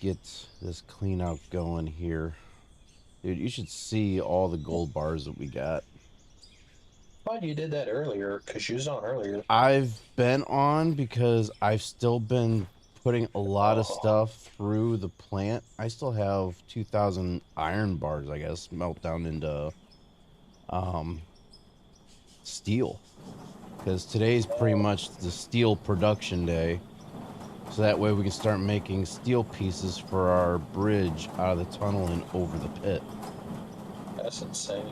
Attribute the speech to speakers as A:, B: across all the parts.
A: get this clean out going here. Dude, you should see all the gold bars that we got.
B: Thought you did that earlier because you was on earlier.
A: I've been on because I've still been putting a lot of
B: Oh,
A: stuff through the plant. I still have 2,000 iron bars, I guess, melt down into steel. Because today's pretty much the steel production day. So that way we can start making steel pieces for our bridge out of the tunnel and over the pit.
B: that's insane.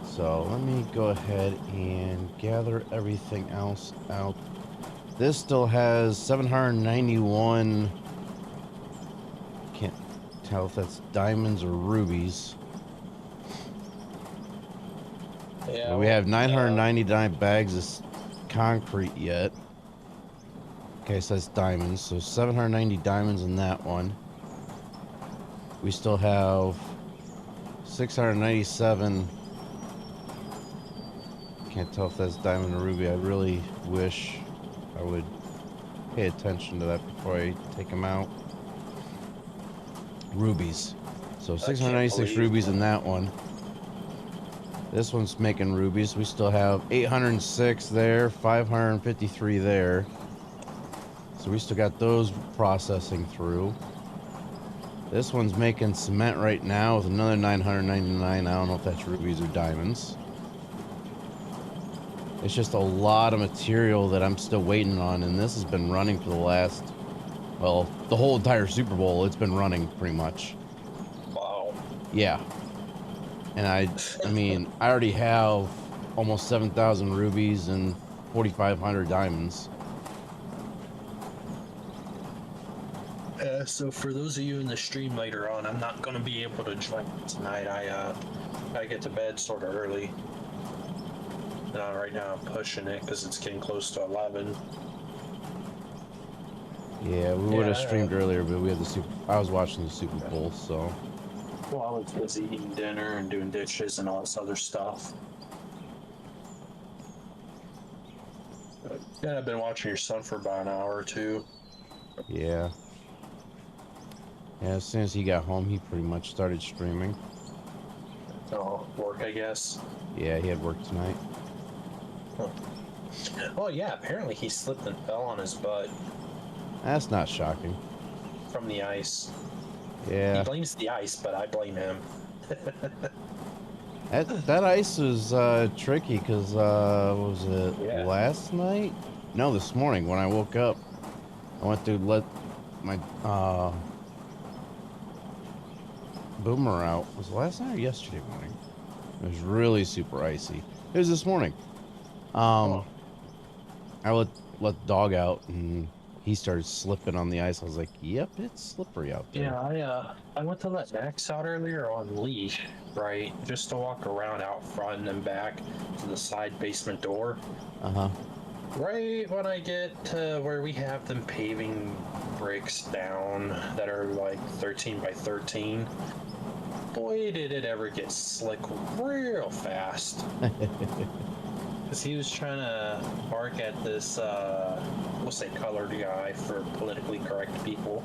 A: So let me go ahead and gather everything else out. This still has 791. Can't tell if that's diamonds or rubies.
B: Yeah,
A: We have 999 bags of concrete yet. Okay, so that's diamonds. So 790 diamonds in that one. We still have 697. Can't tell if that's diamond or ruby. I really wish I would pay attention to that before I take them out. Rubies. So 696 rubies in that one. This one's making rubies. We still have 806 there, 553 there. So we still got those processing through. This one's making cement right now with another 999. I don't know if that's rubies or diamonds. It's just a lot of material that I'm still waiting on, and this has been running for the last, well, the whole entire Super Bowl. It's been running pretty much.
B: Wow.
A: Yeah. And I mean, I already have almost 7,000 rubies and 4,500 diamonds.
B: So for those of you in the stream later on, I'm not going to be able to join tonight. I get to bed sort of early. Right now I'm pushing it because it's getting close to 11.
A: Yeah, we would have streamed earlier, but we had I was watching the Super Bowl, so.
B: Well, I was busy eating dinner and doing dishes and all this other stuff. Yeah, I've been watching your son for about an hour or two.
A: Yeah. Yeah, as soon as he got home, he pretty much started streaming.
B: Oh, work, I guess.
A: Yeah, he had work tonight.
B: Huh. Oh, yeah, apparently he slipped and fell on his butt.
A: That's not shocking.
B: From the ice.
A: Yeah.
B: He blames the ice, but I blame him.
A: that ice was tricky because, was it last night? No, this morning when I woke up. I went to let my boomer out. Was it last night or yesterday morning? It was really super icy. It was this morning. I let the dog out and he started slipping on the ice. I was like, yep, it's slippery out there.
B: Yeah, I went to let Max out earlier on leash, right? Just to walk around out front and back to the side basement door.
A: Uh-huh.
B: Right when I get to where we have them paving bricks down that are like 13 by 13, boy, did it ever get slick real fast. Because he was trying to bark at this, we'll say colored guy for politically correct people.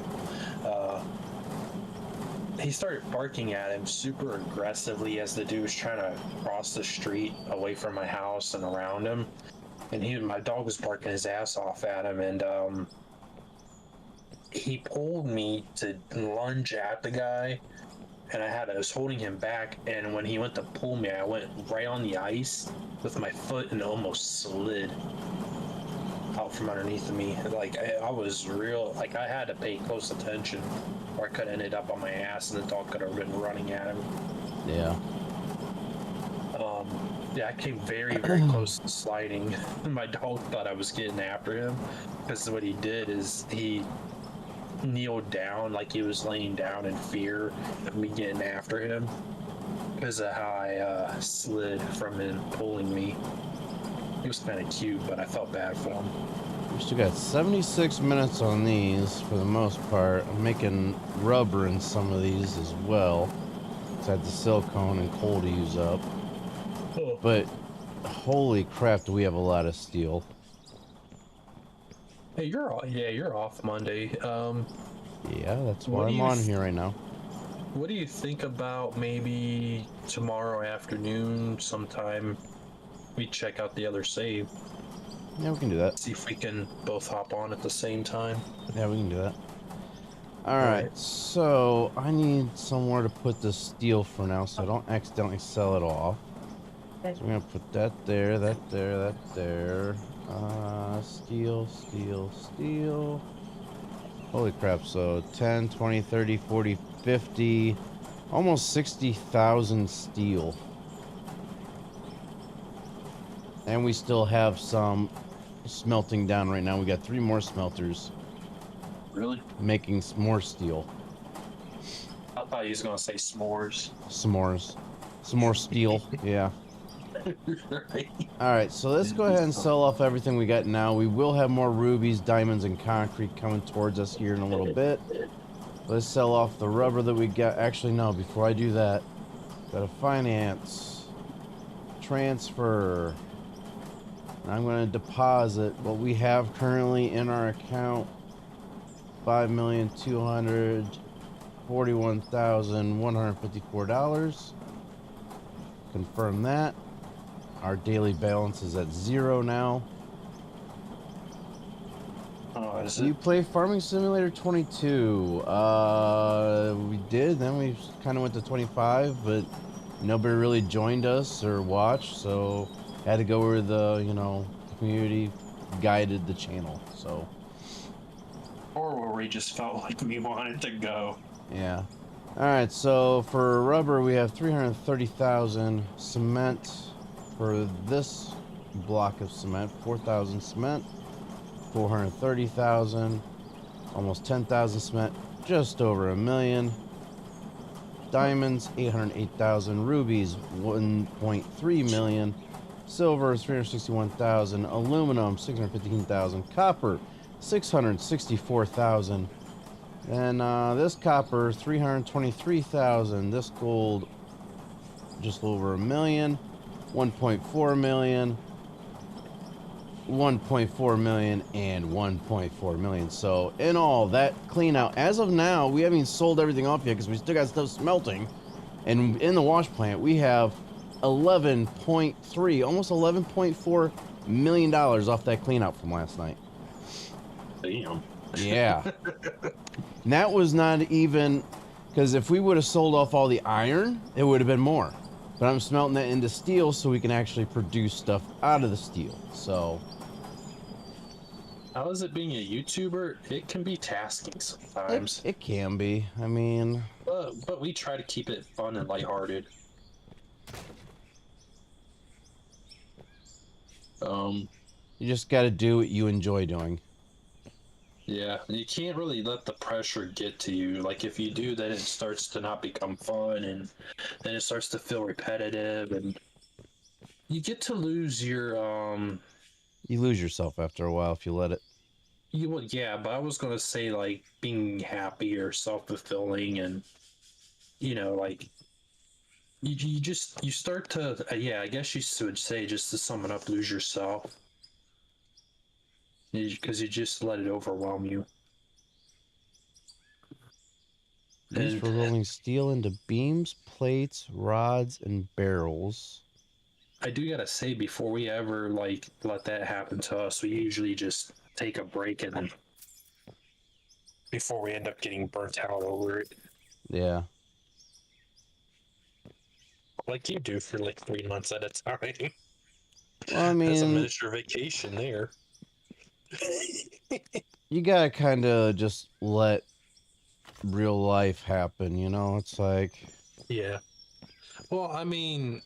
B: He started barking at him super aggressively as the dude was trying to cross the street away from my house and around him. And my dog was barking his ass off at him, and he pulled me to lunge at the guy, and I was holding him back, and when he went to pull me, I went right on the ice with my foot and almost slid out from underneath of me. Like, I was real, like, I had to pay close attention, or I could have ended up on my ass, and the dog could have been running at him.
A: Yeah.
B: Yeah, I came very, very close to sliding. My dog thought I was getting after him, because what he did is he kneeled down like he was laying down in fear of me getting after him because of how I slid from him pulling me. He was kind of cute, but I felt bad for him.
A: We still got 76 minutes on these for the most part. I'm making rubber in some of these as well. So I had the silicone and coal to use up. But holy crap, do we have a lot of steel.
B: Hey, you're off. Yeah, you're off Monday.
A: Yeah, that's
B: What
A: why
B: do
A: I'm
B: you
A: on here right now.
B: what do you think about maybe tomorrow afternoon sometime we check out the other save?
A: Yeah, we can do that.
B: See if we can both hop on at the same time.
A: Yeah, we can do that. All
B: All
A: right,
B: right.
A: so I need somewhere to put the steel for now, so I don't accidentally sell it off. So we're gonna put that there, that there, that there. Steel, steel, steel. Holy crap, so 10, 20, 30, 40, 50, almost 60,000 steel. And we still have some smelting down right now. We got 3 more smelters
B: Really?
A: making more steel.
B: I thought he was gonna say s'mores.
A: S'mores. Some more steel, yeah.
B: Right.
A: Alright, so let's go ahead and sell off everything we got now. We will have more rubies, diamonds, and concrete coming towards us here in a little bit. Let's sell off the rubber that we got. Actually, no, before I do that, gotta finance. Transfer. And I'm gonna deposit what we have currently in our account. $5,241,154. Confirm that. Our daily balance is at 0 now.
B: Oh, is
A: You
B: it?
A: play Farming Simulator 22. We did. Then we kind of went to 25, but nobody really joined us or watched, so had to go where the, community guided the channel. So,
B: Or where we just felt like we wanted to go.
A: yeah. All right, so for rubber, we have 330,000 cement for this block of cement, 4,000 cement, 430,000, almost 10,000 cement, just over 1,000,000. Diamonds, 808,000. Rubies, 1.3 million. Silver, 361,000. Aluminum, 615,000. Copper, 664,000. And this copper, 323,000. This gold, just over 1,000,000. 1.4 million. 1.4 million and 1.4 million. So in all, that clean out, as of now, we haven't even sold everything off yet because we still got stuff smelting. And in the wash plant, we have 11.3, almost 11.4 million dollars off that clean out from last night.
B: Damn.
A: Yeah. And that was not even, because if we would have sold off all the iron, it would have been more. But I'm smelting that into steel so we can actually produce stuff out of the steel. So
B: How is it being a YouTuber? It can be tasking sometimes.
A: it can be. I mean,
B: But we try to keep it fun and lighthearted.
A: you just got to do what you enjoy doing.
B: Yeah, you can't really let the pressure get to you. Like if you do, then it starts to not become fun, and then it starts to feel repetitive, and you get to lose your
A: You lose yourself after a while if you let it.
B: You would, yeah, but I was gonna say like being happy or self-fulfilling, and like you start to yeah, I guess you would say, just to sum it up, lose yourself because you just let it overwhelm you.
A: Used
B: And
A: for rolling steel into beams, plates, rods, and barrels.
B: I do gotta say, before we ever like let that happen to us, we usually just take a break, and then before we end up getting burnt out over it,
A: Yeah.
B: like you do for like 3 months at a time.
A: Well, I
B: That's a
A: mean,
B: miniature vacation there.
A: you gotta kind of just let real life happen, you know? It's like,
B: Yeah. Well, I mean,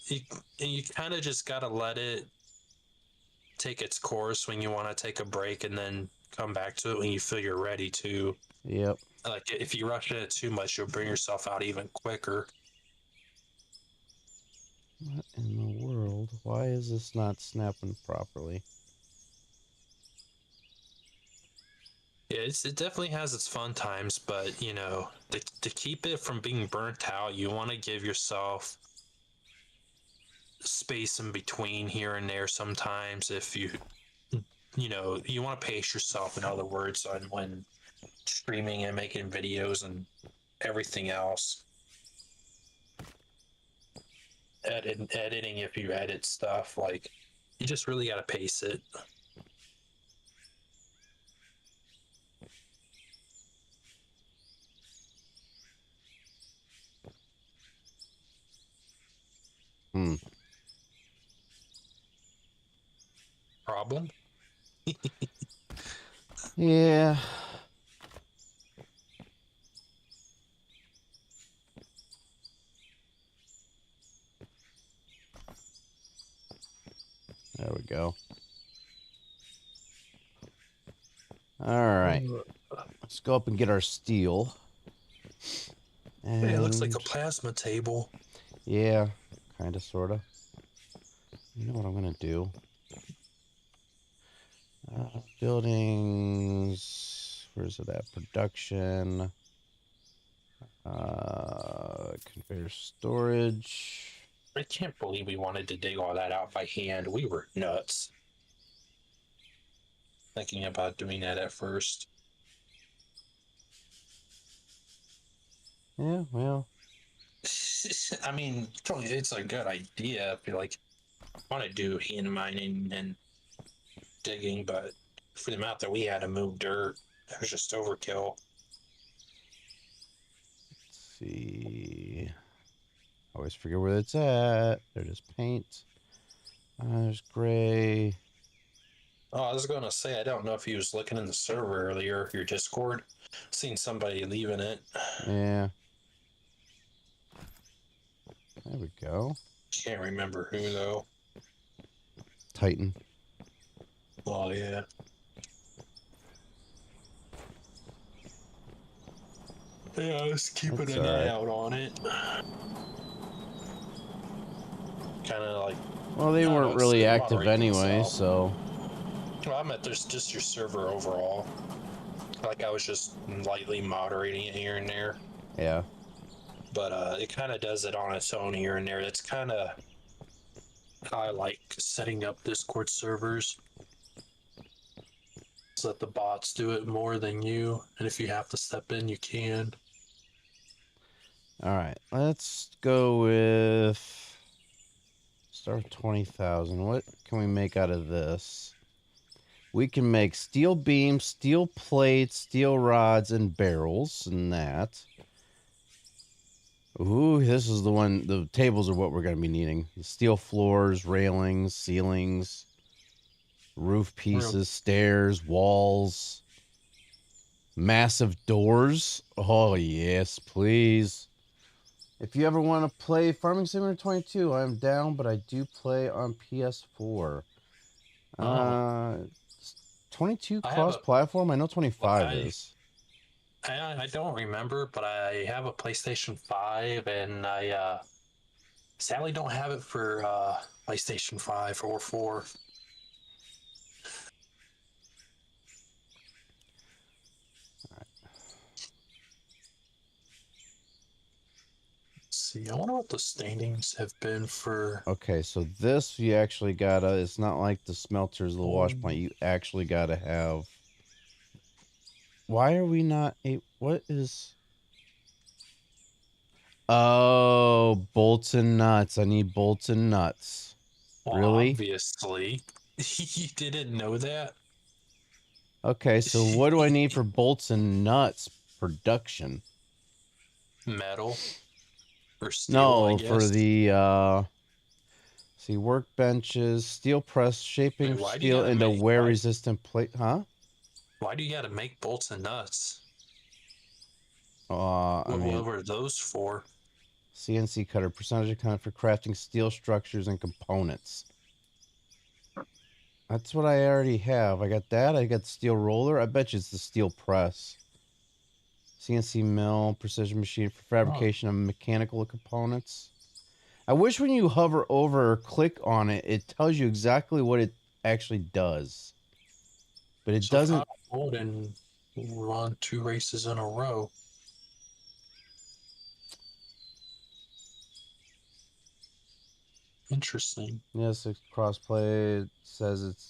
B: you, you kind of just got to let it take its course when you want to take a break, and then come back to it when you feel you're ready to.
A: yep.
B: Like, if you rush it too much, you'll bring yourself out even quicker.
A: What in the world? Why is this not snapping properly?
B: Yeah, it definitely has its fun times, but to keep it from being burnt out, you want to give yourself space in between here and there sometimes. If you you know, you want to pace yourself, in other words, on when streaming and making videos and everything else. Editing, if you edit stuff, like, you just really got to pace it. Problem?
A: Yeah. There we go. All right. Let's go up and get our steel. And
B: Hey, it looks like a plasma table.
A: yeah, kind of, sort of. You know what I'm going to do? Buildings. Where's it at? Production. Conveyor storage.
B: I can't believe we wanted to dig all that out by hand. We were nuts. Thinking about doing that at first.
A: Yeah, well.
B: I mean, it's a good idea if you like want to do hand mining and digging, but for the amount that we had to move dirt, it was just overkill.
A: Let's see. Always forget where it's at. There's paint. There's gray.
B: Oh, I was gonna say, I don't know if he was looking in the server earlier, your Discord. Seen somebody leaving it.
A: Yeah. There we go.
B: Can't remember who though.
A: Titan.
B: Oh yeah. Yeah, I was keeping
A: That's
B: an eye
A: alright.
B: out on it. Kind of like.
A: Well, they weren't really active
B: moderate
A: anyway,
B: themselves.
A: so.
B: Well, I meant there's just your server overall. Like I was just lightly moderating it here and there.
A: Yeah.
B: But it kind of does it on its own here and there. That's kind of how I like setting up Discord servers. So that the bots do it more than you, and if you have to step in, you can.
A: Alright, let's go with. Start with 20,000. What can we make out of this? We can make steel beams, steel plates, steel rods, and barrels, and that. Ooh, this is the one. The tables are what we're going to be needing. The steel floors, railings, ceilings, roof pieces, stairs, walls, massive doors. Oh, yes, please. If you ever want to play Farming Simulator 22, I'm down, but I do play on PS4. 22 cross-platform? I know 25 is.
B: I don't remember, but I have a PlayStation 5, and I sadly don't have it for PlayStation 5 or 4. See, I wonder what the standings have been for.
A: Okay, so this you actually gotta. It's not like the smelters, the wash plant. You actually gotta have. Why are we not a? What is? Oh, bolts and nuts. I need bolts and nuts.
B: Well,
A: really?
B: Obviously, you didn't know that.
A: Okay, so what do I need for bolts and nuts production?
B: Metal. Or steel,
A: no,
B: I guess.
A: For the see, workbenches, steel press, shaping steel into wear-resistant plate. Huh?
B: Why do you got to make bolts and nuts?
A: I mean,
B: what were those for?
A: CNC cutter, percentage account for crafting steel structures and components. That's what I already have. I got that. I got the steel roller. I bet you it's the steel press. CNC mill, precision machine for fabrication of mechanical components. I wish when you hover over or click on it, it tells you exactly what it actually does. But it doesn't.
B: And run 2 races in a row. Interesting.
A: Yes, it's crossplay. It says it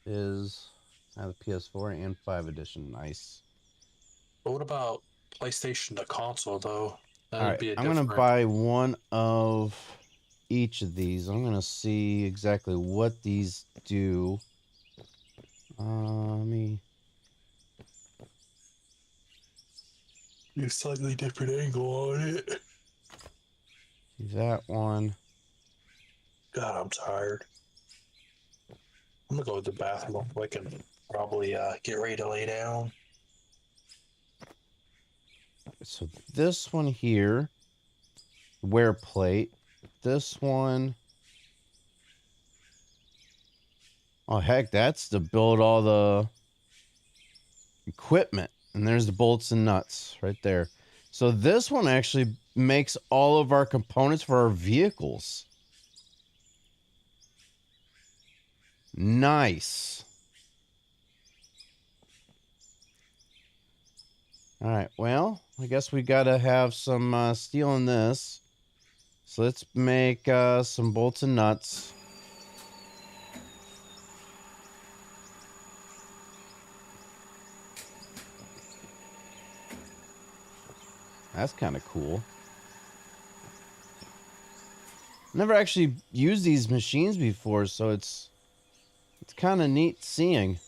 A: is. I have the PS4 and 5 edition. Nice.
B: But what about PlayStation to console, though?
A: All
B: That'd
A: right,
B: be a
A: I'm gonna
B: different.
A: buy one of each of these. I'm gonna see exactly what these do. Let me.
B: A slightly different angle on it.
A: Do that one.
B: God, I'm tired. I'm gonna go to the bathroom real quick and probably get ready to lay down.
A: So this one here, wear plate. This one. Oh heck, that's to build all the equipment. And there's the bolts and nuts right there. So this one actually makes all of our components for our vehicles. Nice. All right, well, I guess we gotta have some steel in this. So let's make some bolts and nuts. That's kind of cool. Never actually used these machines before, so it's kind of neat seeing.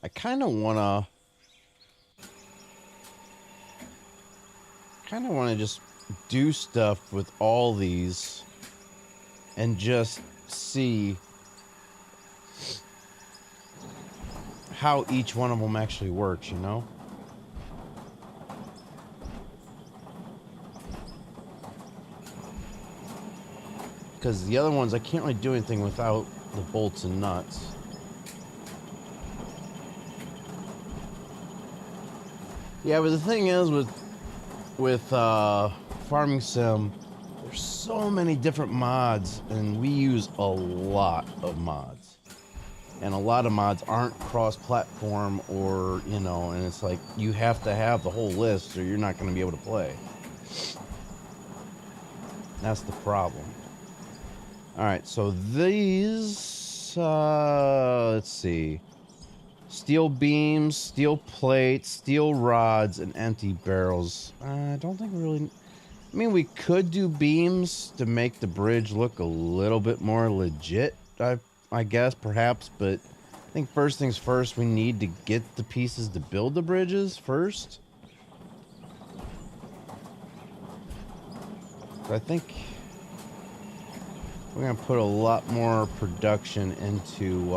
A: I kind of want to just do stuff with all these and just see how each one of them actually works, you know? Because the other ones, I can't really do anything without the bolts and nuts. Yeah, but the thing is with Farming Sim, there's so many different mods, and we use a lot of mods. And a lot of mods aren't cross-platform or, you know, and it's like you have to have the whole list or you're not going to be able to play. That's the problem. All right, so these, let's see. Steel beams, steel plates, steel rods, and empty barrels. I don't think we really... I mean, we could do beams to make the bridge look a little bit more legit, I guess, perhaps, but I think first things first, we need to get the pieces to build the bridges first. So I think we're going to put a lot more production into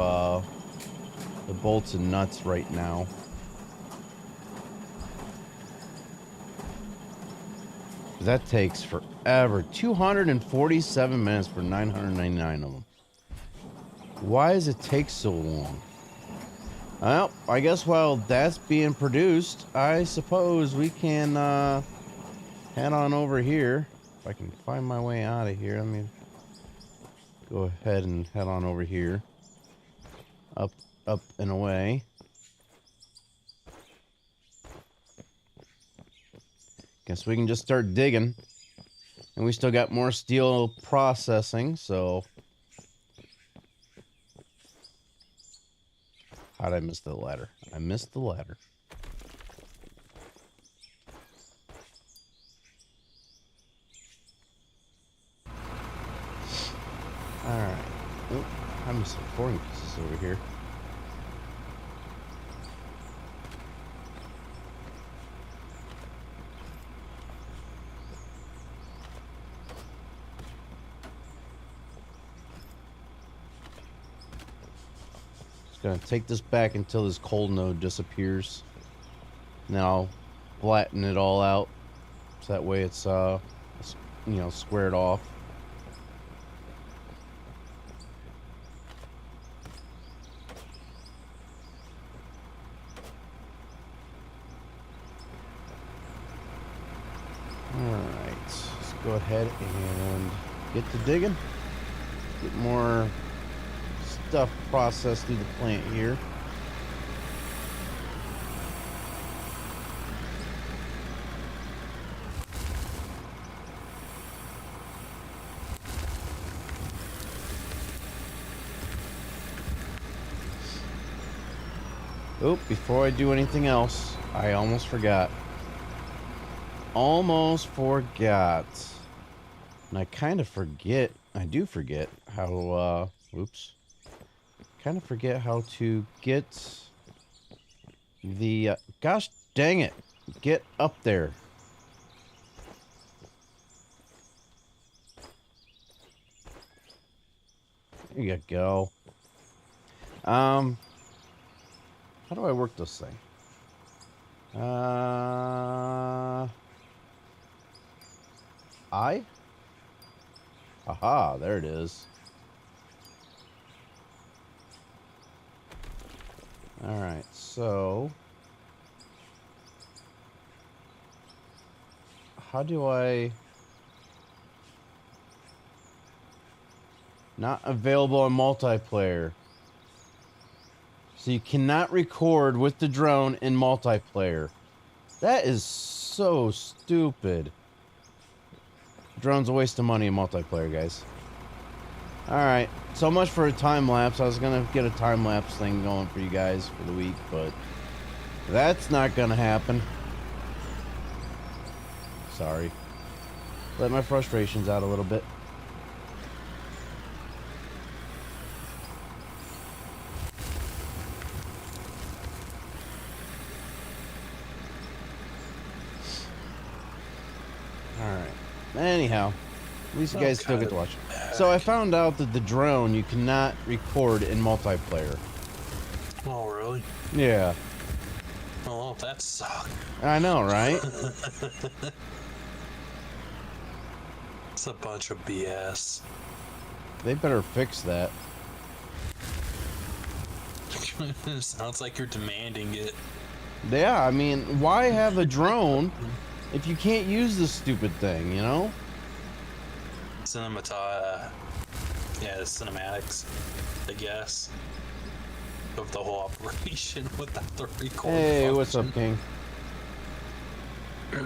A: the bolts and nuts right now. That takes forever. 247 minutes for 999 of them. Why does it take so long? Well, I guess while that's being produced, I suppose we can head on over here. If I can find my way out of here, let me go ahead and head on over here. Up and away. Guess we can just start digging. And we still got more steel processing, so... How'd I miss the ladder? I missed the ladder. Alright. Oh, I missed some flooring pieces over here. Gonna take this back until this cold node disappears. Now I'll flatten it all out so that way it's you know, squared off. Alright, let's go ahead and get to digging. Get more stuff processed through the plant here. Oh, before I do anything else, I almost forgot. Almost forgot. And I kind of forget, I do forget how, oops. Kind of forget how to get the, gosh dang it, get up there. There you go. How do I work this thing? Aha, there it is. Alright, so... how do I... not available on multiplayer. So you cannot record with the drone in multiplayer. That is so stupid. Drone's a waste of money in multiplayer, guys. Alright, so much for a time lapse. I was gonna get a time lapse thing going for you guys for the week, but that's not gonna happen. Sorry. Let my frustrations out a little bit. Alright. Anyhow, at least you guys still get to watch. So I found out that the drone you cannot record in multiplayer.
B: Oh, really?
A: Yeah.
B: Oh, that sucks.
A: I know, right?
B: It's a bunch of BS.
A: They better fix that.
B: Sounds like you're demanding it.
A: Yeah, I mean, why have a drone if you can't use this stupid thing, you know?
B: Yeah, the cinematics, I guess, of the whole operation without the record.
A: Hey,
B: function.
A: what's up, King?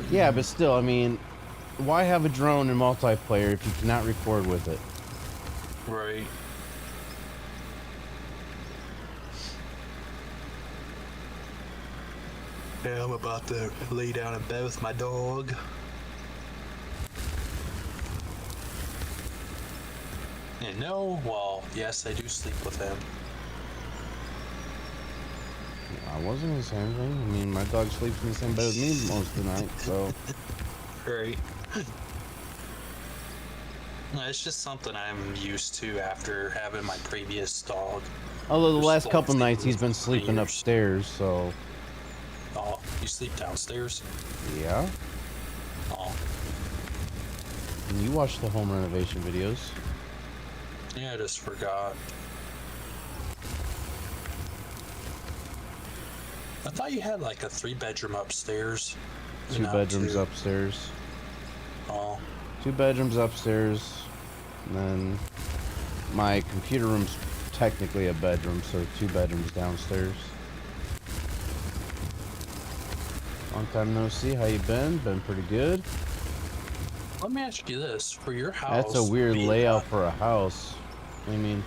A: Yeah, but still, I mean, why have a drone in multiplayer if you cannot record with it?
B: Right. Yeah, I'm about to lay down in bed with my dog. And no, well, yes, I do sleep with him.
A: I wasn't gonna say anything. I mean, my dog sleeps in the same bed with me most of the night, so...
B: Right. No, it's just something I'm used to after having my previous dog.
A: Although the last couple
B: Sleep
A: nights he's
B: with
A: been
B: for
A: sleeping
B: years.
A: upstairs, so...
B: Oh, you sleep downstairs?
A: Yeah?
B: Oh,
A: And you watch the home renovation videos.
B: yeah, I just forgot. I thought you had like a 3-bedroom upstairs.
A: Two
B: Not
A: bedrooms
B: two.
A: upstairs.
B: Oh,
A: 2 bedrooms upstairs. And then my computer room's technically a bedroom, so 2 bedrooms downstairs. Long time no see. How you been? Been pretty good.
B: let me ask you this: for your house,
A: That's a weird
B: being
A: layout
B: a-
A: for a house. I mean,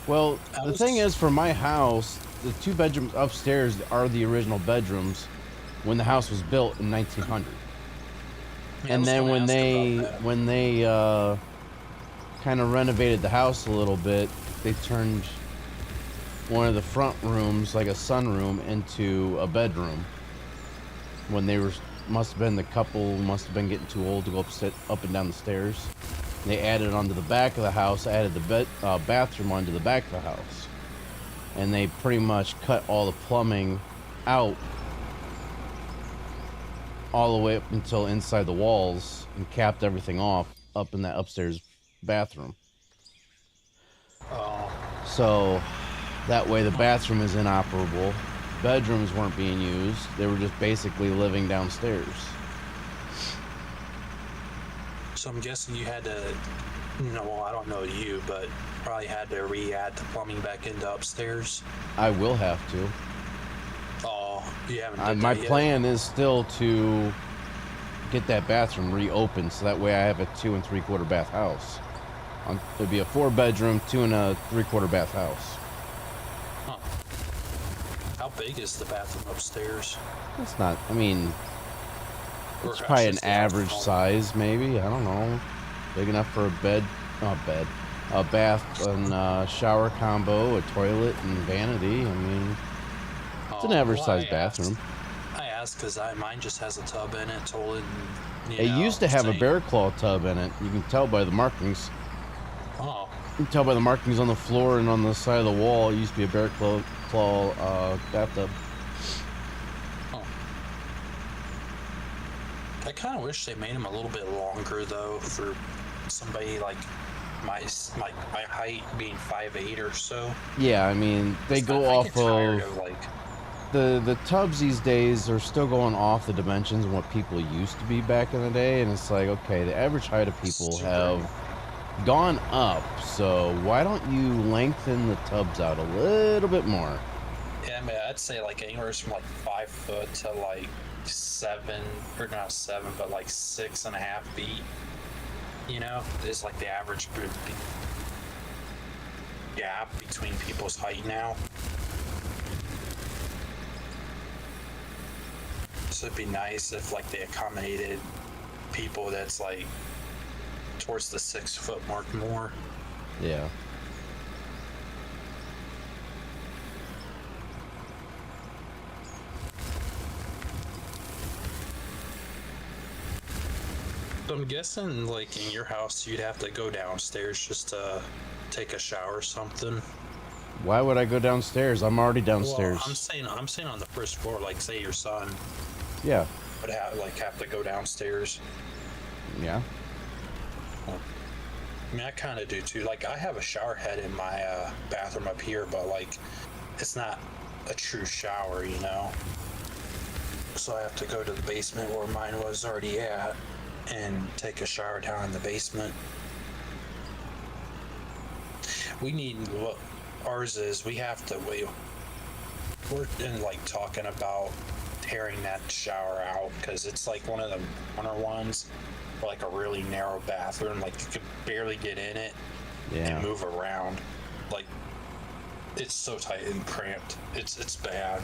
A: well,
B: I
A: the
B: was-
A: thing is, for my house, the 2 bedrooms upstairs are the original bedrooms when the house was built in 1900.
B: Yeah, I
A: And
B: was
A: then
B: gonna
A: when
B: ask
A: they
B: about that.
A: kind of renovated the house a little bit, they turned one of the front rooms, like a sunroom, into a bedroom. When they were, must have been the couple must have been getting too old to go up and down the stairs. They added onto the back of the house, added the bathroom onto the back of the house, and they pretty much cut all the plumbing out all the way up until inside the walls and capped everything off up in that upstairs bathroom.
B: Oh,
A: So that way the bathroom is inoperable. Bedrooms weren't being used. They were just basically living downstairs.
B: so I'm guessing you had to No, well, I don't know you, but probably had to re-add the plumbing back into upstairs.
A: I will have to.
B: Oh, you haven't done
A: My
B: that yet?
A: plan is still to get that bathroom reopened, so that way I have a 2 3/4 bath house. It'd be a 4-bedroom, 2 3/4 bath house.
B: Huh. How big is the bathroom upstairs?
A: It's not. I mean,
B: Or
A: it's
B: I
A: probably
B: should
A: an
B: say how
A: average
B: small?
A: size, maybe. I don't know. Big enough for a a bath and shower combo, a toilet, and vanity. I mean, it's an
B: Oh,
A: average
B: well,
A: size bathroom.
B: I asked because mine just has a tub in it, toilet, and,
A: It used to have a
B: sink.
A: bear claw tub in it. You can tell by the markings.
B: Oh,
A: You can tell by the markings on the floor and on the side of the wall. It used to be a bear claw bathtub.
B: oh. I kind of wish they made them a little bit longer though, for somebody like my height, being 5'8" or so.
A: Yeah, I mean, they go
B: I
A: off
B: get tired
A: of
B: like.
A: the tubs these days are still going off the dimensions and what people used to be back in the day, and it's like, okay, the average height of people have gone up, so why don't you lengthen the tubs out a little bit more?
B: Yeah, I mean, I'd say like anywhere from like 5 foot to like 7, or not 7, but like 6.5 feet. You know, is like the average gap between people's height now. So it'd be nice if like they accommodated people that's like towards the 6 foot mark more.
A: Yeah.
B: So I'm guessing like in your house you'd have to go downstairs just to take a shower or something.
A: Why would I go downstairs? I'm already downstairs.
B: Well, I'm saying on the first floor, like say your son
A: Yeah.
B: would have to go downstairs.
A: Yeah.
B: I mean, I kind of do too. Like, I have a shower head in my bathroom up here, but like, it's not a true shower, you know. So I have to go to the basement where mine was already at and take a shower down in the basement. We need what ours is. We have to wait. We're in like talking about tearing that shower out because it's like one of the corner ones. Like a really narrow bathroom, like you could barely get in it and move around. Like it's so tight and cramped. It's bad.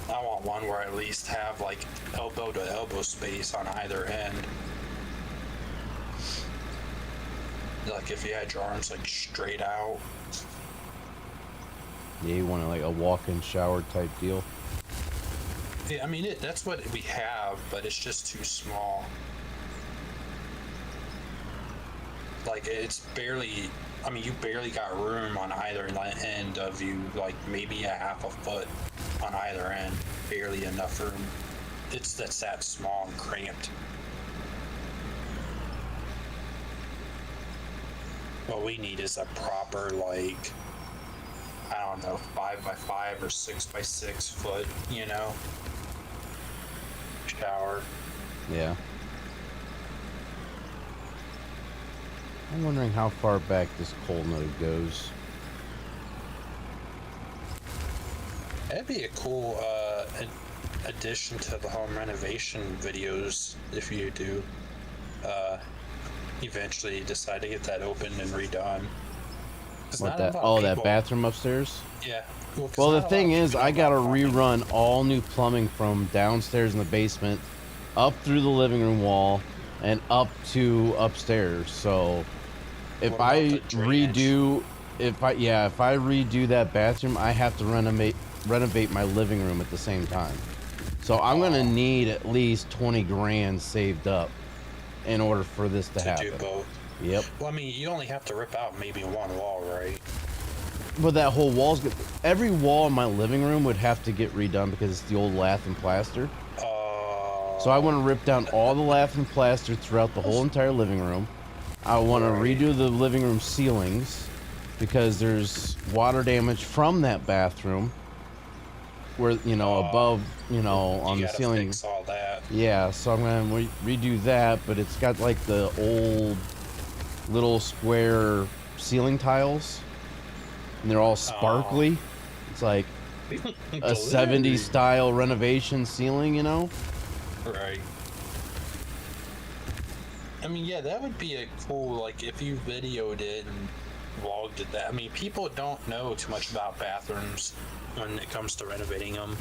B: I want one where I at least have like elbow to elbow space on either end. Like if you had your arms like straight out.
A: Yeah, you want like a walk-in shower type deal.
B: Yeah, I mean that's what we have, but it's just too small. Like it's barely, I mean, you barely got room on either end of you, like maybe a half a foot on either end, barely enough room. That's that small and cramped. What we need is a proper, like, I don't know, 5x5 or 6x6 foot, you know, shower.
A: Yeah. I'm wondering how far back this coal node goes.
B: That'd be a cool addition to the home renovation videos if you do eventually decide to get that opened and redone.
A: What, that? Oh, that bathroom upstairs?
B: Yeah.
A: Well, the thing is, I gotta rerun all new plumbing from downstairs in the basement, up through the living room wall, and up to upstairs. So, if I redo that bathroom, I have to renovate my living room at the same time. So I'm gonna need at least 20 grand saved up in order for this to happen.
B: Do both.
A: Yep.
B: Well, I mean, you only have to rip out maybe one wall, right?
A: But that whole every wall in my living room would have to get redone because it's the old lath and plaster. So I want to rip down all the lath and plaster throughout the whole entire living room. I want to redo the living room ceilings because there's water damage from that bathroom where, you know, above, you know, on the ceiling.
B: Fix all that.
A: Yeah, so I'm going to redo that, but it's got like the old little square ceiling tiles, and they're all sparkly. It's like a 70s style renovation ceiling, you know?
B: Right. I mean, yeah, that would be a cool, like, if you videoed it and vlogged it. That, I mean, people don't know too much about bathrooms when it comes to renovating them.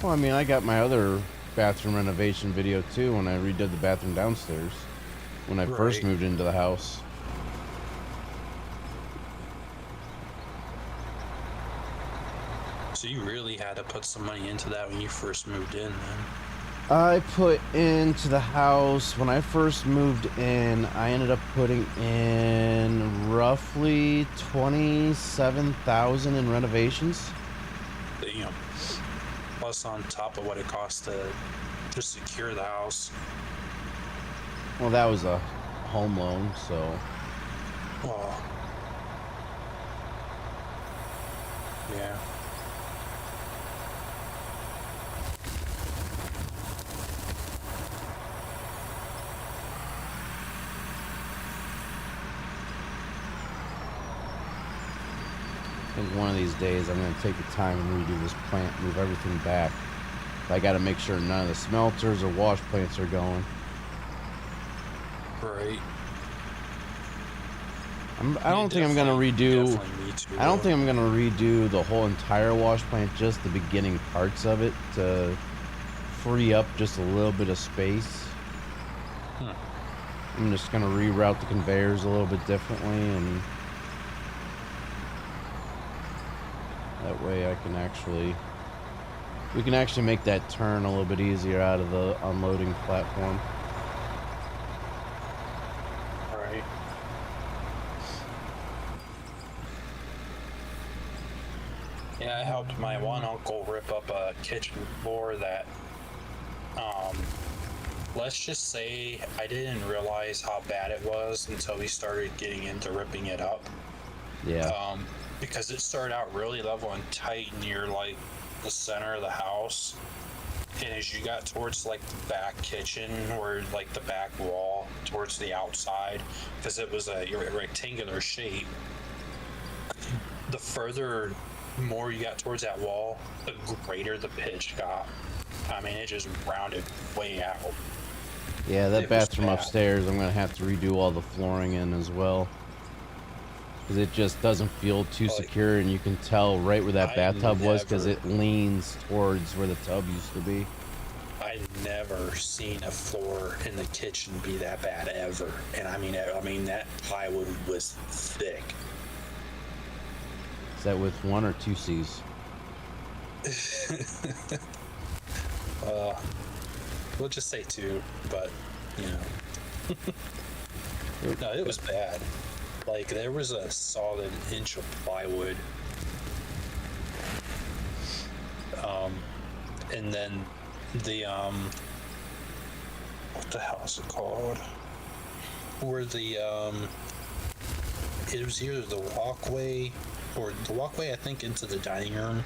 A: Well, I mean, I got my other bathroom renovation video too when I redid the bathroom downstairs when I first moved into the house.
B: So you really had to put some money into that when you first moved in, then?
A: I put into the house when I first moved in. I ended up putting in roughly $27,000 in renovations.
B: Damn. Plus on top of what it costs to just secure the house.
A: Well, that was a home loan, so.
B: Well, yeah.
A: I think one of these days I'm going to take the time and redo this plant, move everything back. But I got to make sure none of the smelters or wash plants are going.
B: Right.
A: I don't think I'm going to redo. I don't think I'm going to redo the whole entire wash plant, just the beginning parts of it to free up just a little bit of space. I'm just going to reroute the conveyors a little bit differently, and that way we can actually make that turn a little bit easier out of the unloading platform.
B: Right. Yeah, I helped my one uncle rip up a kitchen floor that, let's just say I didn't realize how bad it was until we started getting into ripping it up.
A: Yeah.
B: Because it started out really level and tight near like the center of the house, and as you got towards like the back kitchen or like the back wall towards the outside, because it was a rectangular shape, the further more you got towards that wall, the greater the pitch got. I mean, it just rounded way out.
A: Yeah, that bathroom upstairs, I'm gonna have to redo all the flooring in as well, because it just doesn't feel too secure, and you can tell right where that bathtub was because it leans towards where the tub used to be.
B: I never seen a floor in the kitchen be that bad ever, and I mean that plywood was thick.
A: Is that with 1 or 2 C's?
B: We'll just say 2, but you know. No, it was bad. Like, there was a solid inch of plywood. And then the, what the hell is it called? Where the, it was either the walkway, I think, into the dining room.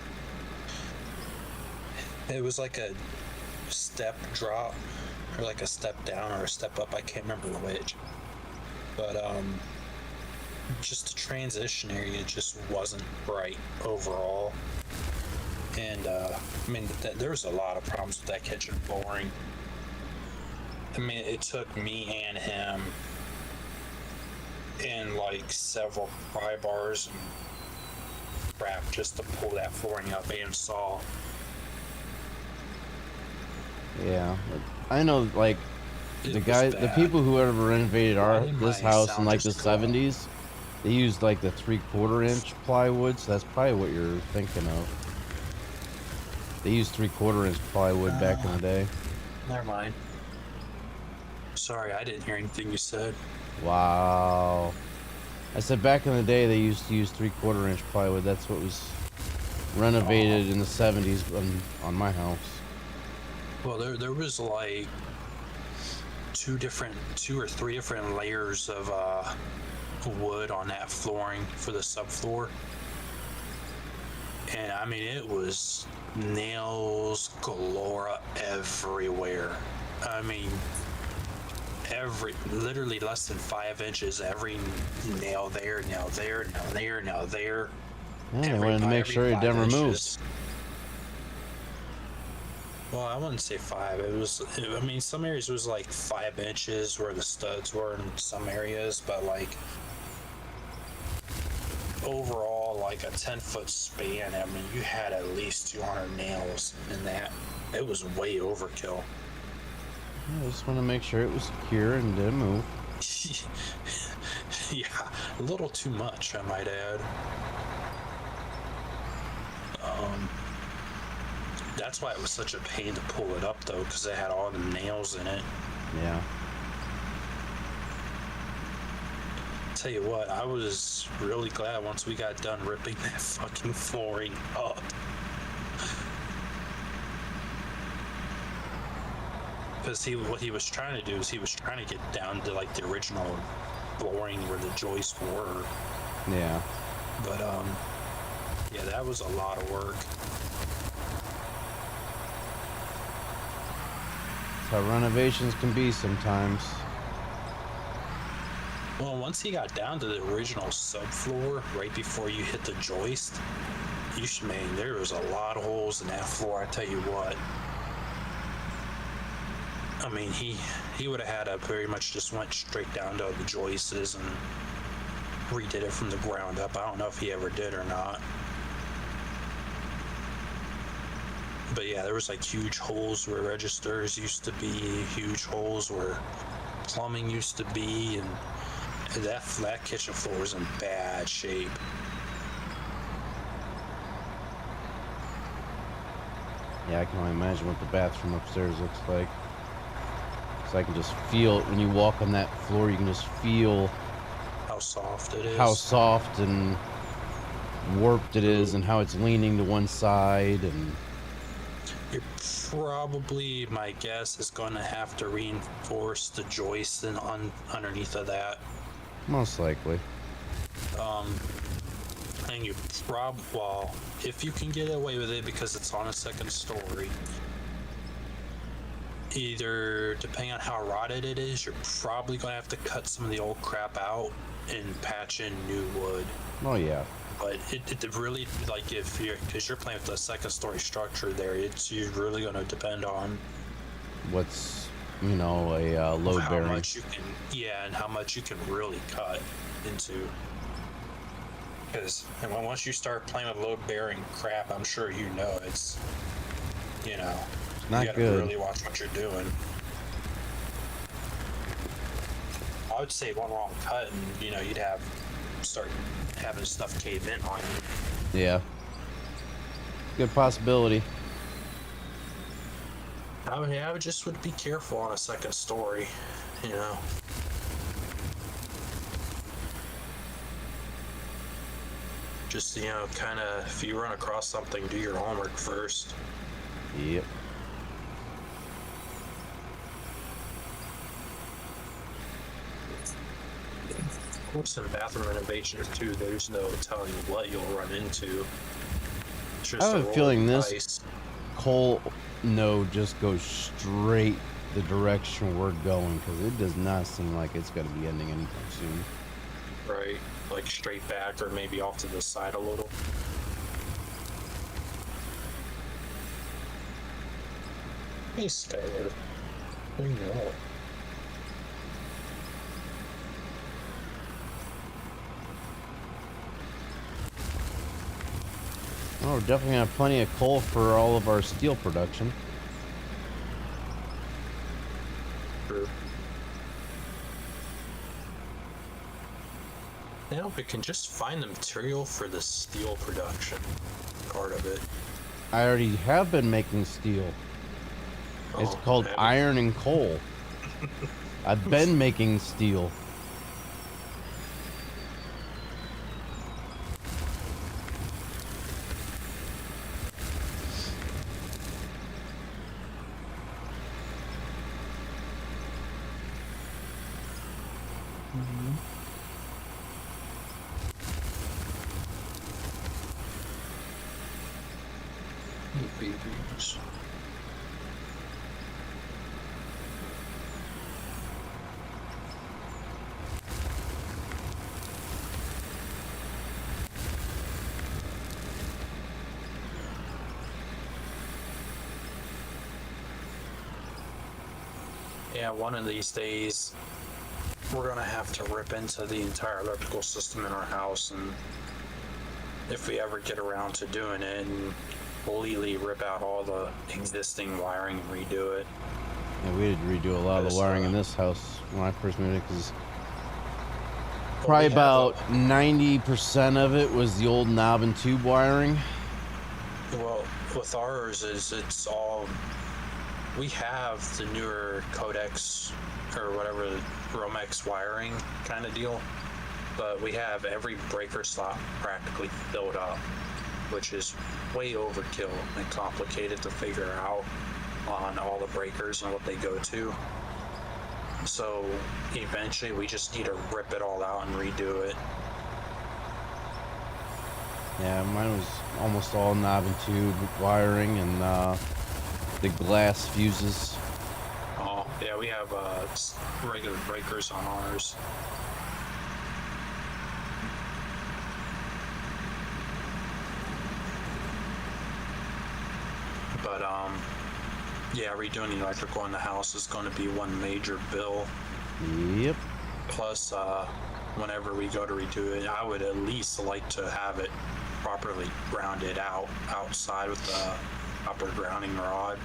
B: It was like a step drop, or like a step down or a step up, I can't remember which. But, just the transition area just wasn't right overall. And I mean, there's a lot of problems with that kitchen flooring. I mean, it took me and him and like several pry bars and crap just to pull that flooring up and saw.
A: Yeah, I know, like, the people who ever renovated this house in like the 70s, they used like the 3/4 inch plywood, so that's probably what you're thinking of. They used 3/4 inch plywood back in the day.
B: Never mind. Sorry, I didn't hear anything you said.
A: Wow. I said back in the day they used to use 3/4 inch plywood. That's what was renovated in the 70s on my house.
B: Well, there was like 2 or 3 different layers of wood on that flooring for the subfloor, and I mean, it was nails galore everywhere. I mean, literally less than 5 inches. Every nail there, nail there, nail there, nail there.
A: Yeah, they wanted to make sure it didn't remove.
B: Well, I wouldn't say 5. I mean, some areas it was like 5 inches where the studs were in some areas, but like overall, like a 10-foot span. I mean, you had at least 200 nails in that. It was way overkill.
A: I just want to make sure it was secure and didn't move.
B: Yeah, a little too much, I might add. That's why it was such a pain to pull it up, though, because it had all the nails in it.
A: Yeah.
B: Tell you what, I was really glad once we got done ripping that fucking flooring up. Because what he was trying to do is he was trying to get down to like the original flooring where the joists were.
A: Yeah.
B: But yeah, that was a lot of work.
A: That's how renovations can be sometimes.
B: Well, once he got down to the original subfloor, right before you hit the joist, man, there was a lot of holes in that floor, I tell you what. I mean, he would have had to very much just went straight down to the joists and redid it from the ground up. I don't know if he ever did or not. But yeah, there was like huge holes where registers used to be, huge holes where plumbing used to be, and that kitchen floor was in bad shape.
A: Yeah, I can only imagine what the bathroom upstairs looks like. So I can just feel it when you walk on that floor. You can just feel
B: how soft it is.
A: How soft and warped it is, and how it's leaning to one side. And
B: you're probably, my guess, is going to have to reinforce the joists and underneath of that.
A: Most likely.
B: And you well, if you can get away with it because it's on a second story, either, depending on how rotted it is, you're probably going to have to cut some of the old crap out and patch in new wood.
A: Oh, yeah.
B: But it really, like, because you're playing with a second story structure there, you're really going to depend on
A: what's, a load bearing.
B: How much you can, and how much you can really cut into. Because once you start playing with load bearing crap, I'm sure it's,
A: not
B: you gotta
A: good.
B: really watch what you're doing. I would say one wrong cut and, you'd start having stuff cave in on you.
A: Yeah. Good possibility.
B: I would be careful on a second story, Just, kind of, if you run across something, do your homework first.
A: Yep.
B: Of course, in bathroom renovations too, there's no telling what you'll run into.
A: I have a feeling this coal node just goes straight the direction we're going, because it does not seem like it's going to be ending anytime soon.
B: Right, like straight back or maybe off to the side a little. Hey, Skyler. I know.
A: Oh, we're definitely gonna have plenty of coal for all of our steel production.
B: True. Now we can just find the material for the steel production part of it.
A: I already have been making steel. It's called iron and coal. I've been making steel.
B: Yeah, one of these days we're gonna have to rip into the entire electrical system in our house, and if we ever get around to doing it, and completely rip out all the existing wiring and redo it.
A: Yeah, we had to redo a lot of the wiring in this house when I first moved in, because probably about 90% of it was the old knob and tube wiring.
B: Well, with ours it's all, we have the newer codex or whatever, Romex wiring kind of deal, but we have every breaker slot practically filled up, which is way overkill and complicated to figure out on all the breakers and what they go to. So eventually we just need to rip it all out and redo it.
A: Yeah, mine was almost all knob and tube wiring and the glass fuses.
B: Oh, yeah, we have regular breakers on ours. But, yeah, redoing the electrical in the house is going to be one major bill.
A: Yep.
B: Plus, whenever we go to redo it, I would at least like to have it properly grounded out outside with the upper grounding rod.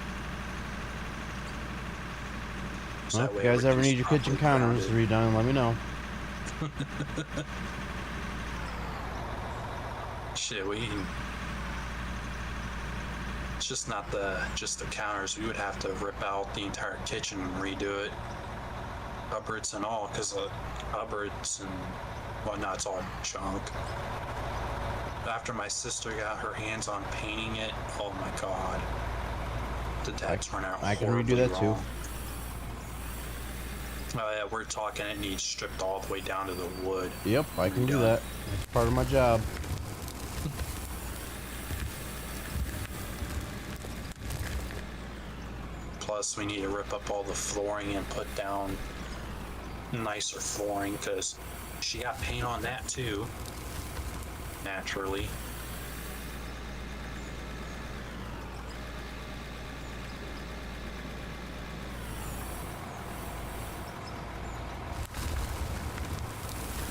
B: So
A: Well, if you guys ever need your kitchen counters redone, let me know.
B: Shit, it's just not just the counters. We would have to rip out the entire kitchen and redo it, cupboards and all, because the cupboards and whatnot, it's all junk. After my sister got her hands on painting it, oh my god, that turned out
A: I can redo that
B: wrong.
A: too.
B: Oh yeah, we're talking it needs stripped all the way down to the wood.
A: Yep, I can do that. It's part of my job.
B: Plus, we need to rip up all the flooring and put down nicer flooring, because she got paint on that too, naturally.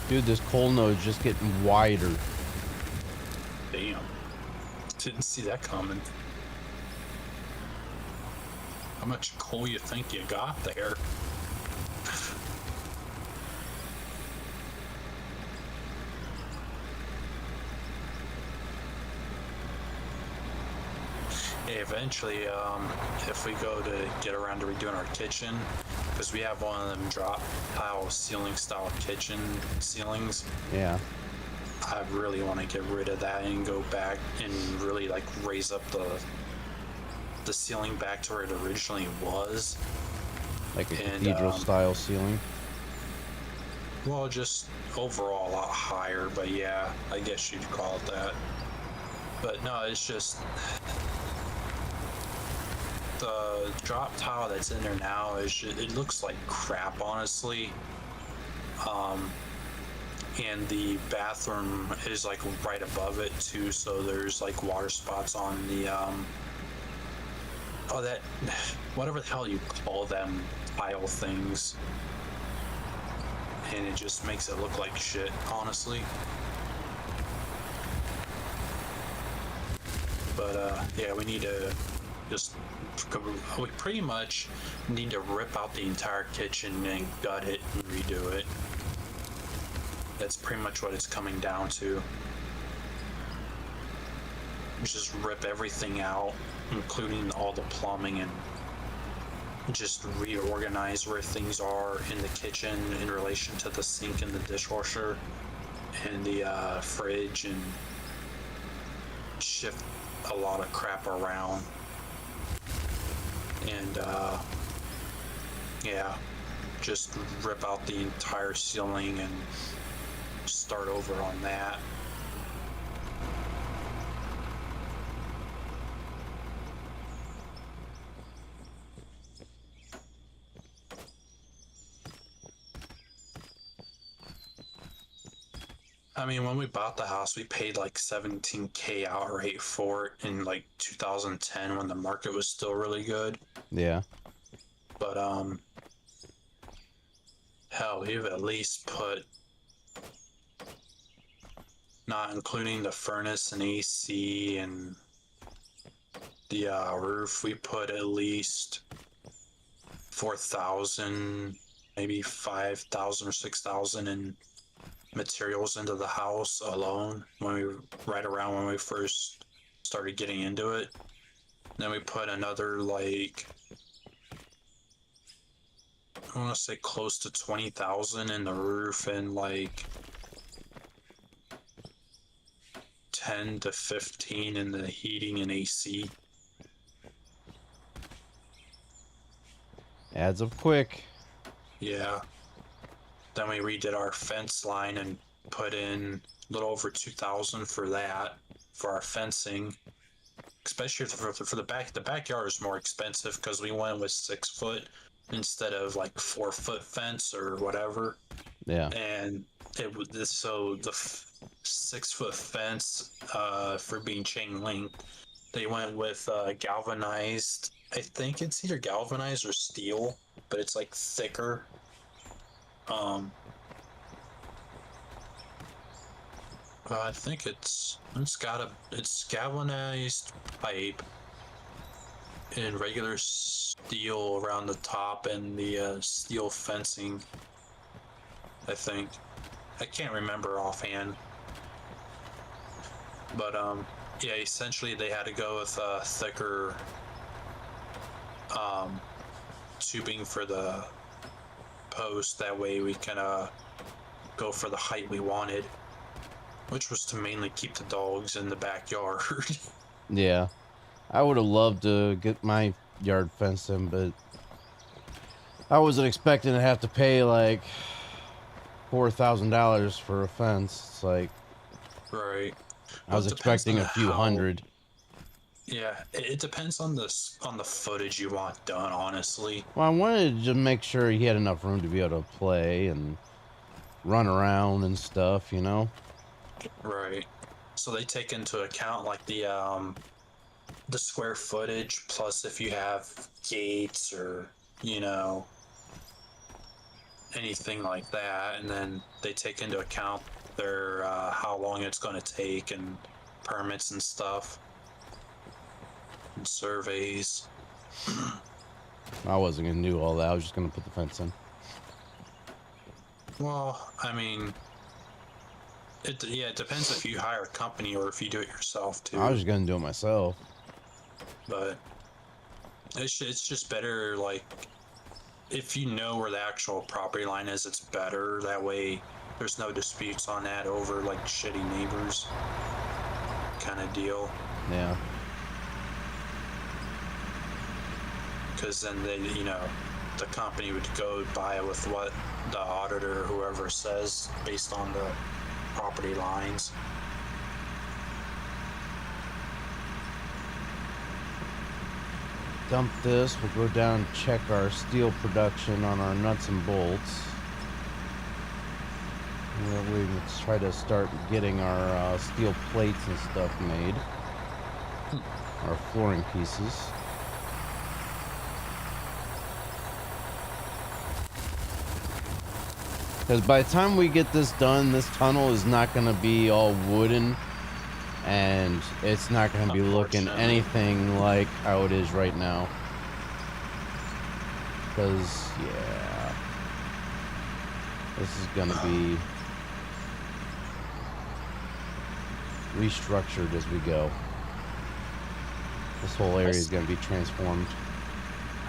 A: Dude, this coal node's just getting wider.
B: Damn. Didn't see that coming. How much coal you think you got there? Eventually, if we go to get around to redoing our kitchen, because we have one of them drop tile ceiling style kitchen ceilings.
A: Yeah.
B: I really want to get rid of that and go back and really like raise up the ceiling back to where it originally was.
A: Like a cathedral style ceiling.
B: Well, just overall a lot higher, but yeah, I guess you'd call it that. But no, it's just the drop tile that's in there now is just, it looks like crap, honestly. And the bathroom is like right above it too, so there's like water spots on the oh, that, whatever the hell you call them tile things, and it just makes it look like shit, honestly. But yeah, we need to just, we pretty much need to rip out the entire kitchen and gut it and redo it. That's pretty much what it's coming down to. Just rip everything out, including all the plumbing, and just reorganize where things are in the kitchen in relation to the sink and the dishwasher and the fridge, and shift a lot of crap around. And yeah, just rip out the entire ceiling and start over on that. I mean, when we bought the house, we paid like $17K outright for it in like 2010 when the market was still really good.
A: Yeah.
B: But Hell, we've at least put, not including the furnace and AC and the roof, we put at least 4,000, maybe 5,000 or 6,000 in materials into the house alone right around when we first started getting into it. Then we put another, like, I want to say close to 20,000 in the roof and like 10 to 15 in the heating and AC.
A: Adds up quick.
B: Yeah. Then we redid our fence line and put in a little over 2,000 for that, for our fencing. Especially for the back. The backyard is more expensive because we went with 6 foot instead of like 4 foot fence or whatever.
A: Yeah.
B: And so the 6 foot fence for being chain link, they went with galvanized. I think it's either galvanized or steel, but it's like thicker. I think it's galvanized pipe and regular steel around the top and the steel fencing. I think. I can't remember offhand. But yeah, essentially they had to go with thicker tubing for the post. That way we can go for the height we wanted, which was to mainly keep the dogs in the backyard.
A: Yeah. I would have loved to get my yard fenced in, but I wasn't expecting to have to pay like $4,000 for a fence. It's like,
B: Right.
A: I was expecting a few hundred.
B: Yeah, it depends on the footage you want done, honestly.
A: Well, I wanted to make sure he had enough room to be able to play and run around and stuff, you know?
B: Right. So they take into account like the square footage, plus if you have gates or, you know, anything like that, and then they take into account their how long it's going to take and permits and stuff and surveys.
A: I wasn't gonna do all that. I was just gonna put the fence in.
B: Well, I mean, it depends if you hire a company or if you do it yourself too.
A: I was just gonna do it myself.
B: But it's just better, like, if you know where the actual property line is, it's better. That way there's no disputes on that over like shitty neighbors kind of deal.
A: Yeah.
B: Because then they, you know, the company would go by with what the auditor or whoever says based on the property lines.
A: Dump this. We'll go down and check our steel production on our nuts and bolts. Let's try to start getting our steel plates and stuff made. Our flooring pieces. Because by the time we get this done, this tunnel is not going to be all wooden. And it's not going to be looking anything like how it is right now. Because, yeah. This is going to be restructured as we go. This whole area is going to be transformed.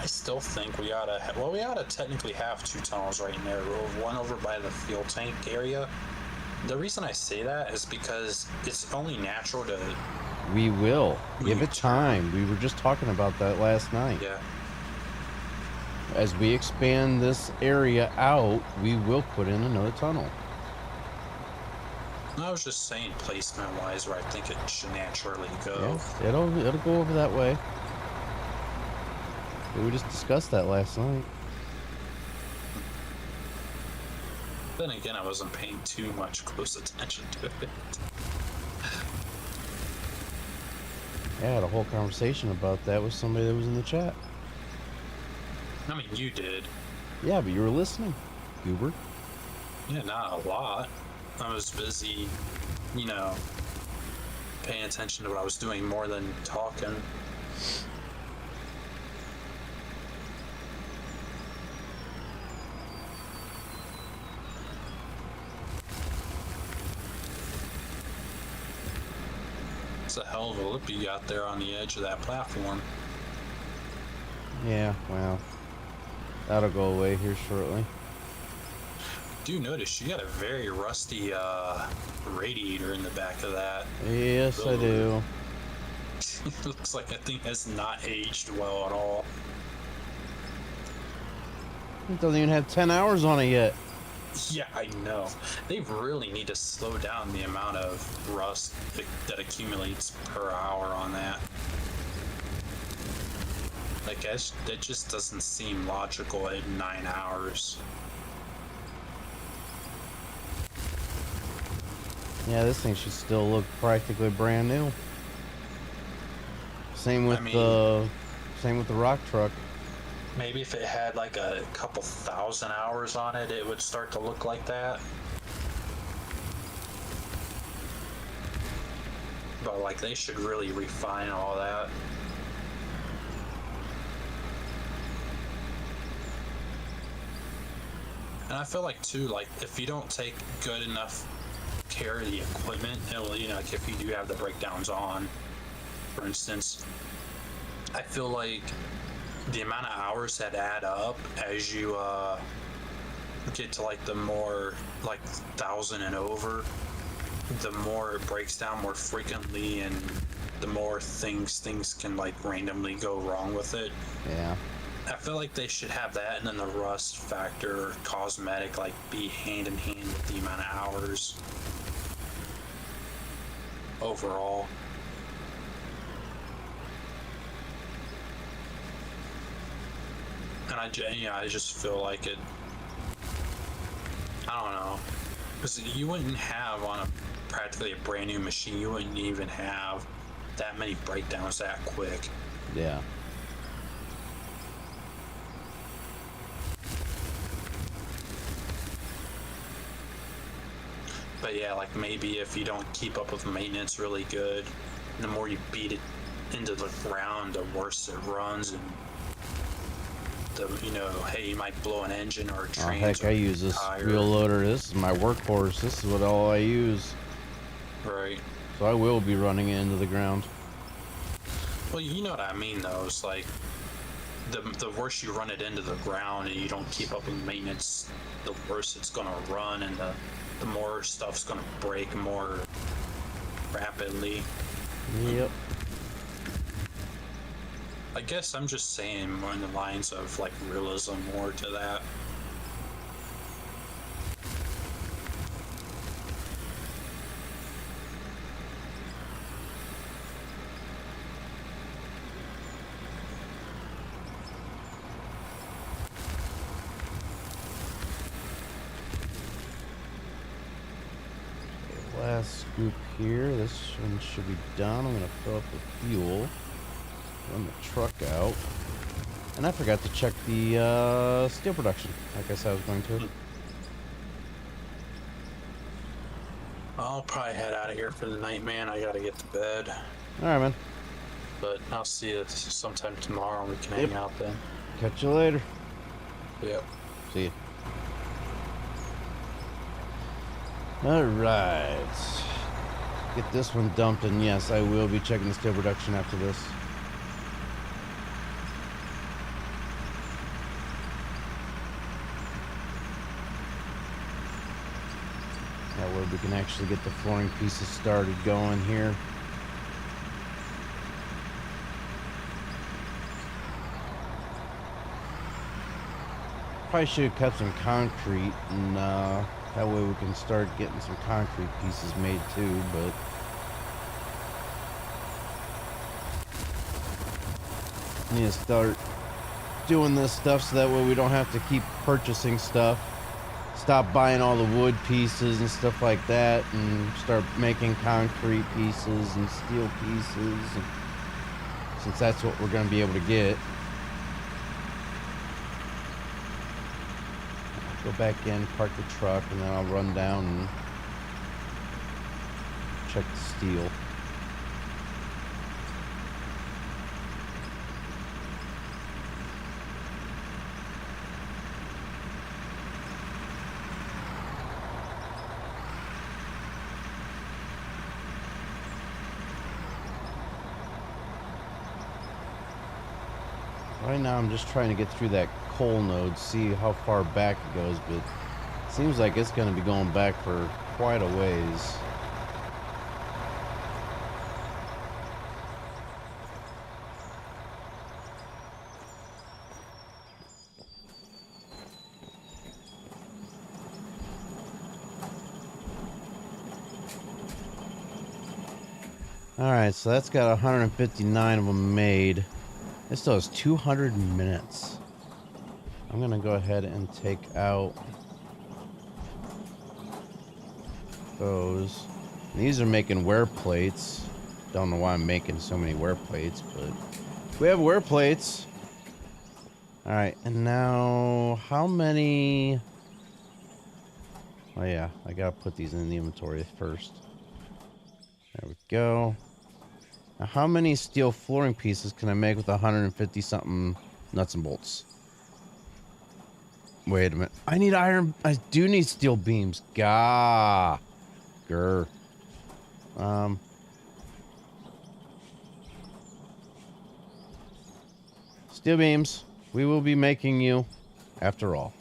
B: I still think we ought to technically have 2 tunnels right in there. One over by the fuel tank area. The reason I say that is because it's only natural to...
A: We will. Give it time. We were just talking about that last night.
B: Yeah.
A: As we expand this area out, we will put in another tunnel.
B: I was just saying placement-wise where I think it should naturally go.
A: Yeah, it'll go over that way. We just discussed that last night.
B: Then again, I wasn't paying too much close attention to it.
A: I had a whole conversation about that with somebody that was in the chat.
B: I mean, you did.
A: Yeah, but you were listening. goober.
B: Yeah, not a lot. I was busy, you know, paying attention to what I was doing more than talking. It's a hell of a lip you got there on the edge of that platform.
A: Yeah, well, that'll go away here shortly.
B: Do notice you got a very rusty radiator in the back of that.
A: Yes, I do.
B: It looks like that thing has not aged well at all.
A: It doesn't even have 10 hours on it yet.
B: Yeah, I know. They really need to slow down the amount of rust that accumulates per hour on that. Like, that just doesn't seem logical at 9 hours.
A: Yeah, this thing should still look practically brand new. Same with the rock truck.
B: Maybe if it had like a couple thousand hours on it, it would start to look like that. But like, they should really refine all that. And I feel like too, like if you don't take good enough care of the equipment, it'll, you know, like if you do have the breakdowns on, for instance, I feel like the amount of hours that add up as you get to like the more like 1,000 and over, the more it breaks down more frequently, and the more things can like randomly go wrong with it.
A: Yeah.
B: I feel like they should have that, and then the rust factor, cosmetic, like be hand in hand with the amount of hours overall. And I just feel like it. I don't know, because you wouldn't have on a practically a brand new machine. You wouldn't even have that many breakdowns that quick.
A: Yeah.
B: But yeah, like maybe if you don't keep up with maintenance really good, the more you beat it into the ground, the worse it runs, and you know, hey, you might blow an engine or a train.
A: Oh, heck, I use this wheel loader. This is my workhorse. This is what all I use.
B: Right.
A: So I will be running it into the ground.
B: Well, you know what I mean, though. It's like the worse you run it into the ground and you don't keep up with maintenance, the worse it's gonna run, and the more stuff's gonna break more rapidly.
A: Yep.
B: I guess I'm just saying more in the lines of like realism more to that.
A: Last scoop here. This one should be done. I'm gonna fill up the fuel, run the truck out, and I forgot to check the steel production, like I said I was going to.
B: I'll probably head out of here for the night, man. I gotta get to bed.
A: All right, man.
B: But I'll see you sometime tomorrow and we can hang out then.
A: Catch you later.
B: Yep.
A: See you. All right. Get this one dumped, and yes, I will be checking the steel production after this. That way we can actually get the flooring pieces started going here. Probably should have kept some concrete, and that way we can start getting some concrete pieces made too, but need to start doing this stuff so that way we don't have to keep purchasing stuff. Stop buying all the wood pieces and stuff like that, and start making concrete pieces and steel pieces, and since that's what we're going to be able to get. Go back in, park the truck, and then I'll run down and check the steel. Right now I'm just trying to get through that coal node, see how far back it goes, but it seems like it's going to be going back for quite a ways. Alright, so that's got 159 of them made. It still has 200 minutes. I'm gonna go ahead and take out those. These are making wear plates. Don't know why I'm making so many wear plates, but we have wear plates. Alright, and now how many... Oh yeah, I gotta put these in the inventory first. There we go. Now, how many steel flooring pieces can I make with 150 something nuts and bolts? Wait a minute. I need iron. I do need steel beams. Gah. Grr. Steel beams. We will be making you after all.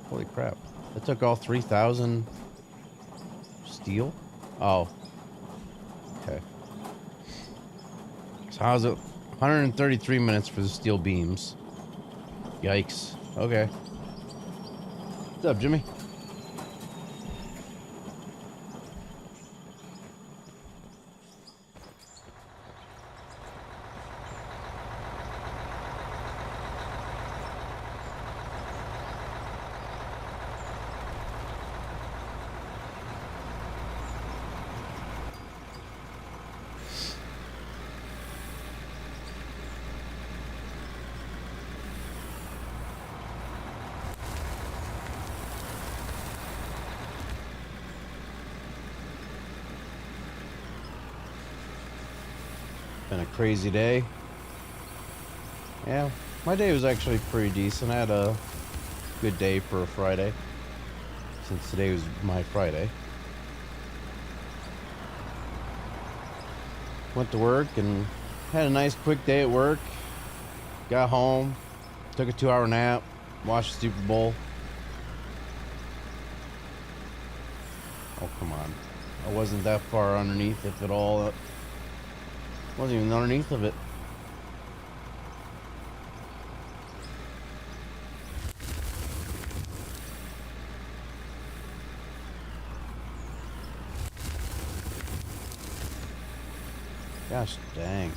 A: Holy crap. That took all 3,000 steel? Oh. Okay. So how's it? 133 minutes for the steel beams. Yikes. Okay. What's up, Jimmy? Been a crazy day. Yeah, my day was actually pretty decent. I had a good day for a Friday, since today was my Friday. Went to work and had a nice quick day at work. Got home, took a 2-hour nap, watched the Super Bowl. Oh, come on. I wasn't that far underneath, if at all. Wasn't even underneath of it. Gosh dang.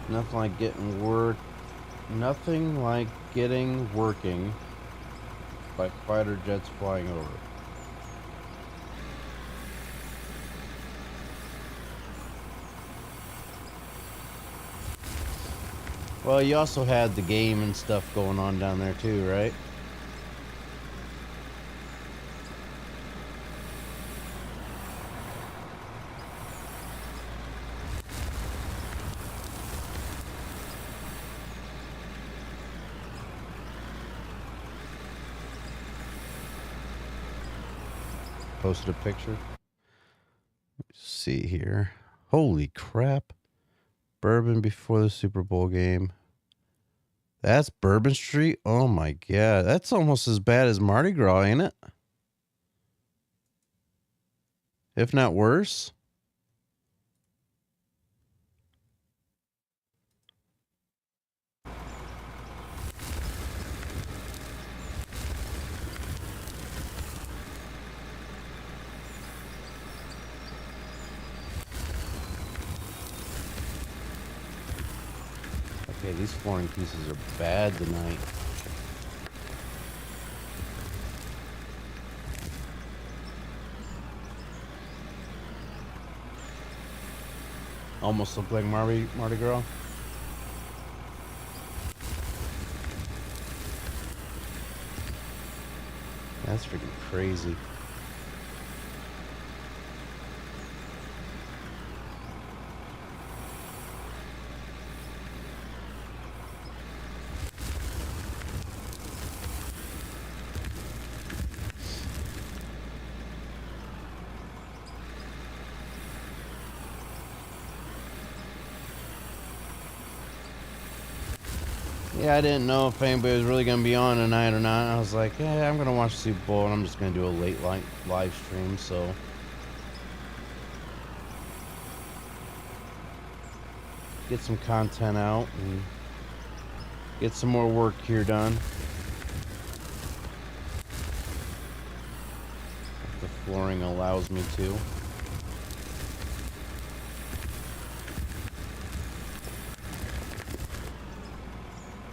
A: Nothing like getting work. Nothing like getting working by fighter jets flying over. Well, you also had the game and stuff going on down there too, right? Posted a picture. Let's see here. Holy crap. Bourbon before the Super Bowl game. That's Bourbon Street? Oh my god. That's almost as bad as Mardi Gras, ain't it? If not worse. Okay, these flooring pieces are bad tonight. Almost look like Mardi Gras. That's freaking crazy. Yeah, I didn't know if anybody was really going to be on tonight or not. I was like, yeah, I'm going to watch the Super Bowl, and I'm just going to do a late live stream, so. Get some content out and get some more work here done. If the flooring allows me to.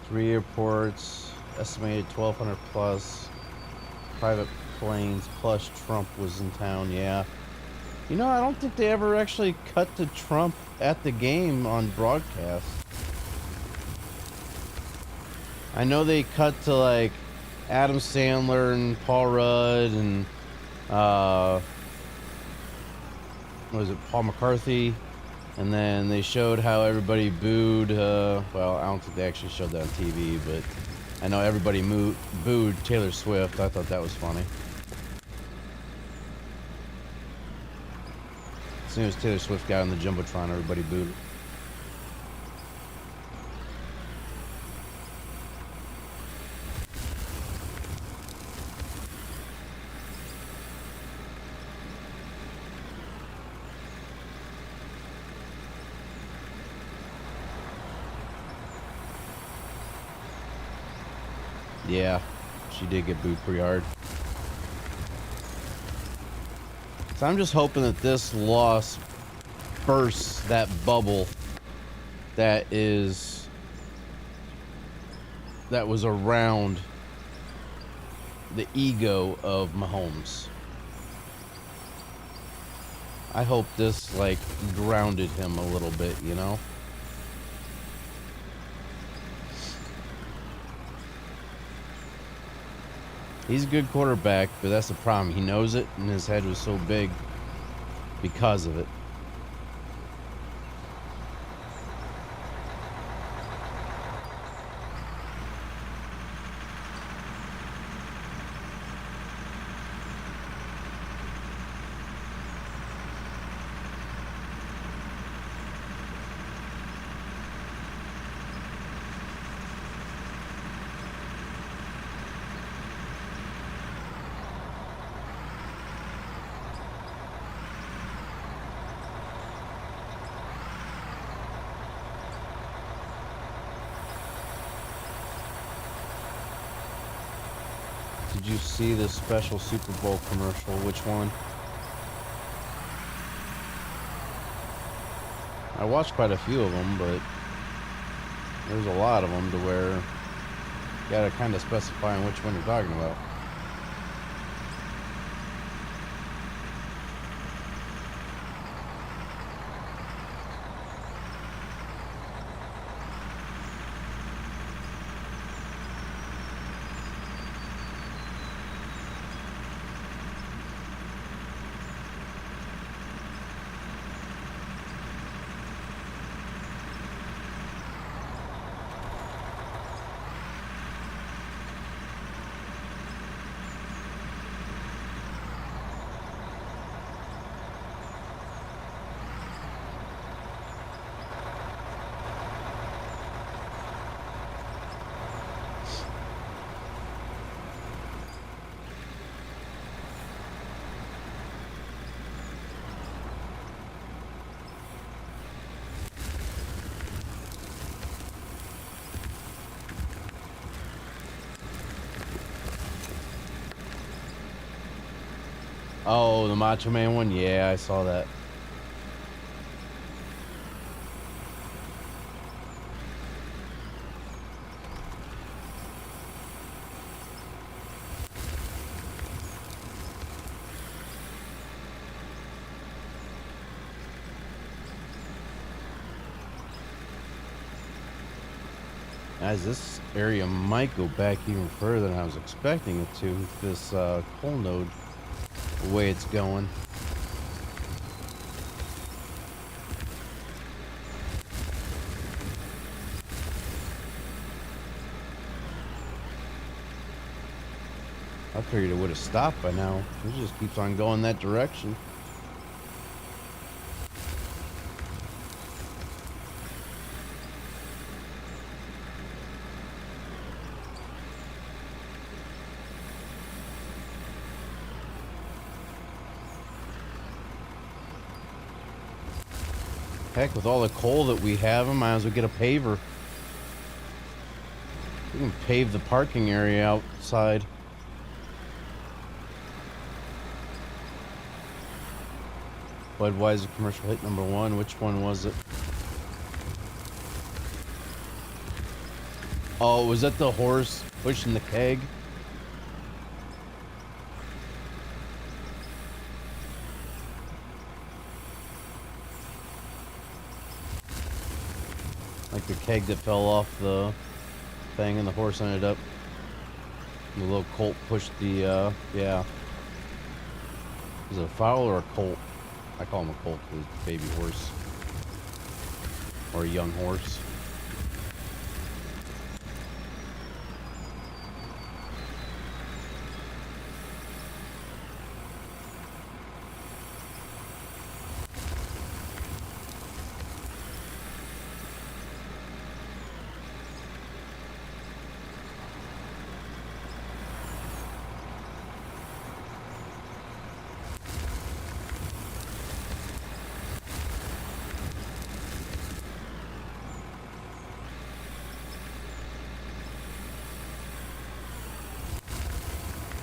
A: Three airports, estimated 1,200 plus, private planes, plus Trump was in town, yeah. You know, I don't think they ever actually cut to Trump at the game on broadcast. I know they cut to, like, Adam Sandler and Paul Rudd and, what was it, Paul McCarthy. And then they showed how everybody booed, well, I don't think they actually showed that on TV, but I know everybody booed Taylor Swift. I thought that was funny. As soon as Taylor Swift got on the Jumbotron, everybody booed. Yeah, she did get booed pretty hard. So I'm just hoping that this loss bursts that bubble that was around the ego of Mahomes. I hope this, like, grounded him a little bit, you know? He's a good quarterback, but that's the problem. He knows it, and his head was so big because of it. Did you see the special Super Bowl commercial? Which one? I watched quite a few of them, but there's a lot of them to where you gotta kind of specify on which one you're talking about. Oh, the Macho Man one? Yeah, I saw that. Guys, this area might go back even further than I was expecting it to. This coal node, the way it's going. I figured it would have stopped by now. It just keeps on going that direction. Heck, with all the coal that we have, I might as well get a paver. We can pave the parking area outside. Budweiser commercial hit number 1. Which one was it? Oh, was that the horse pushing the keg? Like the keg that fell off the thing and the horse ended up. The little colt pushed the, yeah. Is it a foal or a colt? I call him a colt because it's a baby horse. Or a young horse.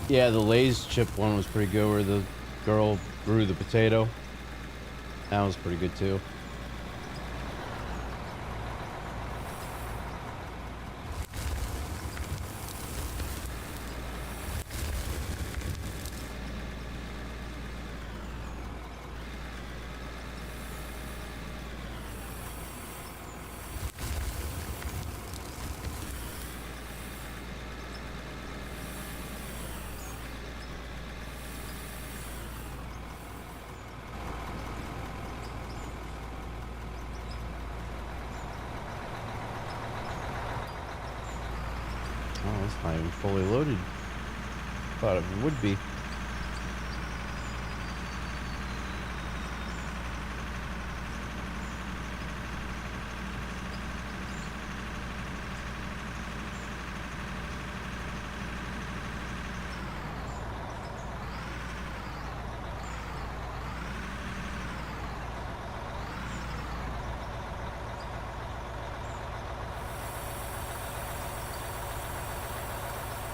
A: Yeah, the Lay's chip one was pretty good where the girl grew the potato. That was pretty good too. Oh, it's not even fully loaded. Thought it would be.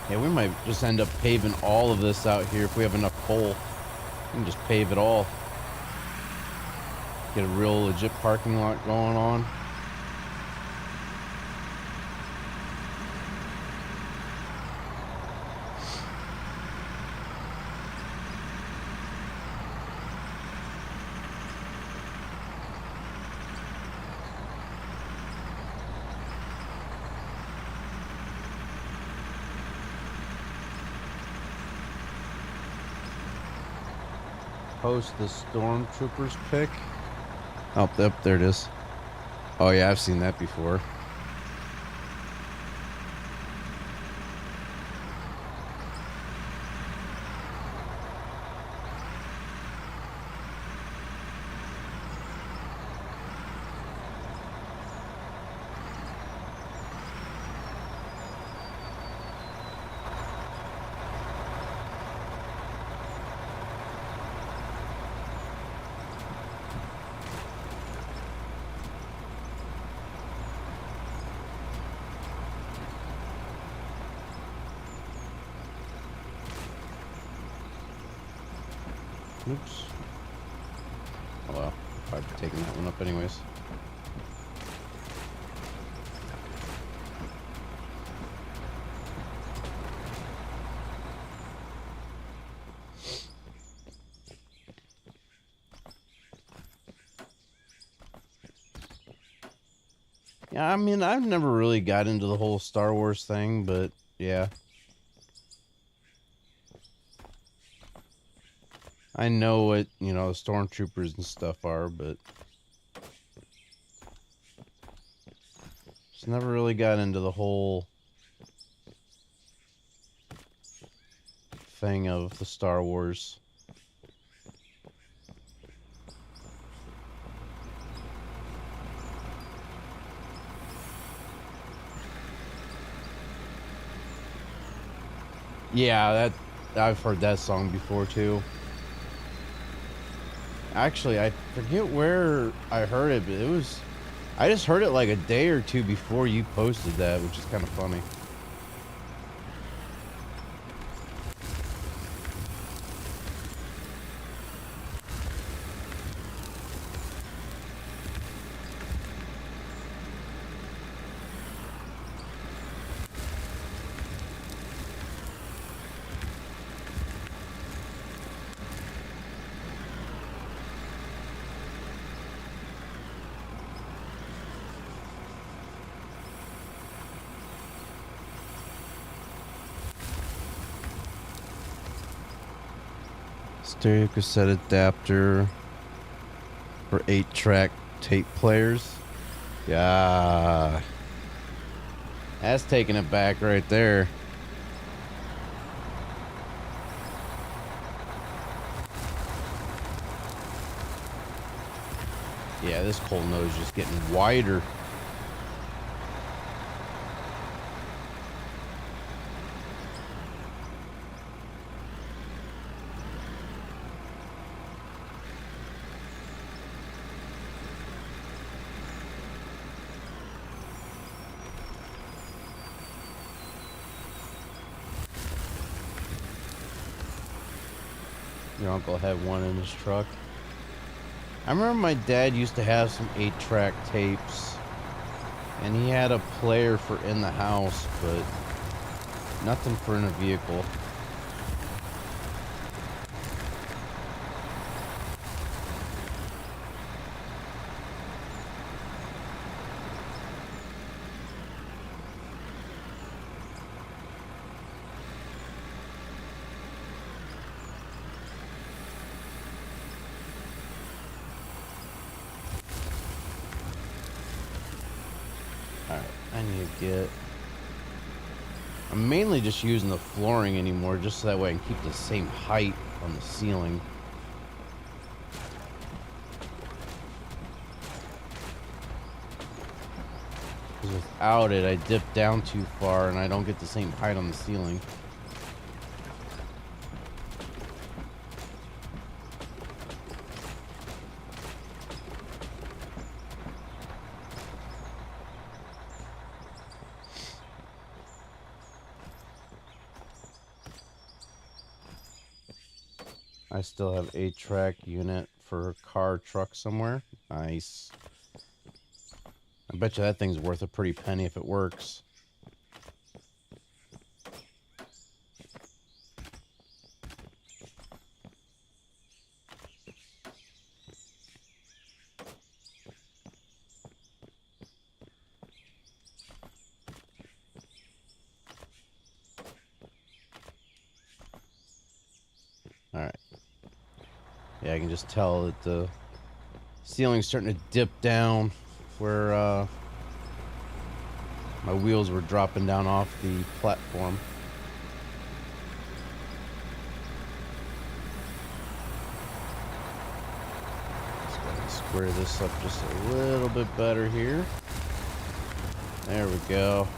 A: Yeah, we might just end up paving all of this out here if we have enough coal. We can just pave it all. Get a real legit parking lot going on. Post the stormtroopers pick. Oh, yep, there it is. Oh yeah, I've seen that before. Oops. Oh well, I've taken that one up anyways. Yeah, I mean, I've never really got into the whole Star Wars thing, but yeah. I know what, you know, stormtroopers and stuff are, but just never really got into the whole thing of the Star Wars. Yeah, I've heard that song before too. Actually, I forget where I heard it, but I just heard it like a day or two before you posted that, which is kind of funny. Stereo cassette adapter for 8-track tape players. Yeah. That's taking it back right there. Yeah, this cold nose is just getting wider. Your uncle had one in his truck. I remember my dad used to have some 8-track tapes, and he had a player for in the house, but nothing for in a vehicle. I'm mainly just using the flooring anymore, just so that way I can keep the same height on the ceiling. Because without it, I dip down too far and I don't get the same height on the ceiling. I still have 8-track unit for a car, truck somewhere. Nice. I bet you that thing's worth a pretty penny if it works. Alright. Yeah, I can just tell that the ceiling's starting to dip down where my wheels were dropping down off the platform. Just gotta square this up just a little bit better here. There we go.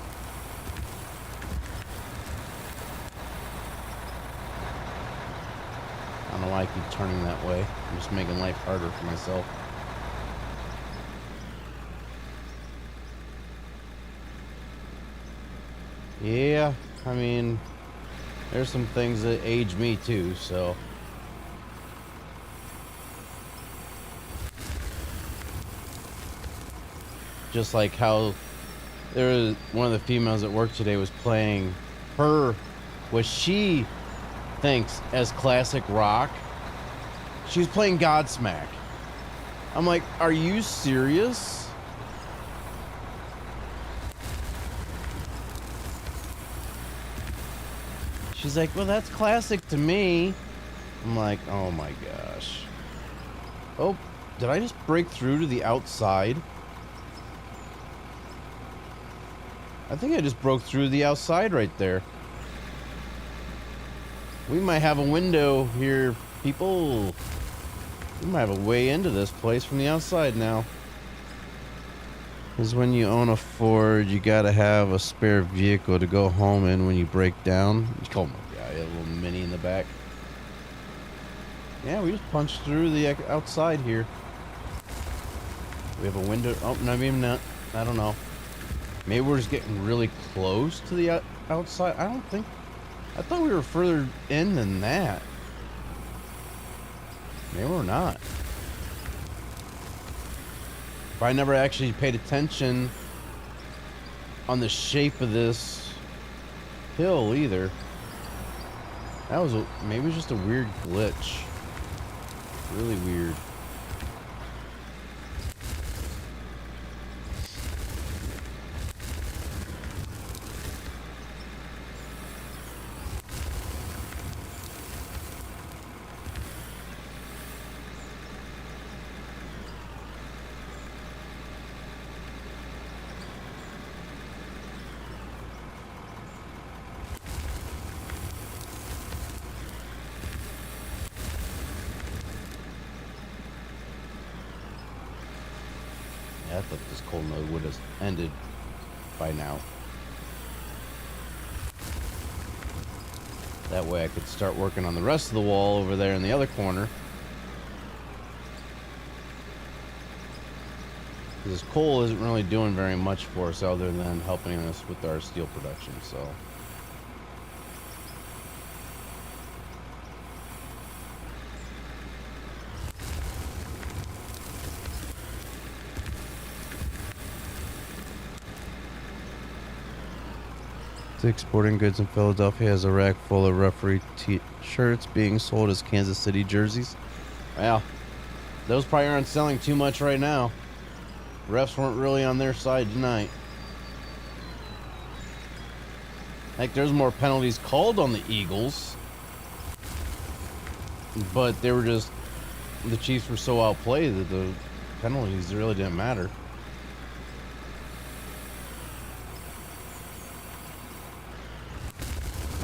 A: I don't know why I keep turning that way. I'm just making life harder for myself. Yeah, I mean, there's some things that age me too, so. Just like how there was one of the females at work today was playing what she thinks as classic rock. She was playing Godsmack. I'm like, are you serious? She's like, well, that's classic to me. I'm like, oh my gosh. Oh, did I just break through to the outside? I think I just broke through the outside right there. We might have a window here, people. We might have a way into this place from the outside now. Because when you own a Ford, you gotta have a spare vehicle to go home in when you break down. Oh my god, a little mini in the back. Yeah, we just punched through the outside here. We have a window. Oh, no, maybe not. I don't know. Maybe we're just getting really close to the outside. I don't think. I thought we were further in than that. Maybe we're not. But I never actually paid attention on the shape of this hill either. That was maybe it was just a weird glitch. Really weird. I thought this coal node would have ended by now. That way I could start working on the rest of the wall over there in the other corner. This coal isn't really doing very much for us other than helping us with our steel production, so. Dick's Sporting Goods in Philadelphia has a rack full of referee t-shirts being sold as Kansas City jerseys. Well, those probably aren't selling too much right now. Refs weren't really on their side tonight. Like, there's more penalties called on the Eagles. But they were just... The Chiefs were so outplayed that the penalties really didn't matter.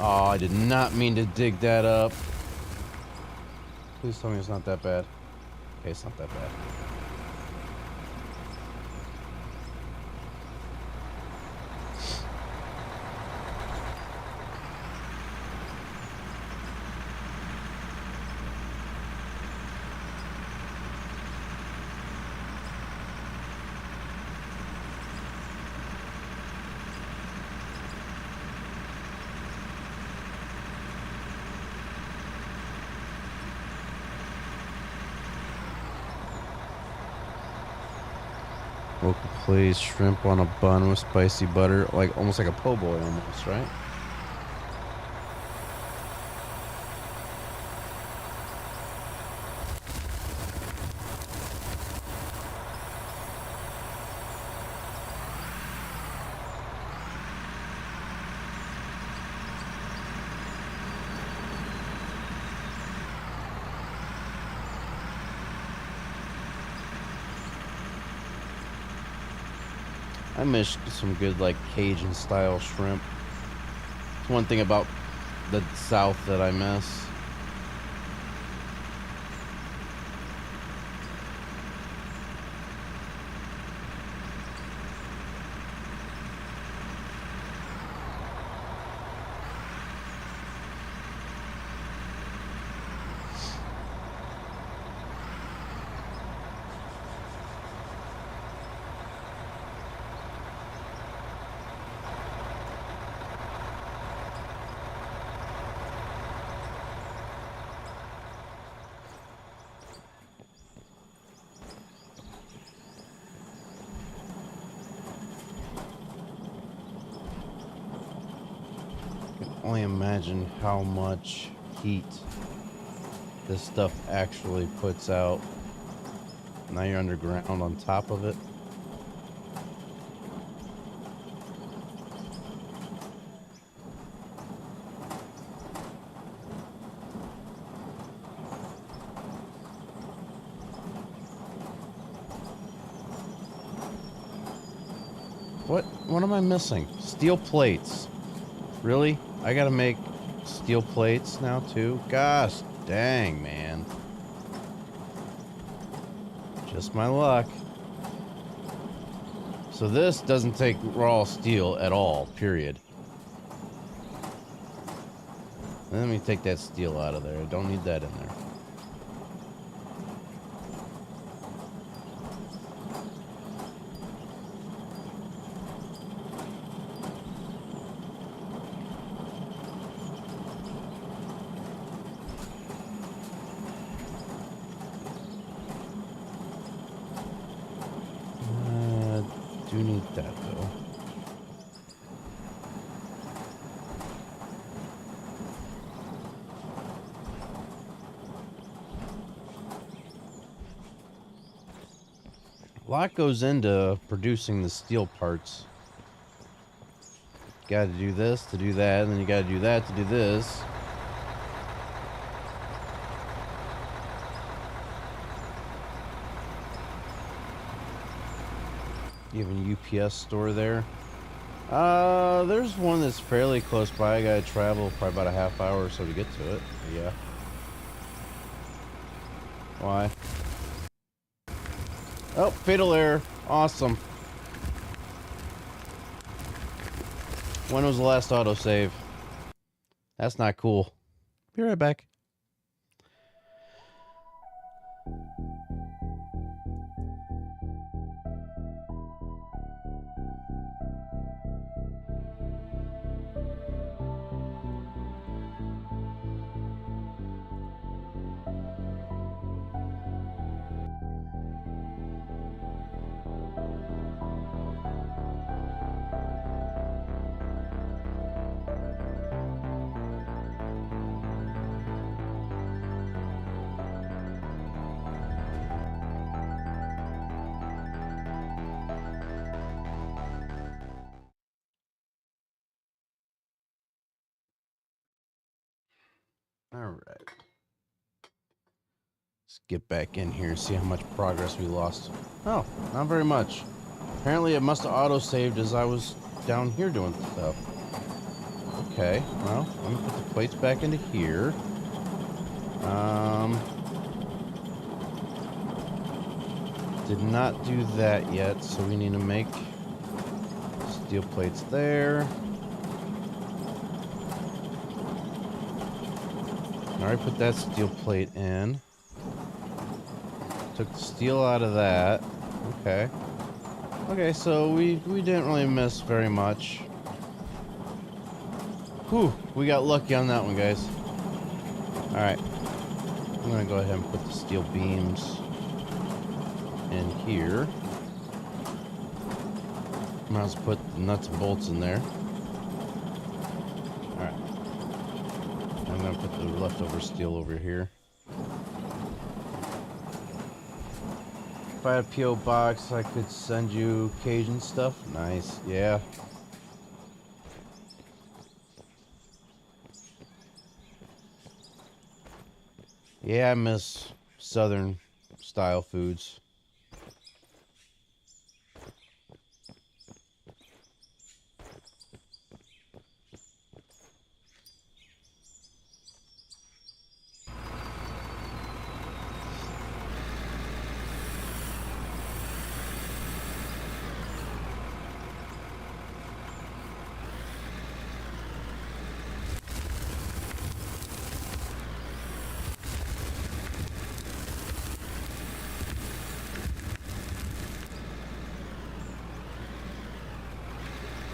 A: Oh, I did not mean to dig that up. Please tell me it's not that bad. Okay, it's not that bad. Local plays shrimp on a bun with spicy butter, like almost like a po' boy almost, right? I miss some good, like, Cajun style shrimp. It's one thing about the South that I miss. Only imagine how much heat this stuff actually puts out. Now you're underground on top of it. What am I missing? Steel plates. Really? I gotta make steel plates now too? Gosh dang, man. Just my luck. So this doesn't take raw steel at all, period. Let me take that steel out of there. I don't need that in there. Do need that though. A lot goes into producing the steel parts. Got to do this to do that, and then you got to do that to do this. You have a UPS store there? There's one that's fairly close by. I gotta travel probably about a half hour or so to get to it. Yeah. Why? Oh, fatal error. Awesome. When was the last autosave? That's not cool. Be right back. All right. Let's get back in here and see how much progress we lost. Oh, not very much. Apparently it must have auto-saved as I was down here doing stuff. Okay, well, let me put the plates back into here. Did not do that yet, so we need to make steel plates there. Alright, put that steel plate in. Took the steel out of that. Okay. Okay, so we didn't really miss very much. Whew, we got lucky on that one, guys. Alright. I'm gonna go ahead and put the steel beams in here. Might as well put the nuts and bolts in there. Alright. I'm gonna put the leftover steel over here. If I had a P.O. box, I could send you Cajun stuff. Nice, yeah. Yeah, I miss southern style foods.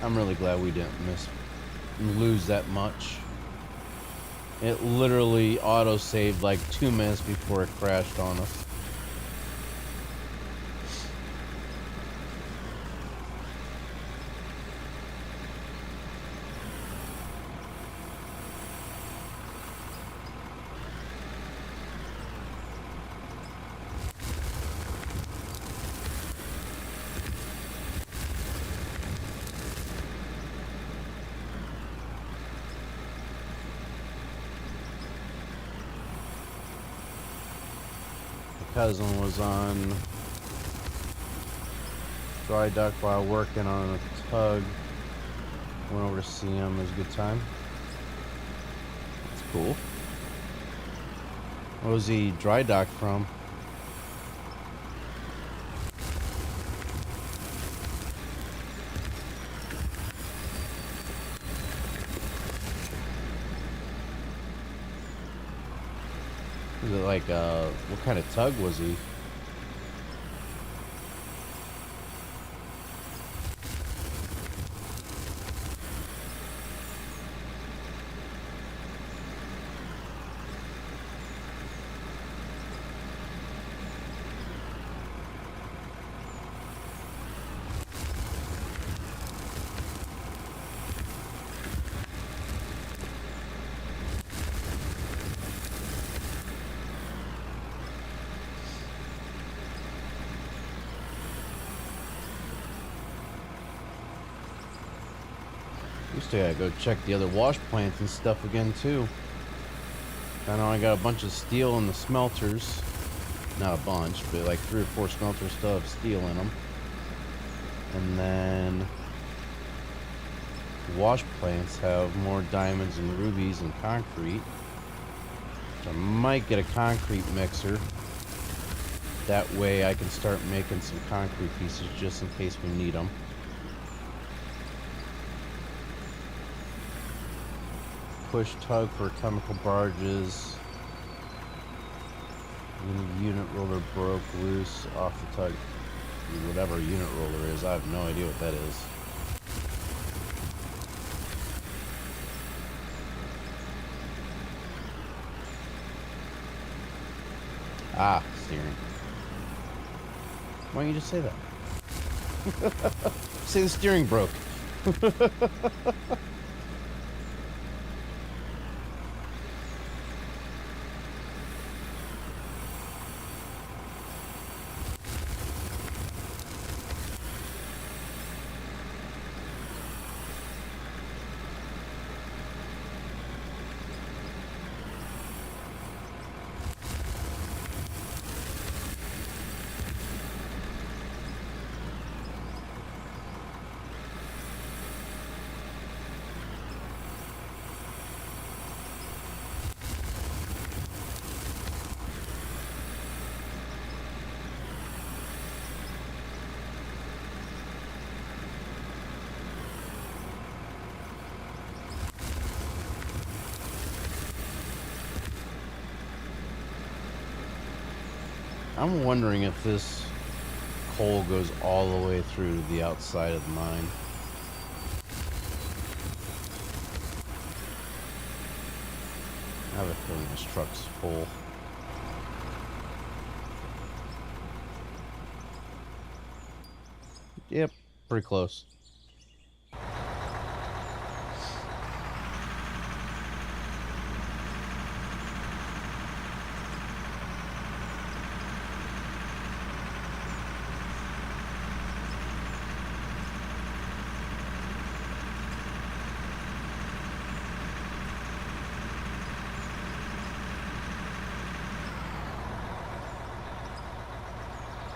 A: I'm really glad we didn't lose that much. It literally auto-saved like 2 minutes before it crashed on us. Cousin was on dry dock while working on a tug. Went over to see him. It was a good time. That's cool. What was he dry docked from? Was it like, what kind of tug was he? Used to go check the other wash plants and stuff again too. I know I got a bunch of steel in the smelters. Not a bunch, but like 3 or 4 smelters still have steel in them. And then wash plants have more diamonds and rubies and concrete. I might get a concrete mixer. That way I can start making some concrete pieces just in case we need them. Push tug for chemical barges. Unit roller broke loose off the tug. Whatever a unit roller is, I have no idea what that is. Ah, steering. Why don't you just say that? Say the steering broke. I'm wondering if this coal goes all the way through to the outside of the mine. I have a feeling this truck's full. Yep, pretty close.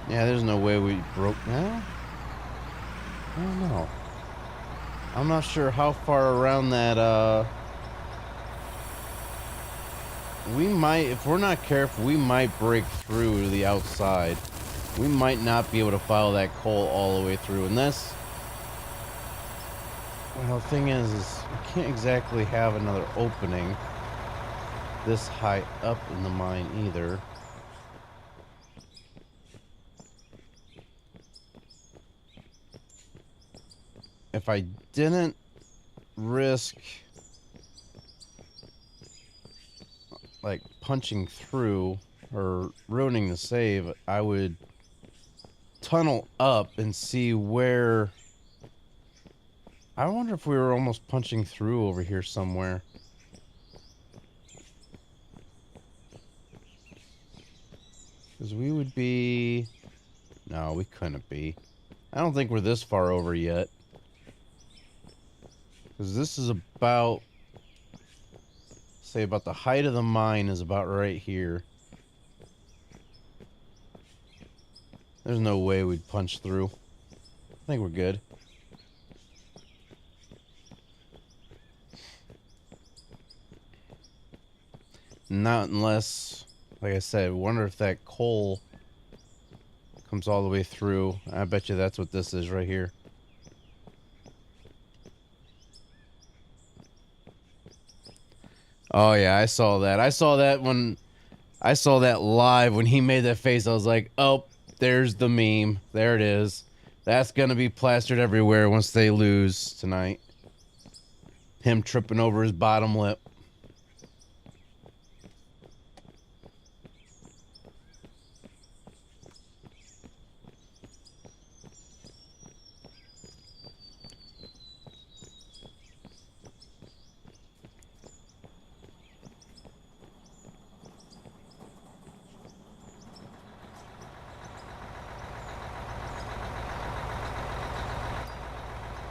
A: Yeah, there's no way we broke now. I don't know. I'm not sure how far around that, we might, if we're not careful, we might break through to the outside. We might not be able to follow that coal all the way through. And that's, well, the thing is we can't exactly have another opening this high up in the mine either. If I didn't risk like punching through or ruining the save, I would tunnel up and see where. I wonder if we were almost punching through over here somewhere. Because we would be. No, we couldn't be. I don't think we're this far over yet. Because this is about, say, about the height of the mine is about right here. There's no way we'd punch through. I think we're good. Not unless, like I said, wonder if that coal comes all the way through. I bet you that's what this is right here. Oh yeah, I saw that. I saw that live when he made that face. I was like, oh, there's the meme. There it is. That's gonna be plastered everywhere once they lose tonight. Him tripping over his bottom lip.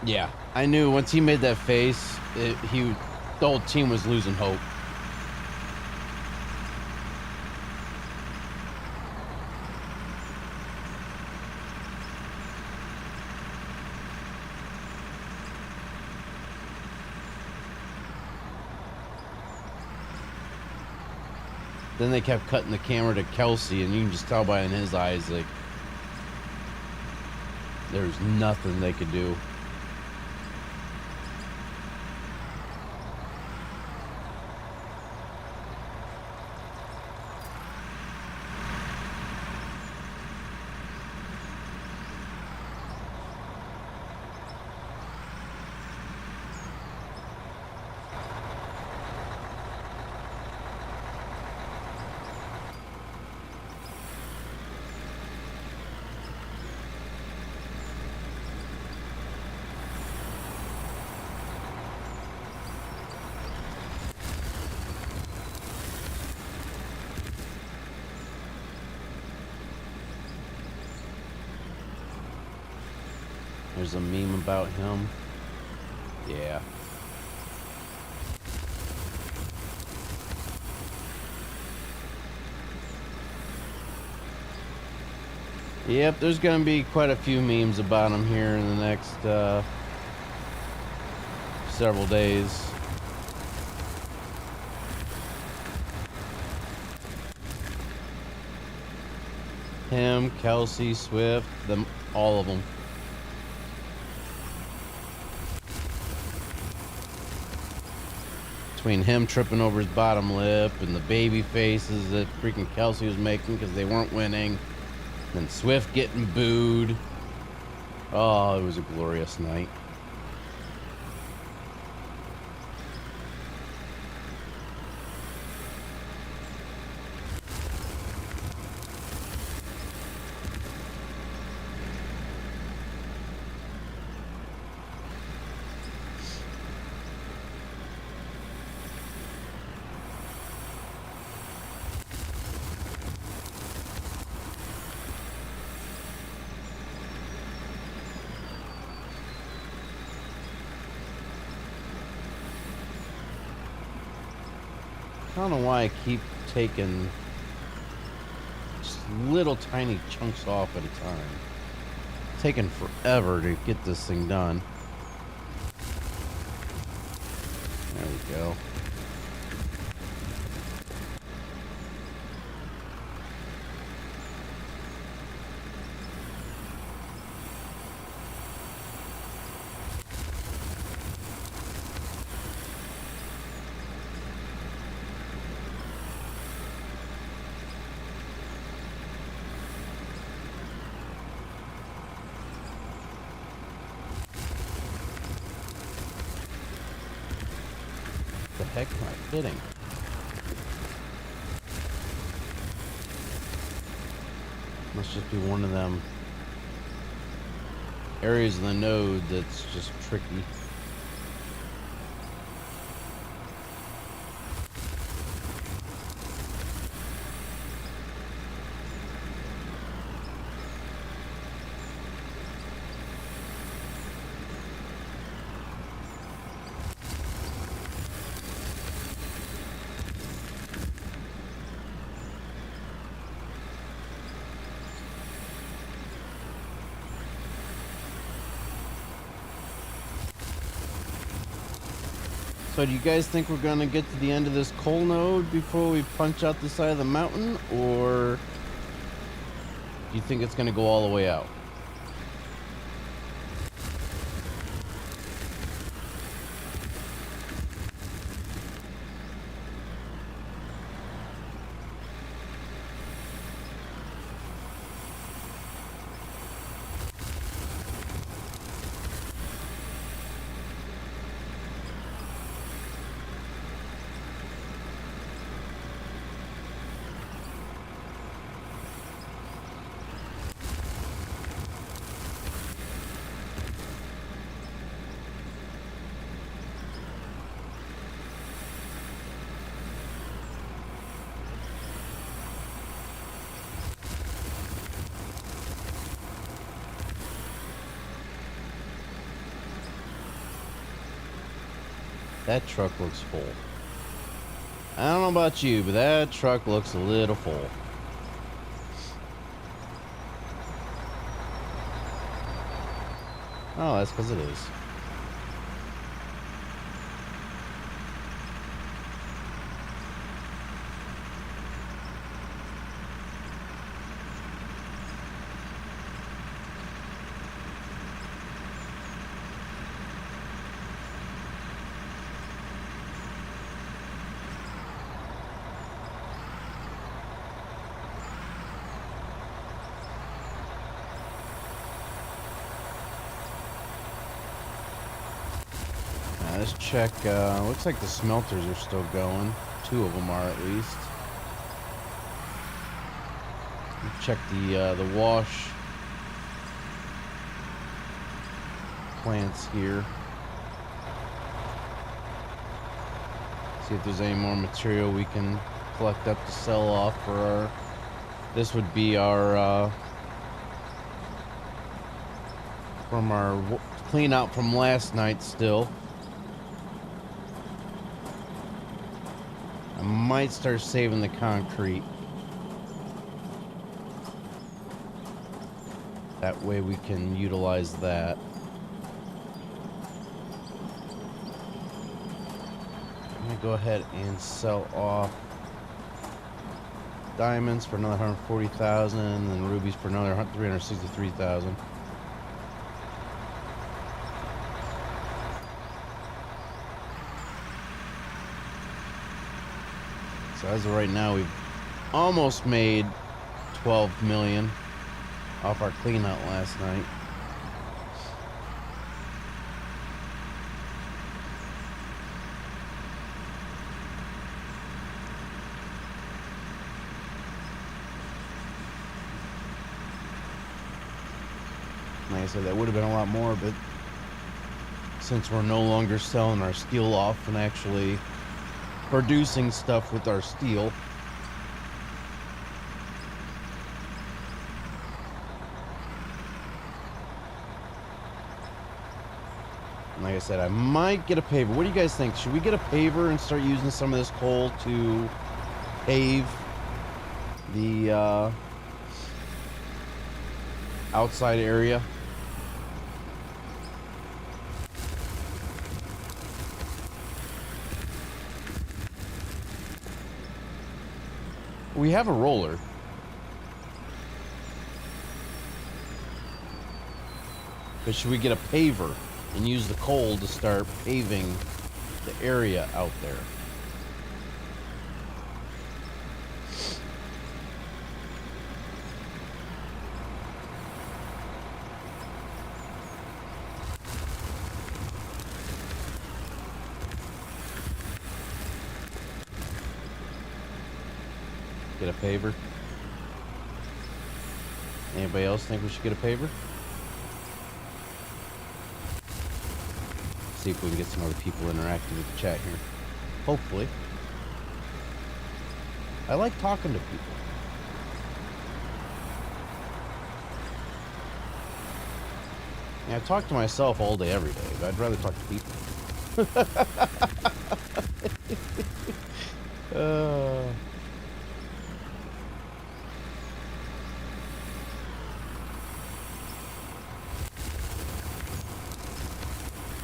A: Yeah, I knew once he made that face, the whole team was losing hope. Then they kept cutting the camera to Kelsey, and you can just tell by in his eyes, like, there's nothing they could do. There's a meme about him. Yeah. Yep, there's gonna be quite a few memes about him here in the next several days. Him, Kelsey, Swift, them, all of them. Between him tripping over his bottom lip and the baby faces that freaking Kelsey was making because they weren't winning. And Swift getting booed. Oh, it was a glorious night. I don't know why I keep taking just little tiny chunks off at a time. It's taking forever to get this thing done. There we go. The heck am I hitting? Must just be one of them areas of the node that's just tricky. So do you guys think we're gonna get to the end of this coal node before we punch out the side of the mountain, or do you think it's gonna go all the way out? That truck looks full. I don't know about you, but that truck looks a little full. Oh, that's because it is. Let's check, looks like the smelters are still going. 2 of them are at least. Check the wash plants here. See if there's any more material we can collect up to sell off for our... This would be our, from our clean out from last night still. I might start saving the concrete. That way we can utilize that. I'm gonna go ahead and sell off diamonds for another 140,000 and rubies for another 363,000. So as of right now, we've almost made 12 million off our clean out last night. Like I said, that would have been a lot more, but since we're no longer selling our steel off and actually producing stuff with our steel, like I said, I might get a paver. What do you guys think? Should we get a paver and start using some of this coal to pave the outside area? We have a roller. But should we get a paver and use the coal to start paving the area out there? Get a paver? Anybody else think we should get a paver? See if we can get some other people interacting with the chat here. Hopefully. I like talking to people. Yeah, I talk to myself all day, every day, but I'd rather talk to people.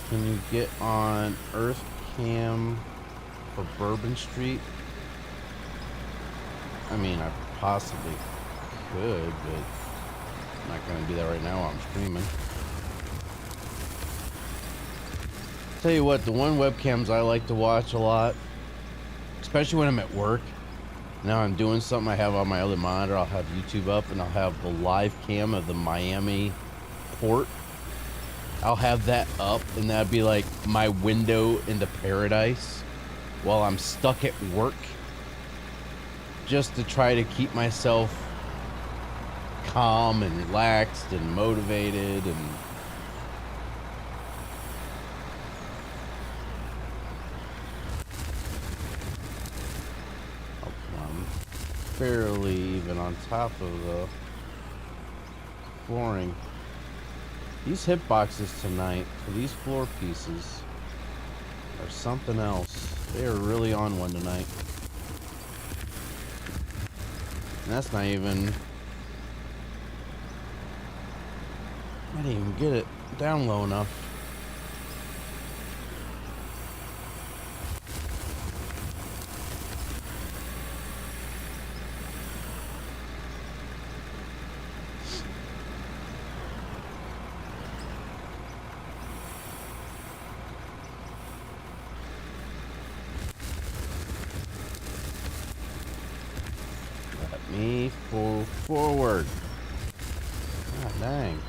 A: Can you get on Earth webcam for Bourbon Street. I mean, I possibly could, but I'm not going to do that right now while I'm streaming. Tell you what, the one webcams I like to watch a lot, especially when I'm at work. Now I'm doing something I have on my other monitor. I'll have YouTube up and I'll have the live cam of the Miami port. I'll have that up and that'd be like my window into paradise while I'm stuck at work, just to try to keep myself calm and relaxed and motivated. And I'm barely even on top of the flooring. These hitboxes tonight for these floor pieces are something else. They are really on one tonight. And that's not even... I didn't even get it down low enough. Let me pull forward. God dang.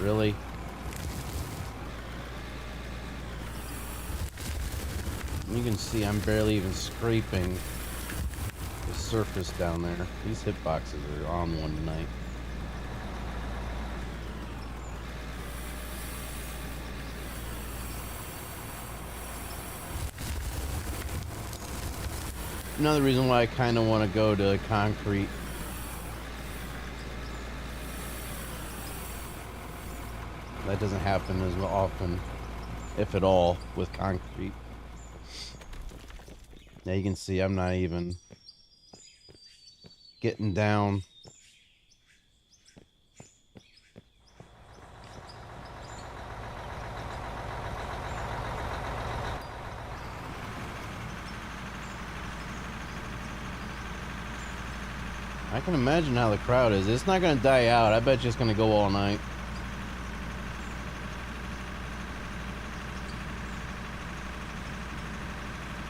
A: Really? You can see I'm barely even scraping the surface down there. These hitboxes are on one tonight. Another reason why I kind of want to go to concrete. That doesn't happen as often, if at all, with concrete. Now you can see I'm not even getting down. I can imagine how the crowd is. It's not going to die out. I bet you it's going to go all night.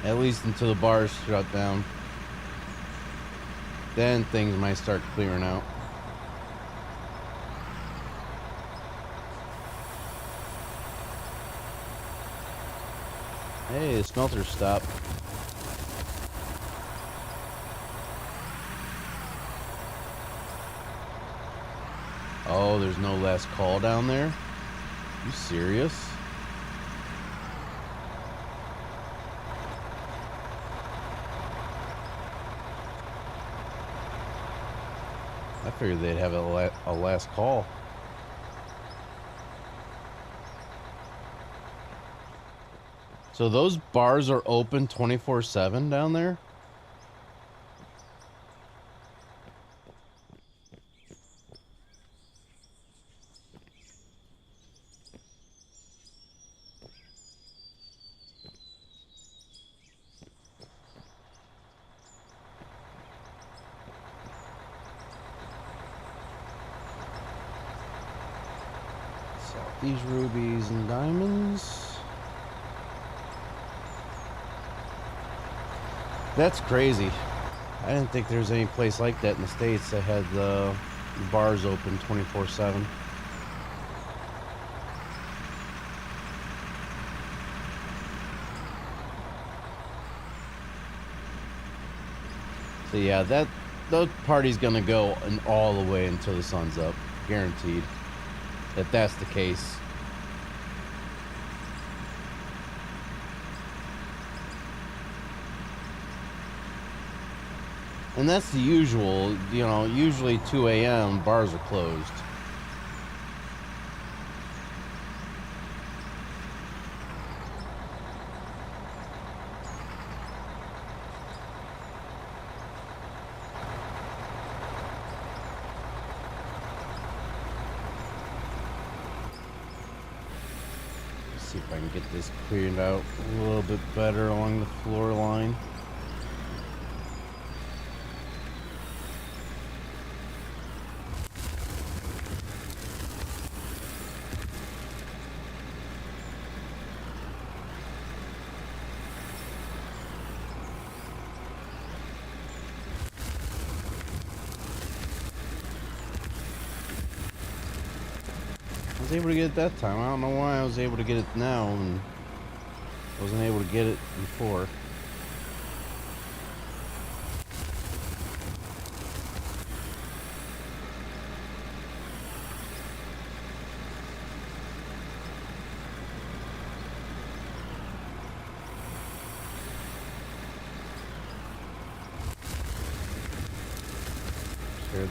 A: At least until the bars shut down. Then things might start clearing out. Hey, the smelter stopped. Oh, there's no last call down there? You serious? I figured they'd have a last call. So those bars are open 24/7 down there? These rubies and diamonds. That's crazy. I didn't think there was any place like that in the States that had the bars open 24/7. So yeah, those party's gonna go all the way until the sun's up, guaranteed. If that's the case. And that's the usual, you know, usually 2 a.m. bars are closed. Let's see if I can get this cleared out a little bit better along the floor line. I was able to get it that time. I don't know why I was able to get it now and wasn't able to get it before.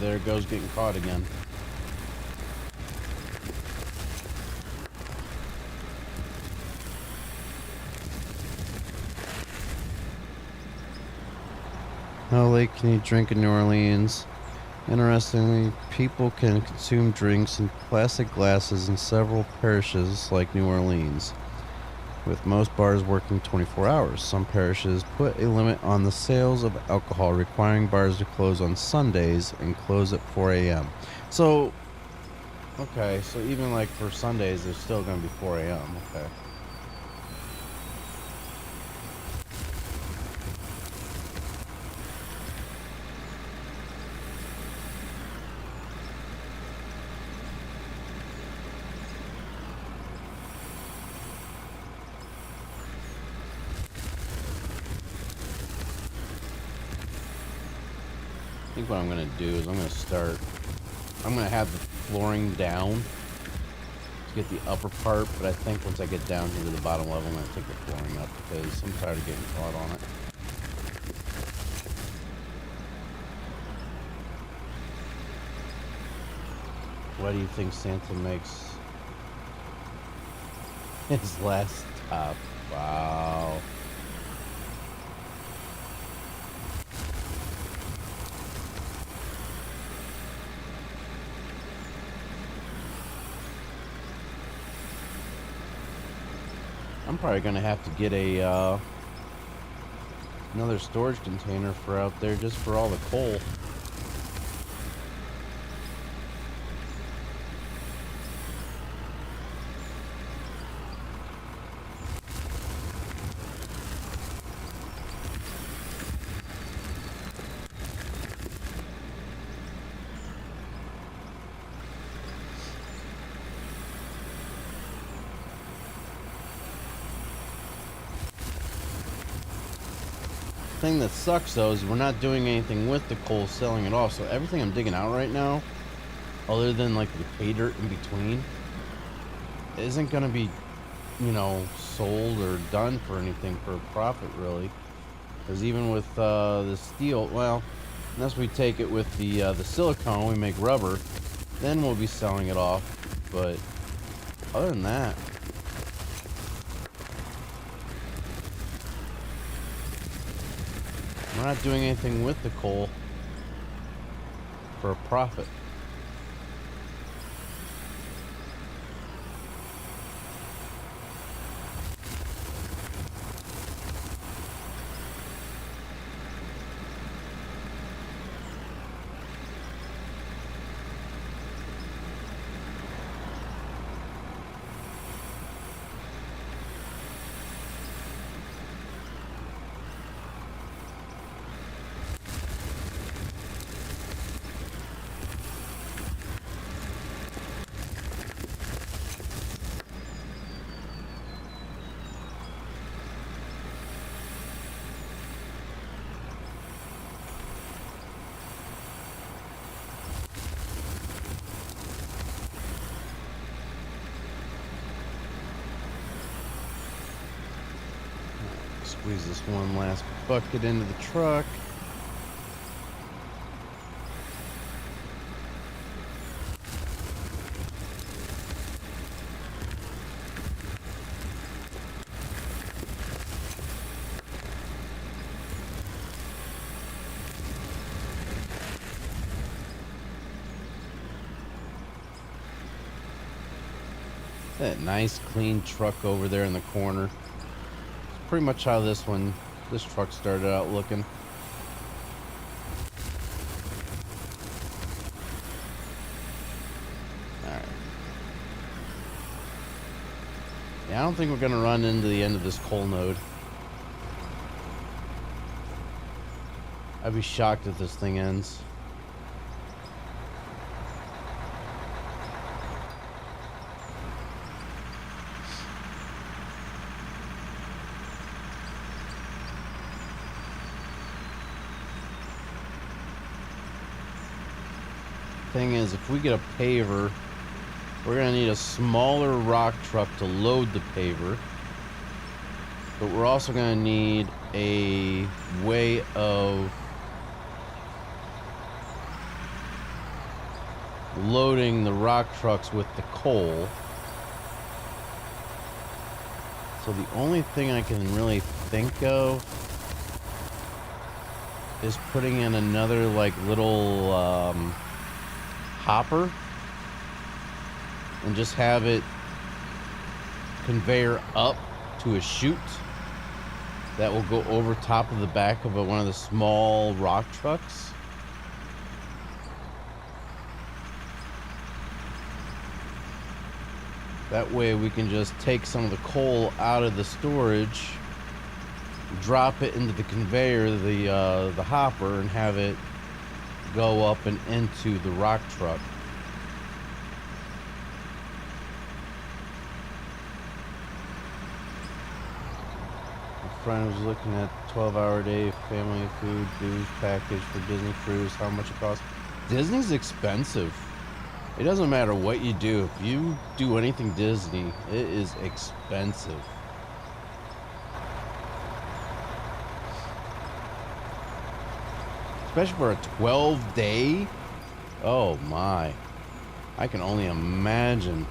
A: There it goes, getting caught again. How late can you drink in New Orleans? Interestingly, people can consume drinks in plastic glasses in several parishes like New Orleans, with most bars working 24 hours. Some parishes put a limit on the sales of alcohol, requiring bars to close on Sundays and close at 4 a.m. So, okay, so even like for Sundays, there's still going to be 4 a.m. Okay. I think what I'm going to do is I'm going to have the flooring down to get the upper part, but I think once I get down here to the bottom level, I'm going to take the flooring up because I'm tired of getting caught on it. Why do you think Santa makes his last stop? Wow. I'm probably gonna have to get a another storage container for out there just for all the coal. Thing that sucks though is we're not doing anything with the coal, selling it off, so everything I'm digging out right now, other than like the pay dirt in between, isn't gonna be, you know, sold or done for anything for a profit really. Because even with the steel, well, unless we take it with the silicone, we make rubber, then we'll be selling it off. But other than that, we're not doing anything with the coal for a profit. Squeeze this one last bucket into the truck. That nice clean truck over there in the corner. It's pretty much how this truck started out looking. Alright. Yeah, I don't think we're gonna run into the end of this coal node. I'd be shocked if this thing ends. Thing is, if we get a paver, we're gonna need a smaller rock truck to load the paver, but we're also gonna need a way of loading the rock trucks with the coal. So the only thing I can really think of is putting in another like little hopper and just have it conveyor up to a chute that will go over top of the back of one of the small rock trucks. That way we can just take some of the coal out of the storage, drop it into the conveyor, the hopper, and have it go up and into the rock truck. My friend was looking at 12-hour day family food booze package for Disney cruise, how much it costs. Disney's expensive. It doesn't matter what you do. If you do anything Disney, it is expensive. Especially for a 12-day. Oh my. I can only imagine.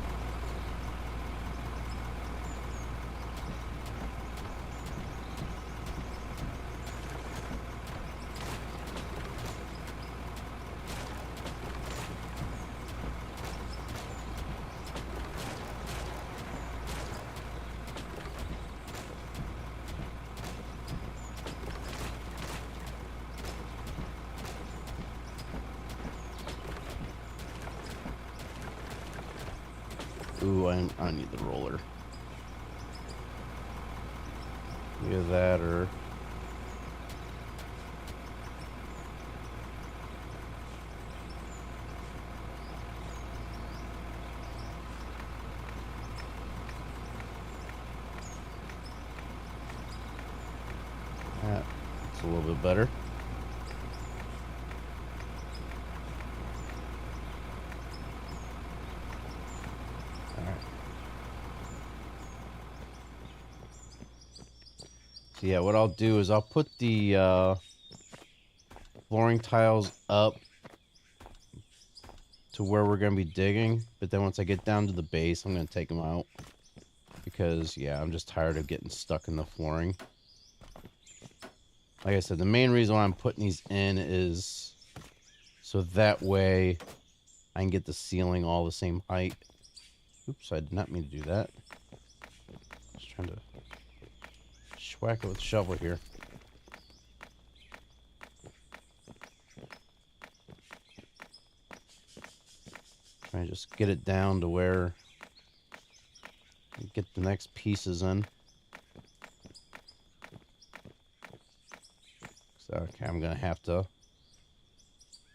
A: Ooh, I need the roller. Either that or... That's a little bit better. Yeah, what I'll do is I'll put the flooring tiles up to where we're going to be digging, but then once I get down to the base, I'm going to take them out because, yeah, I'm just tired of getting stuck in the flooring. Like I said, the main reason why I'm putting these in is so that way I can get the ceiling all the same height. Oops, I did not mean to do that. Just trying to whack it with the shovel here. Trying to just get it down to where I get the next pieces in. So, okay, I'm gonna have to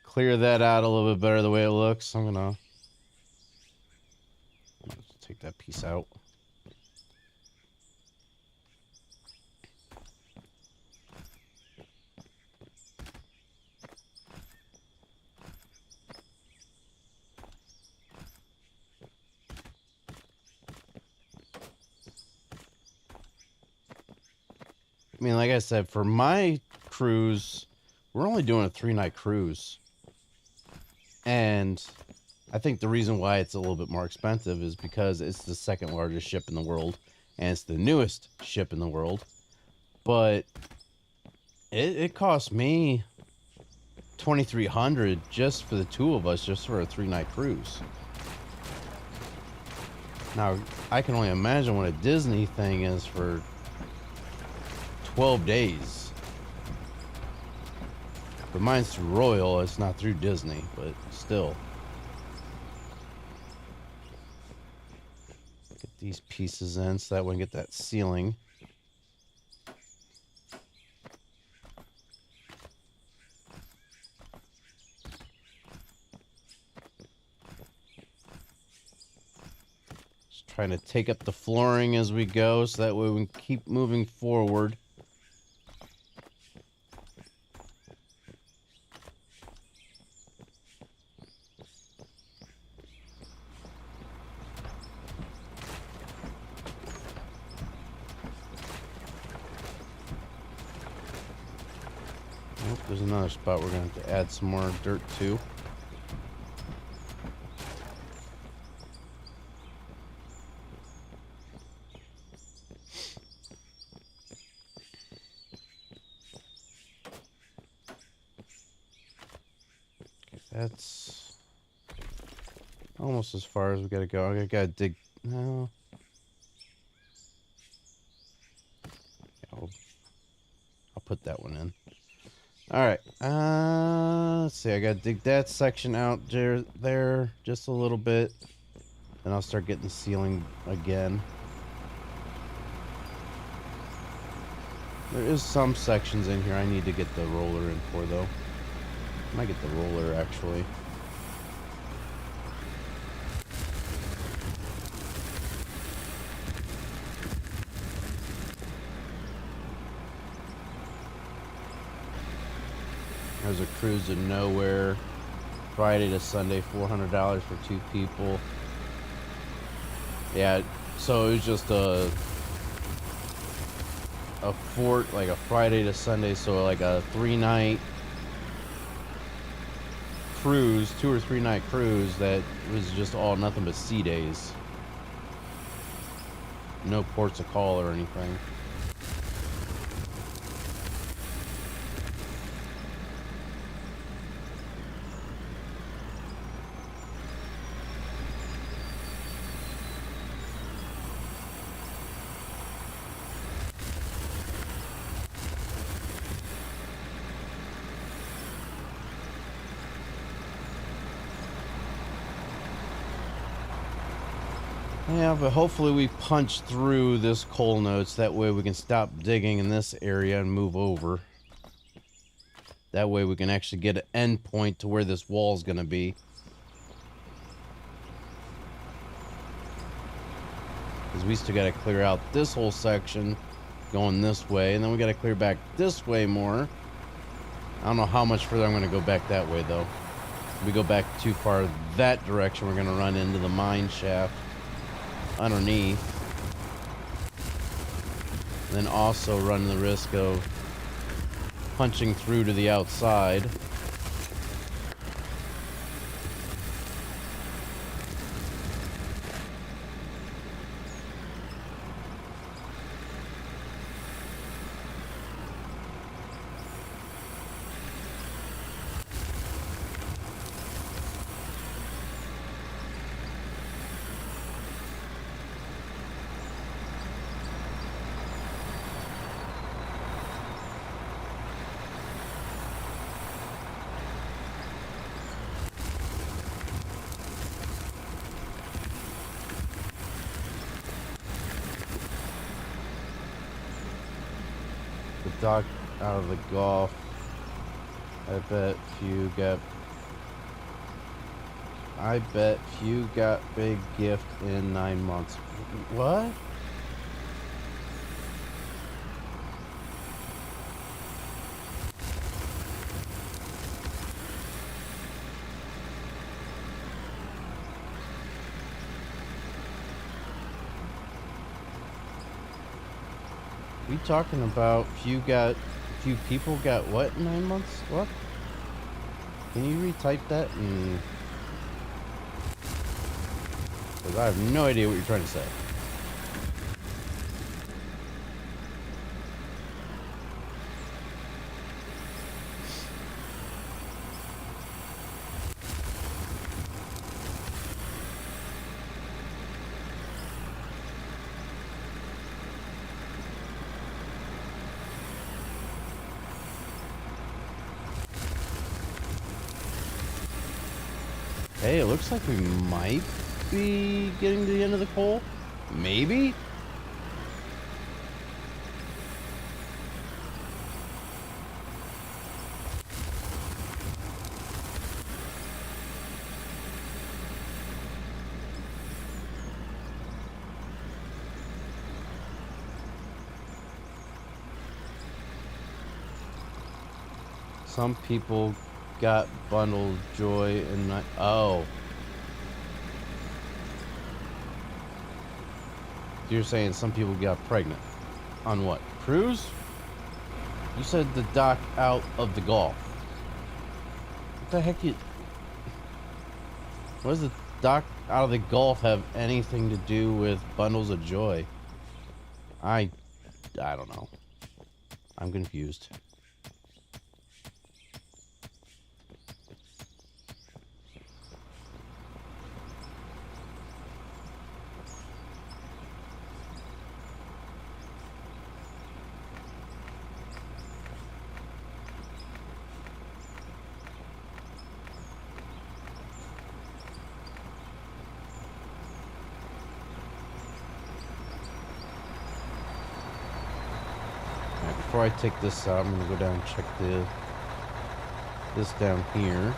A: clear that out a little bit better the way it looks. I'm gonna take that piece out. I mean, like I said, for my cruise, we're only doing a 3-night cruise. And I think the reason why it's a little bit more expensive is because it's the second largest ship in the world. And it's the newest ship in the world. But it cost me $2,300 just for the two of us, just for a 3-night cruise. Now, I can only imagine what a Disney thing is for 12 days. But mine's through Royal, it's not through Disney, but still. Get these pieces in so that we can get that ceiling. Just trying to take up the flooring as we go so that way we can keep moving forward. There's another spot we're going to have to add some more dirt to. Okay, that's almost as far as we got to go. I got to dig. No. I'll put that one in. Alright, let's see, I gotta dig that section out there just a little bit. Then I'll start getting the ceiling again. There is some sections in here I need to get the roller in for, though. I might get the roller, actually. There's a cruise to nowhere, Friday to Sunday, $400 for 2 people. Yeah, so it was just a like a Friday to Sunday, so like a 3-night cruise, 2 or 3 night cruise that was just all nothing but sea days. No ports of call or anything. Yeah, but hopefully we punch through this coal notes. That way we can stop digging in this area and move over. That way we can actually get an end point to where this wall is going to be. Because we still got to clear out this whole section going this way. And then we got to clear back this way more. I don't know how much further I'm going to go back that way, though. If we go back too far that direction, we're going to run into the mine shaft underneath, and then also run the risk of punching through to the outside. Dock out of the Gulf. I bet few got big gift in 9 months. What? We talking about few people got what in 9 months? What? Can you retype that? Because I have no idea what you're trying to say. Hey, it looks like we might be getting to the end of the coal. Maybe? Some people got bundled joy and not. Oh. You're saying some people got pregnant. On what? Cruise? You said the dock out of the Gulf. What the heck what does the dock out of the Gulf have anything to do with bundles of joy? I don't know. I'm confused. Before I take this out, I'm gonna go down and check this down here.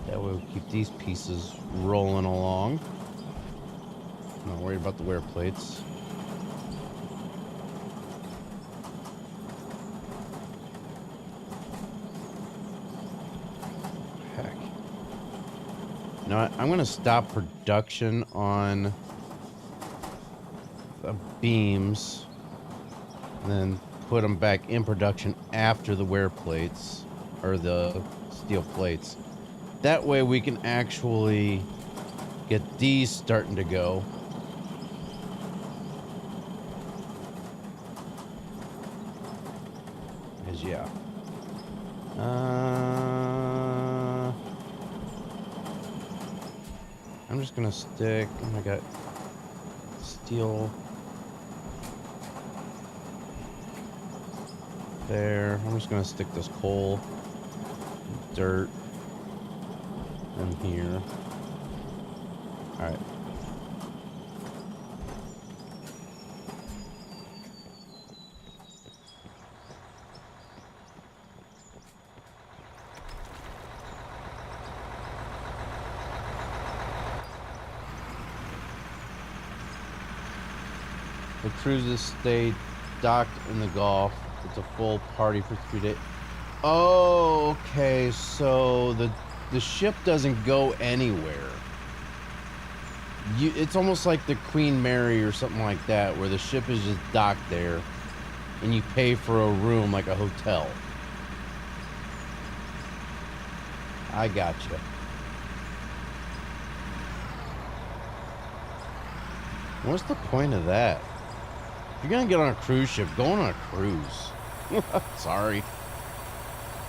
A: That way we'll keep these pieces rolling along. Not worried about the wear plates. You know what? I'm going to stop production on the beams and then put them back in production after the wear plates or the steel plates. That way we can actually get these starting to go. Because yeah. I'm just gonna stick. I got steel there. I'm just gonna stick this coal, dirt, in here. All right. The cruises stayed docked in the Gulf. It's a full party for 3 days. Oh, okay. So the ship doesn't go anywhere. It's almost like the Queen Mary or something like that, where the ship is just docked there, and you pay for a room like a hotel. I gotcha. What's the point of that? If you're gonna get on a cruise ship, go on a cruise. Sorry.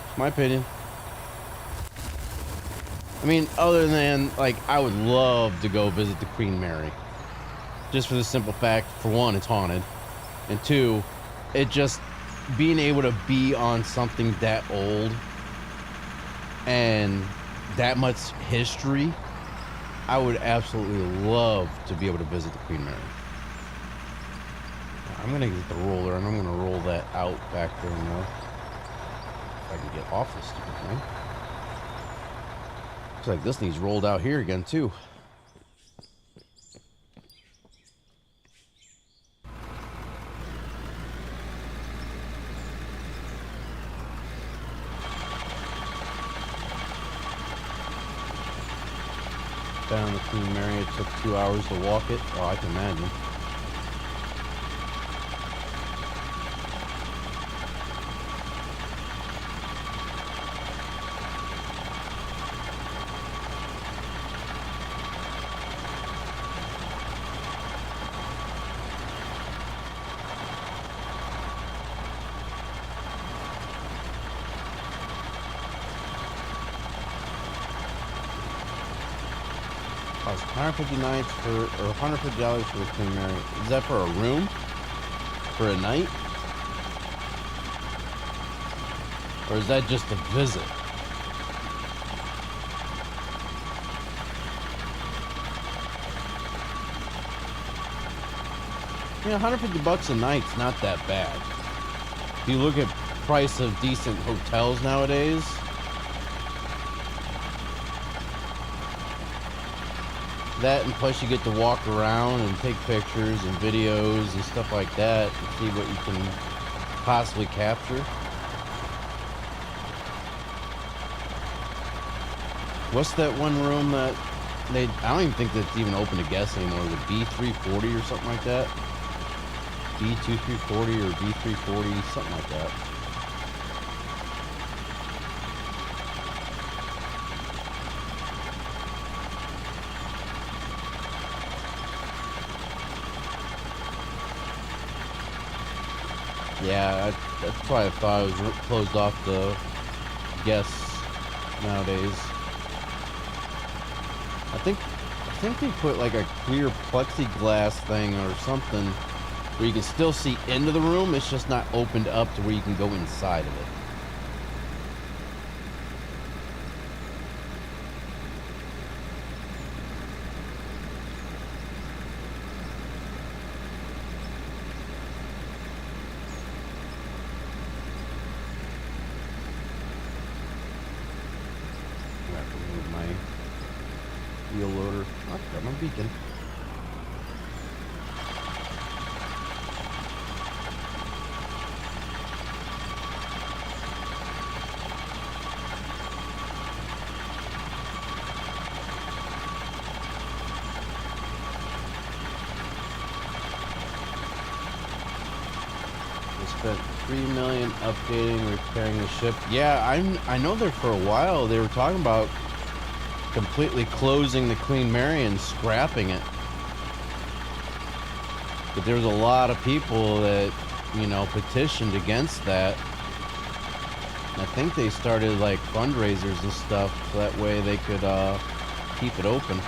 A: It's my opinion. I mean, other than, like, I would love to go visit the Queen Mary. Just for the simple fact, for one, it's haunted. And two, it just, being able to be on something that old and that much history, I would absolutely love to be able to visit the Queen Mary. I'm gonna get the roller and I'm gonna roll that out back there now. If I can get off this stupid thing. Looks like this needs rolled out here again too. Down on the Queen Mary, it took 2 hours to walk it. Oh, I can imagine. Cost $150 for, or $150 for the Queen Mary. Is that for a room? For a night? Or is that just a visit? You know, $150 a night's not that bad. If you look at price of decent hotels nowadays, that, and plus you get to walk around and take pictures and videos and stuff like that and see what you can possibly capture. What's that one room that I don't even think that's even open to guests anymore. The B340 or something like that? B2340 or B340, something like that. Yeah, that's why I thought it was closed off to guests nowadays. I think they put like a clear plexiglass thing or something where you can still see into the room. It's just not opened up to where you can go inside of it. Wheel loader. Oh, I got my beacon. We spent $3 million updating, repairing the ship. Yeah, I know there for a while they were talking about completely closing the Queen Mary and scrapping it. But there was a lot of people that, you know, petitioned against that. And I think they started like fundraisers and stuff so that way they could keep it open.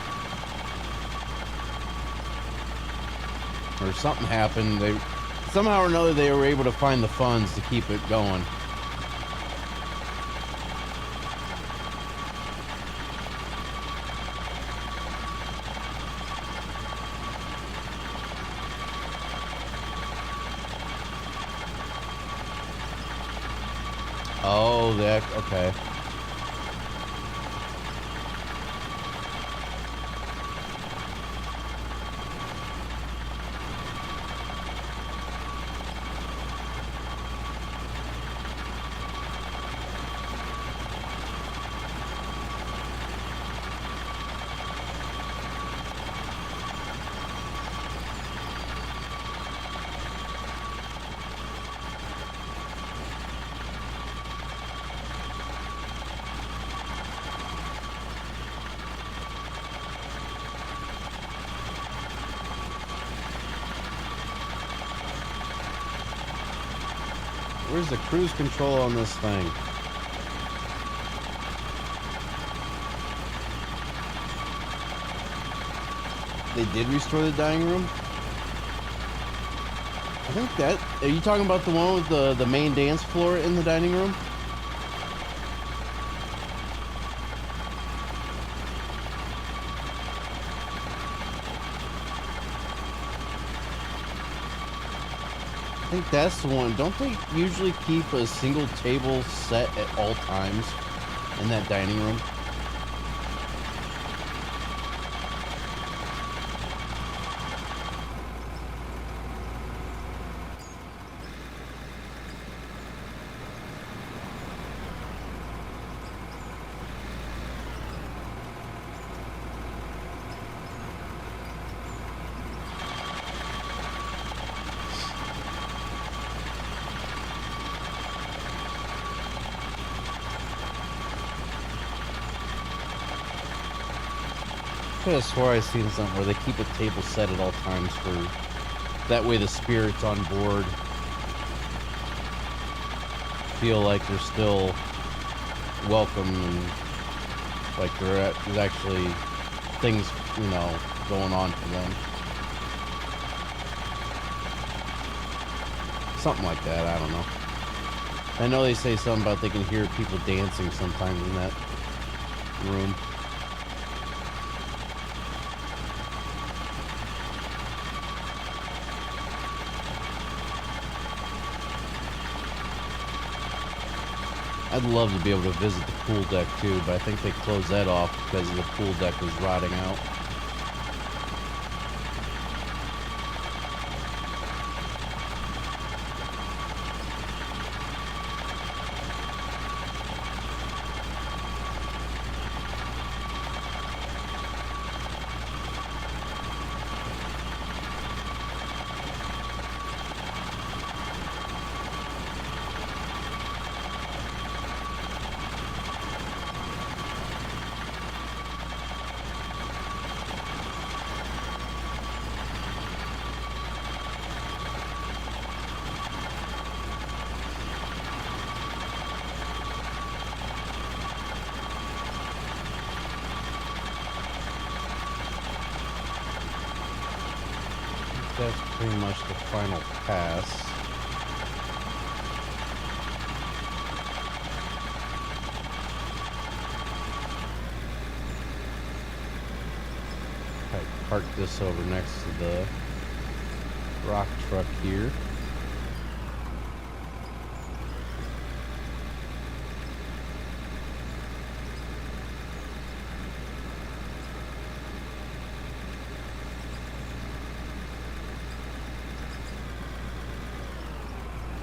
A: Or something happened. They somehow or another they were able to find the funds to keep it going. Oh, that, okay. Where's the cruise control on this thing? They did restore the dining room? I think that... Are you talking about the one with the main dance floor in the dining room? I think that's the one. Don't they usually keep a single table set at all times in that dining room? Could have swore I seen something where they keep a table set at all times for that way the spirits on board feel like they're still welcome and like there's actually things, you know, going on for them. Something like that, I don't know. I know they say something about they can hear people dancing sometimes in that room. I'd love to be able to visit the pool deck too, but I think they closed that off because the pool deck was rotting out. That's pretty much the final pass. I park this over next to the rock truck here.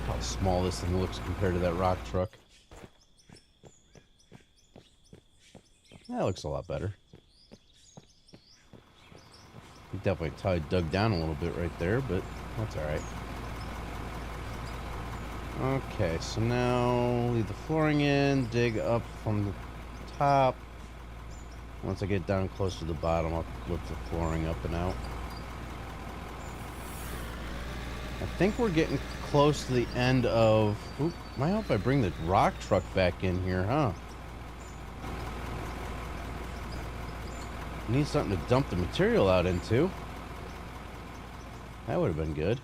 A: How small this thing looks compared to that rock truck. That looks a lot better. You definitely dug down a little bit right there, but that's alright. Okay, so now leave the flooring in, dig up from the top. Once I get down close to the bottom, I'll lift the flooring up and out. I think we're getting close to the end of... Oop, might help if I bring the rock truck back in here, huh? Need something to dump the material out into. That would have been good.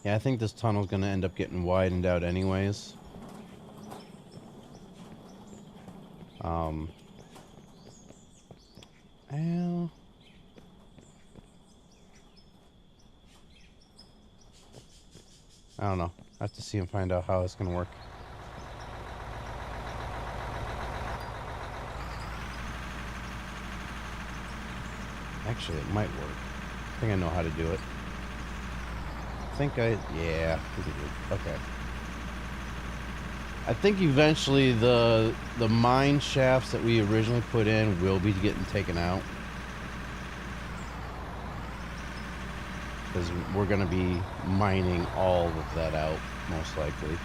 A: Yeah, I think this tunnel's going to end up getting widened out anyways. Well... I don't know. I have to see and find out how it's going to work. Actually, it might work. I think I know how to do it. Yeah, we can do it. Okay. I think eventually the mine shafts that we originally put in will be getting taken out. Because we're going to be mining all of that out, most likely.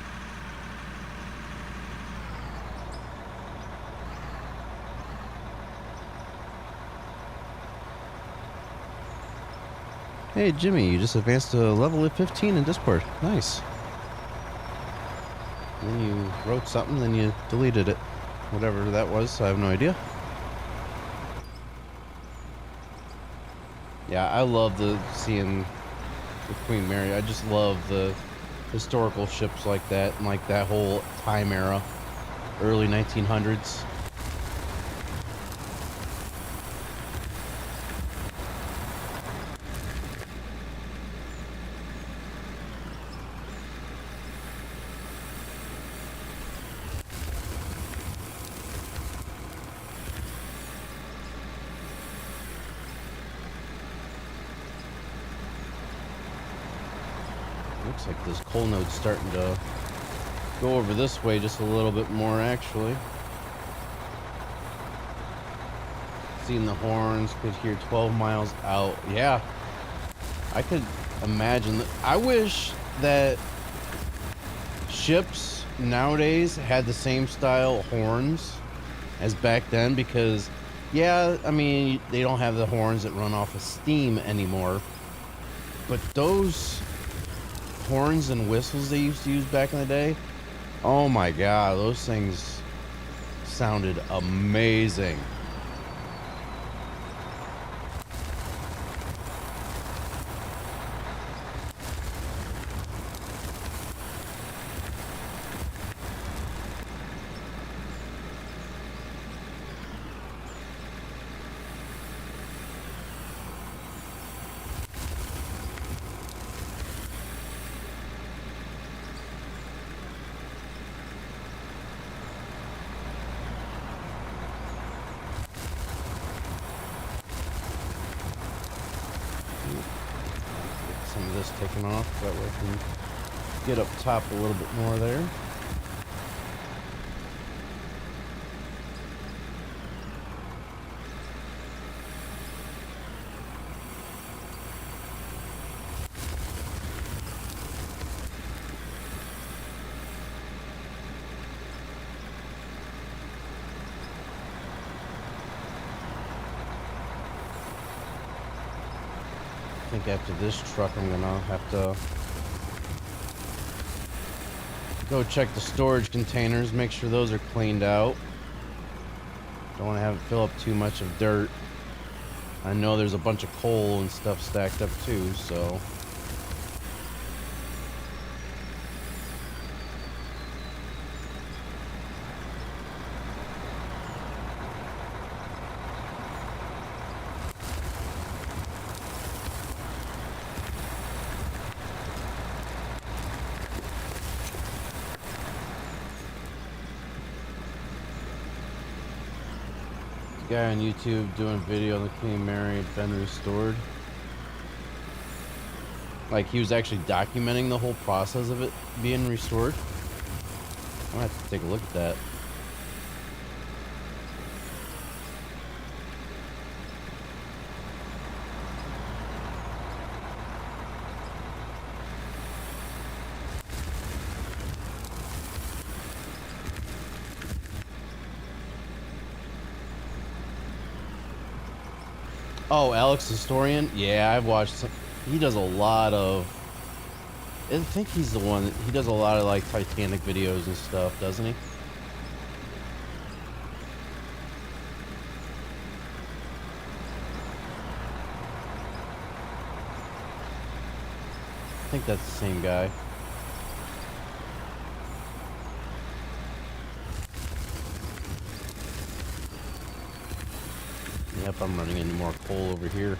A: Hey Jimmy, you just advanced to level 15 in Discord. Nice. And then you wrote something, then you deleted it. Whatever that was, I have no idea. Yeah, I love seeing the Queen Mary. I just love the historical ships like that, and like that whole time era, early 1900s. Looks like this coal node's starting to go over this way just a little bit more, actually. Seeing the horns, could hear 12 miles out. Yeah, I could imagine that. I wish that ships nowadays had the same style horns as back then because, yeah, I mean, they don't have the horns that run off of steam anymore. But those horns and whistles they used to use back in the day, oh my god, those things sounded amazing. Some of this taken off, that way I can get up top a little bit more there. I think after this truck I'm gonna have to go check the storage containers, make sure those are cleaned out. Don't want to have it fill up too much of dirt. I know there's a bunch of coal and stuff stacked up too, so. Guy on YouTube doing video on the Queen Mary been restored. Like he was actually documenting the whole process of it being restored. I'm gonna have to take a look at that. Oh, Alex Historian? Yeah, I've watched some. He does a lot of. I think he's the one that he does a lot of like Titanic videos and stuff, doesn't he? I think that's the same guy. Yep, I'm running into more coal over here.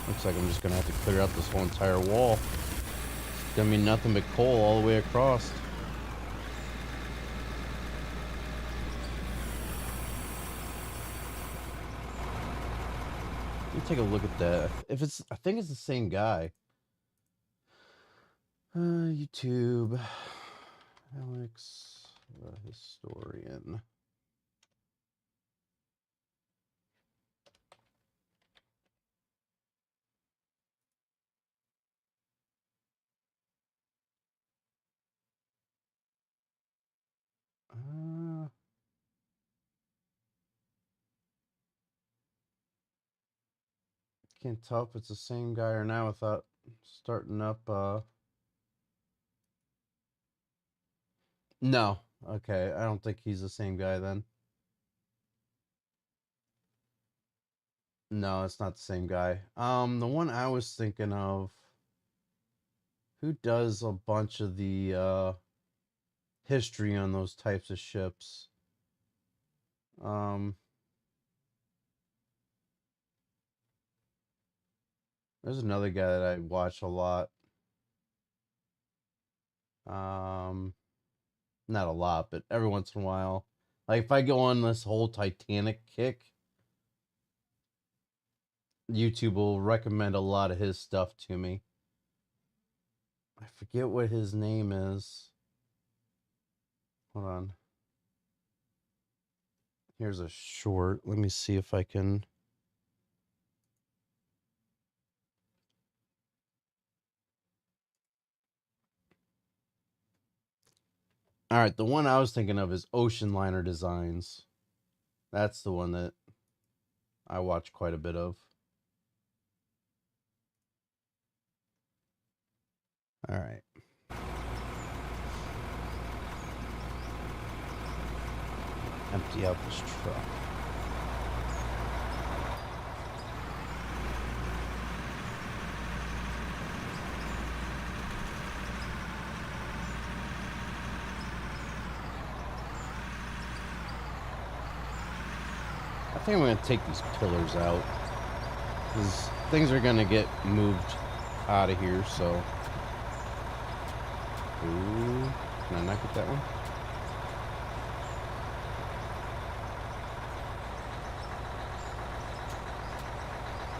A: Looks like I'm just gonna have to clear out this whole entire wall. It's gonna be nothing but coal all the way across. Let me take a look at that. If it's, I think it's the same guy. YouTube, Alex, Historian. Can't tell if it's the same guy or not without starting up. No. Okay, I don't think he's the same guy then. No, it's not the same guy. The one I was thinking of, who does a bunch of the history on those types of ships. There's another guy that I watch a lot. Not a lot, but every once in a while. Like if I go on this whole Titanic kick, YouTube will recommend a lot of his stuff to me. I forget what his name is. Hold on. Here's a short. Let me see if I can. All right, the one I was thinking of is Ocean Liner Designs. That's the one that I watch quite a bit of. All right. Empty out this truck. I think I'm going to take these pillars out, because things are going to get moved out of here, so. Ooh, can I not get that one?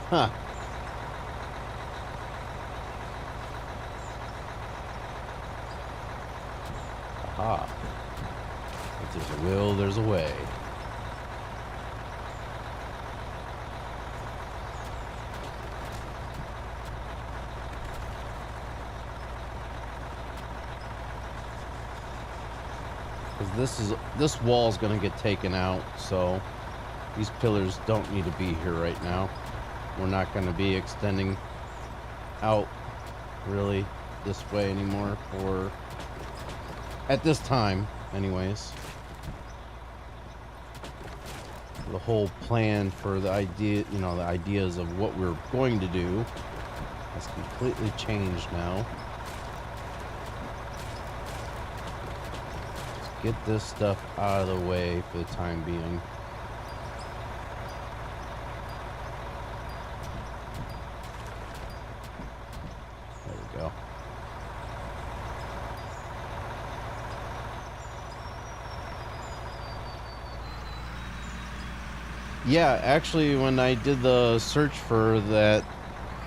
A: Huh. Aha. If there's a will, there's a way. Because this wall's going to get taken out, so these pillars don't need to be here right now. We're not going to be extending out really this way anymore, or at this time anyways. The whole plan for the idea, you know, the ideas of what we're going to do has completely changed now. Let's get this stuff out of the way for the time being. There we go. Yeah, actually, when I did the search for that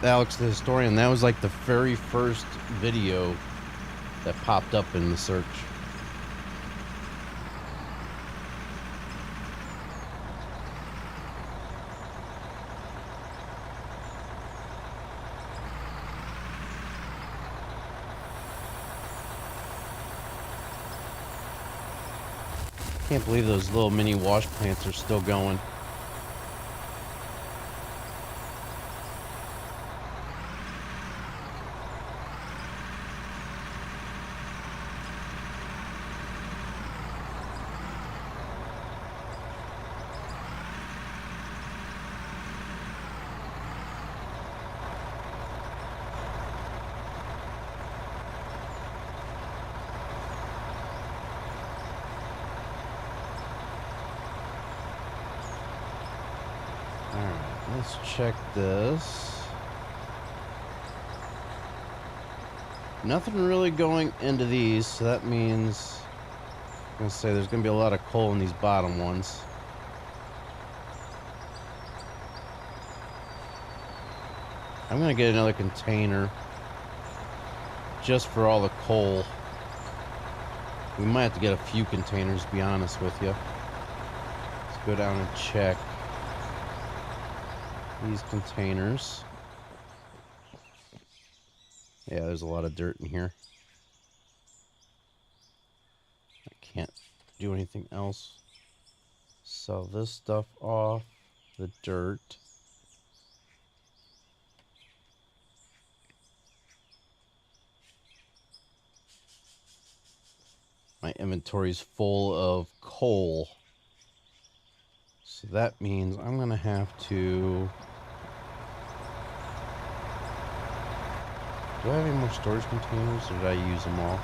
A: Alex the Historian, that was like the very first video that popped up in the search. Can't believe those little mini wash plants are still going. Let's check this. Nothing really going into these, so that means I'm gonna say there's gonna be a lot of coal in these bottom ones. I'm gonna get another container just for all the coal. We might have to get a few containers, to be honest with you. Let's go down and check these containers. Yeah, there's a lot of dirt in here. I can't do anything else. Sell this stuff off, the dirt. My inventory's full of coal. So that means I'm gonna have to... Do I have any more storage containers, or did I use them all?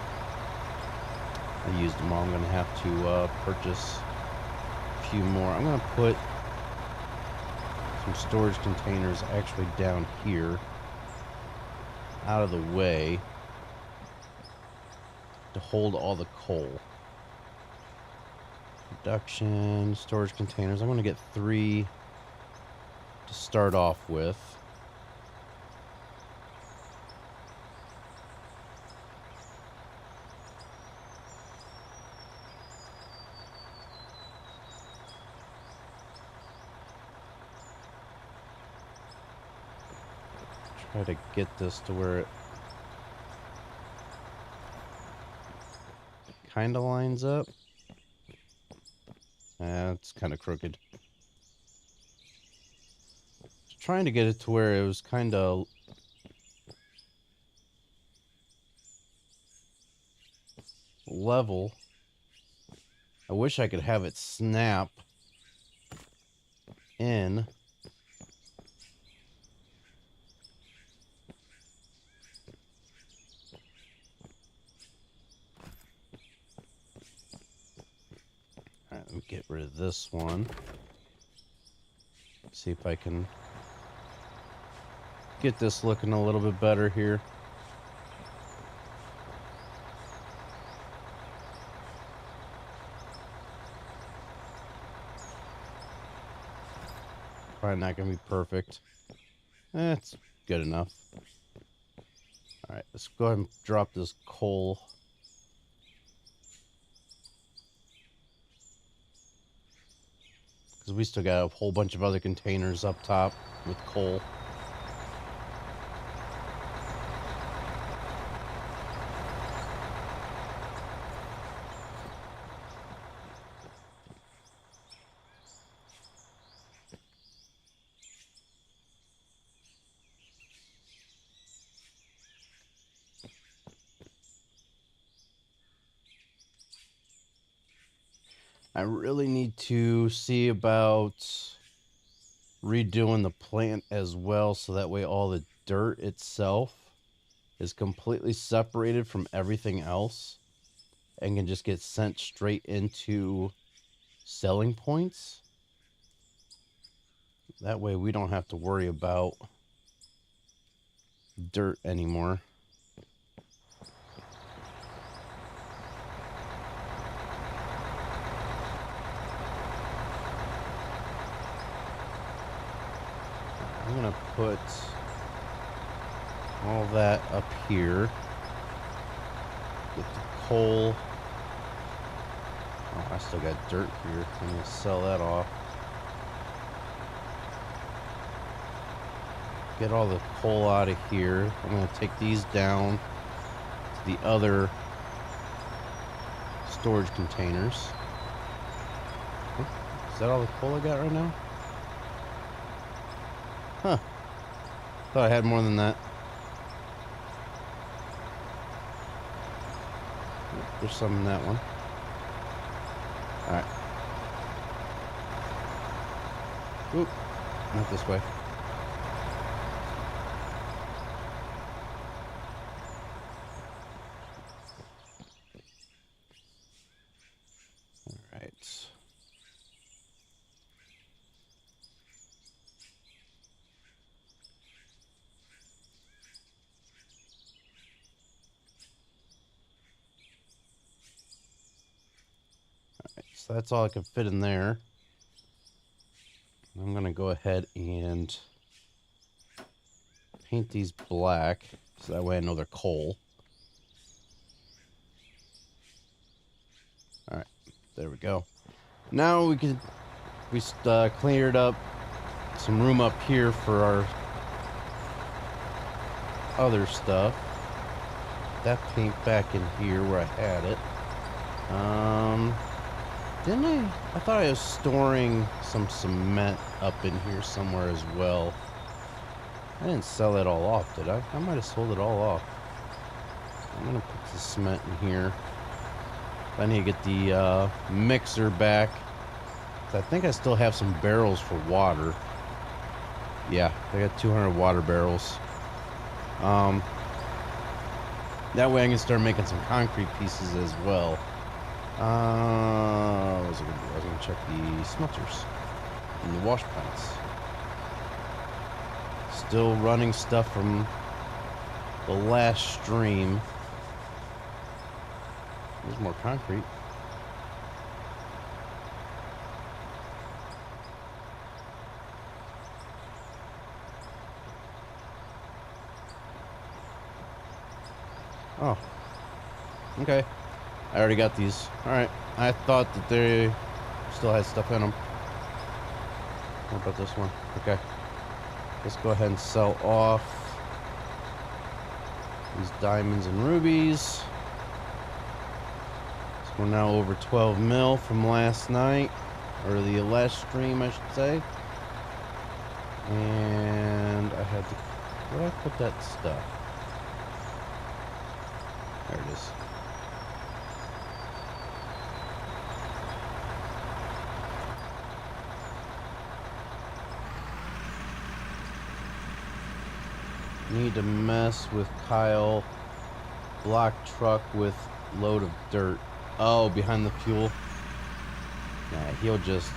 A: I used them all. I'm gonna have to purchase a few more. I'm gonna put some storage containers actually down here, out of the way, to hold all the coal. Production, storage containers. I'm gonna get 3 to start off with. Try to get this to where it kind of lines up. It's kind of crooked. Trying to get it to where it was kind of level. I wish I could have it snap in. Alright, let me get rid of this one. See if I can get this looking a little bit better here. Probably not gonna be perfect. It's good enough. Alright, let's go ahead and drop this coal. Because we still got a whole bunch of other containers up top with coal. I really need to see about redoing the plant as well, so that way all the dirt itself is completely separated from everything else and can just get sent straight into selling points. That way we don't have to worry about dirt anymore. I'm gonna put all that up here. Get the coal. Oh, I still got dirt here. I'm gonna sell that off. Get all the coal out of here. I'm gonna take these down to the other storage containers. Is that all the coal I got right now? Huh. Thought I had more than that. There's some in that one. Alright. Oop. Not this way. Alright. So that's all I can fit in there. I'm gonna go ahead and paint these black so that way I know they're coal. Alright, there we go. Now we cleared up some room up here for our other stuff. That paint back in here where I had it. Didn't I thought I was storing some cement up in here somewhere as well. I didn't sell it all off, did I? I might have sold it all off. I'm gonna put the cement in here. I need to get the mixer back. I think I still have some barrels for water. Yeah, I got 200 water barrels. That way I can start making some concrete pieces as well. What was I gonna do? I was gonna check the smelters and the wash plants. Still running stuff from the last stream. There's more concrete. Oh. Okay. I already got these. Alright. I thought that they still had stuff in them. What about this one? Okay. Let's go ahead and sell off These diamonds and rubies. So we're now over 12 mil from last night, or the last stream, I should say. And I had to, where did I put that stuff? There it is. Need to mess with Kyle. Block truck with load of dirt. Oh, behind the fuel. Nah, he'll just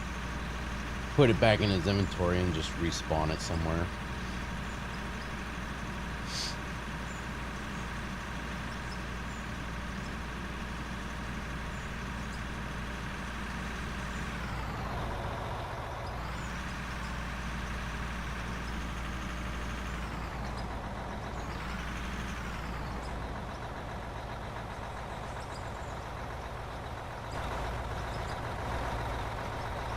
A: put it back in his inventory and just respawn it somewhere.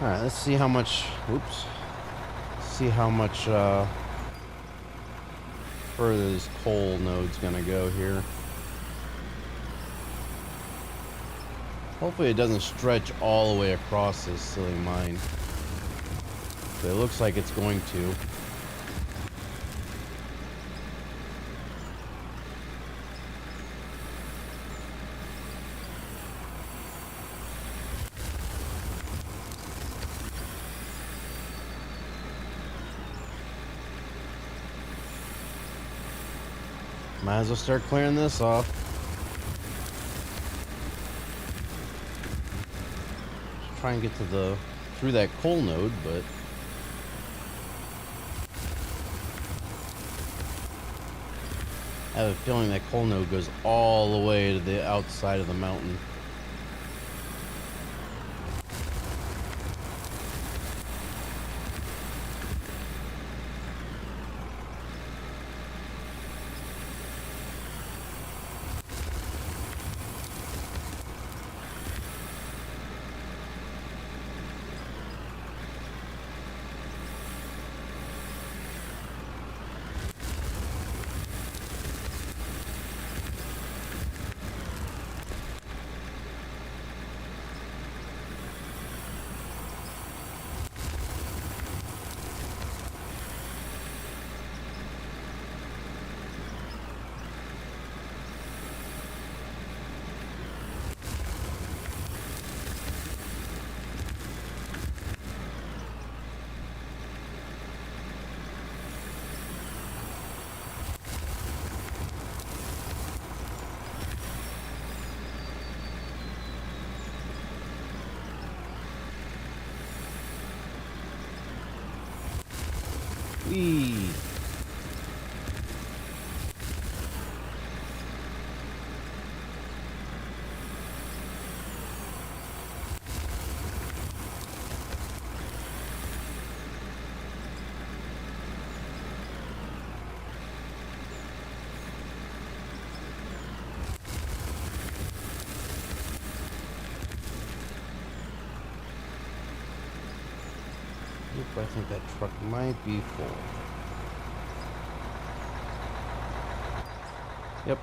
A: Alright, let's see how much, oops, see how much further this coal node's gonna go here. Hopefully it doesn't stretch all the way across this silly mine. But it looks like it's going to. Might as well start clearing this off. Just try and get to the through that coal node, but I have a feeling that coal node goes all the way to the outside of the mountain. Whee! I think that truck might be full. Yep.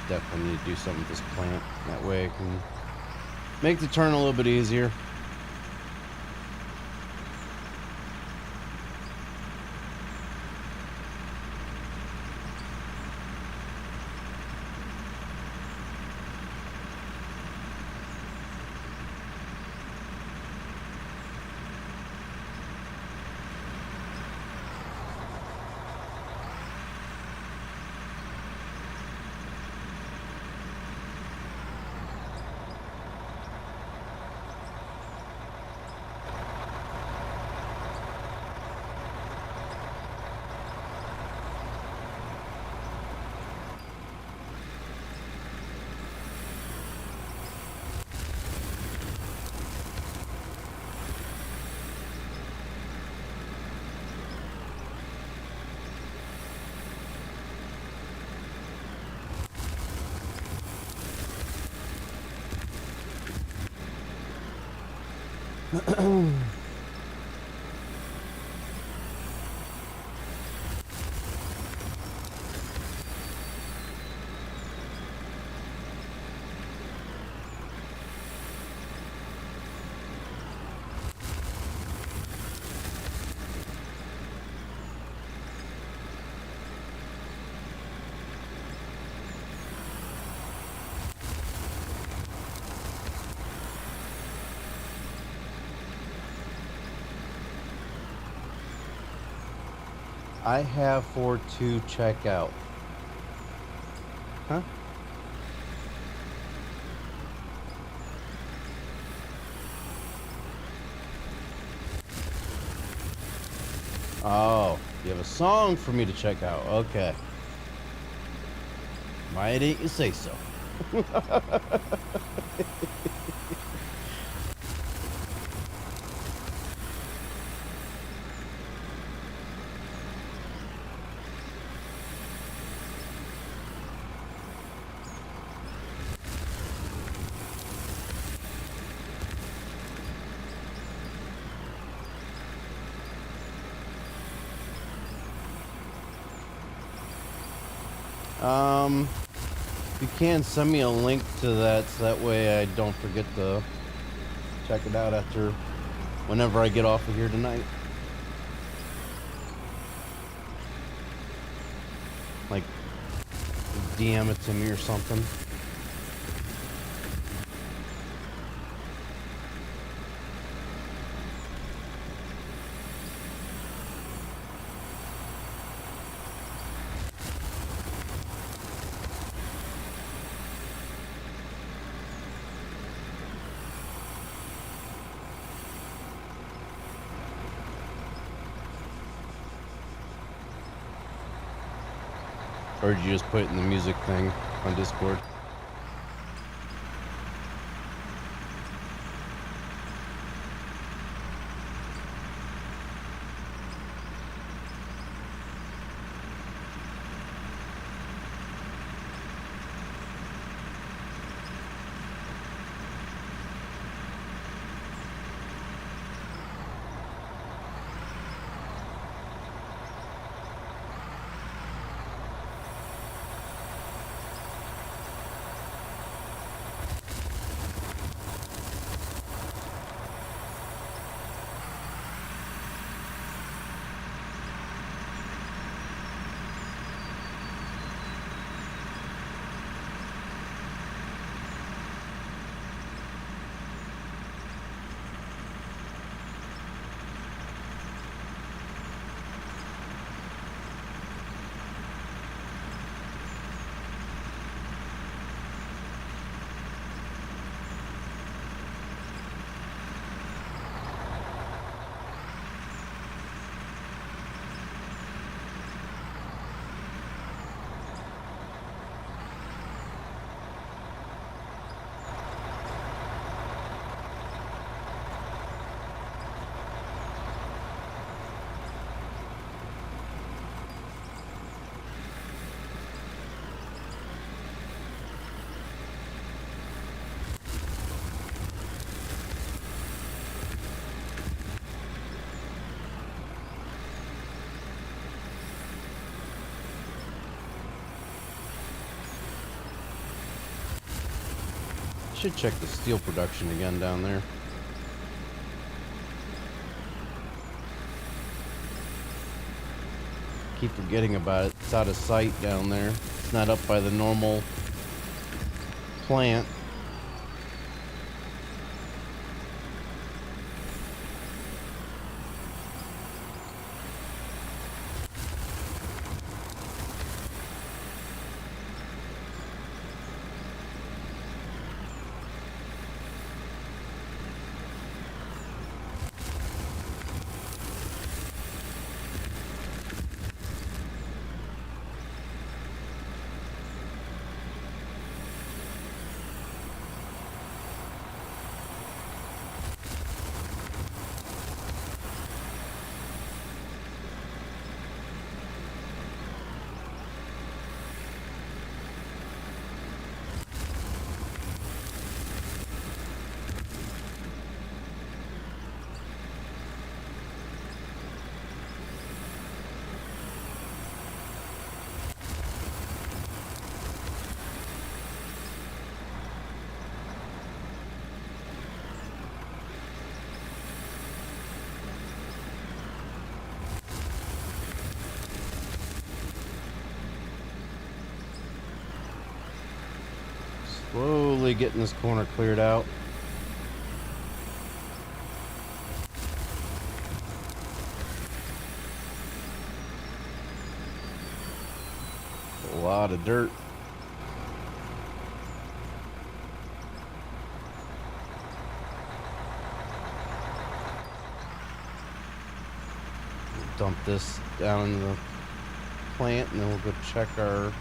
A: Definitely need to do something with this plant. That way I can make the turn a little bit easier. I have for to check out. Huh? Oh, you have a song for me to check out. Okay. Why didn't you say so? If you can, send me a link to that so that way I don't forget to check it out after whenever I get off of here tonight. Like, DM it to me or something. Or did you just put it in the music thing on Discord? Should check the steel production again down there. Keep forgetting about it. It's out of sight down there. It's not up by the normal plant. Slowly getting this corner cleared out. A lot of dirt. Dump this down in the plant, and then we'll go check our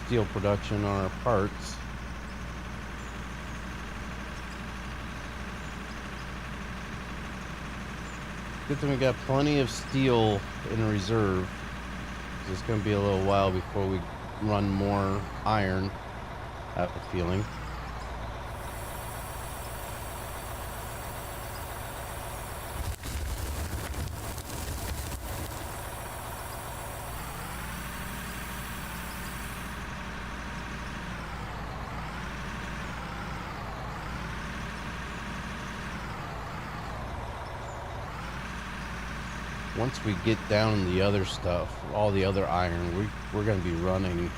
A: steel production on our parts. Good thing we got plenty of steel in reserve. It's going to be a little while before we run more iron, I have a feeling. Once we get down the other stuff, all the other iron, we're going to be running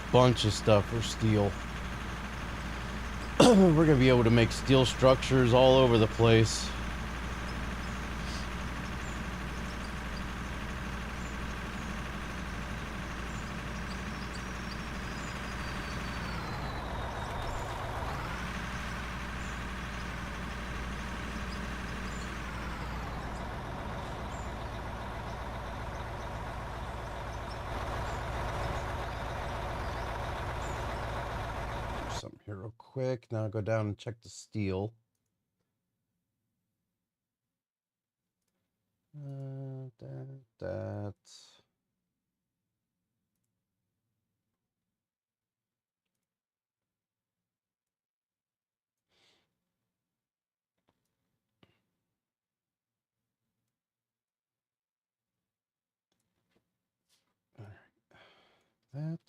A: a bunch of stuff for steel. We're going to be able to make steel structures all over the place. Something here real quick. Now I'll go down and check the steel. That. All right. That. All right.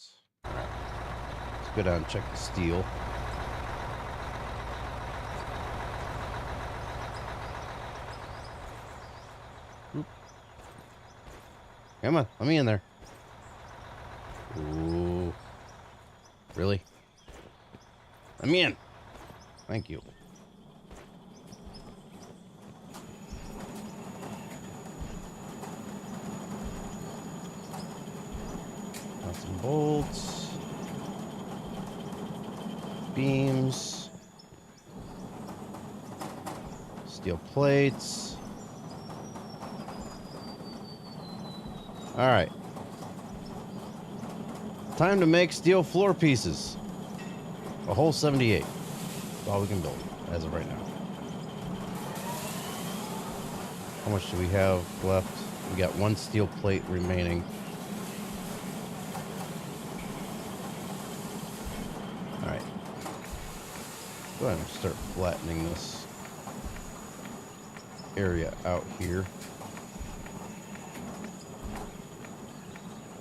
A: Let's go down and check the steel. Oop. Come on, let me in there. Ooh. Really? Let me in. Thank you. Nuts and bolts. Beams. Steel plates. All right. Time to make steel floor pieces. A whole 78. That's all we can build as of right now. How much do we have left? We got one steel plate remaining. All right. Go ahead and start flattening this area out here.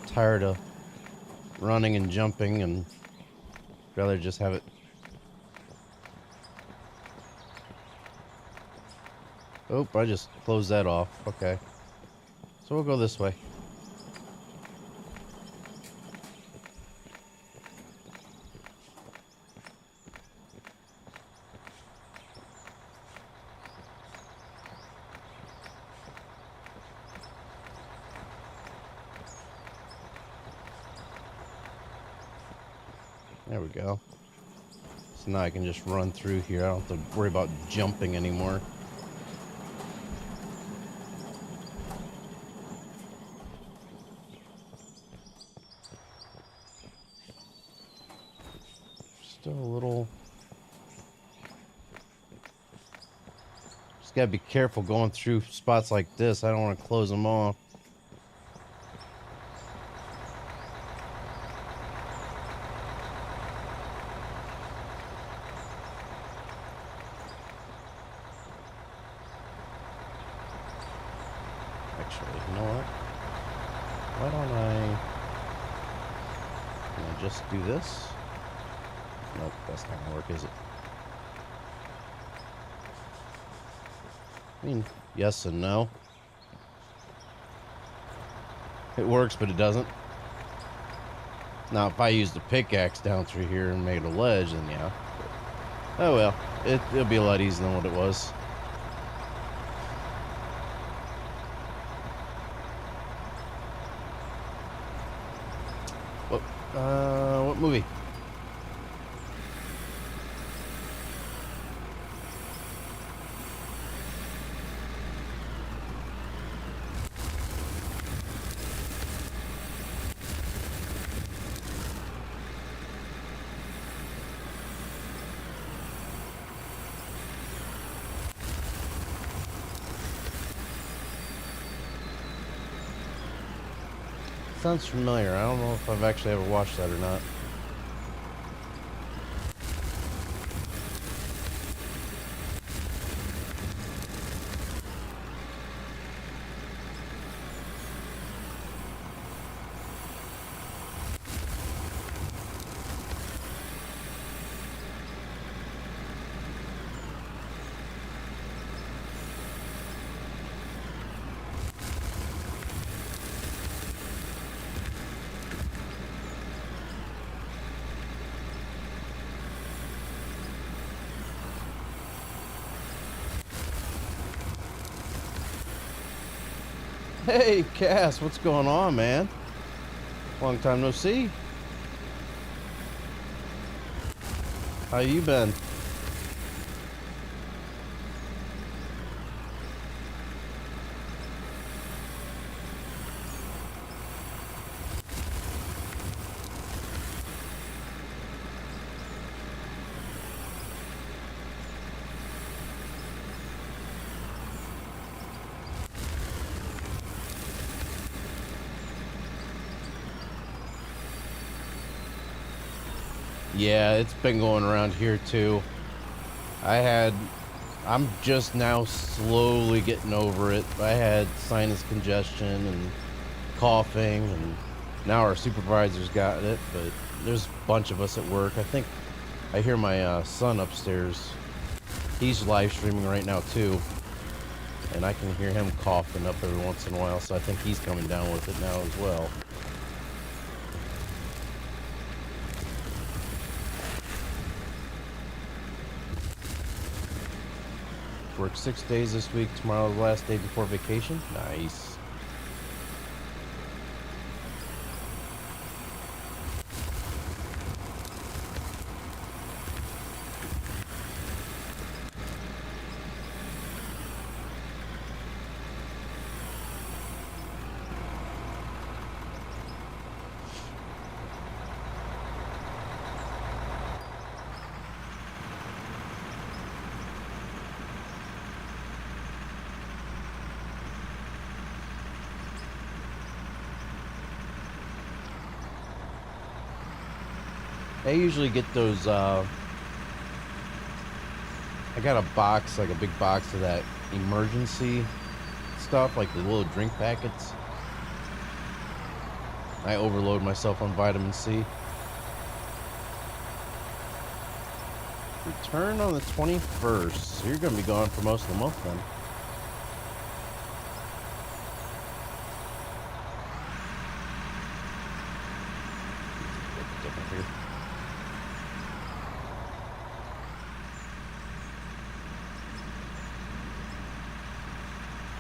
A: Tired of running and jumping, and rather just have it. Oh, I just closed that off. Okay. So we'll go this way. There we go. So now I can just run through here. I don't have to worry about jumping anymore. Still a little... Just gotta be careful going through spots like this. I don't want to close them off. Actually, you know what? Why don't can I just do this? Nope, that's not gonna work, is it? I mean, yes and no. It works, but it doesn't. Now, if I used a pickaxe down through here and made a ledge, then yeah. Oh well, it'll be a lot easier than what it was. What movie? Sounds familiar. I don't know if I've actually ever watched that or not. Hey, Cass, what's going on, man? Long time no see. How you been? Yeah, it's been going around here too. I'm just now slowly getting over it. I had sinus congestion and coughing, and now our supervisor's got it, but there's a bunch of us at work. I think I hear my son upstairs. He's live streaming right now too, and I can hear him coughing up every once in a while, so I think he's coming down with it now as well. Work 6 days this week. Tomorrow's the last day before vacation. Nice. I usually get those, I got a box, like a big box of that emergency stuff, like the little drink packets. I overload myself on vitamin C. Return on the 21st, so you're going to be gone for most of the month then.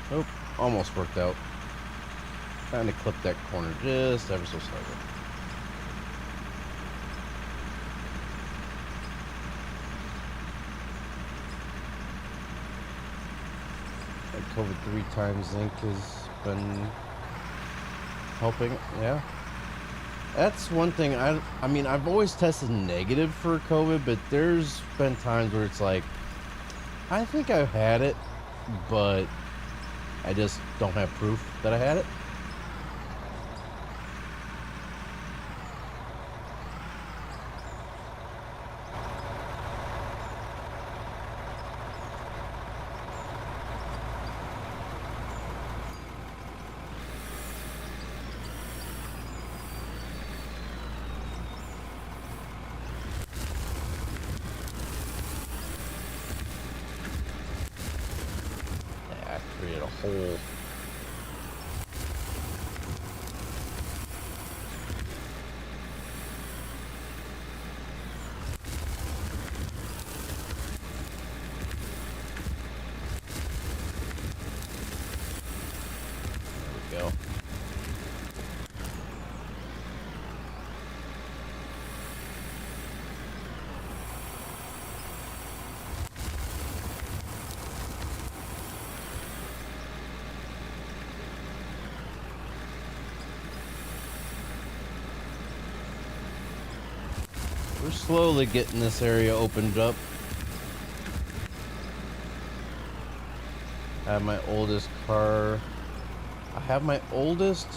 A: Nope, almost worked out. Trying to clip that corner just ever so slightly. Like COVID 3 times zinc has been helping, yeah. That's one thing, I mean, I've always tested negative for COVID, but there's been times where it's like, I think I've had it, but I just don't have proof that I had it. Yeah, I created a hole. We're slowly getting this area opened up. I have my oldest car. I have my oldest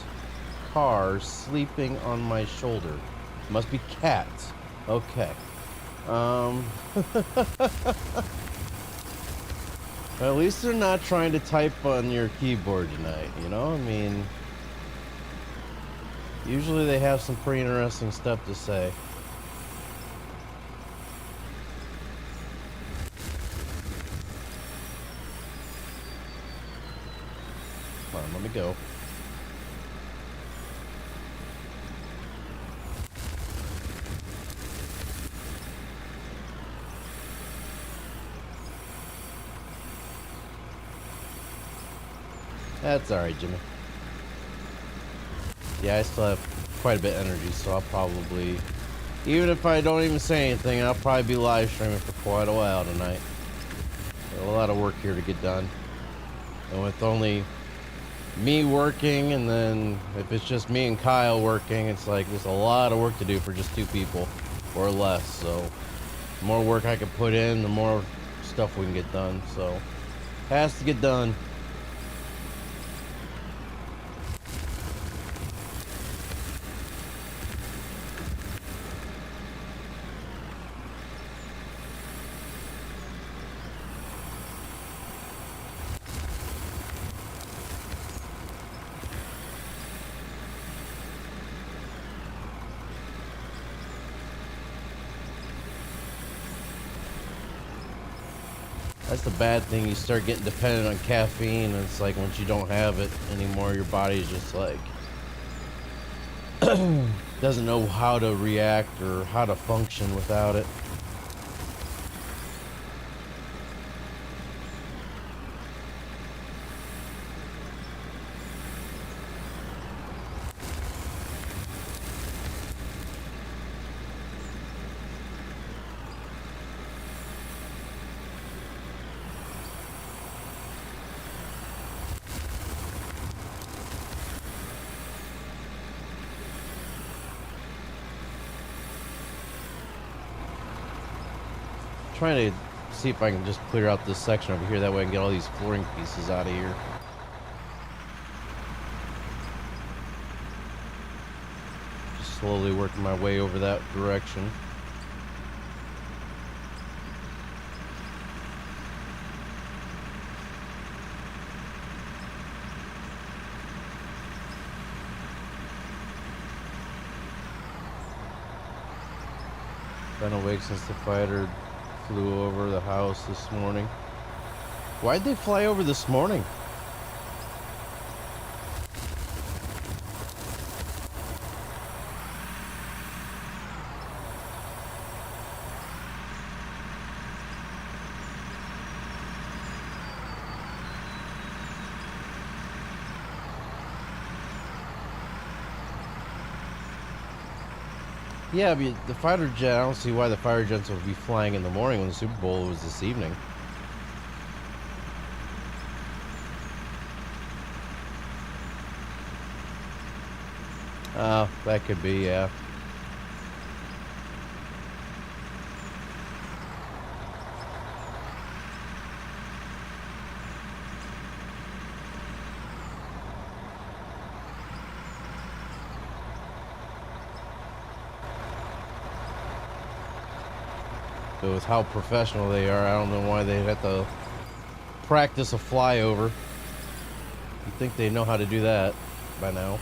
A: car sleeping on my shoulder. Must be cats. Okay. At least they're not trying to type on your keyboard tonight, you know? I mean, usually they have some pretty interesting stuff to say. Come on, let me go. That's alright, Jimmy. Yeah, I still have quite a bit of energy, so I'll probably, even if I don't even say anything, I'll probably be live streaming for quite a while tonight. Got a lot of work here to get done. And with only me working, and then if it's just me and Kyle working, it's like there's a lot of work to do for just 2 people or less. So the more work I can put in, the more stuff we can get done. So has to get done. That's the bad thing. You start getting dependent on caffeine, and it's like once you don't have it anymore, your body's just like doesn't know how to react or how to function without it. Trying to see if I can just clear out this section over here, that way I can get all these flooring pieces out of here. Just slowly working my way over that direction. Been awake since the fighter flew over the house this morning. Why'd they fly over this morning? Yeah, but the fighter jet, I don't see why the fighter jets would be flying in the morning when the Super Bowl was this evening. That could be, yeah. So with how professional they are, I don't know why they'd have to practice a flyover. You'd think they know how to do that by now.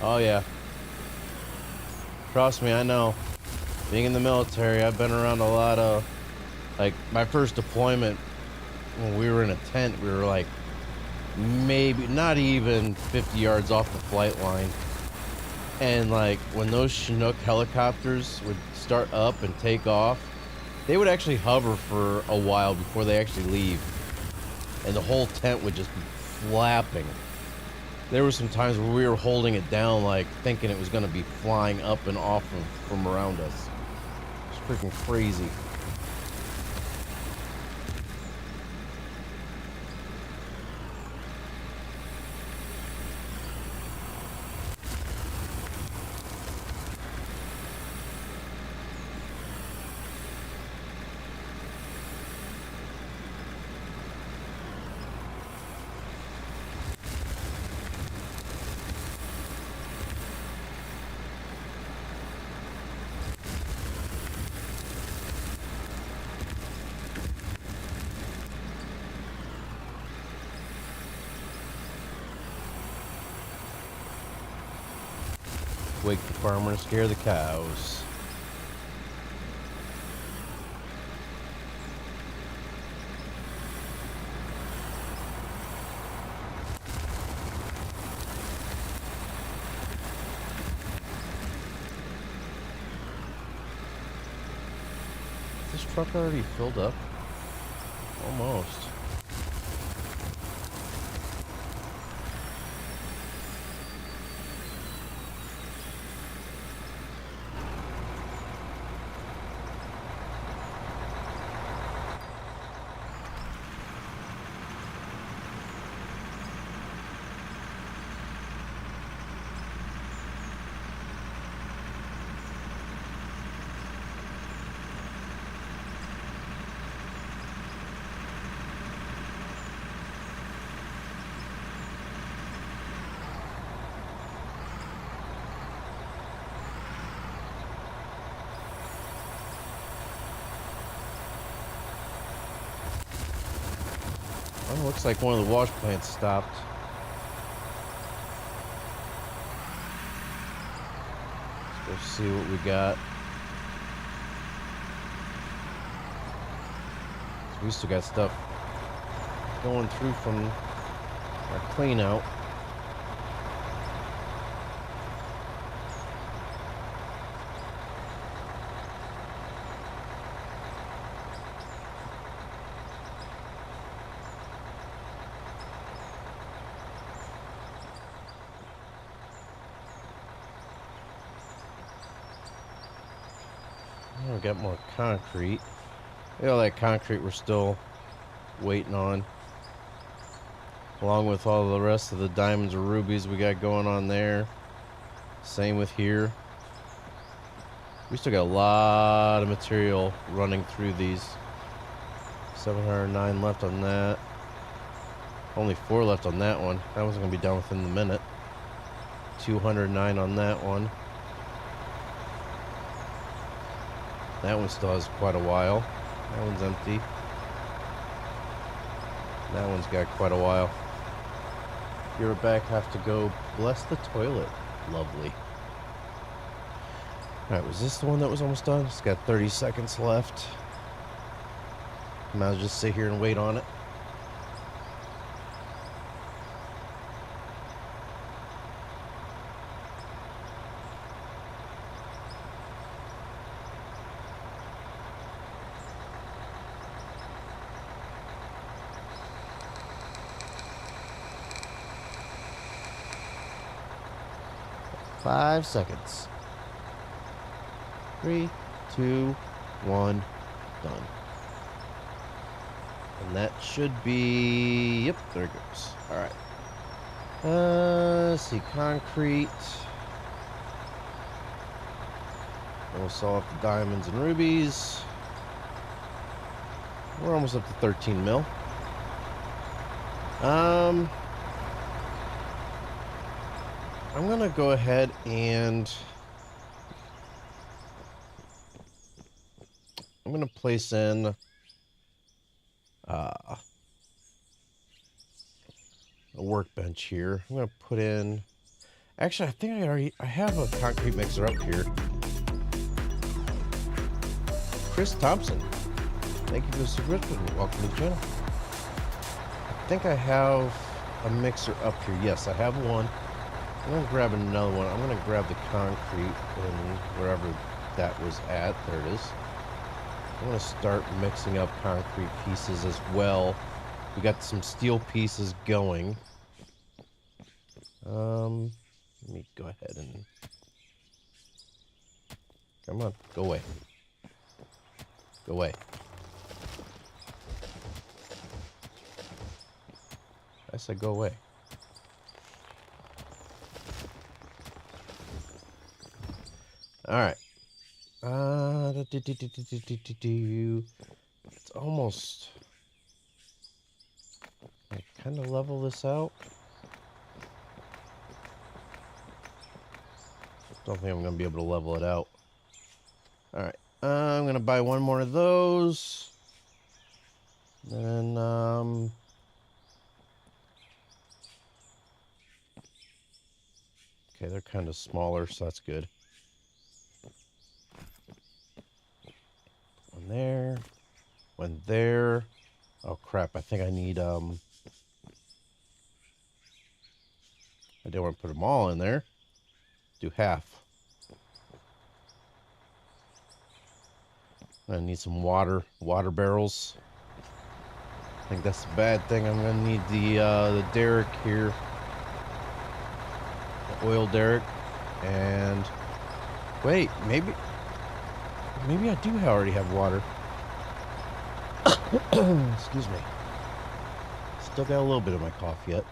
A: Oh yeah. Trust me, I know. Being in the military, I've been around a lot of, like, my first deployment, when we were in a tent, we were like, maybe not even 50 yards off the flight line, and like when those Chinook helicopters would start up and take off, they would actually hover for a while before they actually leave, and the whole tent would just be flapping. There were some times where we were holding it down, like thinking it was going to be flying up and off from around us. It's freaking crazy. Wake the farmer and scare the cows. Is this truck already filled up? Almost. Well, looks like one of the wash plants stopped. Let's go see what we got. So we still got stuff going through from our clean out. We got more concrete. Look at all that concrete we're still waiting on. Along with all the rest of the diamonds or rubies we got going on there. Same with here. We still got a lot of material running through these. 709 left on that. Only 4 left on that one. That one's going to be done within the minute. 209 on that one. That one still has quite a while. That one's empty. That one's got quite a while. You're back, have to go bless the toilet. Lovely. Alright, was this the one that was almost done? It's got 30 seconds left. Might as well just sit here and wait on it. Five seconds. 3, 2, 1, done. And that should be, yep, there it goes. All right. Let's see, concrete. And we'll saw off the diamonds and rubies. We're almost up to 13 mil. I'm gonna go ahead and I'm gonna place in a workbench here. I'm gonna put in. Actually, I think I have a concrete mixer up here. Chris Thompson, thank you for the subscription. Welcome to the channel. I think I have a mixer up here. Yes, I have one. I'm going to grab another one. I'm going to grab the concrete in wherever that was at. There it is. I'm going to start mixing up concrete pieces as well. We got some steel pieces going. Let me go ahead and... Come on, go away. Go away. I said go away. All right. It's almost. I kind of level this out. Don't think I'm gonna be able to level it out. All right. I'm gonna buy one more of those. And okay, they're kind of smaller, so that's good. One there. One there. Oh crap, I think I need I didn't want to put them all in there. Do half. I need some water barrels. I think that's the bad thing. I'm gonna need the derrick here. The oil derrick. And wait, maybe I do already have water. Excuse me. Still got a little bit of my cough yet.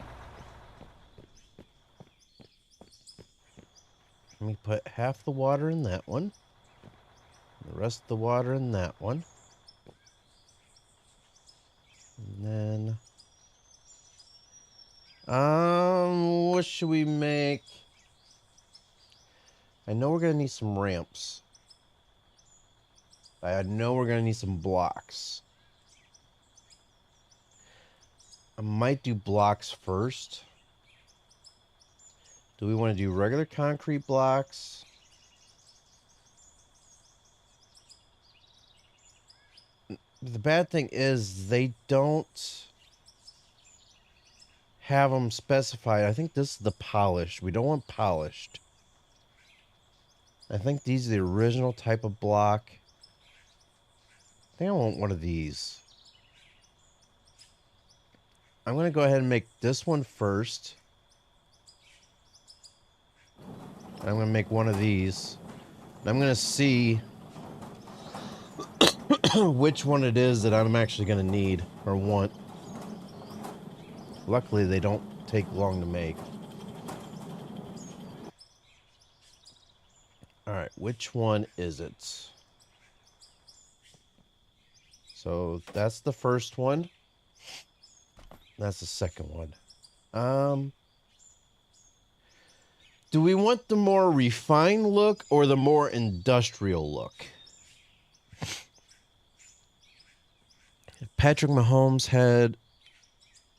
A: Let me put half the water in that one. The rest of the water in that one. And then what should we make? I know we're gonna need some ramps. I know we're gonna need some blocks. I might do blocks first. Do we want to do regular concrete blocks? The bad thing is they don't have them specified. I think this is the polished. We don't want polished. I think these are the original type of block. I think I want one of these. I'm going to go ahead and make this one first. I'm going to make one of these. I'm going to see which one it is that I'm actually going to need or want. Luckily, they don't take long to make. Alright, which one is it? So, that's the first one. That's the second one. Do we want the more refined look or the more industrial look? If Patrick Mahomes had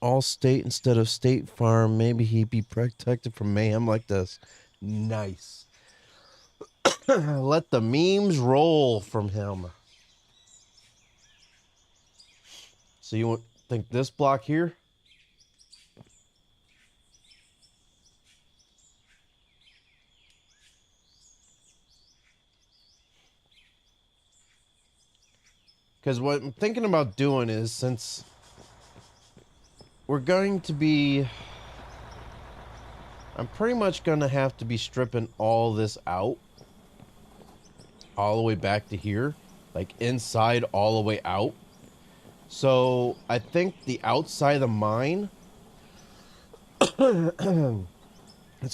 A: Allstate instead of State Farm, maybe he'd be protected from mayhem like this. Nice. Let the memes roll from him. So you think this block here? Because what I'm thinking about doing is, since we're going to be... I'm pretty much going to have to be stripping all this out. All the way back to here. Like inside all the way out. So I think the outside of the mine... it's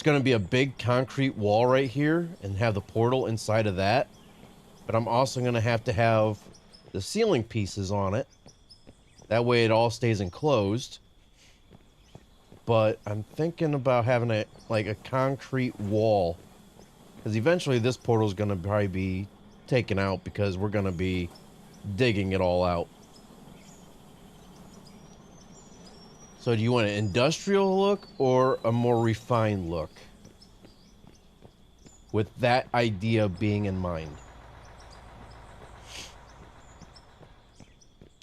A: going to be a big concrete wall right here. And have the portal inside of that. But I'm also going to have the ceiling pieces on it. That way it all stays enclosed. But I'm thinking about having a concrete wall. Because eventually this portal is going to probably be taken out because we're going to be digging it all out. So do you want an industrial look or a more refined look? With that idea being in mind.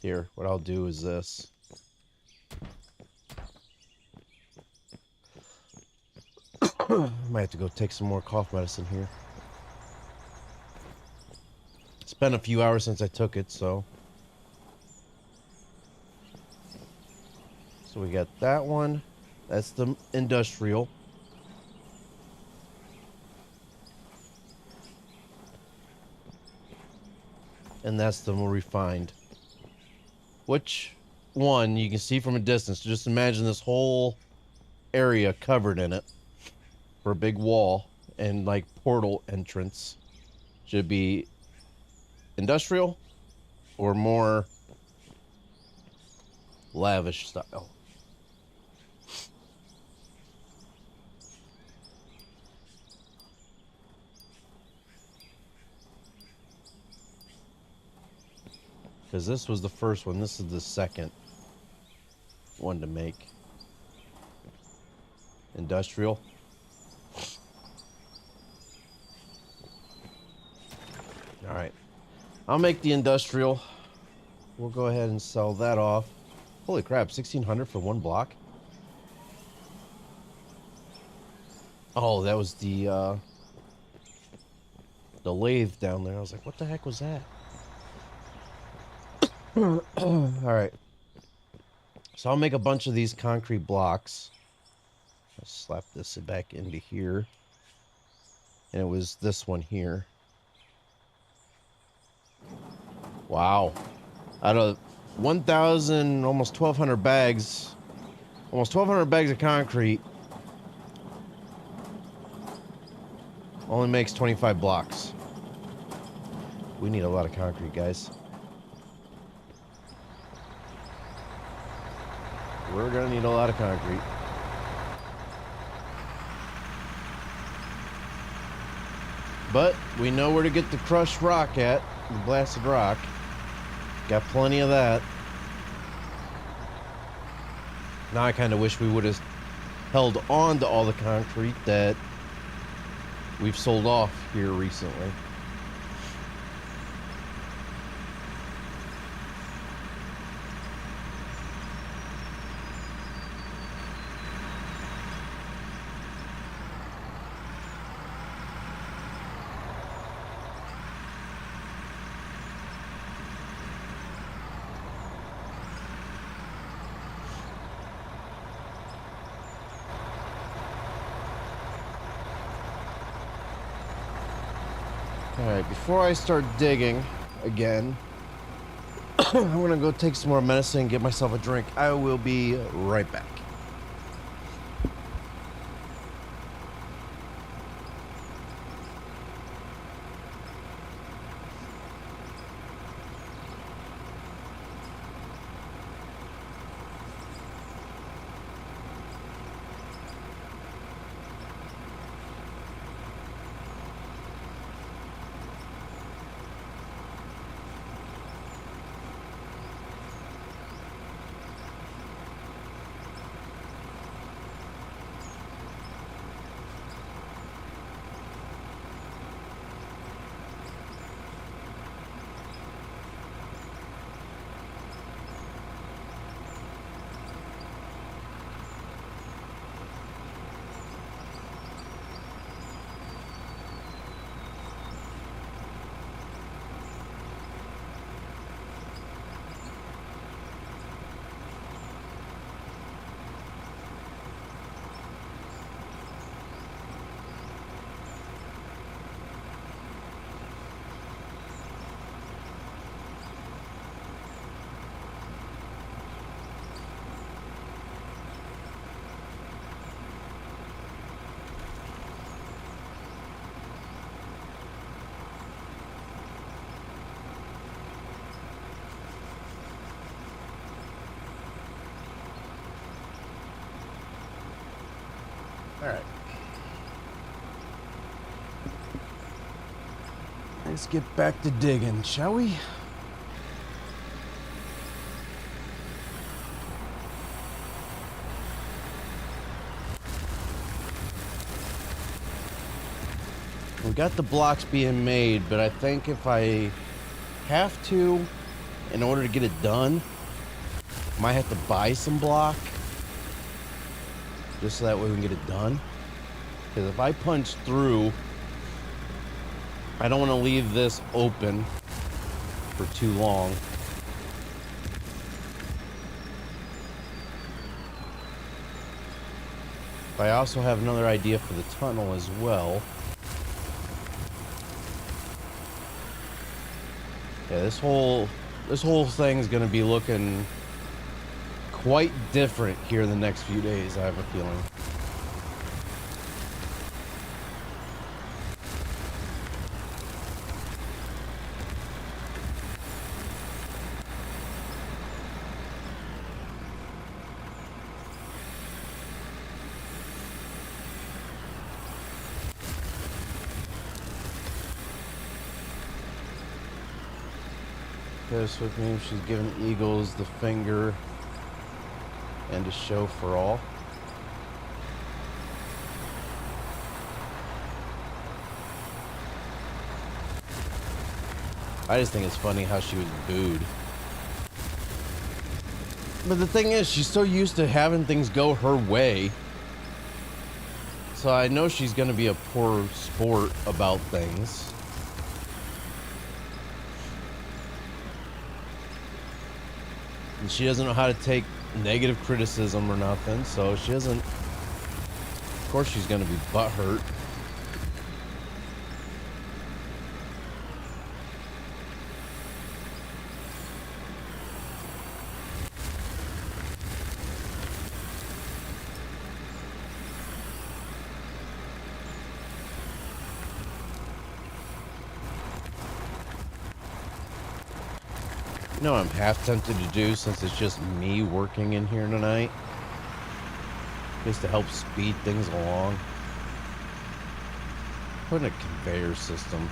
A: Here, what I'll do is this. Might have to go take some more cough medicine here. It's been a few hours since I took it, so. So we got that one. That's the industrial. And that's the more refined. Which one you can see from a distance. Just imagine this whole area covered in it. For a big wall and like portal entrance. Should be industrial or more lavish style. Because this was the first one. This is the second one to make. Industrial. All right. I'll make the industrial. We'll go ahead and sell that off. Holy crap, 1,600 for one block? Oh, that was the lathe down there. I was like, what the heck was that? All right. So I'll make a bunch of these concrete blocks. I'll slap this back into here. And it was this one here. Wow. Out of 1,000, almost 1,200 bags, almost 1,200 bags of concrete, only makes 25 blocks. We need a lot of concrete, guys. We're gonna need a lot of concrete. But we know where to get the crushed rock at, the blasted rock. Got plenty of that. Now I kind of wish we would have held on to all the concrete that we've sold off here recently. Alright, before I start digging again, I'm gonna go take some more medicine and get myself a drink. I will be right back. Alright. Let's get back to digging, shall we? We got the blocks being made, but I think if I have to, in order to get it done, I might have to buy some block. Just so that way we can get it done. Because if I punch through, I don't want to leave this open for too long. But I also have another idea for the tunnel as well. Yeah, this whole thing is going to be looking quite different here in the next few days, I have a feeling. This with me, she's giving Eagles the finger and a show for all. I just think it's funny how she was booed. But the thing is, she's so used to having things go her way. So I know she's gonna be a poor sport about things. And she doesn't know how to take negative criticism or nothing, so she doesn't... Of course she's gonna be butthurt. You know what I'm half tempted to do, since it's just me working in here tonight? Just to help speed things along. Put in a conveyor system.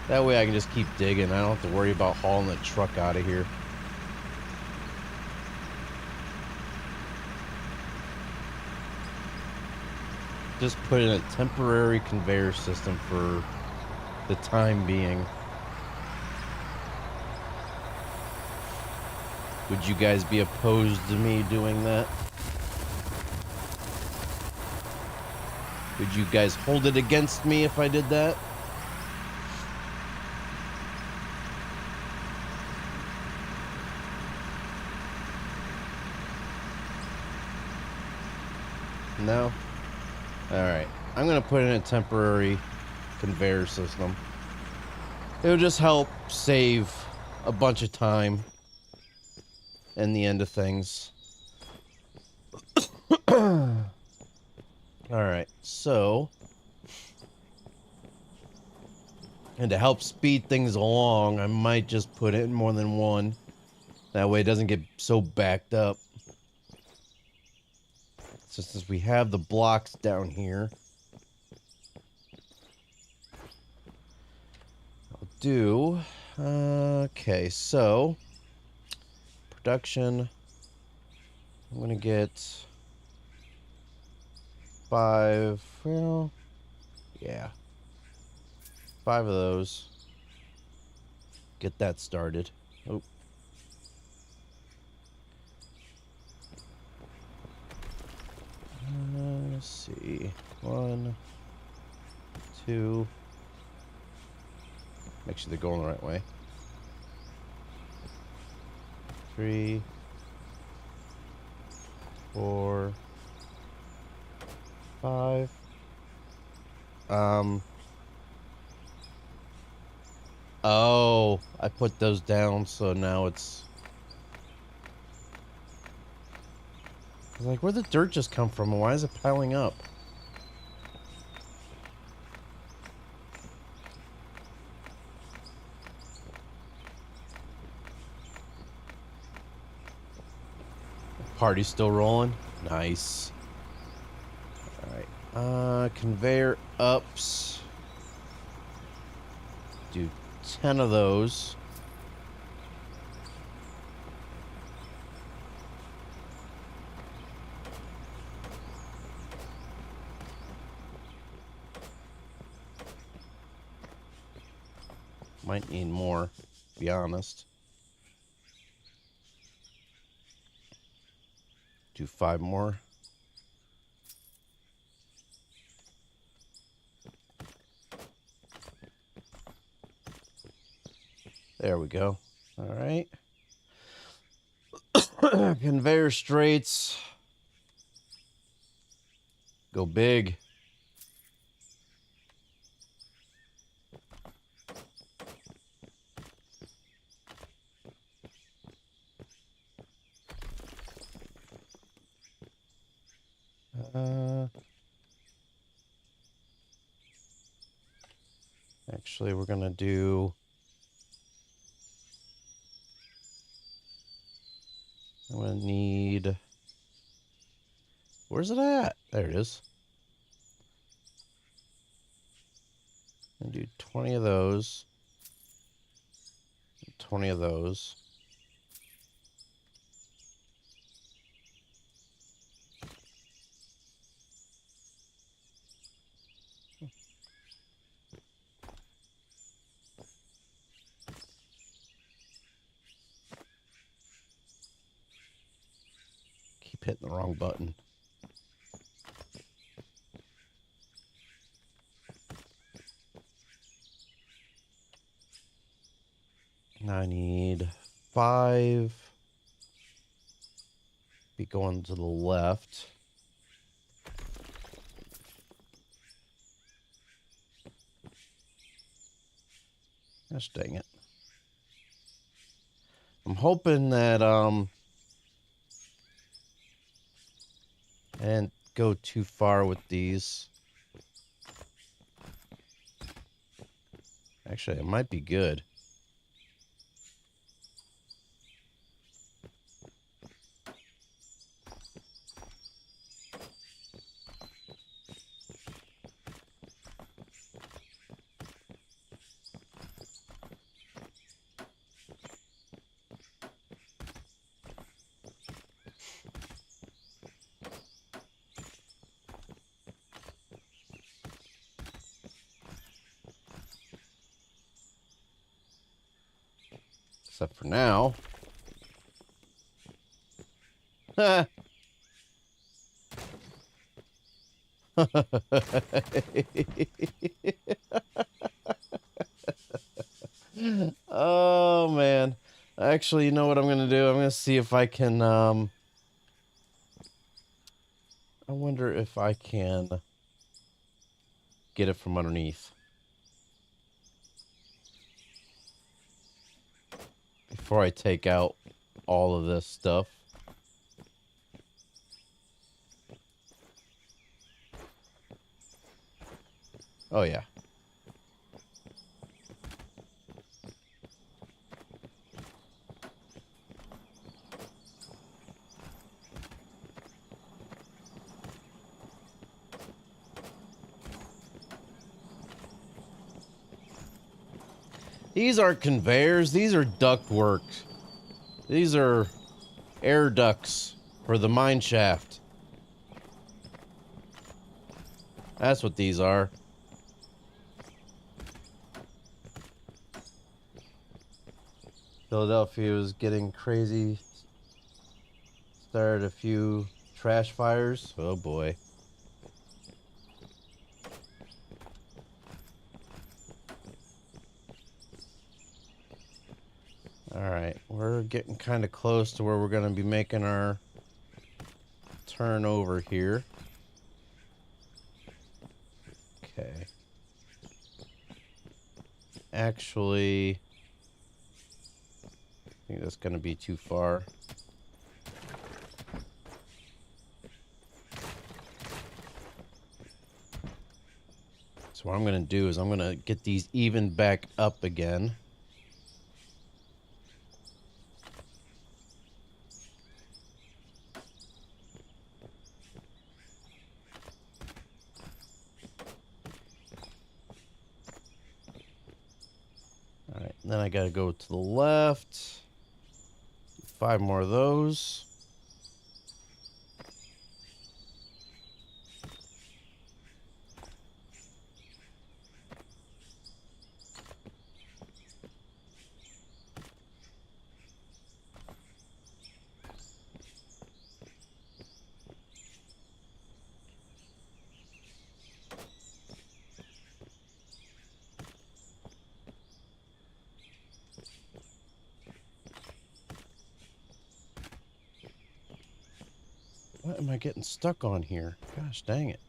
A: That way I can just keep digging. I don't have to worry about hauling the truck out of here. Just put in a temporary conveyor system for the time being. Would you guys be opposed to me doing that? Would you guys hold it against me if I did that? No? Alright. I'm going to put in a temporary conveyor system. It'll just help save a bunch of time in the end of things. Alright, so... And to help speed things along, I might just put in more than one. That way it doesn't get so backed up. So since we have the blocks down here, I'll do... okay, so... Production... I'm gonna get... 5... well... yeah. 5 of those. Get that started. Oh. Let's see. 1, 2. Make sure they're going the right way. 3, 4, 5. Oh, I put those down, so now it's... I was like, where'd the dirt just come from, and why is it piling up? Party's still rolling? Nice. Alright, conveyor ups. Do 10 of those. Might need more, to be honest. Do 5 more. There we go. All right. Conveyor straights. Go big. Actually, we're gonna do... I'm gonna need... Where's it at? There it is. I'm gonna do 20 of those. 20 of those. keep hitting the wrong button. I need 5. Be going to the left. Gosh dang it. I'm hoping that I didn't go too far with these. Actually, it might be good. Except for now. Oh man. Actually, you know what I'm gonna do? I'm gonna see if I can I wonder if I can get it from underneath before I take out all of this stuff. Oh yeah. These aren't conveyors, these are ductwork. These are air ducts for the mine shaft. That's what these are. Philadelphia was getting crazy. Started a few trash fires. Oh boy. Alright, we're getting kind of close to where we're going to be making our turn over here. Okay. Actually, I think that's going to be too far. So what I'm going to do is I'm going to get these even back up again. Alright, then I gotta go to the left. 5 more of those. What am I getting stuck on here? Gosh dang it.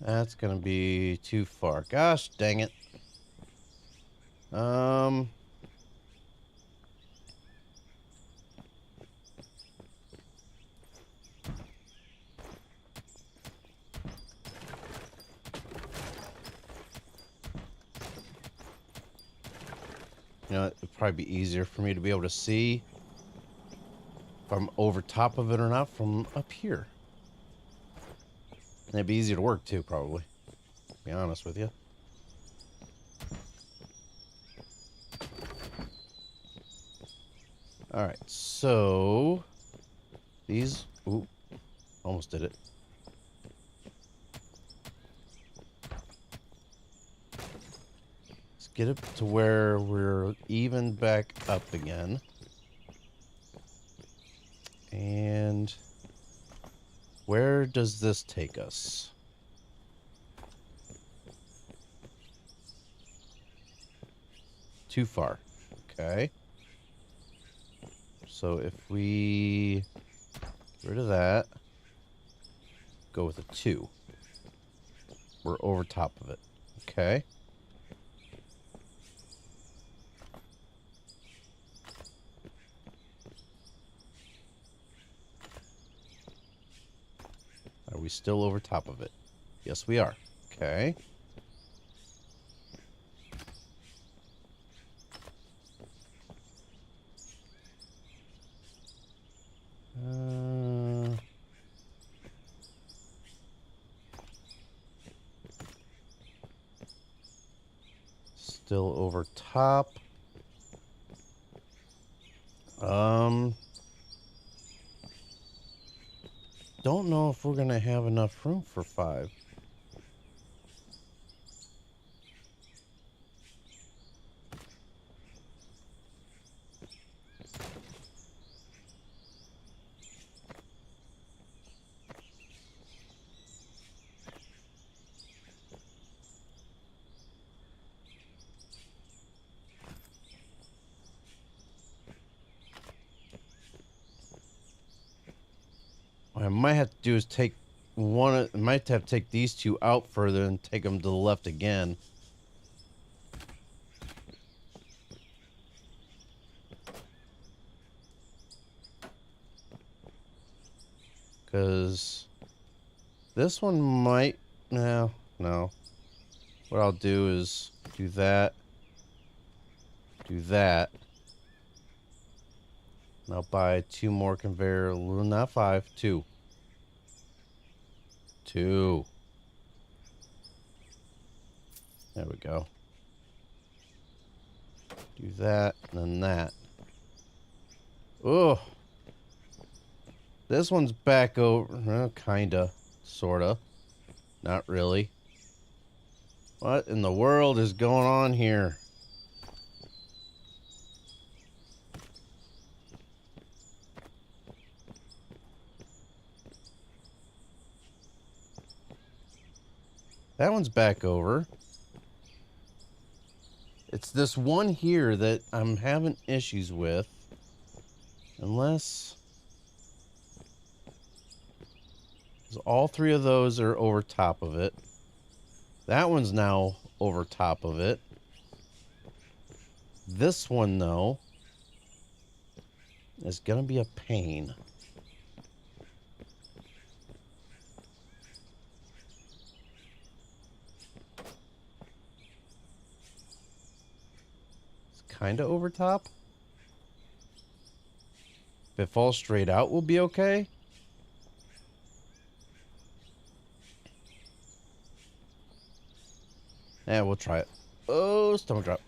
A: That's gonna be too far. Gosh dang it. You know, it'd probably be easier for me to be able to see if I'm over top of it or not from up here. And it'd be easier to work too, probably. To be honest with you. Alright, so These, ooh, almost did it. Let's get it to where we're even back up again. And where does this take us? Too far. Okay. So if we get rid of that, go with a 2. We're over top of it. Okay. Are we still over top of it? Yes, we are. Okay. Still over top. Don't know if we're gonna have enough room for 5. What I might have to do is take one. I might have to take these 2 out further and take them to the left again. Because this one might... No. What I'll do is do that. Do that. And I'll buy 2 more conveyor. Not 5. 2. 2. There we go. Do that and then that. Oh. This one's back over. Kinda. Sorta. Not really. What in the world is going on here? That one's back over. It's this one here that I'm having issues with. Unless... all 3 of those are over top of it. That one's now over top of it. This one, though, is gonna be a pain. It's kinda over top. If it falls straight out, we'll be okay. Yeah, we'll try it. Oh, stomach drop.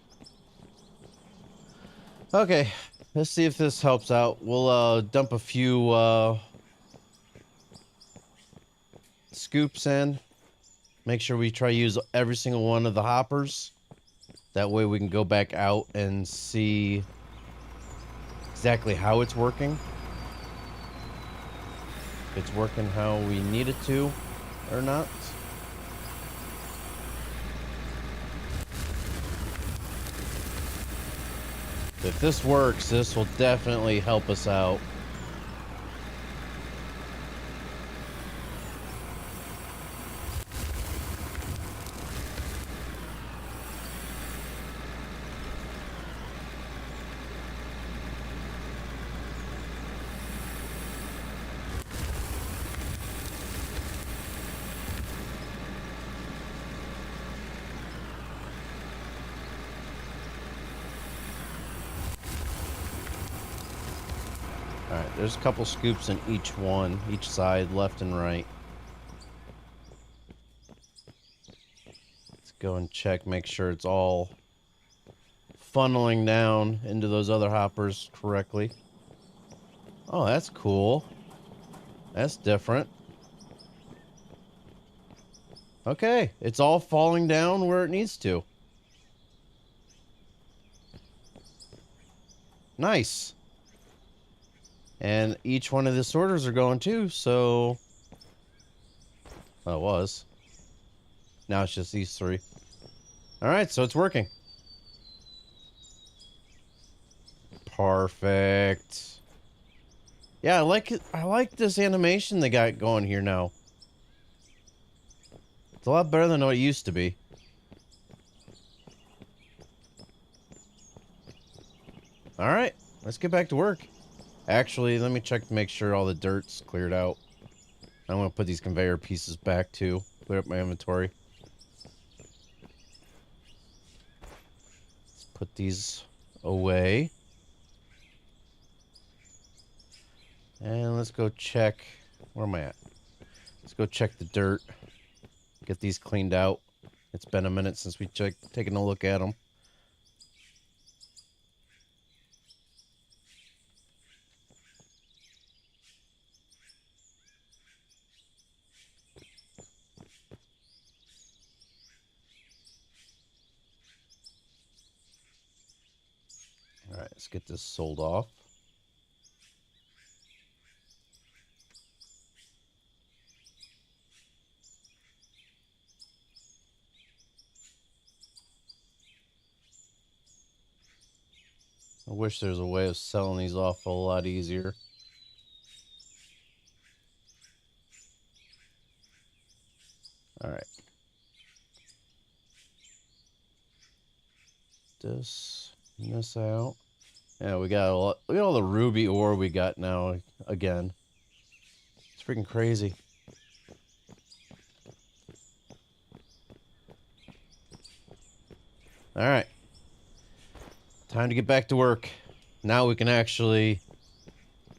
A: Okay, let's see if this helps out. We'll dump a few scoops in. Make sure we try to use every single one of the hoppers. That way we can go back out and see exactly how it's working. If it's working how we need it to or not. If this works, this will definitely help us out. Alright, there's a couple scoops in each one, each side, left and right. Let's go and check, make sure it's all funneling down into those other hoppers correctly. Oh, that's cool. That's different. Okay, it's all falling down where it needs to. Nice. And each one of the sorters are going too, so... Well, it was. Now it's just these three. Alright, so it's working. Perfect. Yeah, I like it. I like this animation they got going here now. It's a lot better than what it used to be. Alright, let's get back to work. Actually, let me check to make sure all the dirt's cleared out. I'm going to put these conveyor pieces back too. Clear up my inventory. Let's put these away. And let's go check. Where am I at? Let's go check the dirt. Get these cleaned out. It's been a minute since we taken a look at them. Alright, let's get this sold off. I wish there was a way of selling these off a lot easier. Alright. This out. Yeah, we got a lot. Look at all the ruby ore we got now again. It's freaking crazy. Alright. Time to get back to work. Now we can actually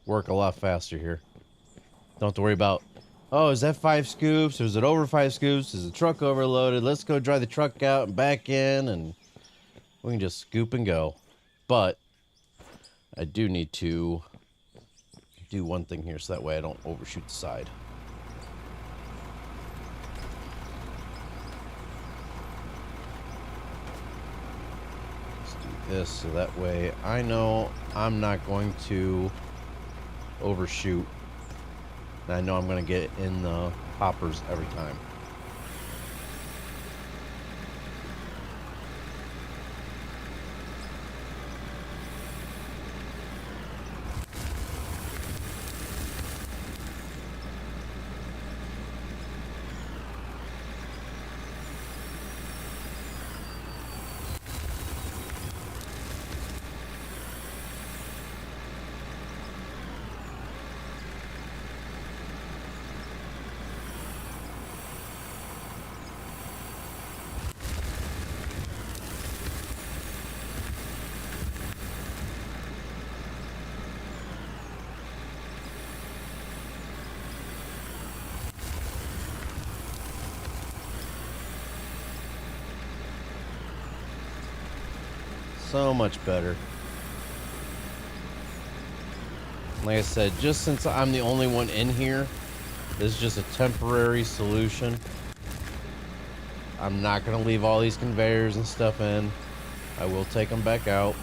A: work a lot faster here. Don't have to worry about, oh, is that 5 scoops? Or is it over 5 scoops? Is the truck overloaded? Let's go drive the truck out and back in, and we can just scoop and go. But I do need to do one thing here so that way I don't overshoot the side. Let's do this so that way I know I'm not going to overshoot. And I know I'm going to get in the hoppers every time. So much better. Like I said, just since I'm the only one in here, this is just a temporary solution. I'm not going to leave all these conveyors and stuff in. I will take them back out.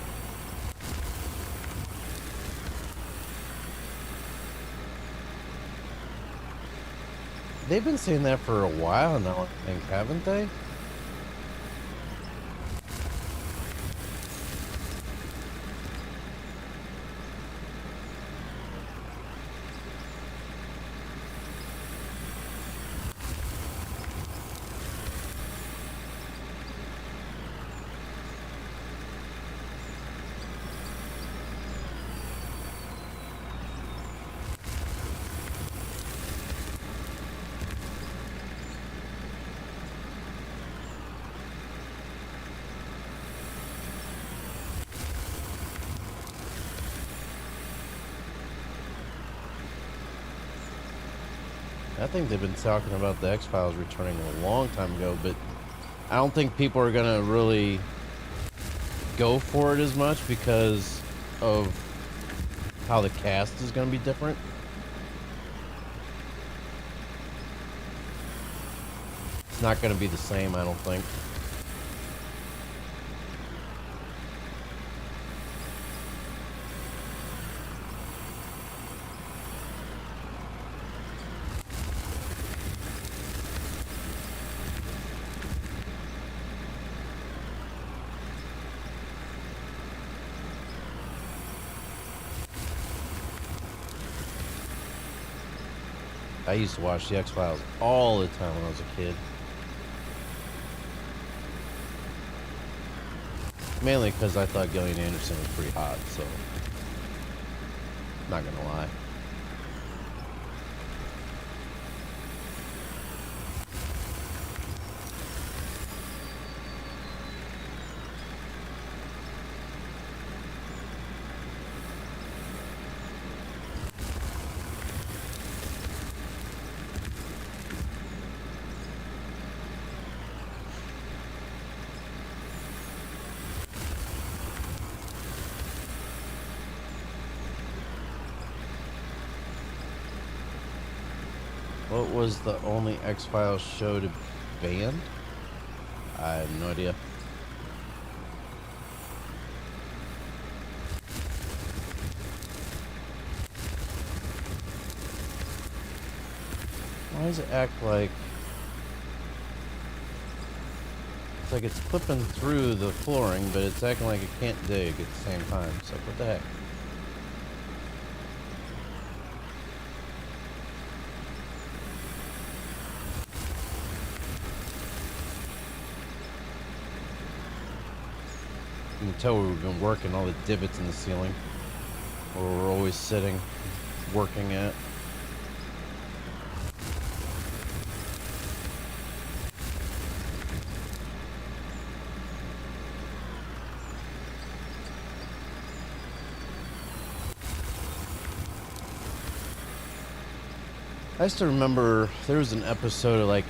A: They've been saying that for a while now, I think, haven't they? I think they've been talking about the X-Files returning a long time ago, but I don't think people are going to really go for it as much because of how the cast is going to be different. It's not going to be the same, I don't think. I used to watch the X-Files all the time when I was a kid. Mainly because I thought Gillian Anderson was pretty hot, so... Not gonna lie. What was the only X-Files show to ban? I have no idea. Why does it act like... It's like it's clipping through the flooring, but it's acting like it can't dig at the same time. It's like, what the heck? You can tell we've been working all the divots in the ceiling where we're always sitting, working at. I used to remember there was an episode of like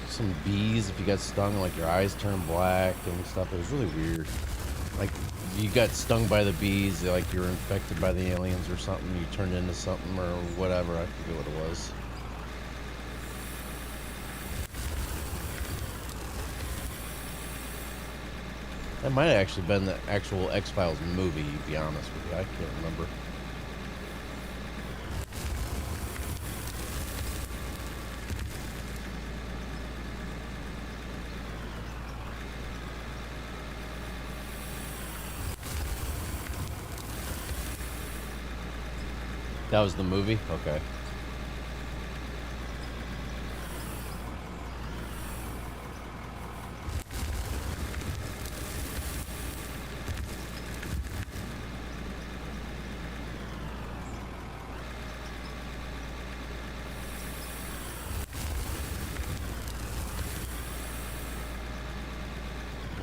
A: some bees, if you got stung, like your eyes turn black and stuff. It was really weird. Like, you got stung by the bees, like you were infected by the aliens or something, you turned into something or whatever, I forget what it was. That might have actually been the actual X-Files movie, to be honest with you, I can't remember. That was the movie? Okay.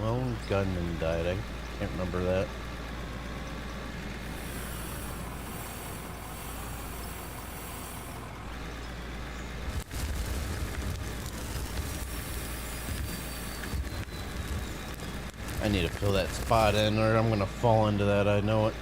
A: Lone gunman died. I can't remember that. I need to fill that spot in or I'm gonna fall into that, I know it.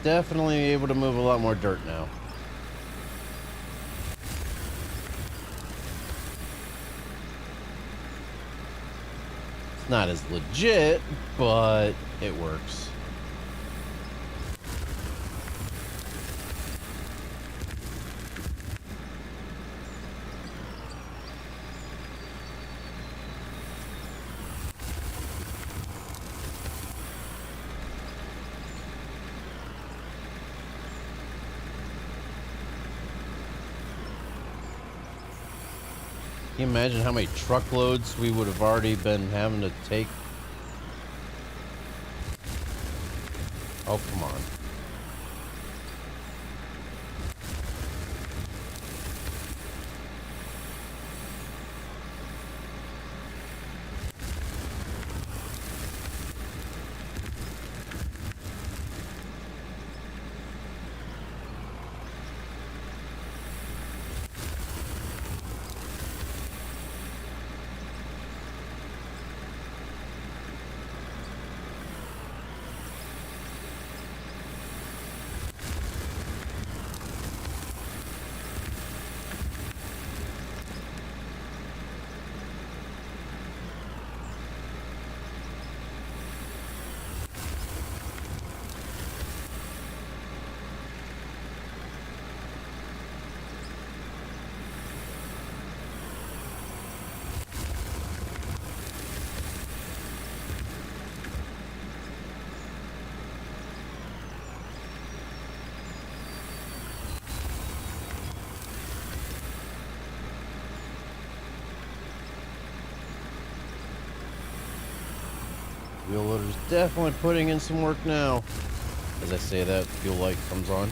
A: Definitely able to move a lot more dirt now. It's not as legit, but it works. Can you imagine how many truckloads we would have already been having to take? Oh, come on. Wheel loader's definitely putting in some work now. As I say that, fuel light comes on.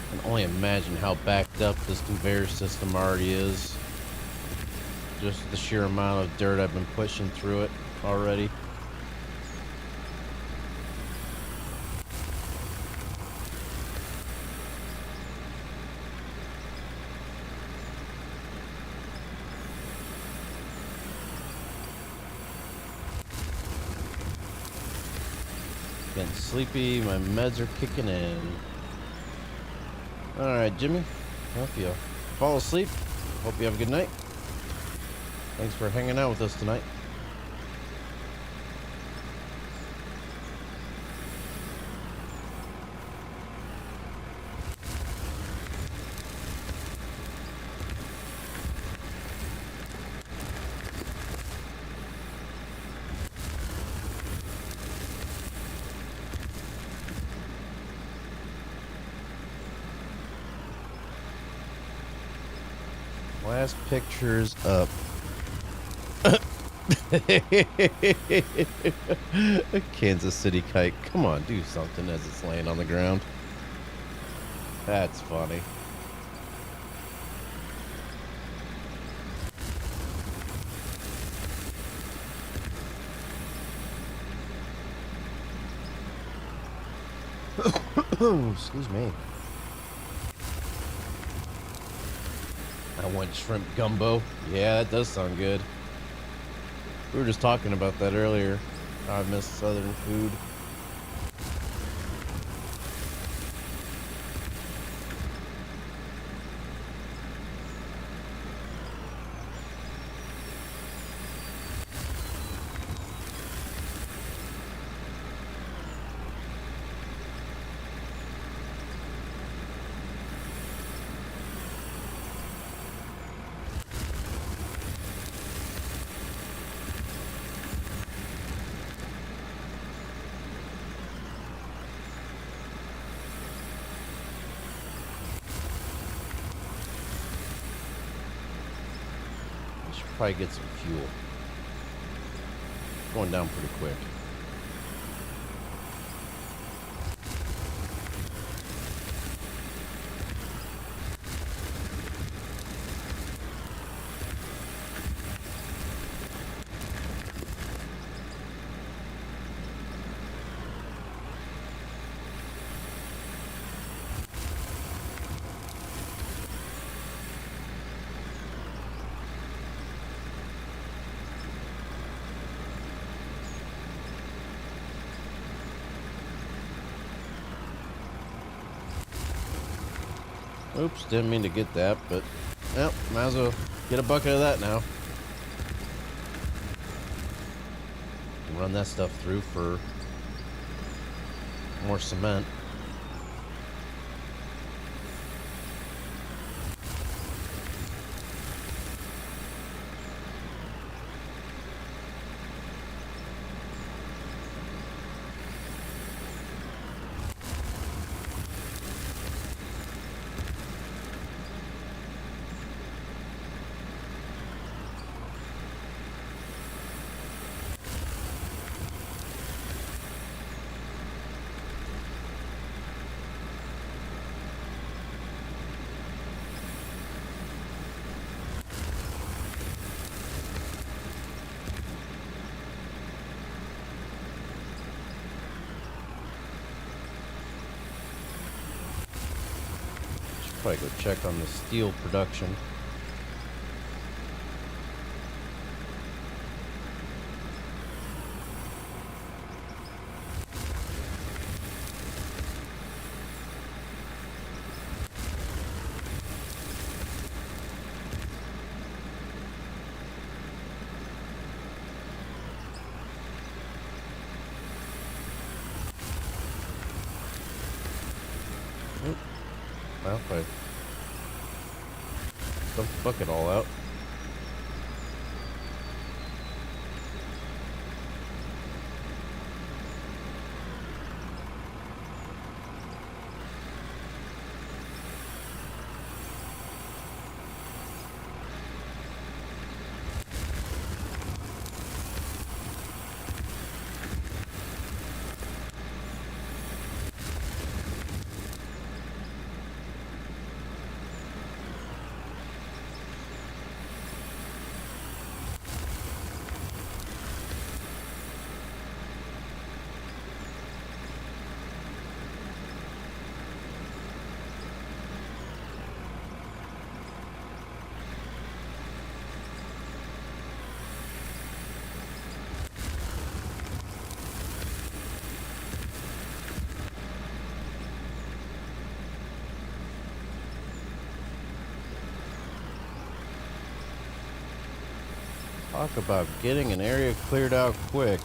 A: I can only imagine how backed up this conveyor system already is. Just the sheer amount of dirt I've been pushing through it already. Getting sleepy, my meds are kicking in. Alright, Jimmy. Hope you fall asleep. Hope you have a good night. Thanks for hanging out with us tonight. Last pictures up. A Kansas City kite. Come on, do something as it's laying on the ground. That's funny. Excuse me. I want shrimp gumbo. Yeah, that does sound good. We were just talking about that earlier. I miss southern food. Probably get some fuel. Going down pretty quick. Oops, didn't mean to get that, but yep, might as well get a bucket of that now. Run that stuff through for more cement. Probably go check on the steel production. Well, if I dump the bucket all out. Talk about getting an area cleared out quick.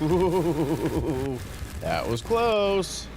A: Ooh, that was close.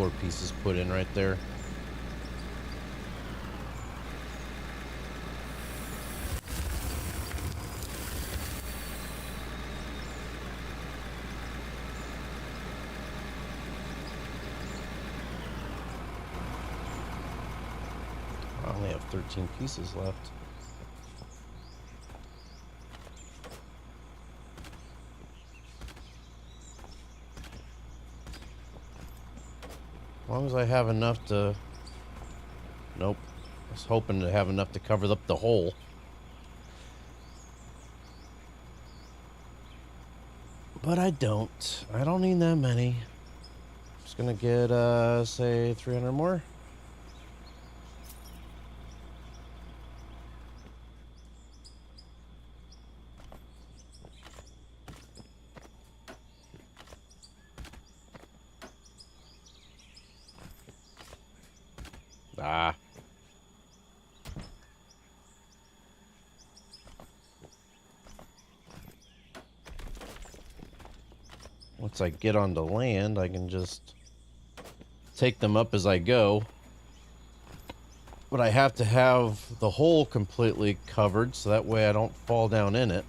A: 4 pieces put in right there. I only have 13 pieces left. As long as I have enough to... Nope. I was hoping to have enough to cover up the hole. But I don't. I don't need that many. Just gonna get, say, 300 more. Ah. Once I get onto land, I can just take them up as I go. But I have to have the hole completely covered so that way I don't fall down in it.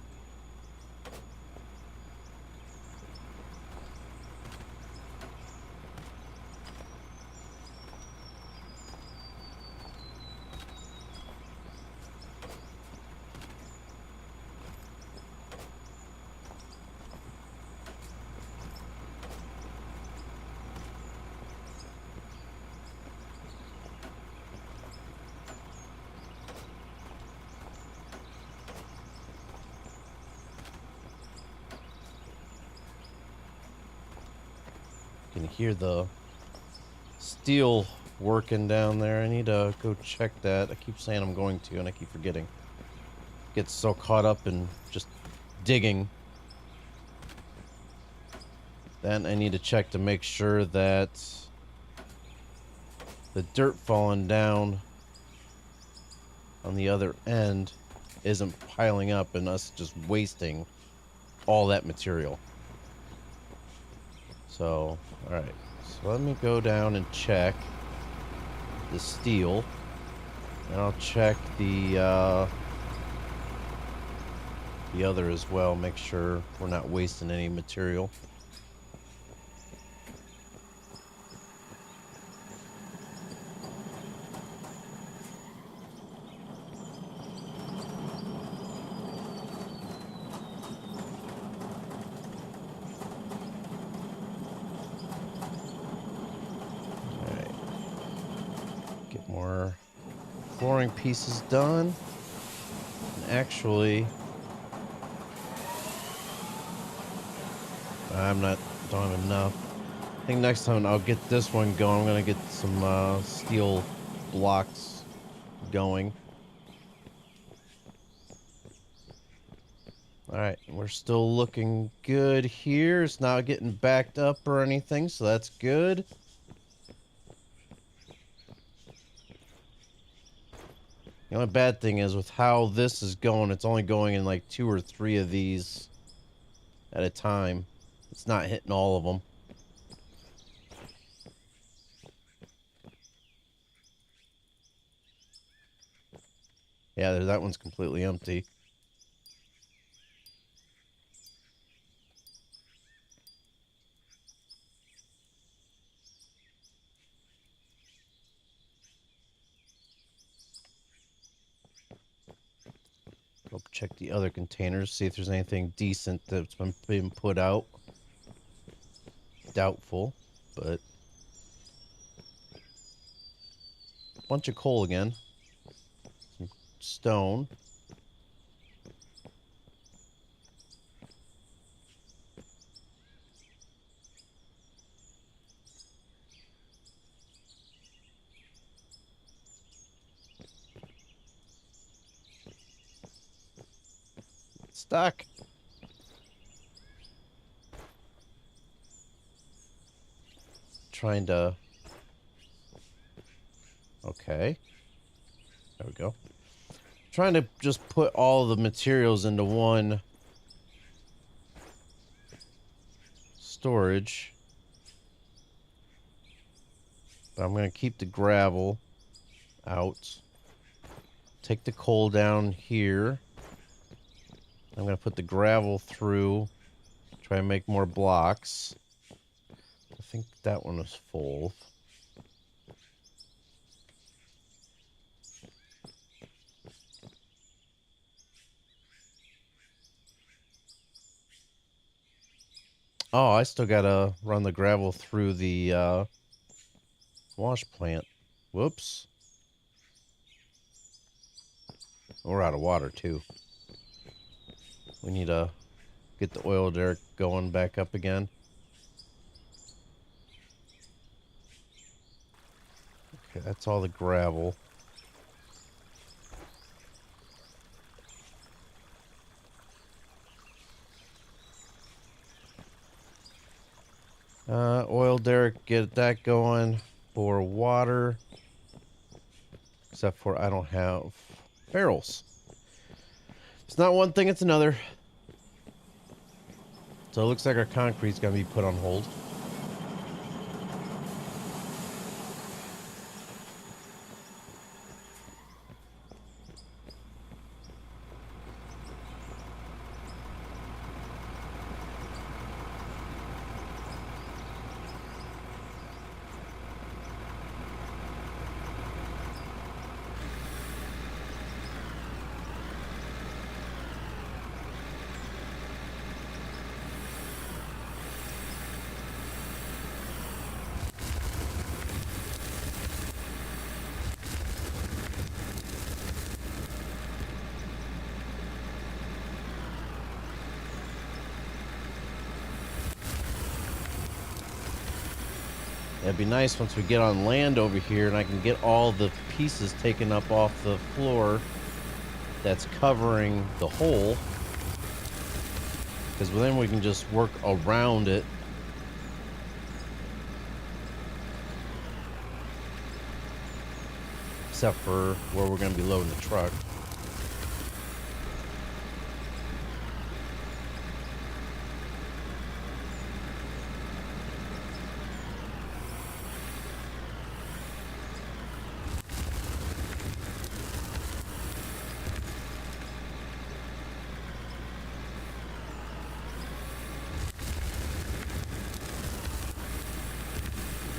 A: You can hear the steel working down there. I need to go check that. I keep saying I'm going to, and I keep forgetting. Get so caught up in just digging. Then I need to check to make sure that the dirt falling down on the other end isn't piling up and us just wasting all that material. So, alright. So let me go down and check the steel. And I'll check the other as well. Make sure we're not wasting any material. More flooring pieces done. And actually, don't have enough. I think next time I'll get this one going. I'm gonna get some steel blocks going. Alright, we're still looking good here. It's not getting backed up or anything, so that's good. The only bad thing is with how this is going, it's only going in like 2 or 3 of these at a time. It's not hitting all of them. Yeah, that one's completely empty. Go check the other containers, see if there's anything decent that's been put out. Doubtful, but bunch of coal again. Some stone. Stuck. Trying to... Okay. There we go. Trying to just put all the materials into one storage. But I'm going to keep the gravel out. Take the coal down here. I'm going to put the gravel through. Try and make more blocks. I think that one is full. Oh, I still gotta run the gravel through the wash plant. Whoops. We're out of water too. We need to get the oil derrick going back up again. Okay, that's all the gravel. Oil derrick, get that going for water. Except for I don't have barrels. It's not one thing, it's another. So it looks like our concrete's gonna be put on hold. It'd be nice once we get on land over here and I can get all the pieces taken up off the floor that's covering the hole. Because then we can just work around it. Except for where we're going to be loading the truck.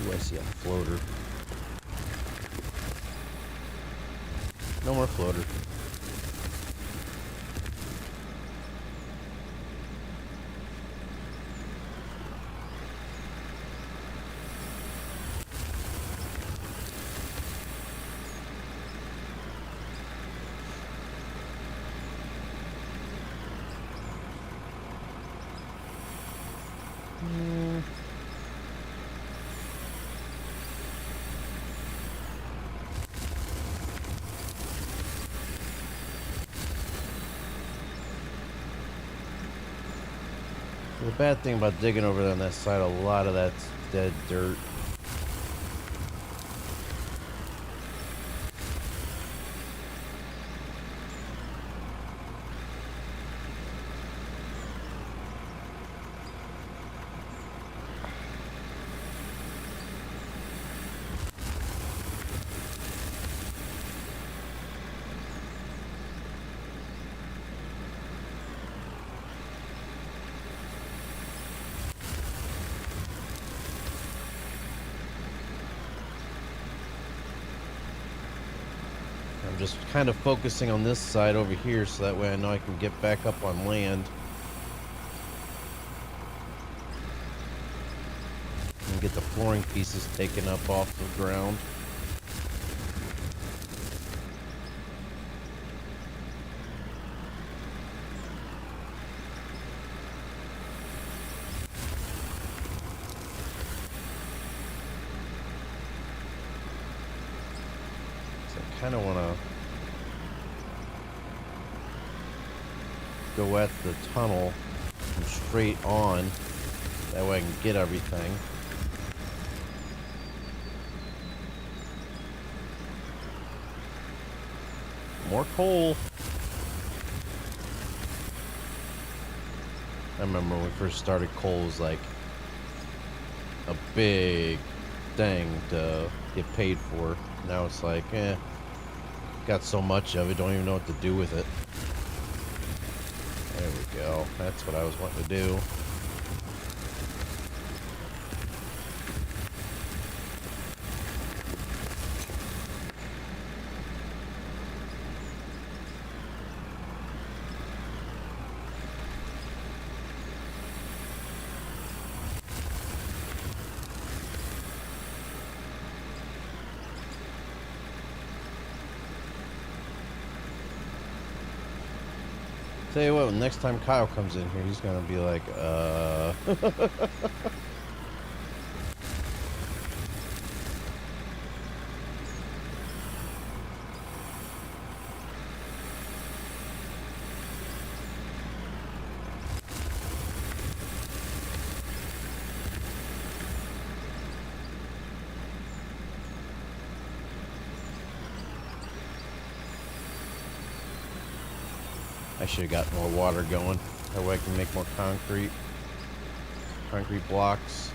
A: Ooh, I see a floater. No more floater. The bad thing about digging over there on that side, a lot of that's dead dirt. I'm just kind of focusing on this side over here so that way I know I can get back up on land. And get the flooring pieces taken up off the ground. I kind of want to go at the tunnel and straight on. That way I can get everything. More coal. I remember when we first started, coal was like a big thing to get paid for. Now it's like, got so much of it, don't even know what to do with it. There we go. That's what I was wanting to do. Tell you what, next time Kyle comes in here, he's gonna be like, I should have got more water going. That way I can make more concrete blocks.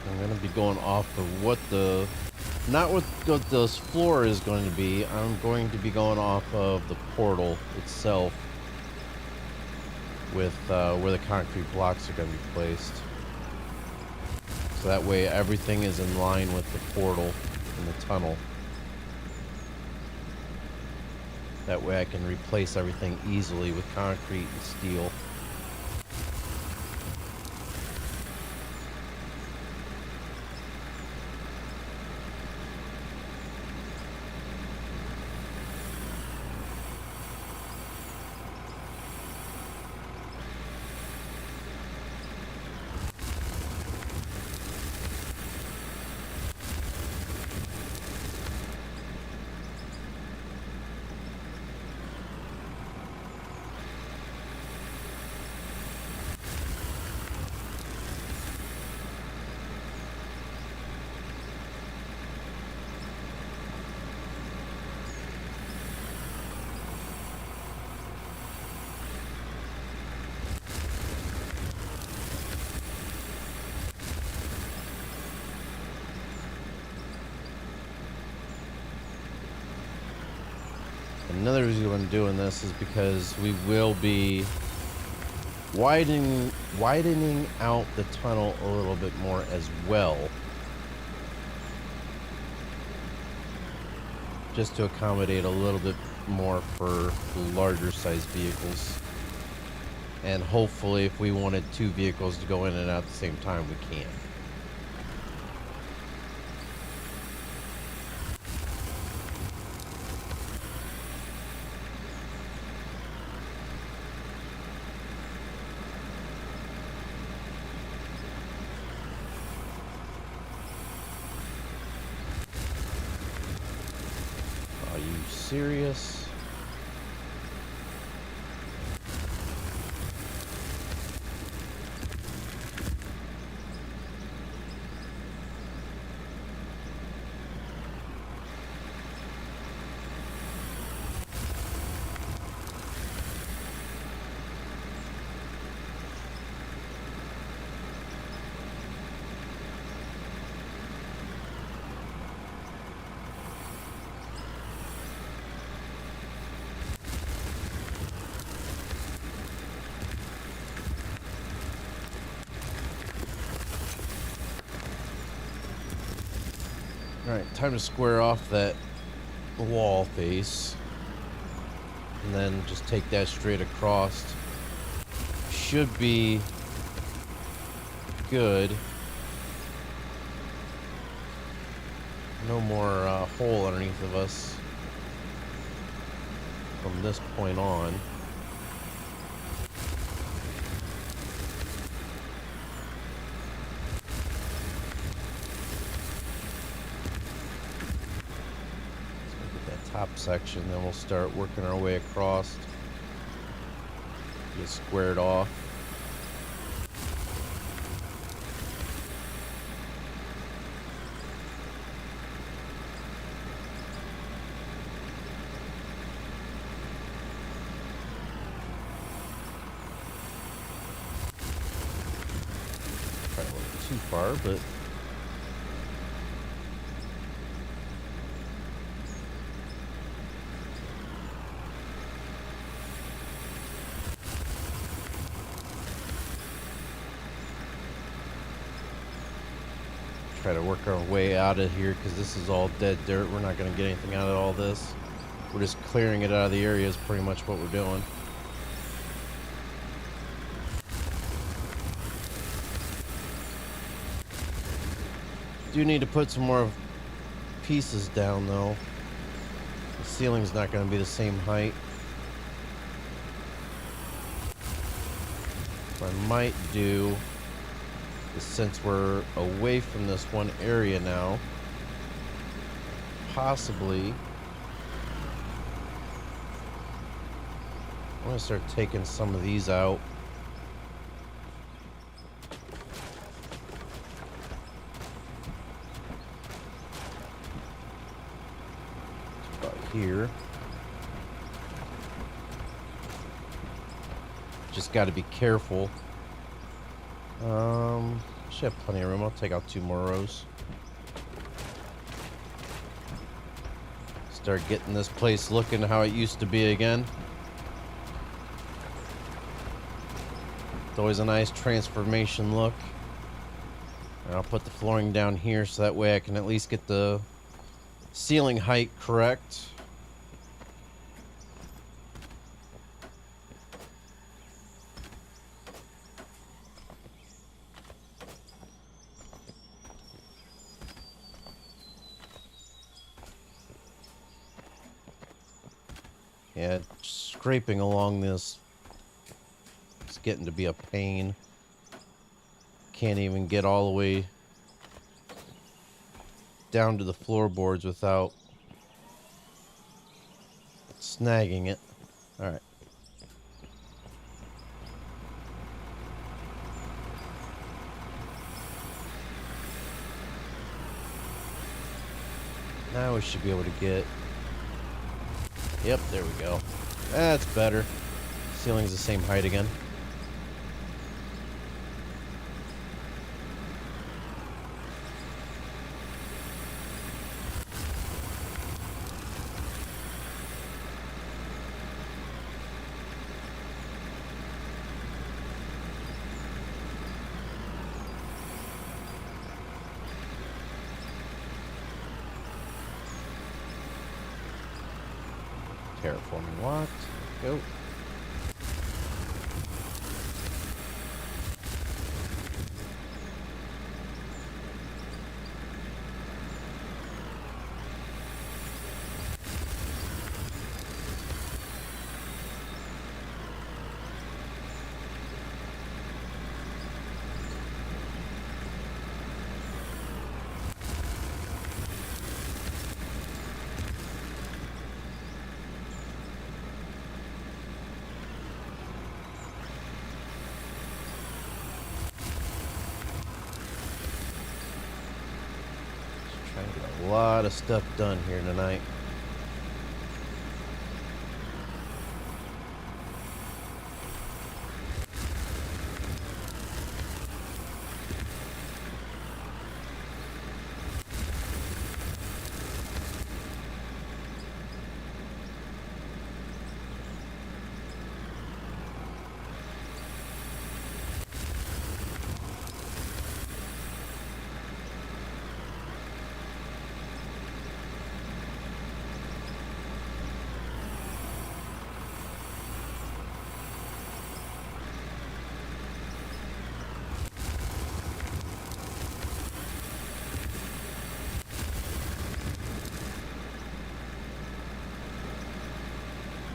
A: I'm gonna be going off of what the, not what this floor is going to be. I'm going to be going off of the portal itself with where the concrete blocks are going to be placed. So that way everything is in line with the portal and the tunnel. That way I can replace everything easily with concrete and steel. Another reason I'm doing this is because we will be widening out the tunnel a little bit more as well, just to accommodate a little bit more for larger sized vehicles. And hopefully if we wanted 2 vehicles to go in and out at the same time, we can. Are you serious? Alright, time to square off that wall face. And then just take that straight across. Should be good. No more hole underneath of us from this point on. Top section, then we'll start working our way across. Get squared off. Probably a little too far, but try to work our way out of here because this is all dead dirt. We're not going to get anything out of all this. We're just clearing it out of the area is pretty much what we're doing. Do need to put some more pieces down though. The ceiling's not going to be the same height. What I might do, since we're away from this one area now, possibly I'm gonna start taking some of these out. About here. Just got to be careful. Should have plenty of room. I'll take out 2 more rows. Start getting this place looking how it used to be again. It's always a nice transformation look. And I'll put the flooring down here so that way I can at least get the ceiling height correct. Yeah, scraping along this is getting to be a pain. Can't even get all the way down to the floorboards without snagging it. All right. Now we should be able to get... Yep, there we go. That's better. Ceiling's the same height again. Terraforming locked. Go. Trying to get a lot of stuff done here tonight.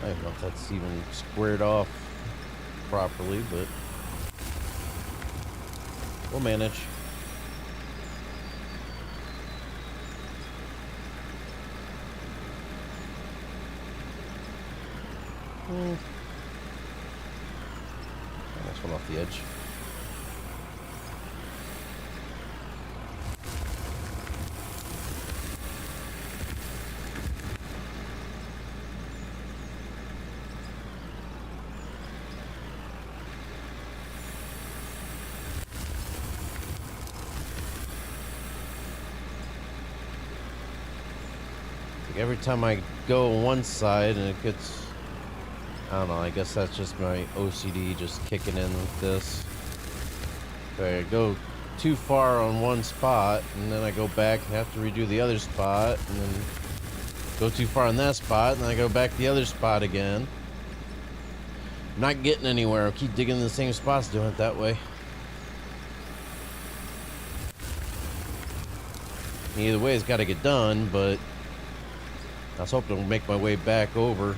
A: I don't know if that's even squared off properly, but we'll manage. Almost went off the edge. Every time I go on one side and it gets, I don't know, I guess that's just my OCD just kicking in with this. If I go too far on one spot and then I go back and have to redo the other spot and then go too far on that spot and then I go back to the other spot again. I'm not getting anywhere. I'll keep digging in the same spots doing it that way. Either way, it's got to get done, but I was hoping to make my way back over.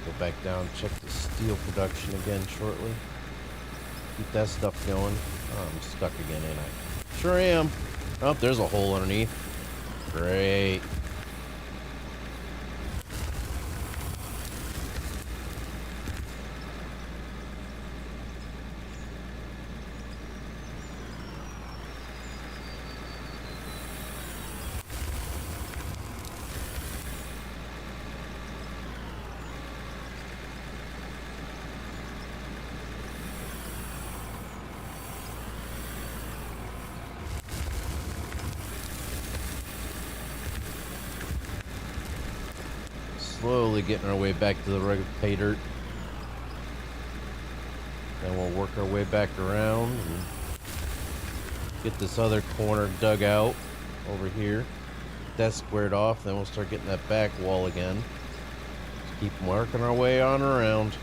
A: Go back down, check the steel production again shortly. Keep that stuff going. Oh, I'm stuck again, ain't I? Sure am. Oh, there's a hole underneath. Great. Slowly getting our way back to the Rivercatoutdoor. Then we'll work our way back around and get this other corner dug out over here. Get that squared off, then we'll start getting that back wall again. Just keep working our way on around.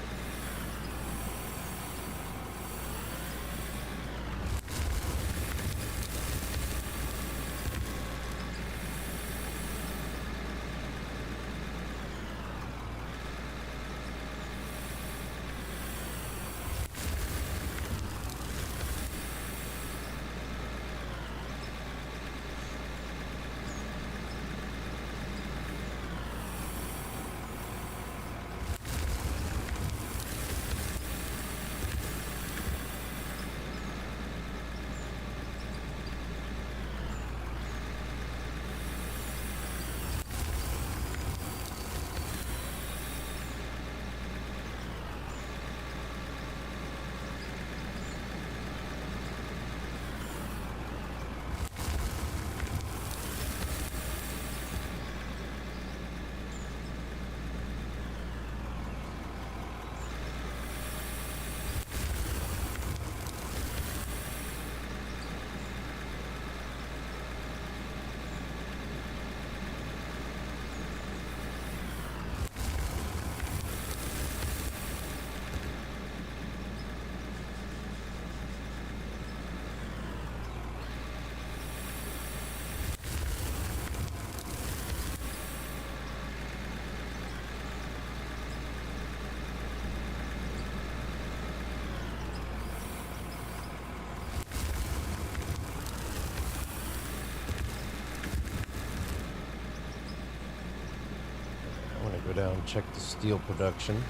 A: check the steel production.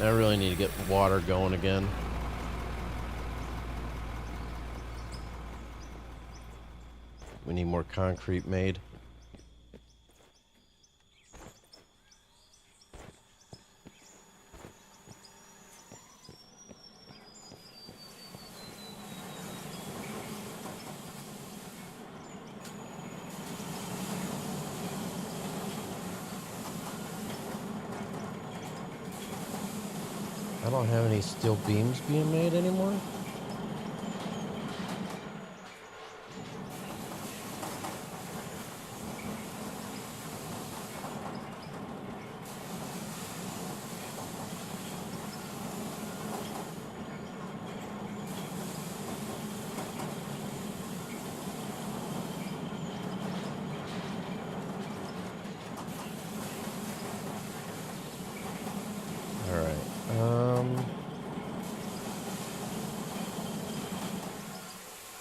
A: I really need to get water going again. We need more concrete made. I don't have any steel beams being made anymore.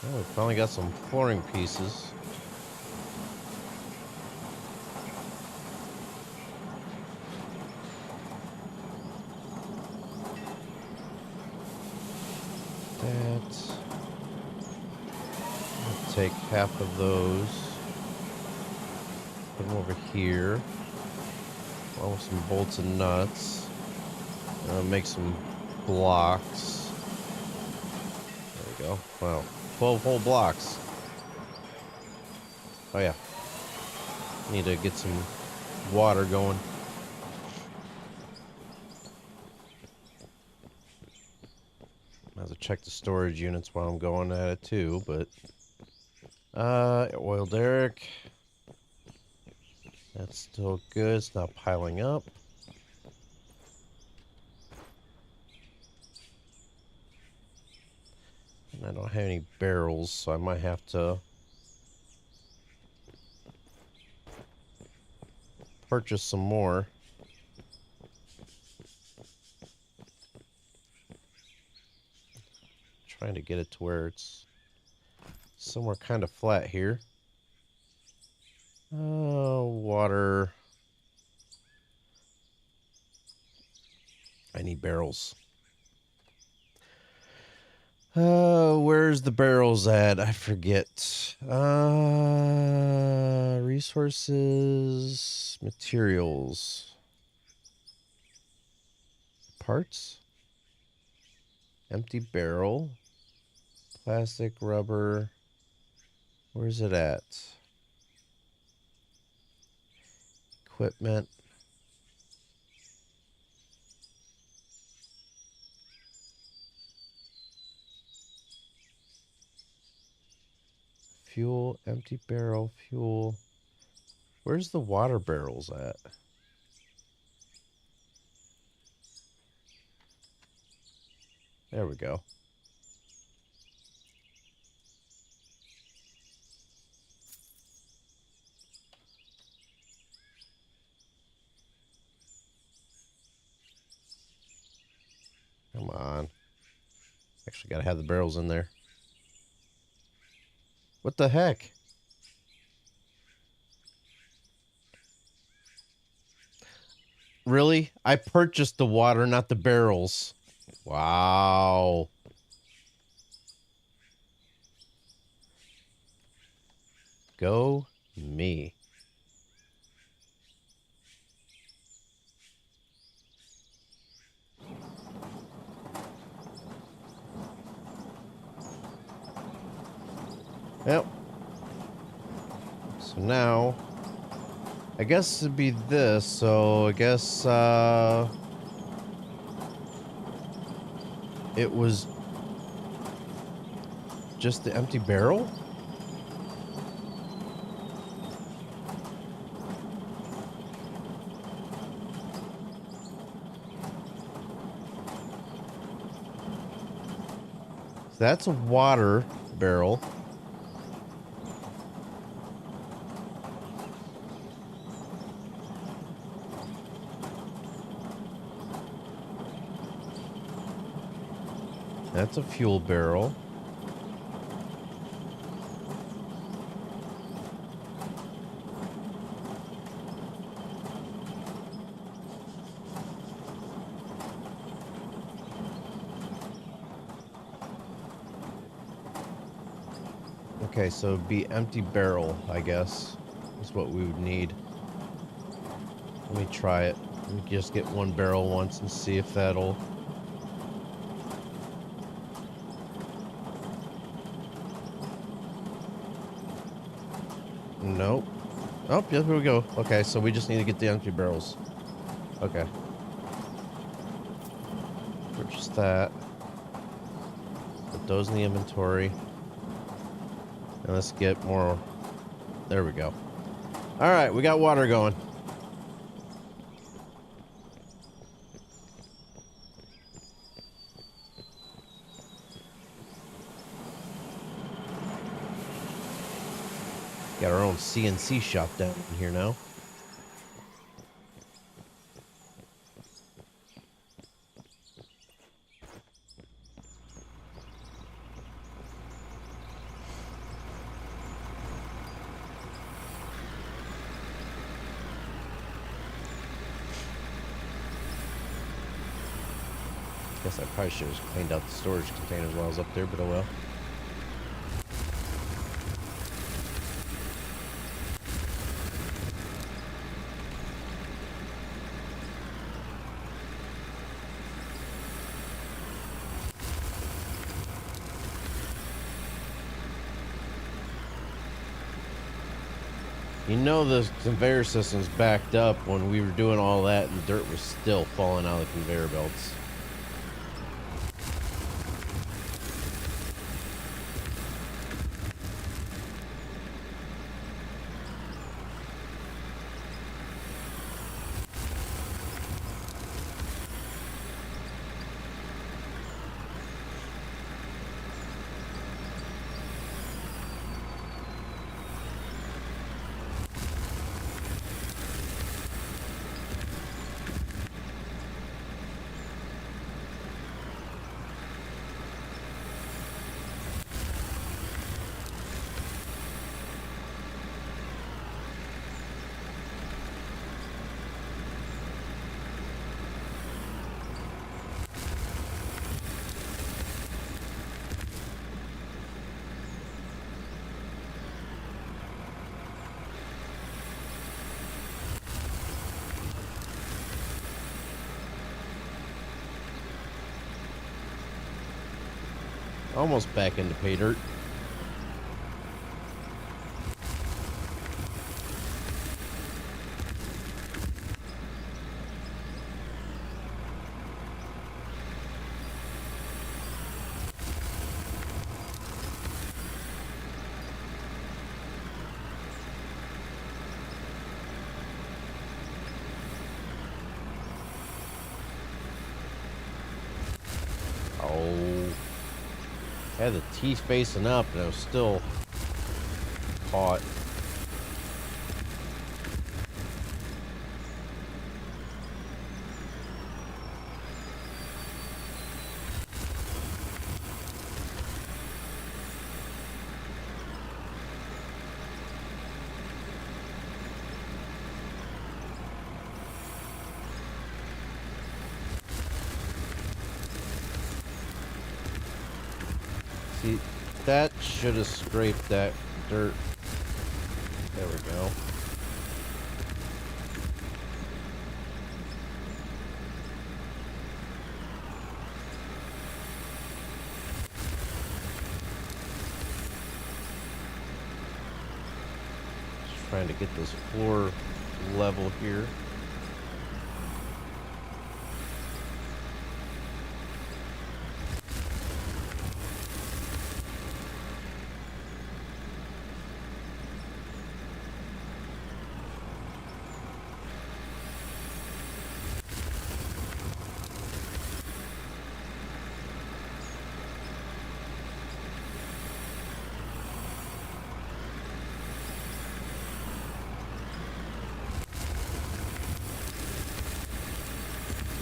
A: Oh, we finally got some flooring pieces. I'll take half of those. Put them over here. Along with some bolts and nuts. Make some blocks. There we go. Wow. 12 whole blocks. Oh yeah. Need to get some water going. I have to check the storage units while I'm going at it too, but oil derrick. That's still good. It's not piling up. And I don't have any barrels, so I might have to purchase some more. Trying to get it to where it's somewhere kind of flat here. Water. I need barrels. Where's the barrels at? I forget. Resources, materials, parts, empty barrel, plastic, rubber. Where's it at? Equipment. Fuel, empty barrel, fuel. Where's the water barrels at? There we go. Come on. Actually, gotta have the barrels in there. What the heck? Really? I purchased the water, not the barrels. Wow. Go me. Yep. So now, I guess it'd be this, so I guess, it was just the empty barrel? That's a water barrel. That's a fuel barrel. Okay, so it'd be empty barrel, I guess. Is what we would need. Let me try it. Let me just get one barrel once and see if that'll... Nope. Oh, yeah, here we go. Okay, so we just need to get the empty barrels. Okay. Purchase that. Put those in the inventory. And let's get more. There we go. Alright, we got water going. Got our own CNC shop down in here now. Guess I probably should have cleaned out the storage containers while I was up there, but oh well. You know the conveyor system's backed up when we were doing all that and the dirt was still falling out of the conveyor belts. Almost back into pay dirt. I had the teeth facing up and I was still caught. See, that should have scraped that dirt. There we go. Just trying to get this floor level here.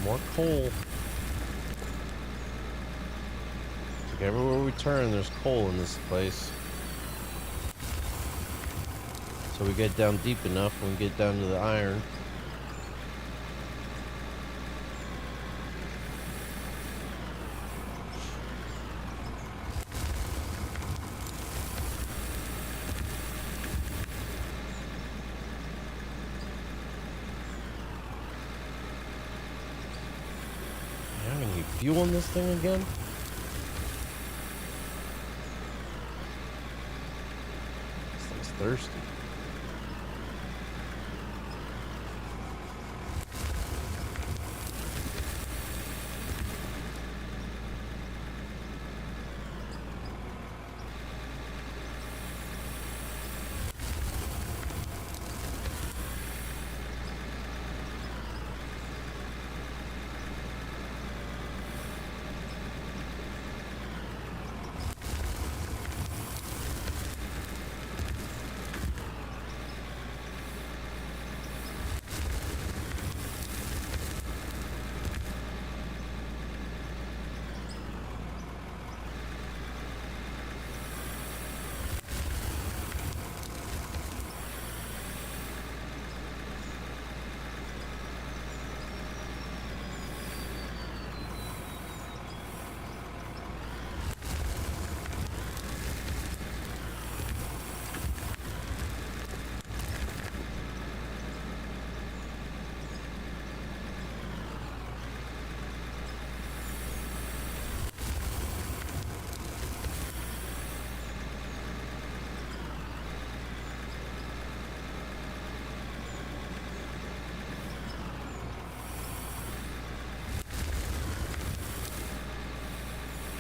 A: More coal. Like everywhere we turn, there's coal in this place. So we get down deep enough when we get down to the iron.
C: fuel in this thing again?
A: This thing's thirsty.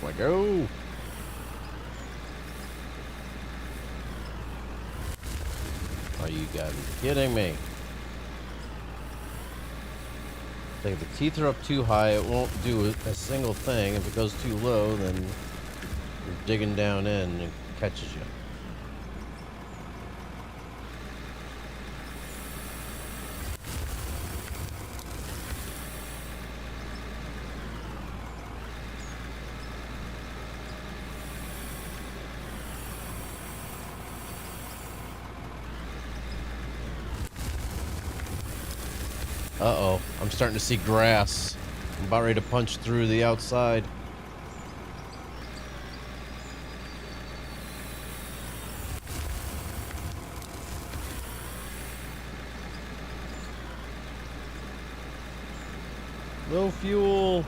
A: Like, oh!
C: Are you gotta be kidding me? Like if the teeth are up too high, it won't do a single thing. If it goes too low, then you're digging down in and it catches you.
A: Uh-oh. I'm starting to see grass. I'm about ready to punch through the outside. No fuel.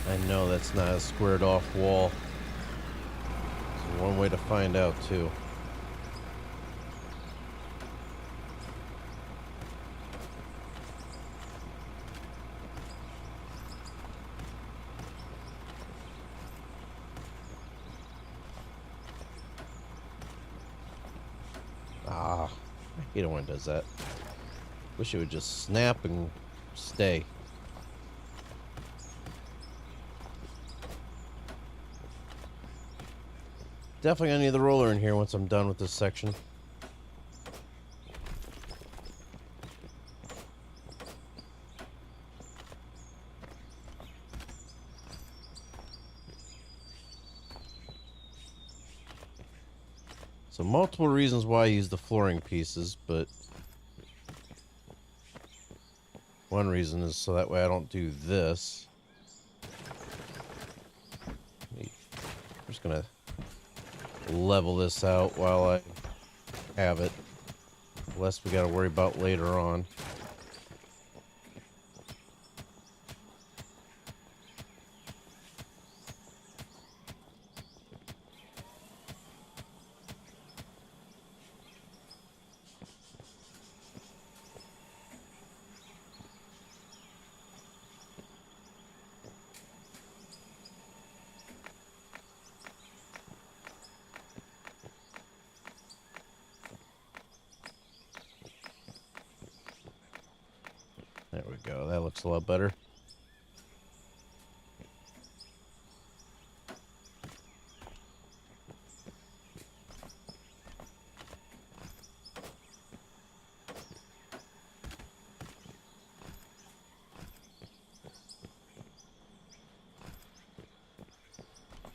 C: I know that's not a squared off wall. There's one way to find out too. Ah, I hate it when it does that. Wish it would just snap and stay. Definitely gonna need the roller in here once I'm done with this section. So multiple reasons why I use the flooring pieces, but one reason is so that way I don't do this. I'm just gonna level this out while I have it. Less we gotta worry about later on. There we go. That looks a lot better.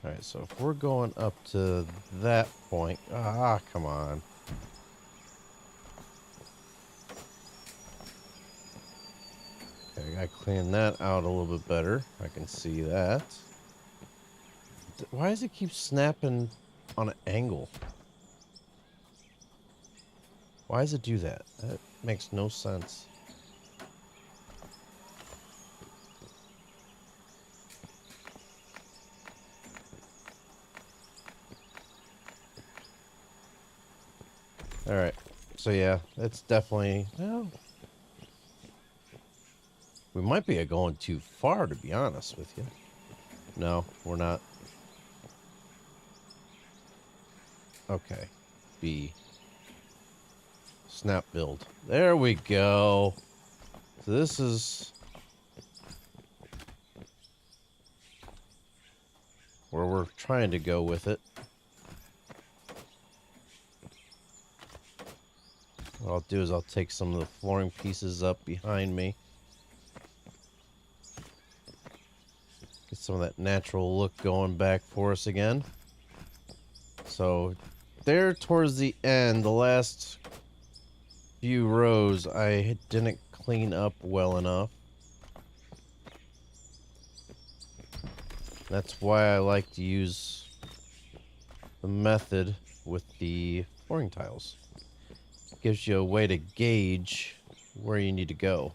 C: Alright, so if we're going up to that point... Ah, come on. Okay, I gotta clean that out a little bit better. I can see that. Why does it keep snapping on an angle? Why does it do that? That makes no sense. Alright, so yeah, it's definitely... Well, we might be going too far, to be honest with you. No, we're not. Okay. B. Snap build. There we go. So this is where we're trying to go with it. What I'll do is I'll take some of the flooring pieces up behind me. Get some of that natural look going back for us again. So there towards the end, the last few rows, I didn't clean up well enough. That's why I like to use the method with the flooring tiles. Gives you a way to gauge where you need to go.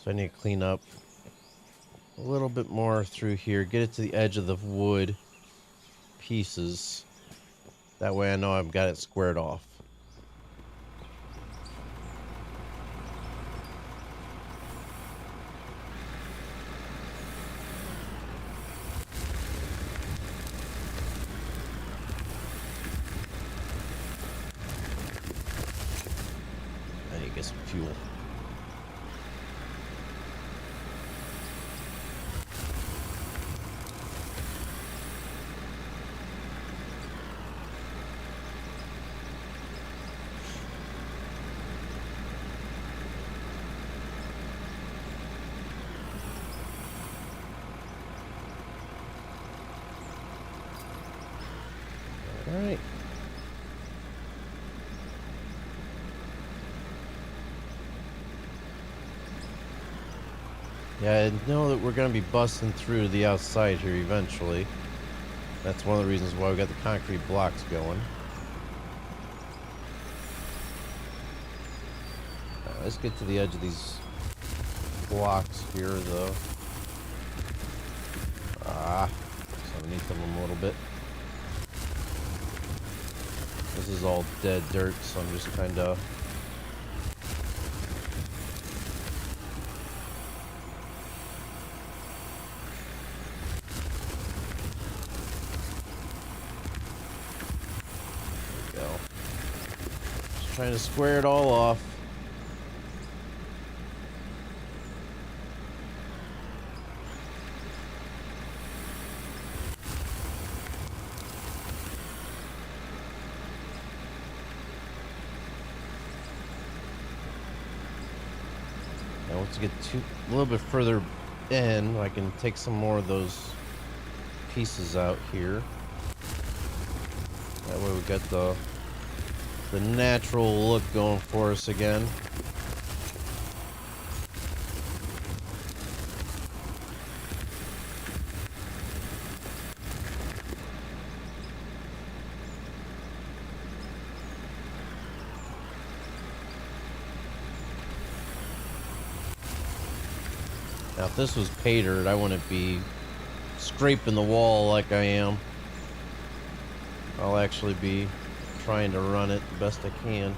C: So I need to clean up a little bit more through here, get it to the edge of the wood pieces. That way I know I've got it squared off. I need to get some fuel. All right. Yeah, I know that we're going to be busting through the outside here eventually. That's one of the reasons why we got the concrete blocks going. Let's get to the edge of these blocks here, though. Just underneath them a little bit. This is all dead dirt, so I'm just kind of... There we go. Just trying to square it all off. Now once you get a little bit further in, I can take some more of those pieces out here. That way we got the natural look going for us again. Now, if this was pay dirt, I wouldn't be scraping the wall like I am. I'll actually be trying to run it the best I can.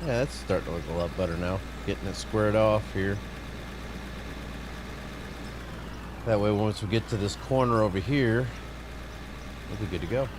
C: Yeah, that's starting to look a lot better now. Getting it squared off here. That way, once we get to this corner over here, we'll be good to go.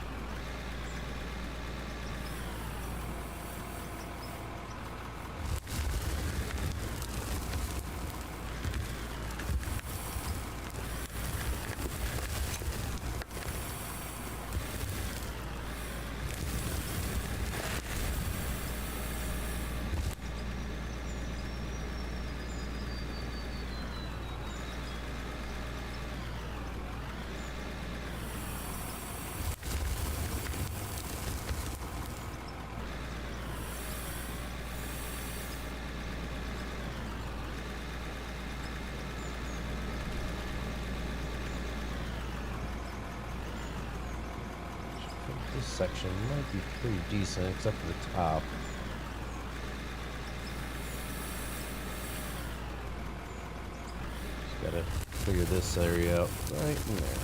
C: This section might be pretty decent, except for the top. Just gotta figure this area out right in there.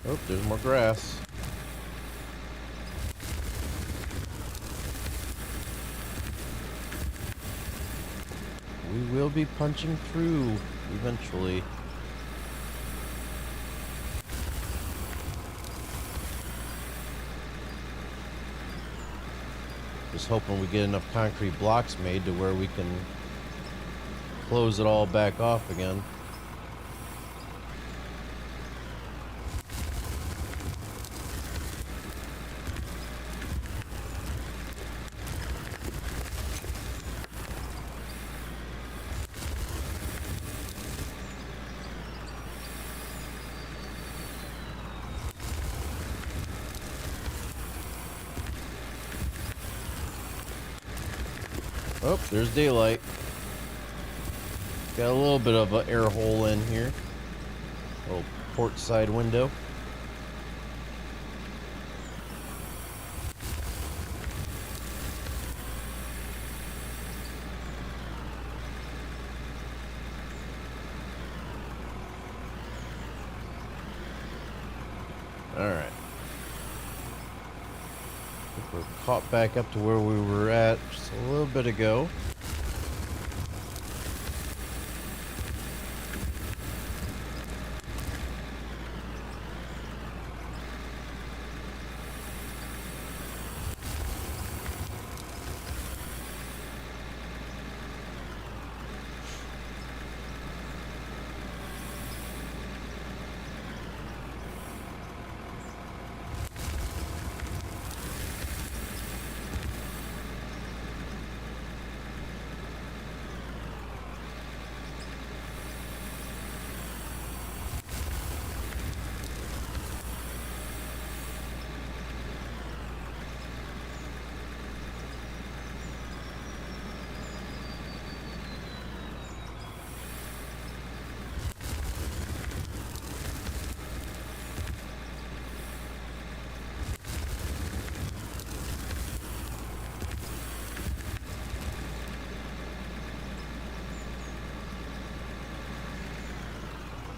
C: Oh, there's more grass. We will be punching through eventually. Just hoping we get enough concrete blocks made to where we can close it all back off again. Oh, there's daylight. Got a little bit of an air hole in here. Little port side window. All right. We're caught back up to where we were at just a little bit ago.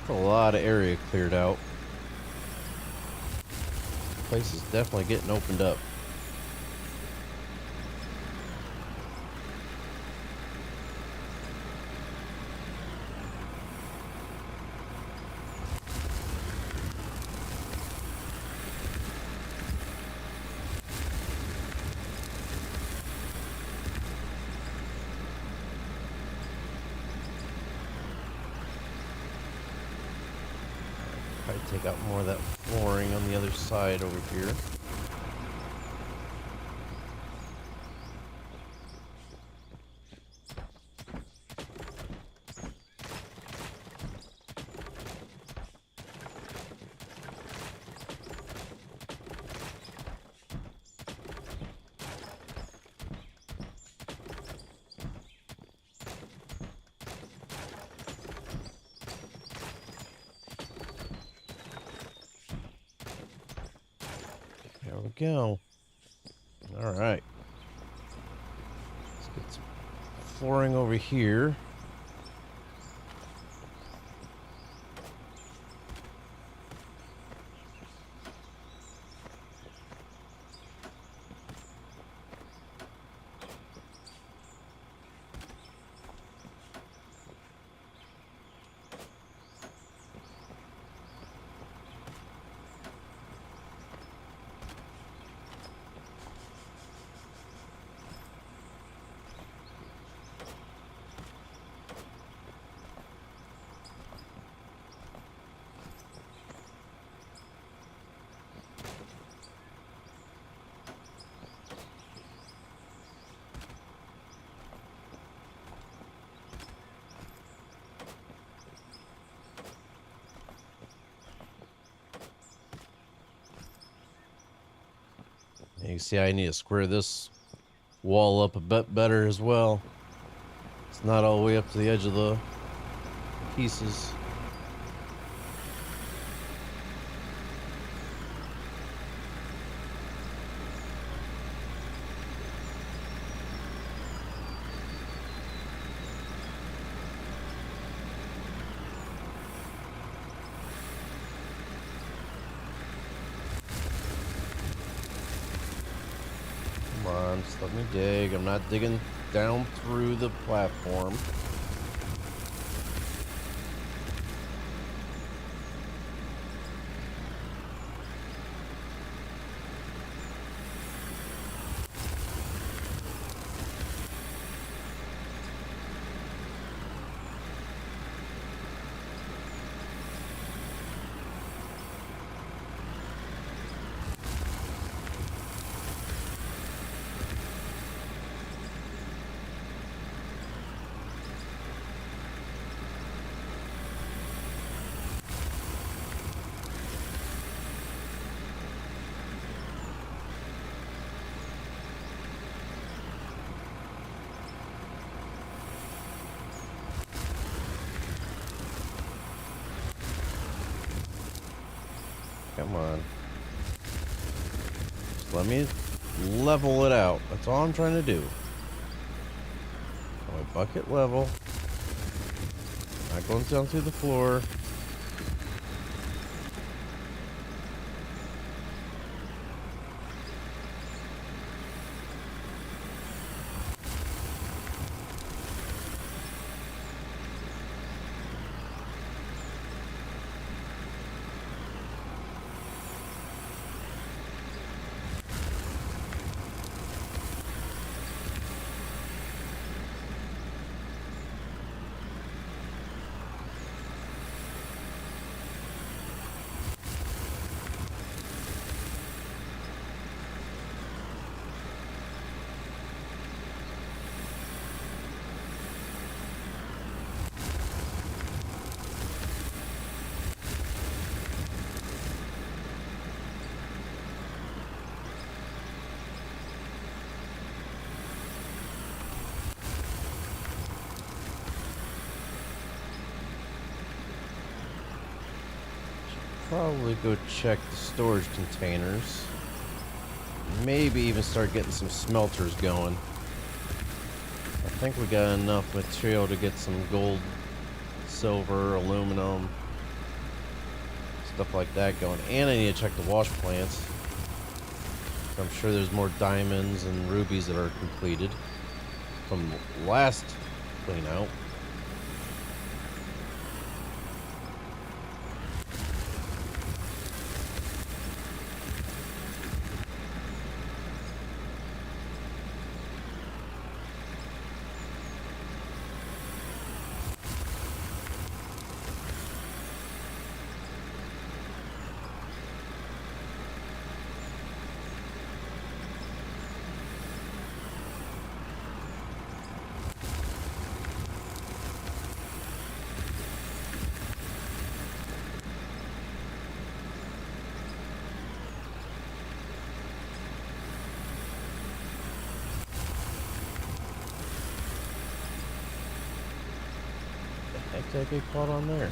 C: A lot of area cleared out. Place is definitely getting opened up. Try to take out more of that flooring on the other side over here. There we go. All right. Let's get some flooring over here. And you see I need to square this wall up a bit better as well. It's not all the way up to the edge of the pieces. Come on, just let me dig. I'm not digging down through the platform. Come on. Just let me level it out. That's all I'm trying to do. My bucket level. Not going down through the floor. Probably go check the storage containers. Maybe even start getting some smelters going. I think we got enough material to get some gold, silver, aluminum, stuff like that going. And I need to check the wash plants. I'm sure there's more diamonds and rubies that are completed from last clean out. did I get caught on there?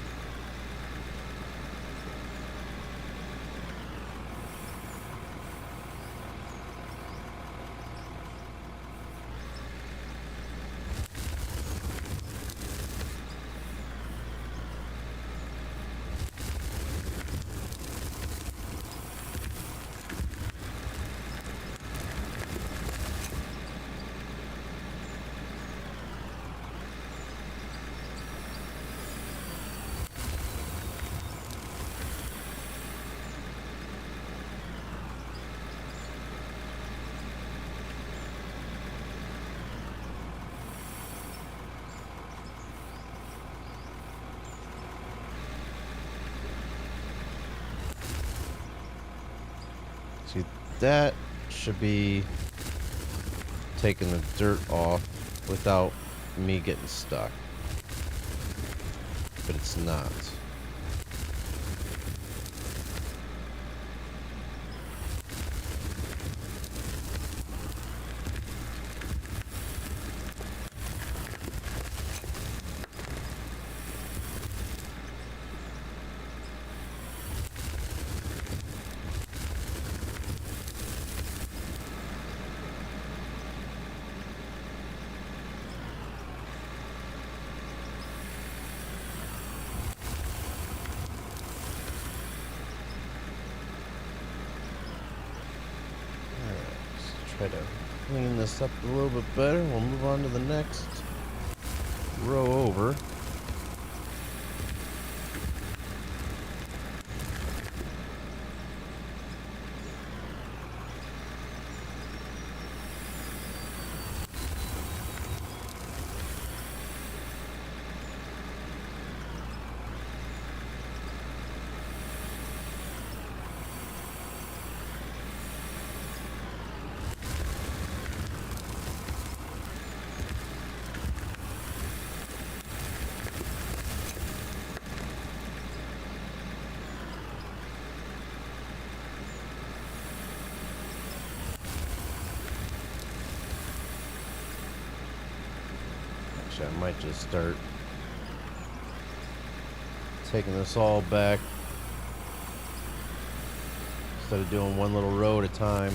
C: See, that should be taking the dirt off without me getting stuck. But it's not. Try to clean this up a little bit better. We'll move on to the next row over. I might just start taking this all back instead of doing one little row at a time.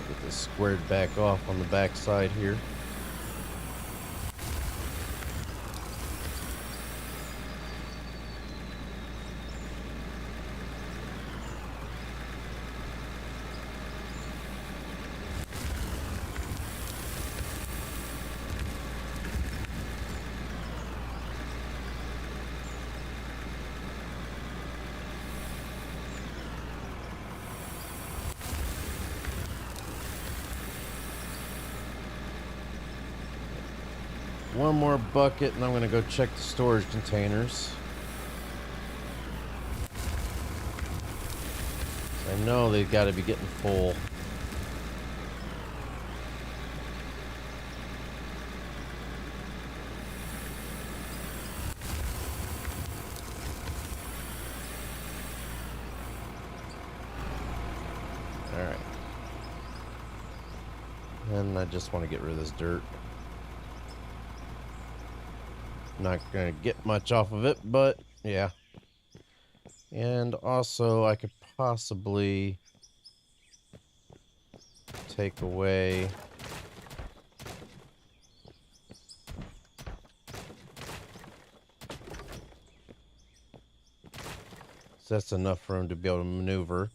C: Get this squared back off on the back side here. One more bucket and I'm going to go check the storage containers. I know they've got to be getting full. Alright. And I just want to get rid of this dirt. Not gonna get much off of it, but yeah. And also I could possibly take away so that's enough room to be able to maneuver.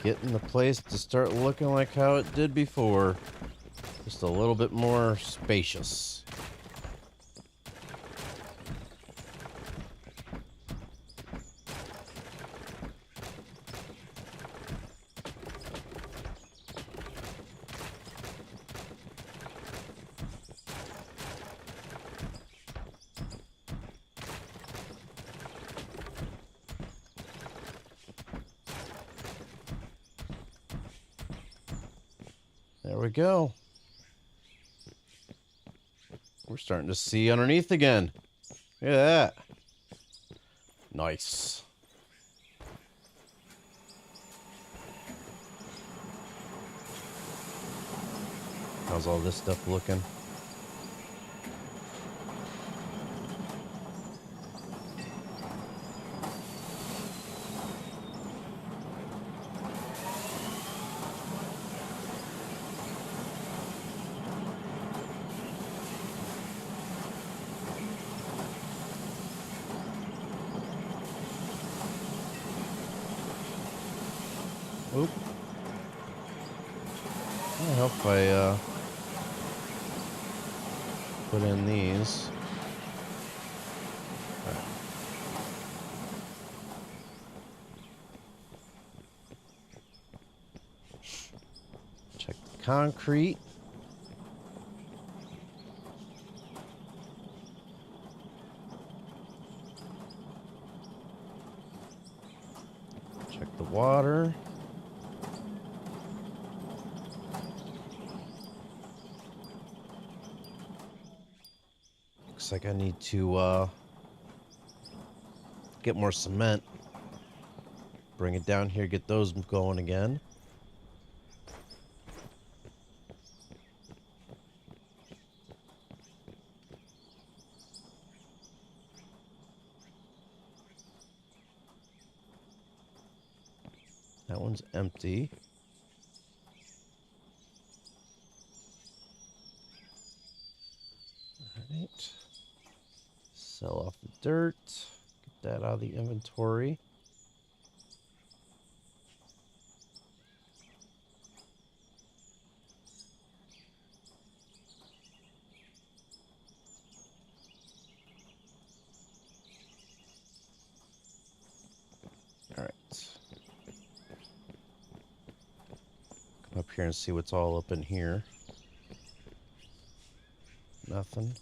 C: Getting the place to start looking like how it did before. Just a little bit more spacious. There we go. We're starting to see underneath again. Look at that. Nice. How's all this stuff looking? Oop. I'll help if I put in these. All right. Check the concrete. Check the water. Looks like I need to get more cement. Bring it down here, get those going again. That one's empty. Alright. Sell off the dirt. Get that out of the inventory. Alright. Come up here and see what's all up in here. Nothing.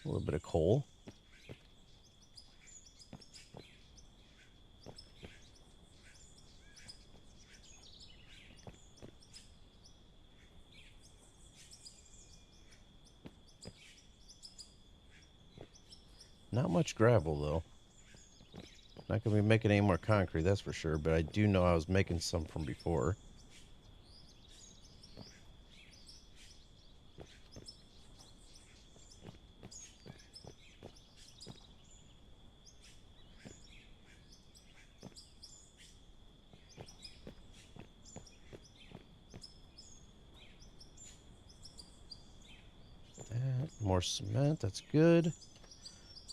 C: A little bit of coal. Not much gravel though. Not gonna be making any more concrete, that's for sure, but I do know I was making some from before. More cement, that's good.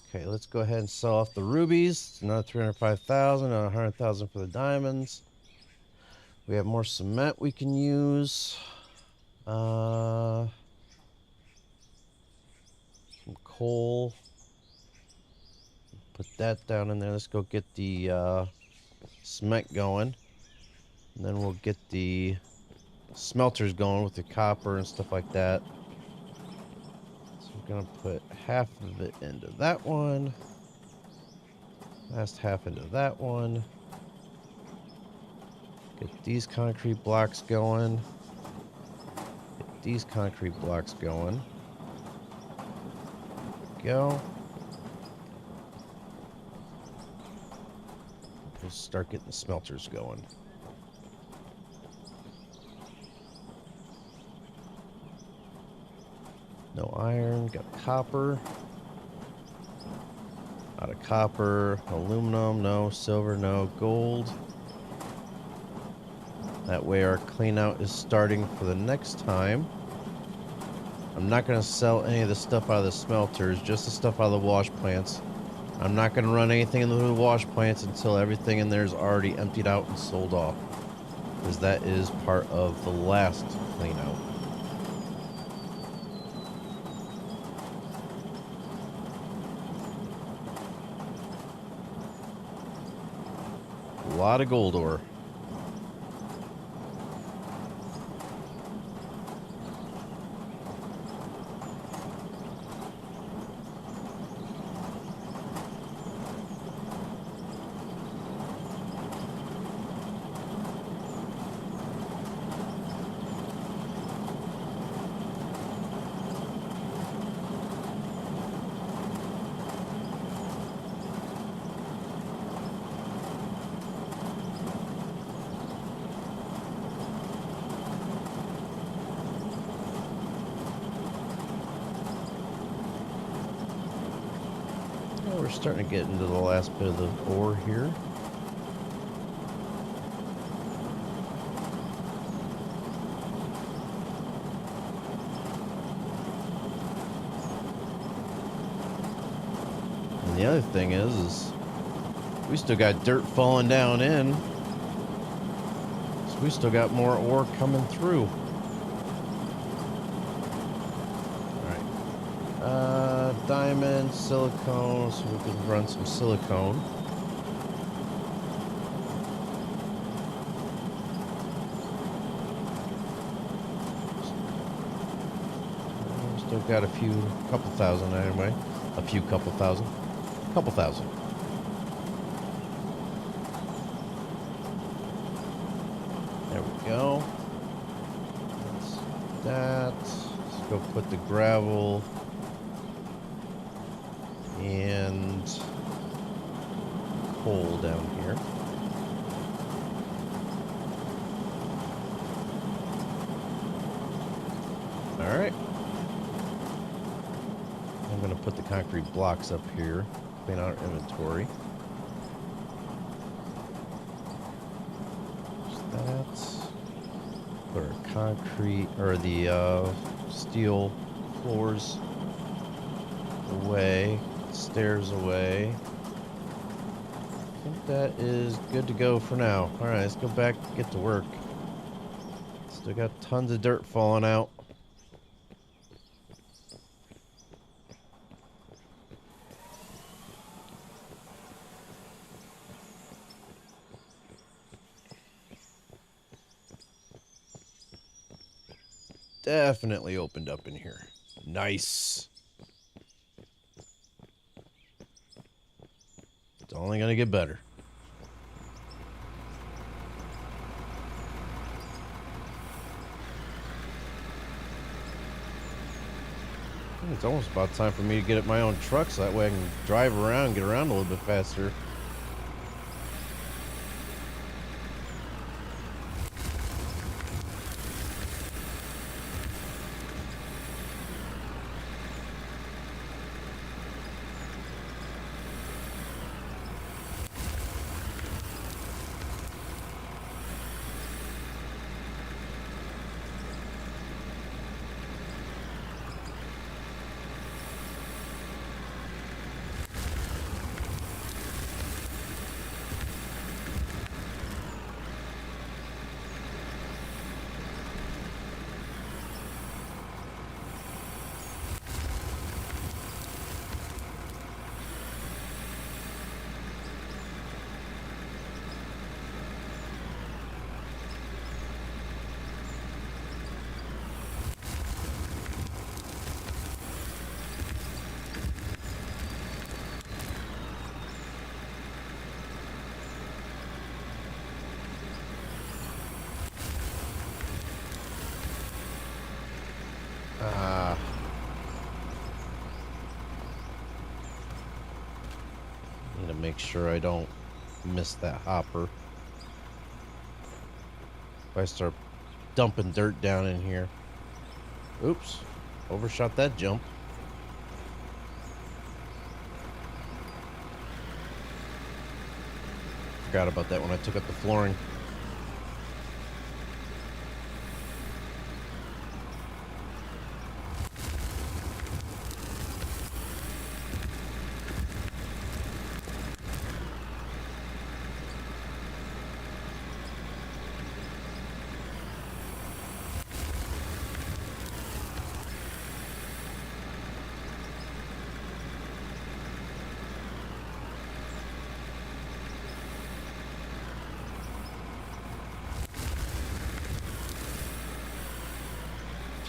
C: Okay, let's go ahead and sell off the rubies. Another 305,000, another 100,000 for the diamonds. We have more cement we can use. Some coal. Put that down in there. Let's go get the cement going. And then we'll get the smelters going with the copper and stuff like that. Gonna put half of it into that one, last half into that one. Get these concrete blocks going. Get these concrete blocks going. Go. We'll start getting the smelters going. No iron, got copper. Out of copper, aluminum, no, silver, no, gold. That way our clean out is starting for the next time. I'm not going to sell any of the stuff out of the smelters, just the stuff out of the wash plants. I'm not going to run anything into the wash plants until everything in there is already emptied out and sold off. because that is part of the last clean out. A lot of gold ore. We're starting to get into the last bit of the ore here. And the other thing is we still got dirt falling down in. So we still got more ore coming through. Diamond, silicone, so we can run some silicone. Still got couple thousand anyway. Couple thousand. There we go. That's that. Let's go put the gravel and coal down here. All right. I'm going to put the concrete blocks up here, clean out our inventory. Just that. Put our concrete, or the steel floors away. Stairs away. I think that is good to go for now. Alright, let's go back and get to work. Still got tons of dirt falling out. Definitely opened up in here. Nice. It's only gonna get better. It's almost about time for me to get at my own truck so that way I can drive around, get around a little bit faster. Need to make sure I don't miss that hopper. If I start dumping dirt down in here. Oops, overshot that jump. Forgot about that when I took up the flooring.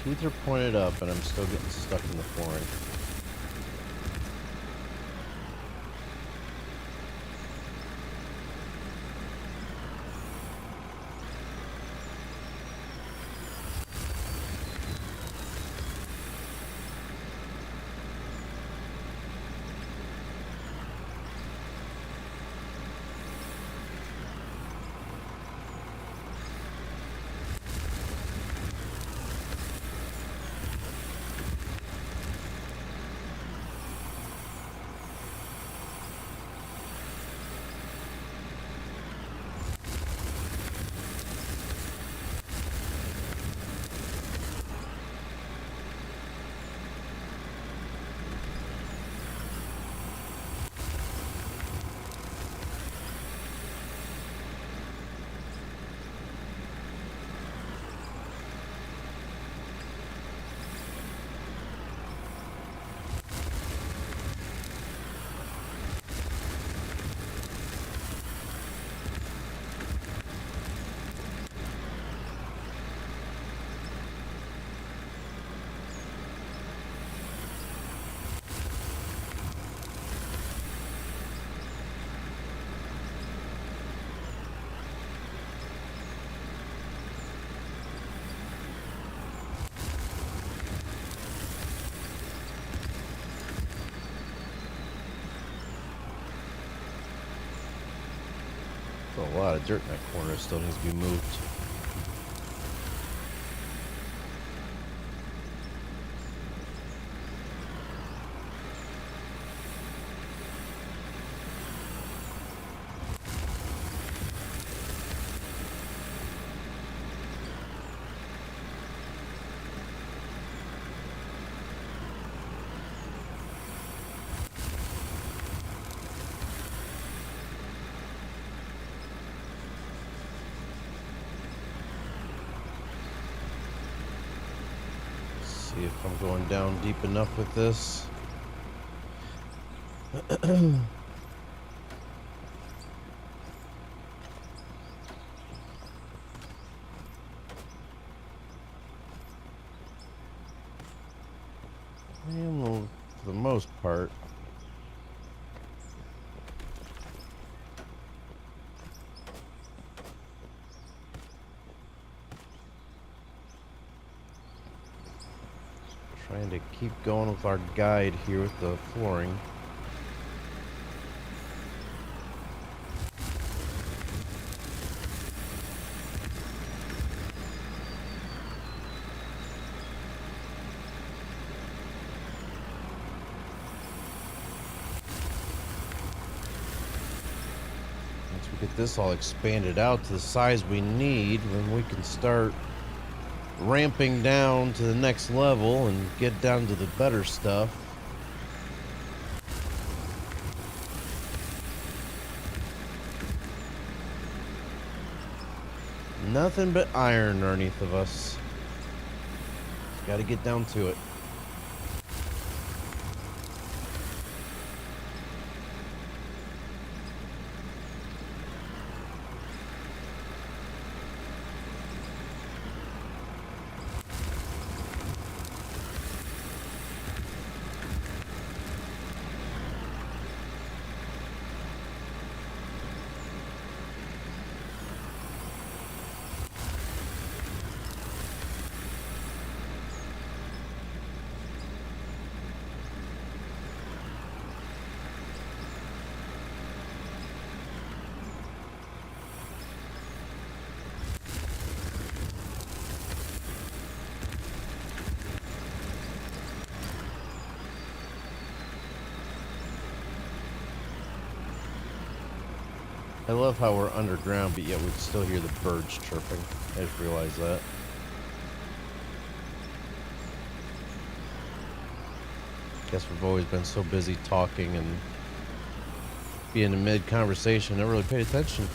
C: Teeth are pointed up, and I'm still getting stuck in the flooring. A lot of dirt in that corner still needs to be moved. See if I'm going down deep enough with this. And for the most part. Trying to keep going with our guide here with the flooring. Once we get this all expanded out to the size we need, then we can start ramping down to the next level and get down to the better stuff. Nothing but iron underneath of us. Got to get down to it. I love how we're underground, but yet we can still hear the birds chirping. I just realized that. Guess we've always been so busy talking and being in mid-conversation, never really paid attention.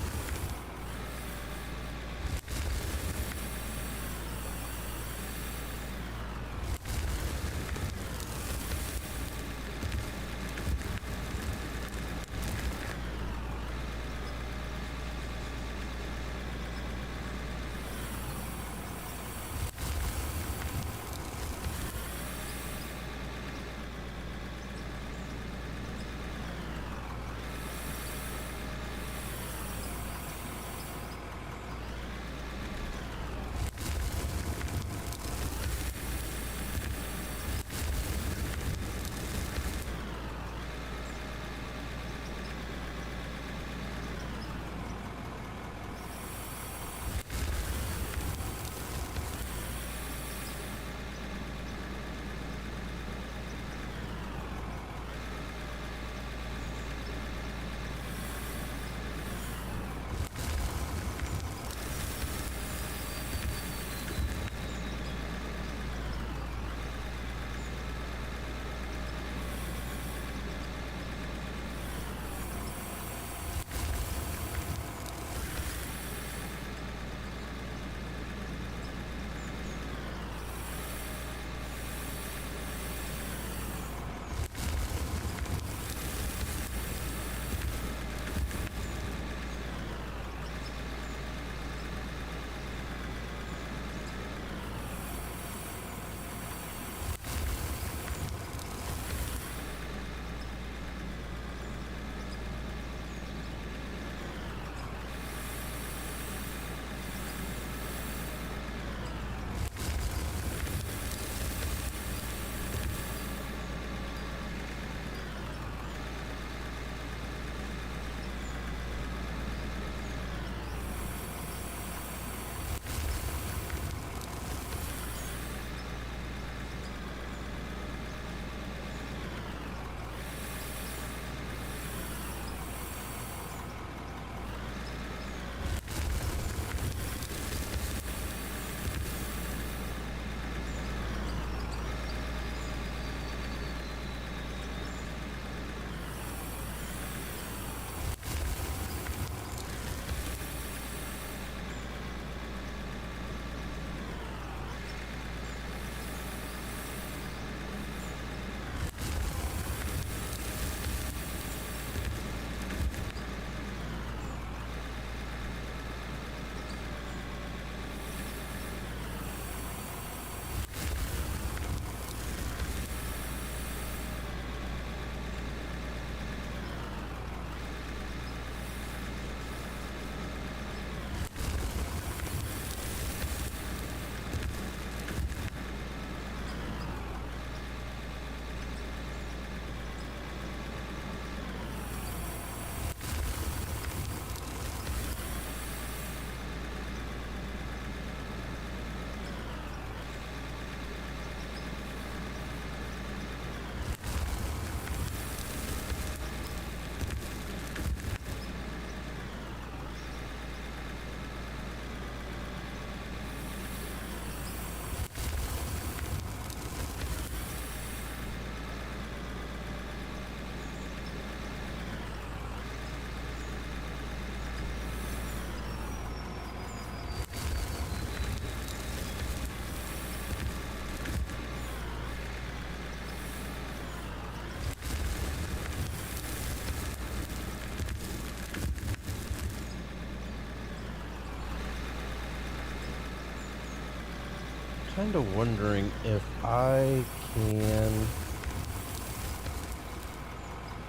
C: kind of wondering if I can...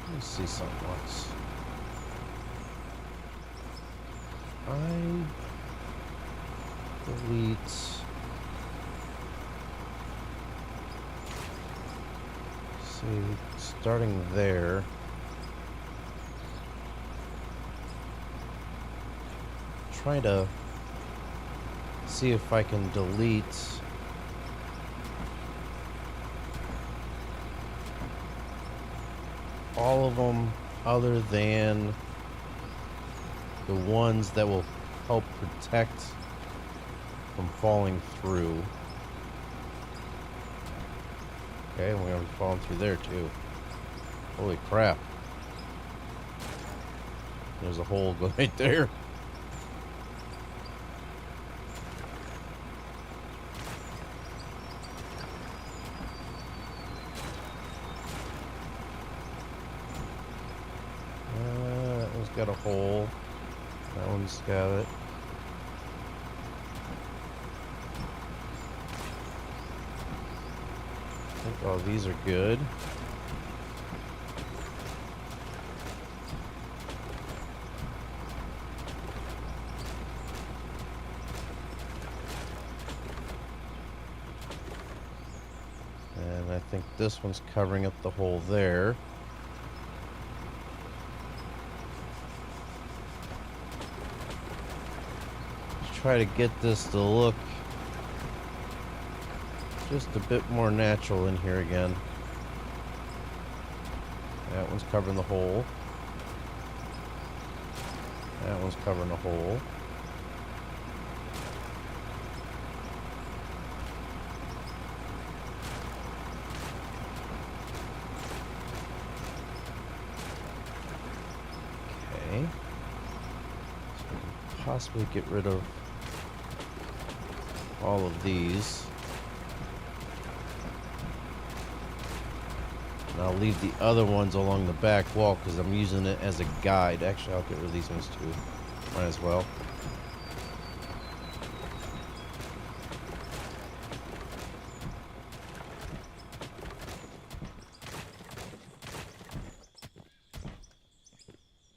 C: Let me see something else. I delete... See, starting there. Try to see if I can delete all of them other than the ones that will help protect from falling through. Okay, we're gonna be falling through there too. Holy crap. There's a hole right there. That one's got a hole. That one's got it. I think all these are good. And I think this one's covering up the hole there. Let's try to get this to look just a bit more natural in here again. That one's covering the hole. That one's covering the hole. Okay. So we can possibly get rid of all of these. And I'll leave the other ones along the back wall because I'm using it as a guide. Actually, I'll get rid of these ones too. Might as well.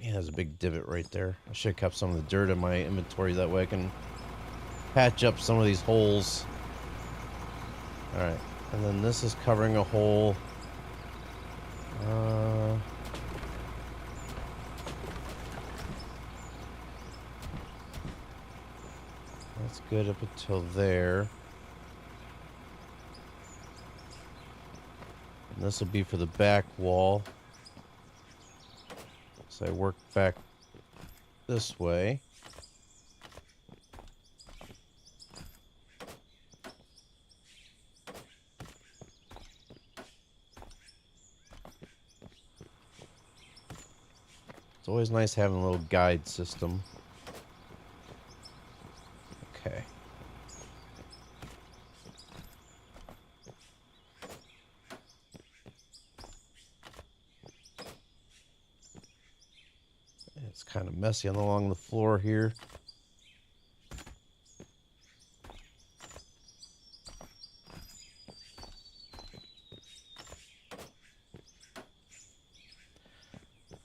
C: Yeah, there's a big divot right there. I should have kept some of the dirt in my inventory. That way I can patch up some of these holes. Alright. And then this is covering a hole. That's good up until there. And this will be for the back wall. So I work back this way. It's always nice having a little guide system. Okay. It's kind of messy along the floor here.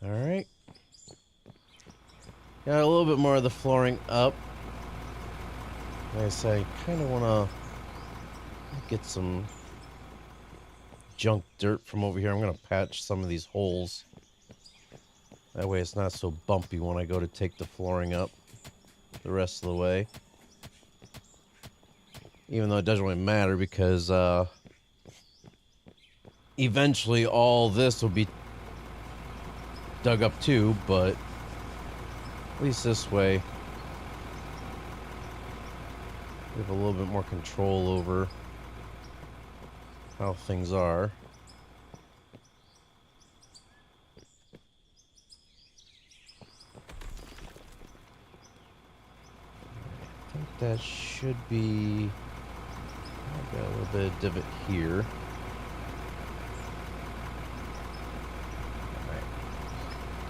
C: All right. Got a little bit more of the flooring up. Like I say, I kind of want to get some junk dirt from over here. I'm going to patch some of these holes. That way it's not so bumpy when I go to take the flooring up the rest of the way. Even though it doesn't really matter because eventually all this will be dug up too, but at least this way we have a little bit more control over how things are. I think that should be... I've got a little bit of divot here. Alright.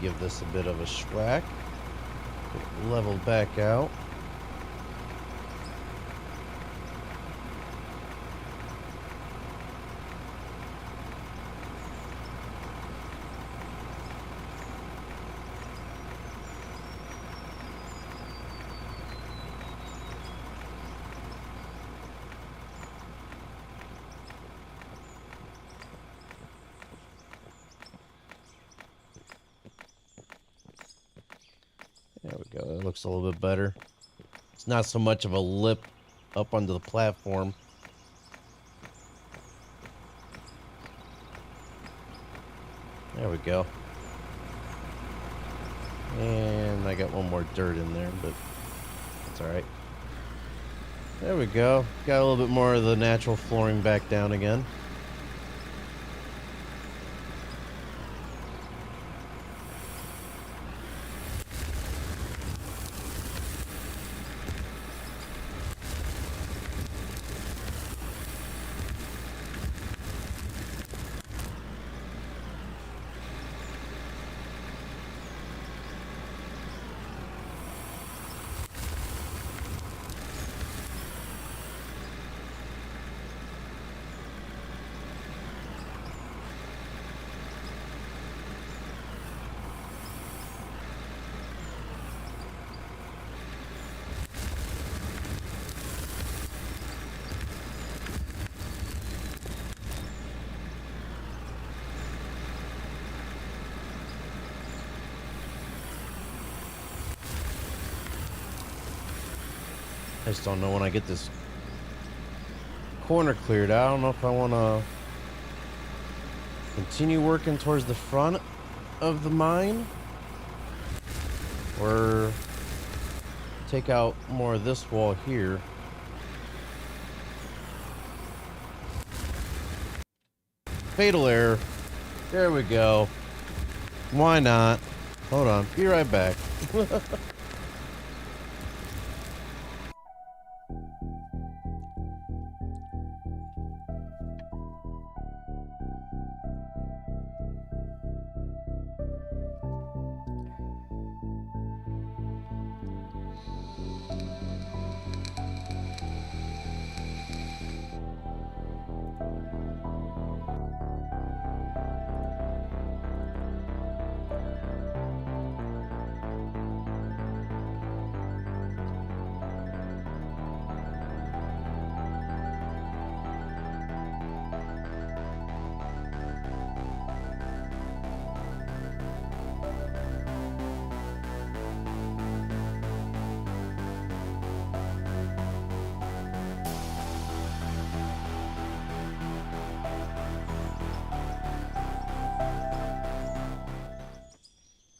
C: Give this a bit of a schwack. Get it leveled back out. go. That looks a little bit better. It's not so much of a lip up onto the platform. There we go. And I got one more dirt in there, but that's alright. There we go. Got a little bit more of the natural flooring back down again. I just don't know when I get this corner cleared out. I don't know if I want to continue working towards the front of the mine or take out more of this wall here. Fatal error. There we go. Why not? Hold on. Be right back.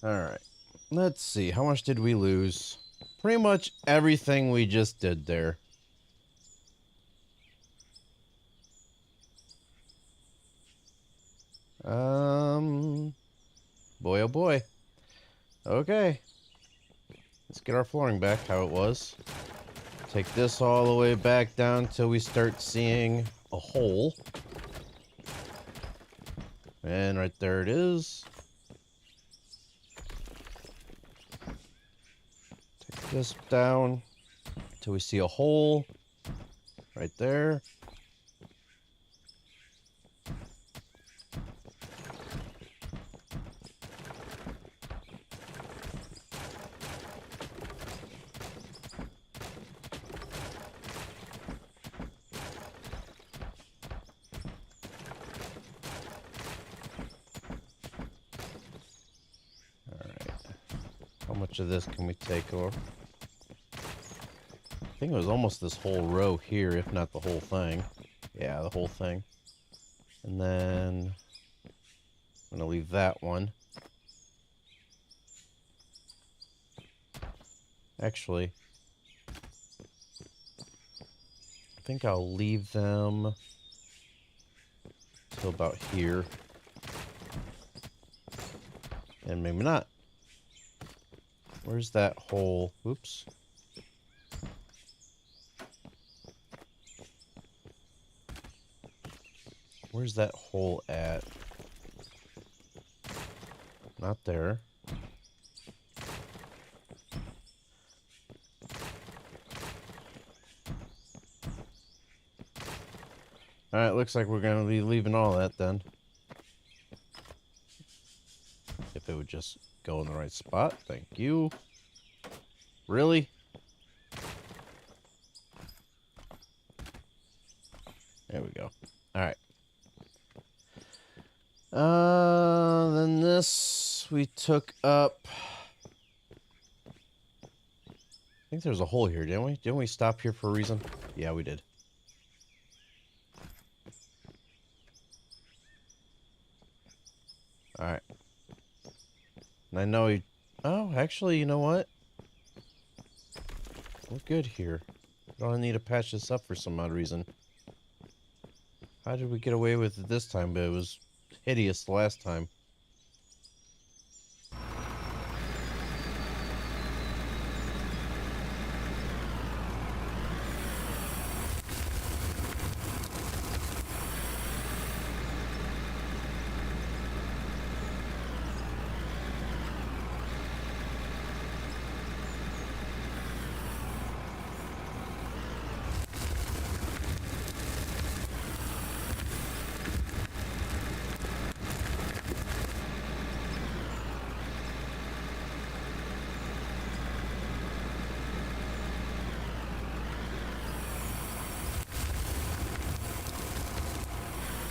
C: Alright, let's see. How much did we lose? Pretty much everything we just did there. Boy oh boy. Okay. Let's get our flooring back how it was. Take this all the way back down till we start seeing a hole. And right there it is. Take this down till we see a hole right there. How much of this can we take off? I think it was almost this whole row here, if not the whole thing. Yeah, the whole thing. And then I'm gonna leave that one. Actually, I think I'll leave them till about here. And maybe not. Where's that hole? Oops. Where's that hole at? Not there. Alright, looks like we're gonna be leaving all that then. If it would just go in the right spot. Thank you. Really? There we go. Alright. Then this we took up I think there's a hole here, didn't we? Didn't we stop here for a reason? Yeah, we did. Alright. And I know he... Oh, actually, you know what? We're good here. Don't need to patch this up for some odd reason. How did we get away with it this time? But it was hideous the last time.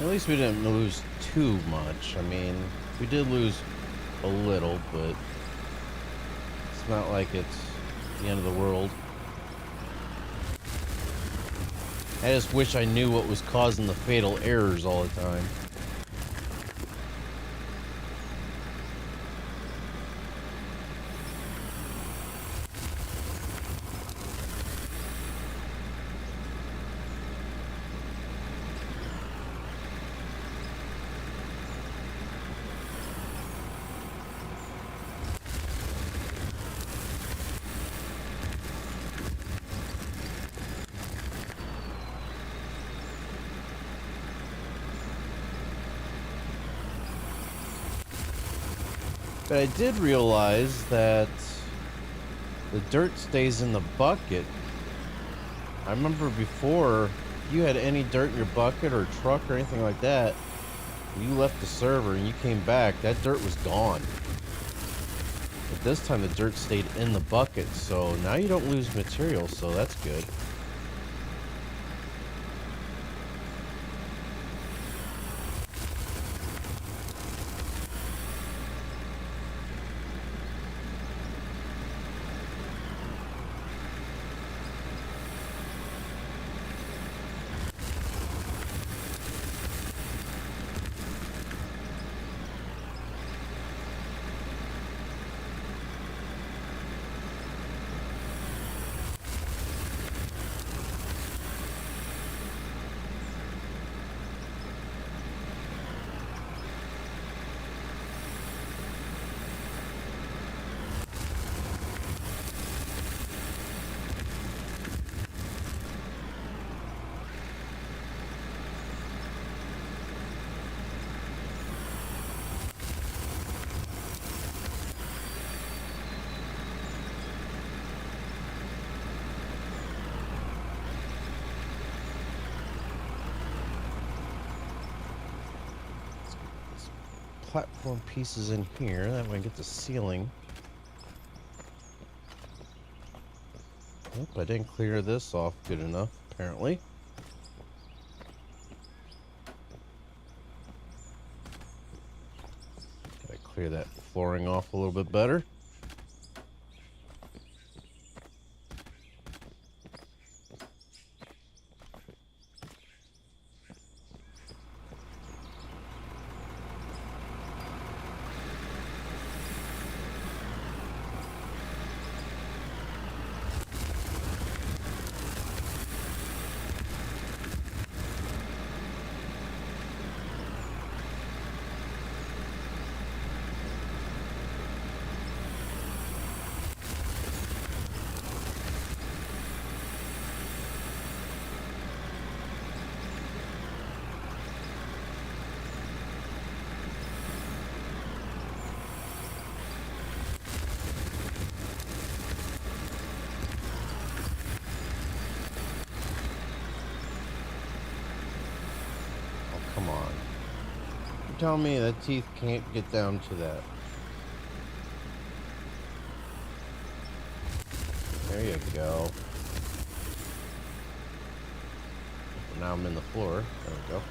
C: At least we didn't lose too much. I mean, we did lose a little, but it's not like it's the end of the world. I just wish I knew what was causing the fatal errors all the time. But I did realize that the dirt stays in the bucket. I remember before, if you had any dirt in your bucket or truck or anything like that, you left the server and you came back, that dirt was gone. But this time the dirt stayed in the bucket, so now you don't lose material, so that's good. Platform pieces in here. That way I get the ceiling. Nope, I didn't clear this off good enough, apparently. Gotta clear that flooring off a little bit better. Come on. You're telling me that teeth can't get down to that. There you go. Now I'm in the floor. There we go.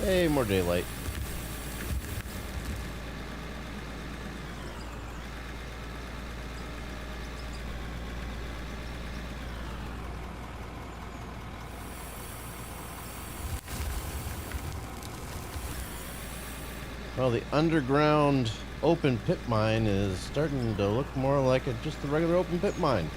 C: Hey, more daylight. Well, the underground open pit mine is starting to look more like just a regular open pit mine.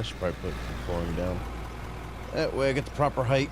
C: I should probably put the flooring down. That way I get the proper height.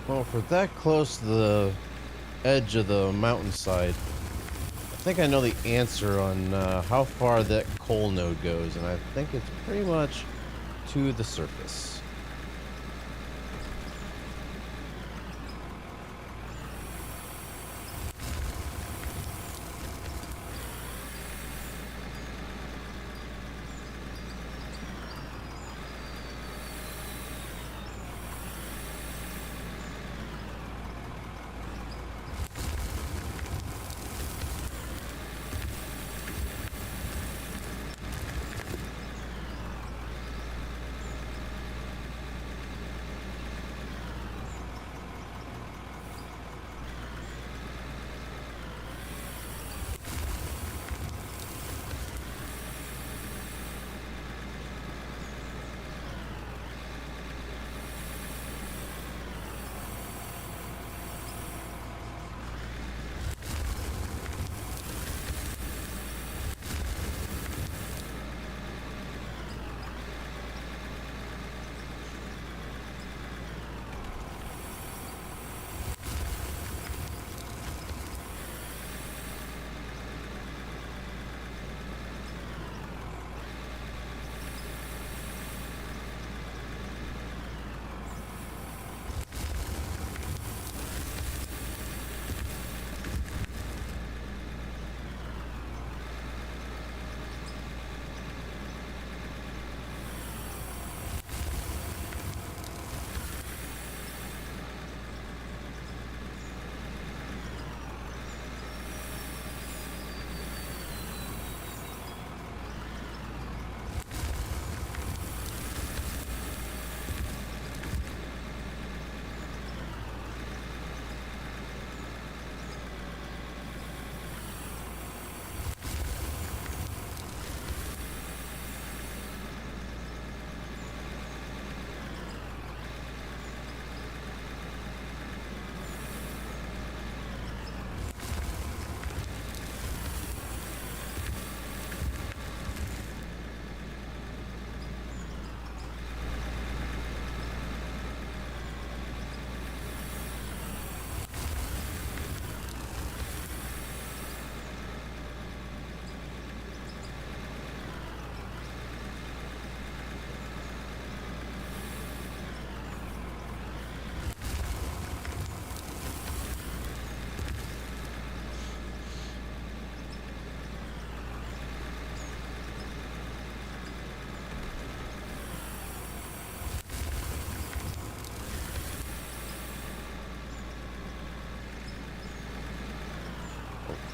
C: Well, if we're that close to the edge of the mountainside, think I know the answer on how far that coal node goes, and I think it's pretty much to the surface.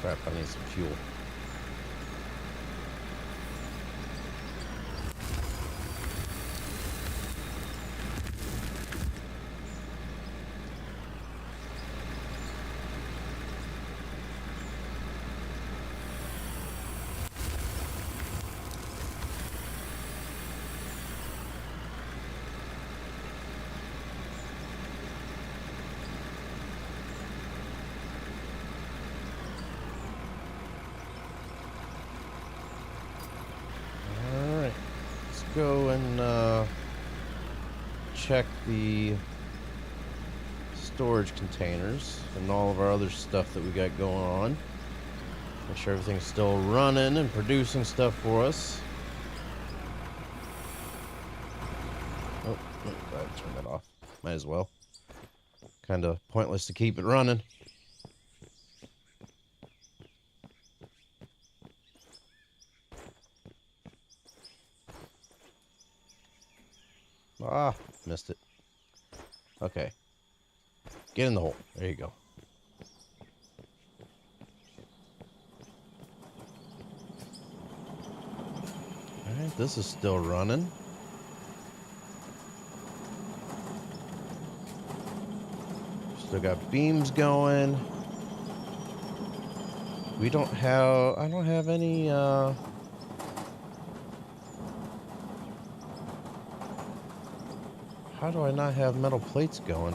C: Crap, I need some fuel. Go and check the storage containers and all of our other stuff that we got going on. Make sure everything's still running and producing stuff for us. Oh, go ahead and turn that off. Might as well. Kind of pointless to keep it running. Ah, missed it. Okay. Get in the hole. There you go. Alright, this is still running. Still got beams going. We don't have... I don't have any, How do I not have metal plates going?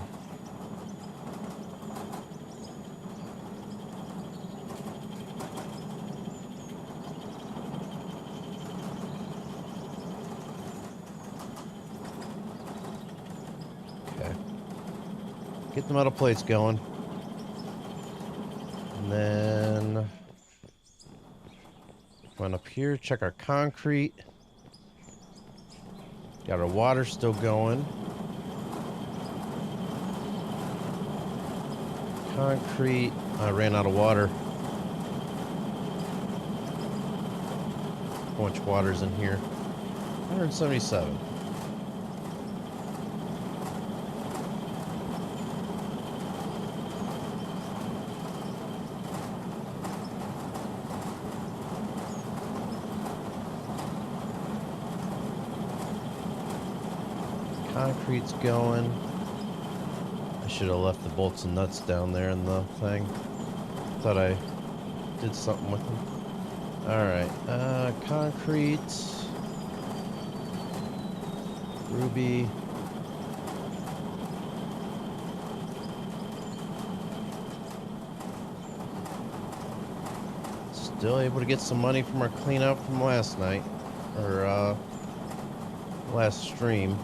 C: Okay. Get the metal plates going. And then Come on up here, check our concrete. Got our water still going. Concrete. I ran out of water. How much water's in here? 177. Concrete's going. I should have left the bolts and nuts down there in the thing. Thought I did something with them. Alright, concrete. Ruby. Still able to get some money from our cleanup from last night. Or, last stream.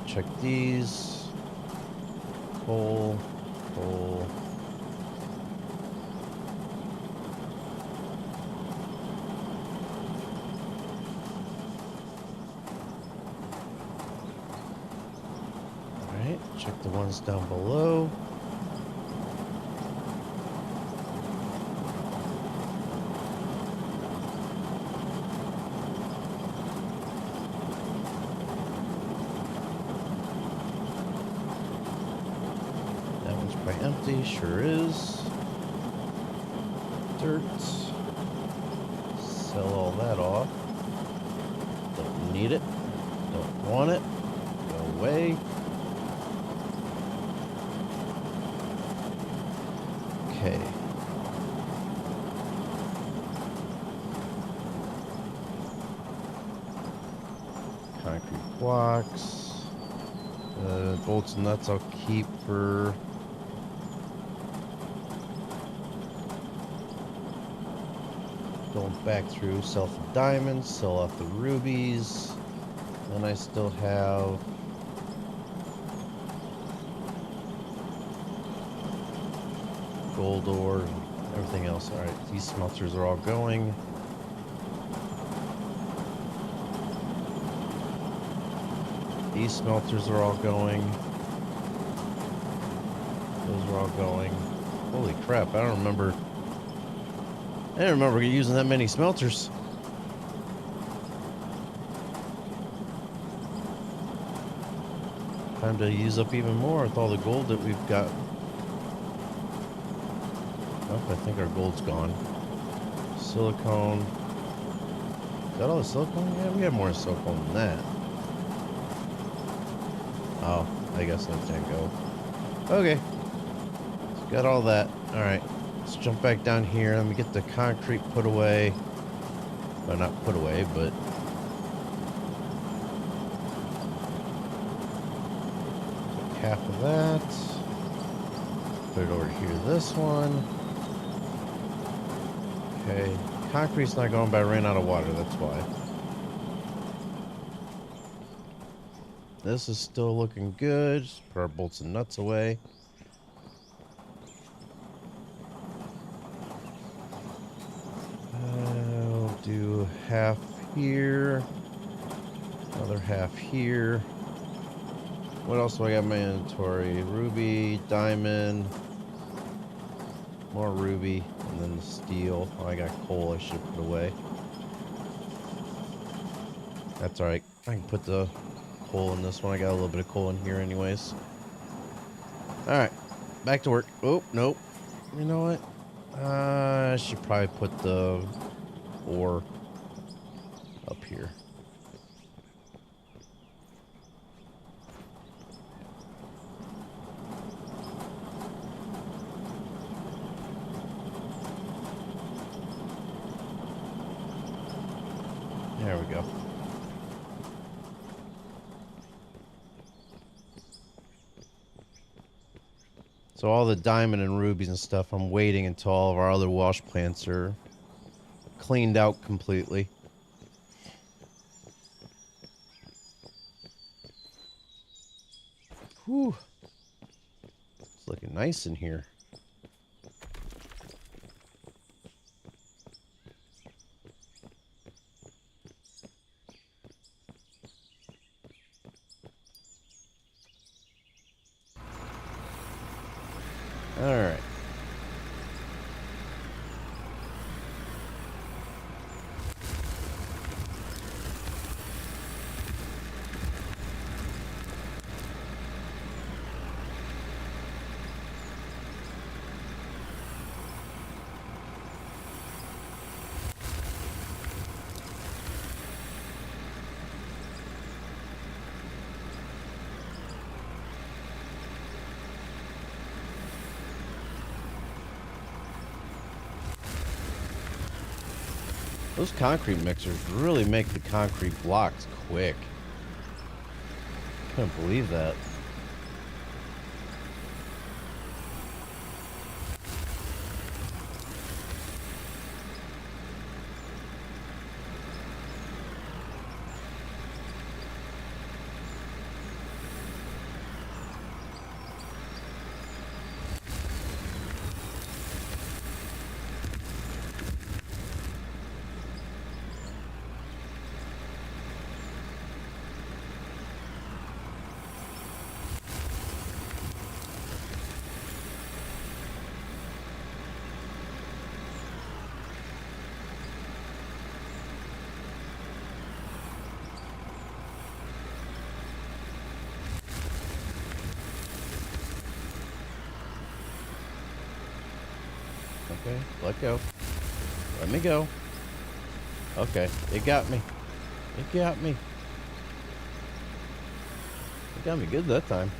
C: Check these. Coal. Alright, check the ones down below. Empty, sure is. Dirt. Sell all that off. Don't need it. Don't want it. Go away. Okay. Concrete blocks. Bolts and nuts I'll keep for going back through, sell the diamonds, sell off the rubies. Then I still have gold ore and everything else. Alright, these smelters are all going. These smelters are all going. Those are all going. Holy crap, I don't remember. I didn't remember using that many smelters. Time to use up even more with all the gold that we've got. Oh, I think our gold's gone. Silicone. Is that all the silicone? Yeah, we have more silicone than that. Oh, I guess that didn't go. Okay. Got all that. Alright. Let's jump back down here. Let me get the concrete put away. Well, not put away, but half of that. Put it over here, this one. Okay. Concrete's not going, but I ran out of water, that's why. This is still looking good. Just put our bolts and nuts away. Do half here, another half here. What else do I got in my inventory? Ruby, diamond, more ruby, and then the steel. Oh, I got coal I should put away. That's alright. I can put the coal in this one. I got a little bit of coal in here anyways. Alright, back to work. Oh, nope. You know what? I should probably put the ore up here. There we go. So all the diamond and rubies and stuff, I'm waiting until all of our other wash plants are cleaned out completely. Whew. nice in here. All right. Those concrete mixers really make the concrete blocks quick. Couldn't believe that. Okay, let go. Let me go. Okay, it got me. It got me. It got me good that time.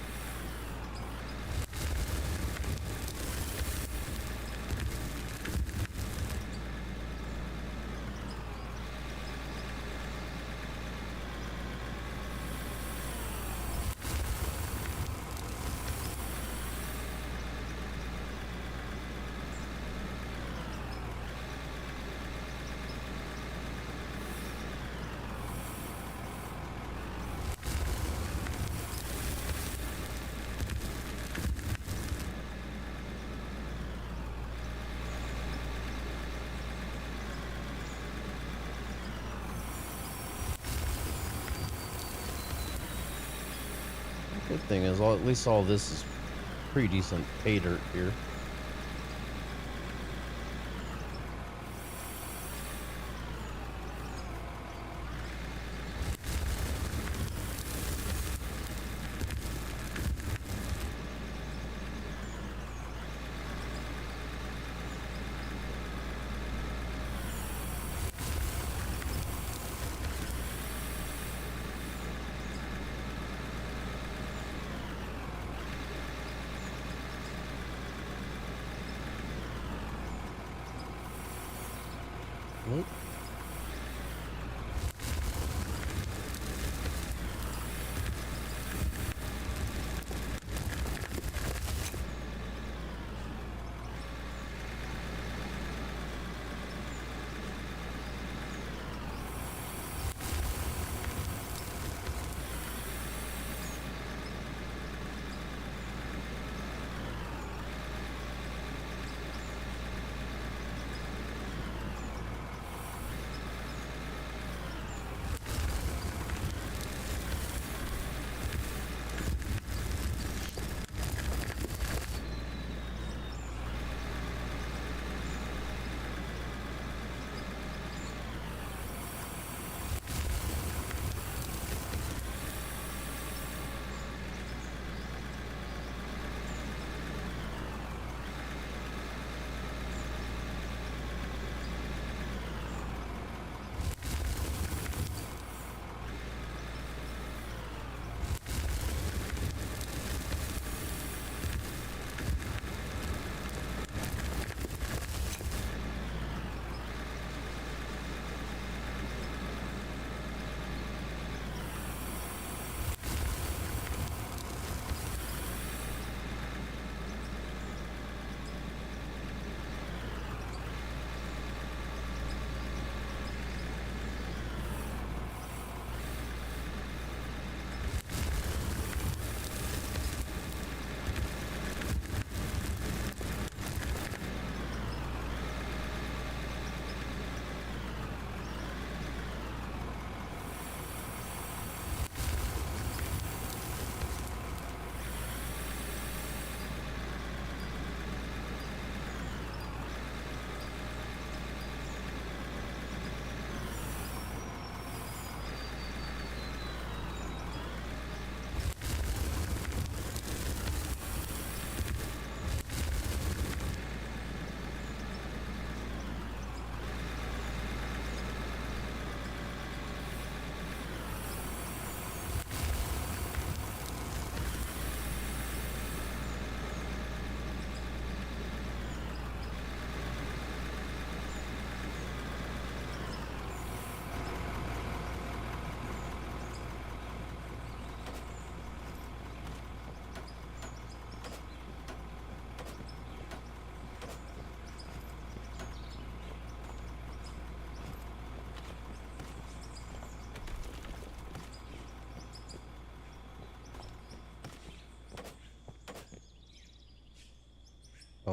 C: Good thing is, at least all this is pretty decent pay dirt here. Nope.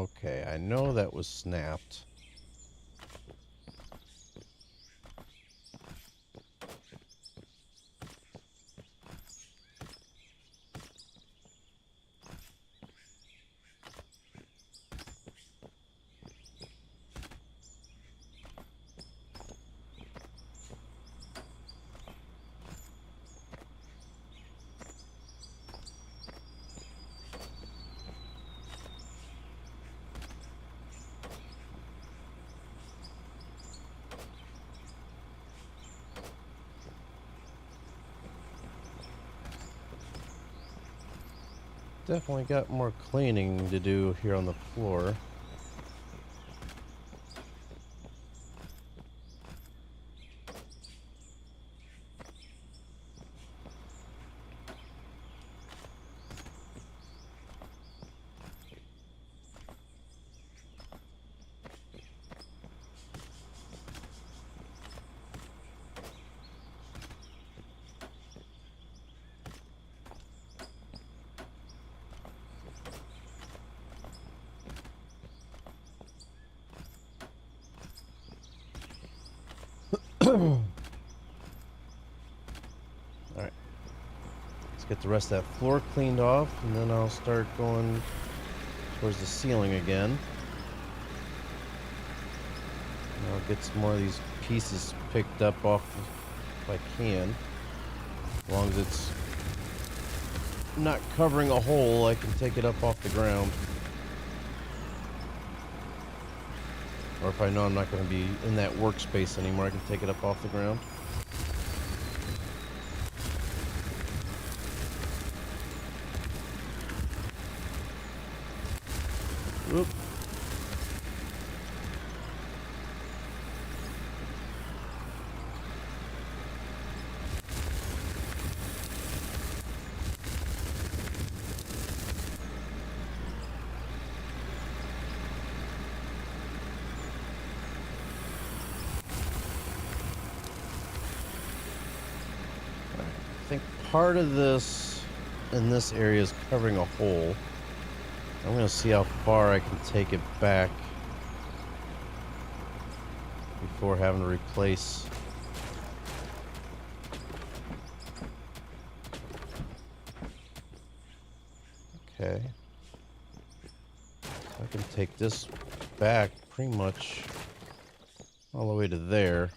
C: Okay, I know that was snapped. Definitely got more cleaning to do here on the floor. Alright. Let's get the rest of that floor cleaned off, and then I'll start going towards the ceiling again. And I'll get some more of these pieces picked up off if I can. As long as it's not covering a hole, I can take it up off the ground. Or if I know I'm not going to be in that workspace anymore, I can take it up off the ground. Whoop. I think part of this in this area is covering a hole. I'm going to see how far I can take it back before having to replace. Okay. So I can take this back pretty much all the way to there.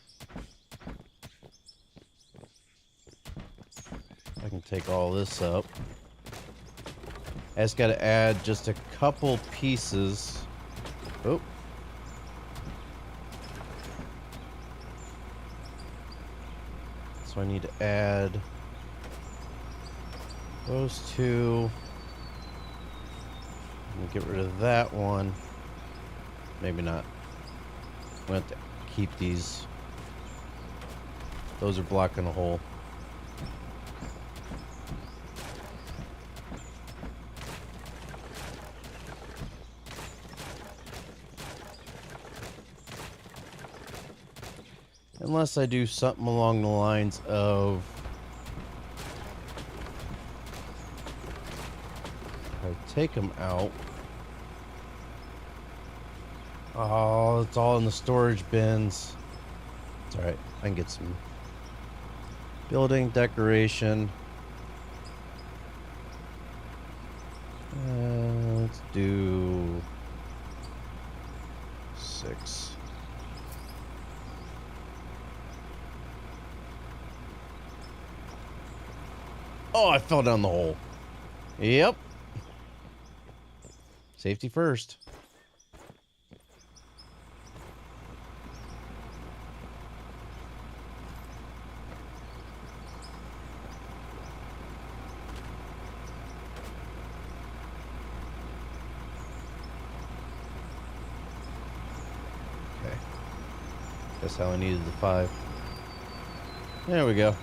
C: I can take all this up. I just got to add just a couple pieces. Oh. So I need to add those two. And get rid of that one. Maybe not. I'm going to have to keep these. Those are blocking a hole. Unless I do something along the lines of I take them out. Oh, it's all in the storage bins. It's alright. I can get some building decoration. Let's do 6. Oh, I fell down the hole. Yep. Safety first. Okay. That's how I needed the 5. There we go.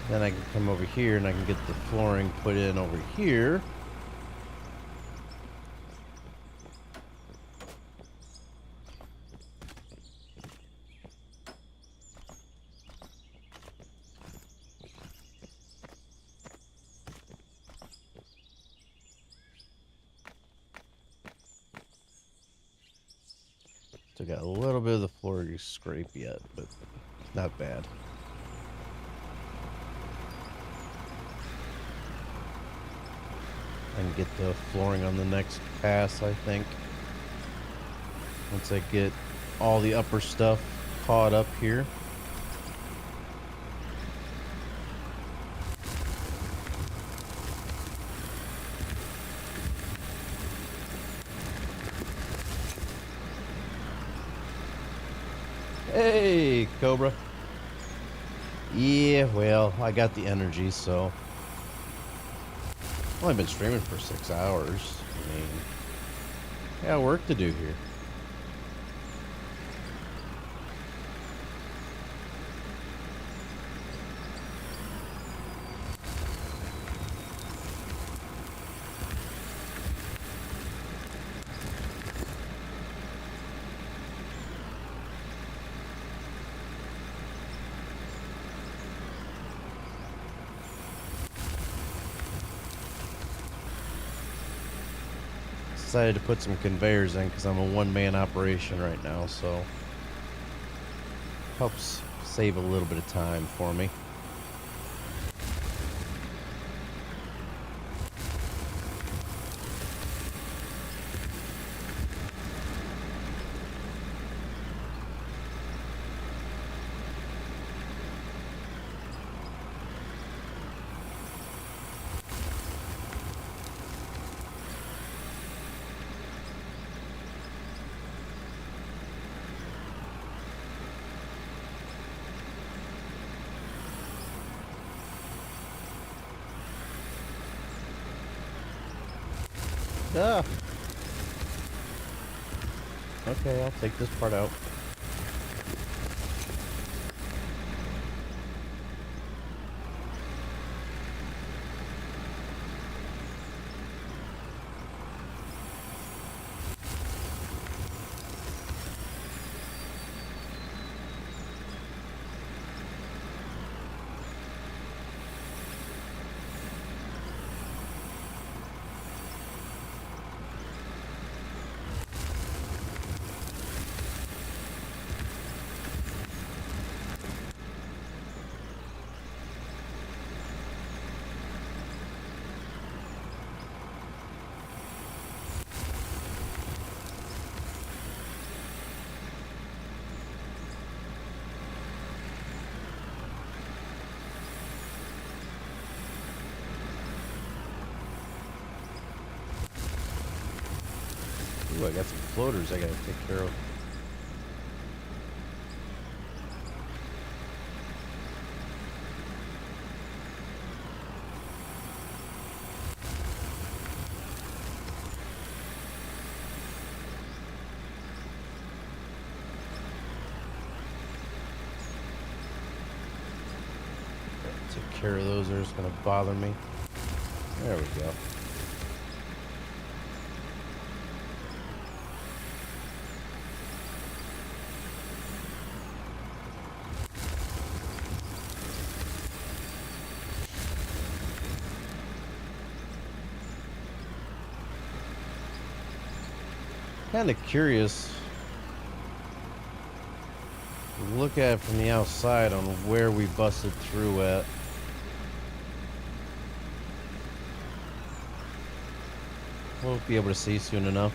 C: Then I can come over here and I can get the flooring put in over here. Still got a little bit of the floor to scrape yet, but not bad. I can get the flooring on the next pass, I think. Once I get all the upper stuff caught up here. Hey, Cobra. Yeah, well, I got the energy, so. I've only been streaming for 6 hours. I mean, I got work to do here. Decided to put some conveyors in because I'm a one-man operation right now, so helps save a little bit of time for me. Ah. Okay, I'll take this part out. Ooh, I got some floaters I gotta take care of. Take care of those, they're just gonna bother me. There we go. Kind of curious. Look at it from the outside on where we busted through at. We'll be able to see soon enough.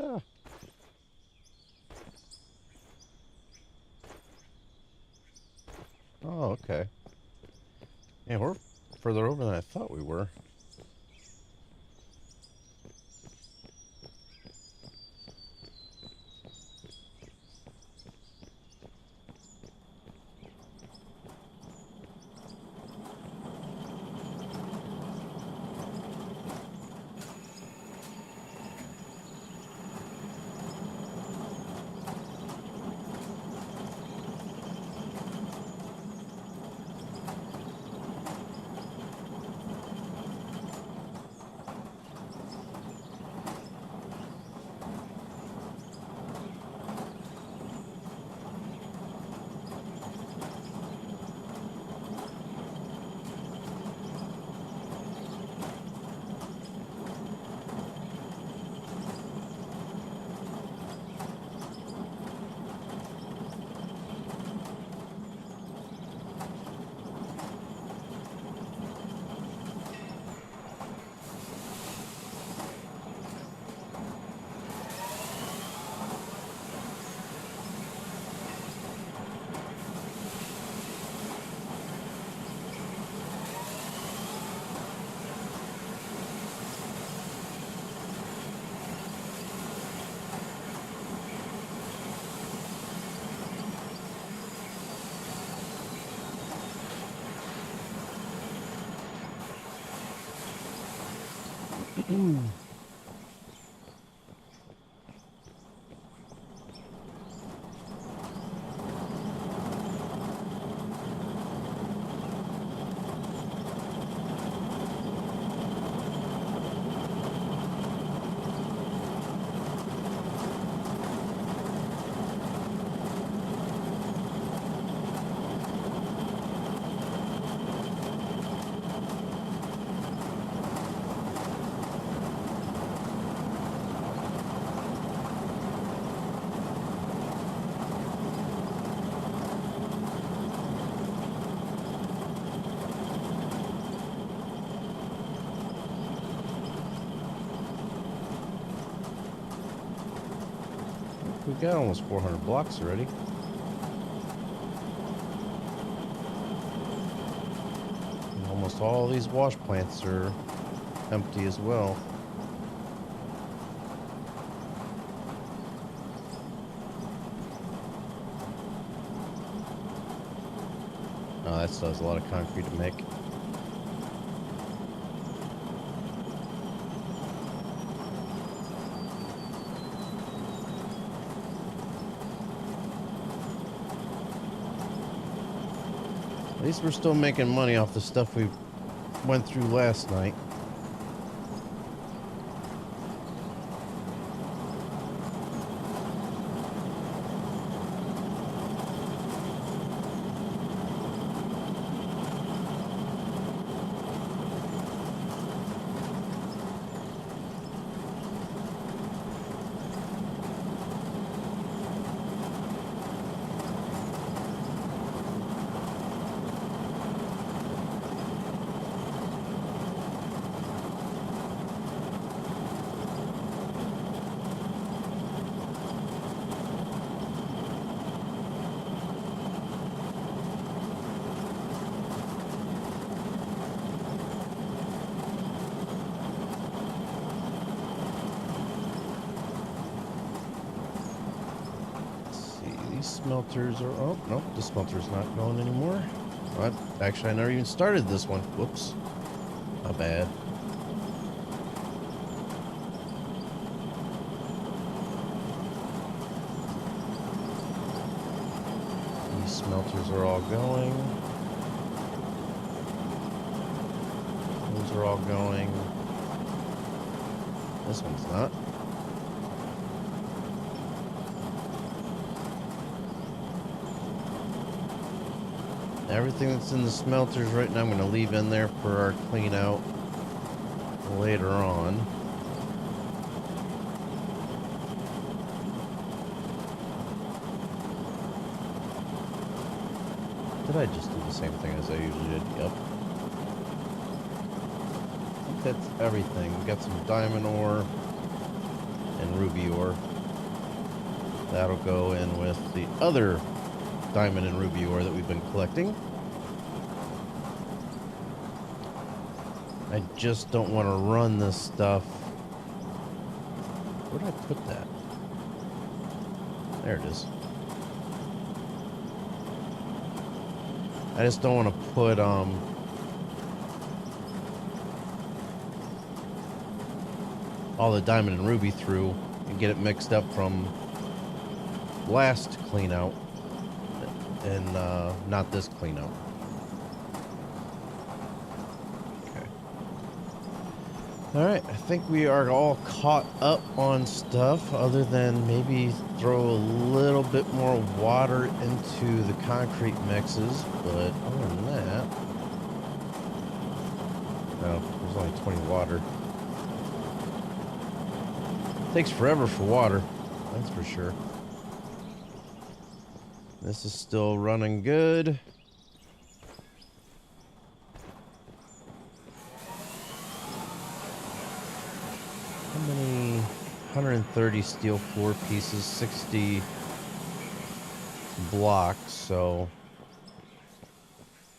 C: Ah. Oh, okay. Yeah, we're further over than I thought we were. We've got almost 400 blocks already. And almost all these wash plants are empty as well. Oh, that still has a lot of concrete to make. At least we're still making money off the stuff we went through last night. Smelters are... Oh, nope, the smelter's not going anymore. Actually, I never even started this one. Whoops. My bad. These smelters are all going. Those are all going. This one's not. Everything that's in the smelters right now I'm going to leave in there for our clean out later on. Did I just do the same thing as I usually did? Yep. I think that's everything. We got some diamond ore and ruby ore. That'll go in with the other diamond and ruby ore that we've been collecting. I just don't want to run this stuff. Where did I put that? There it is. I just don't want to put all the diamond and ruby through and get it mixed up from last clean out and not this clean out. Okay. Alright, I think we are all caught up on stuff other than maybe throw a little bit more water into the concrete mixes, but other than that, no, there's only 20 water. Takes forever for water, that's for sure. This is still running good. How many? 130 steel floor pieces, 60 blocks, so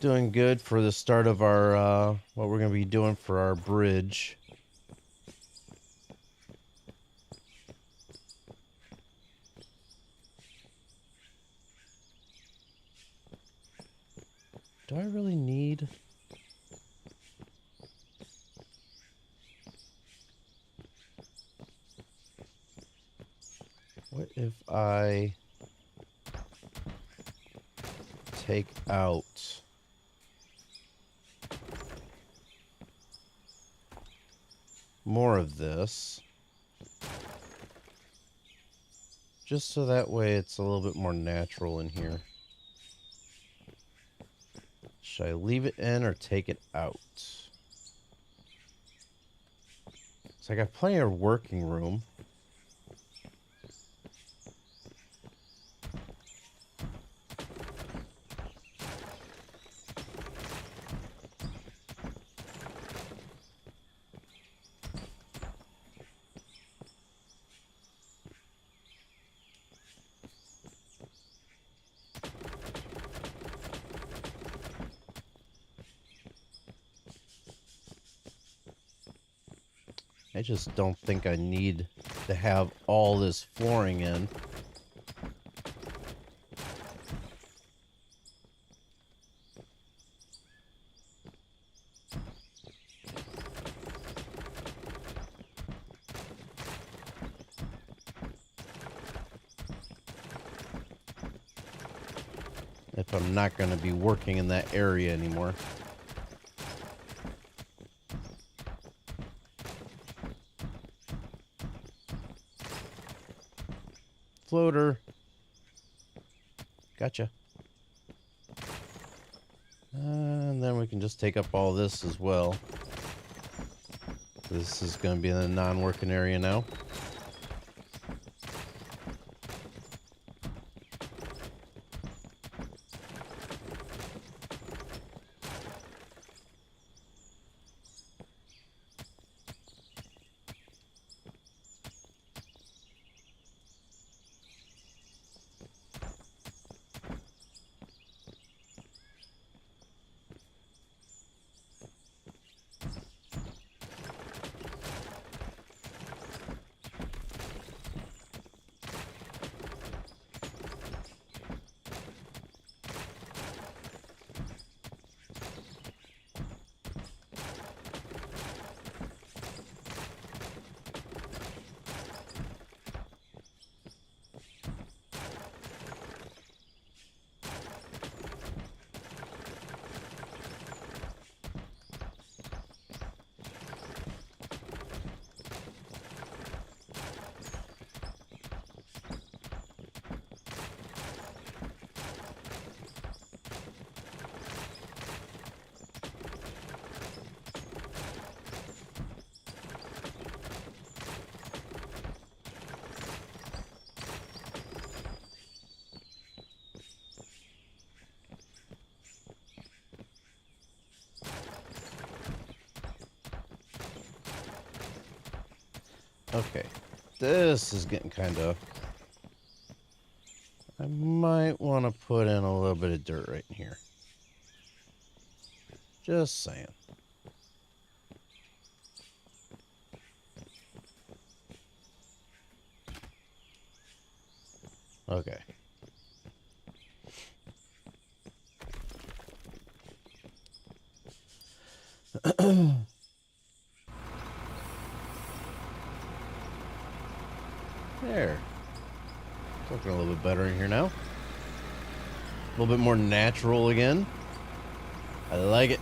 C: doing good for the start of our what we're going to be doing for our bridge. Do I really need... What if I take out more of this, just so that way it's a little bit more natural in here? Should I leave it in or take it out? So I got plenty of working room. I just don't think I need to have all this flooring in. If I'm not going to be working in that area anymore. Floater. Gotcha. And then we can just take up all this as well. This is going to be in the non-working area now. Okay, this is getting kind of... I might want to put in a little bit of dirt right in here. Just saying. Okay. There. It's looking a little bit better in here now. A little bit more natural again. I like it.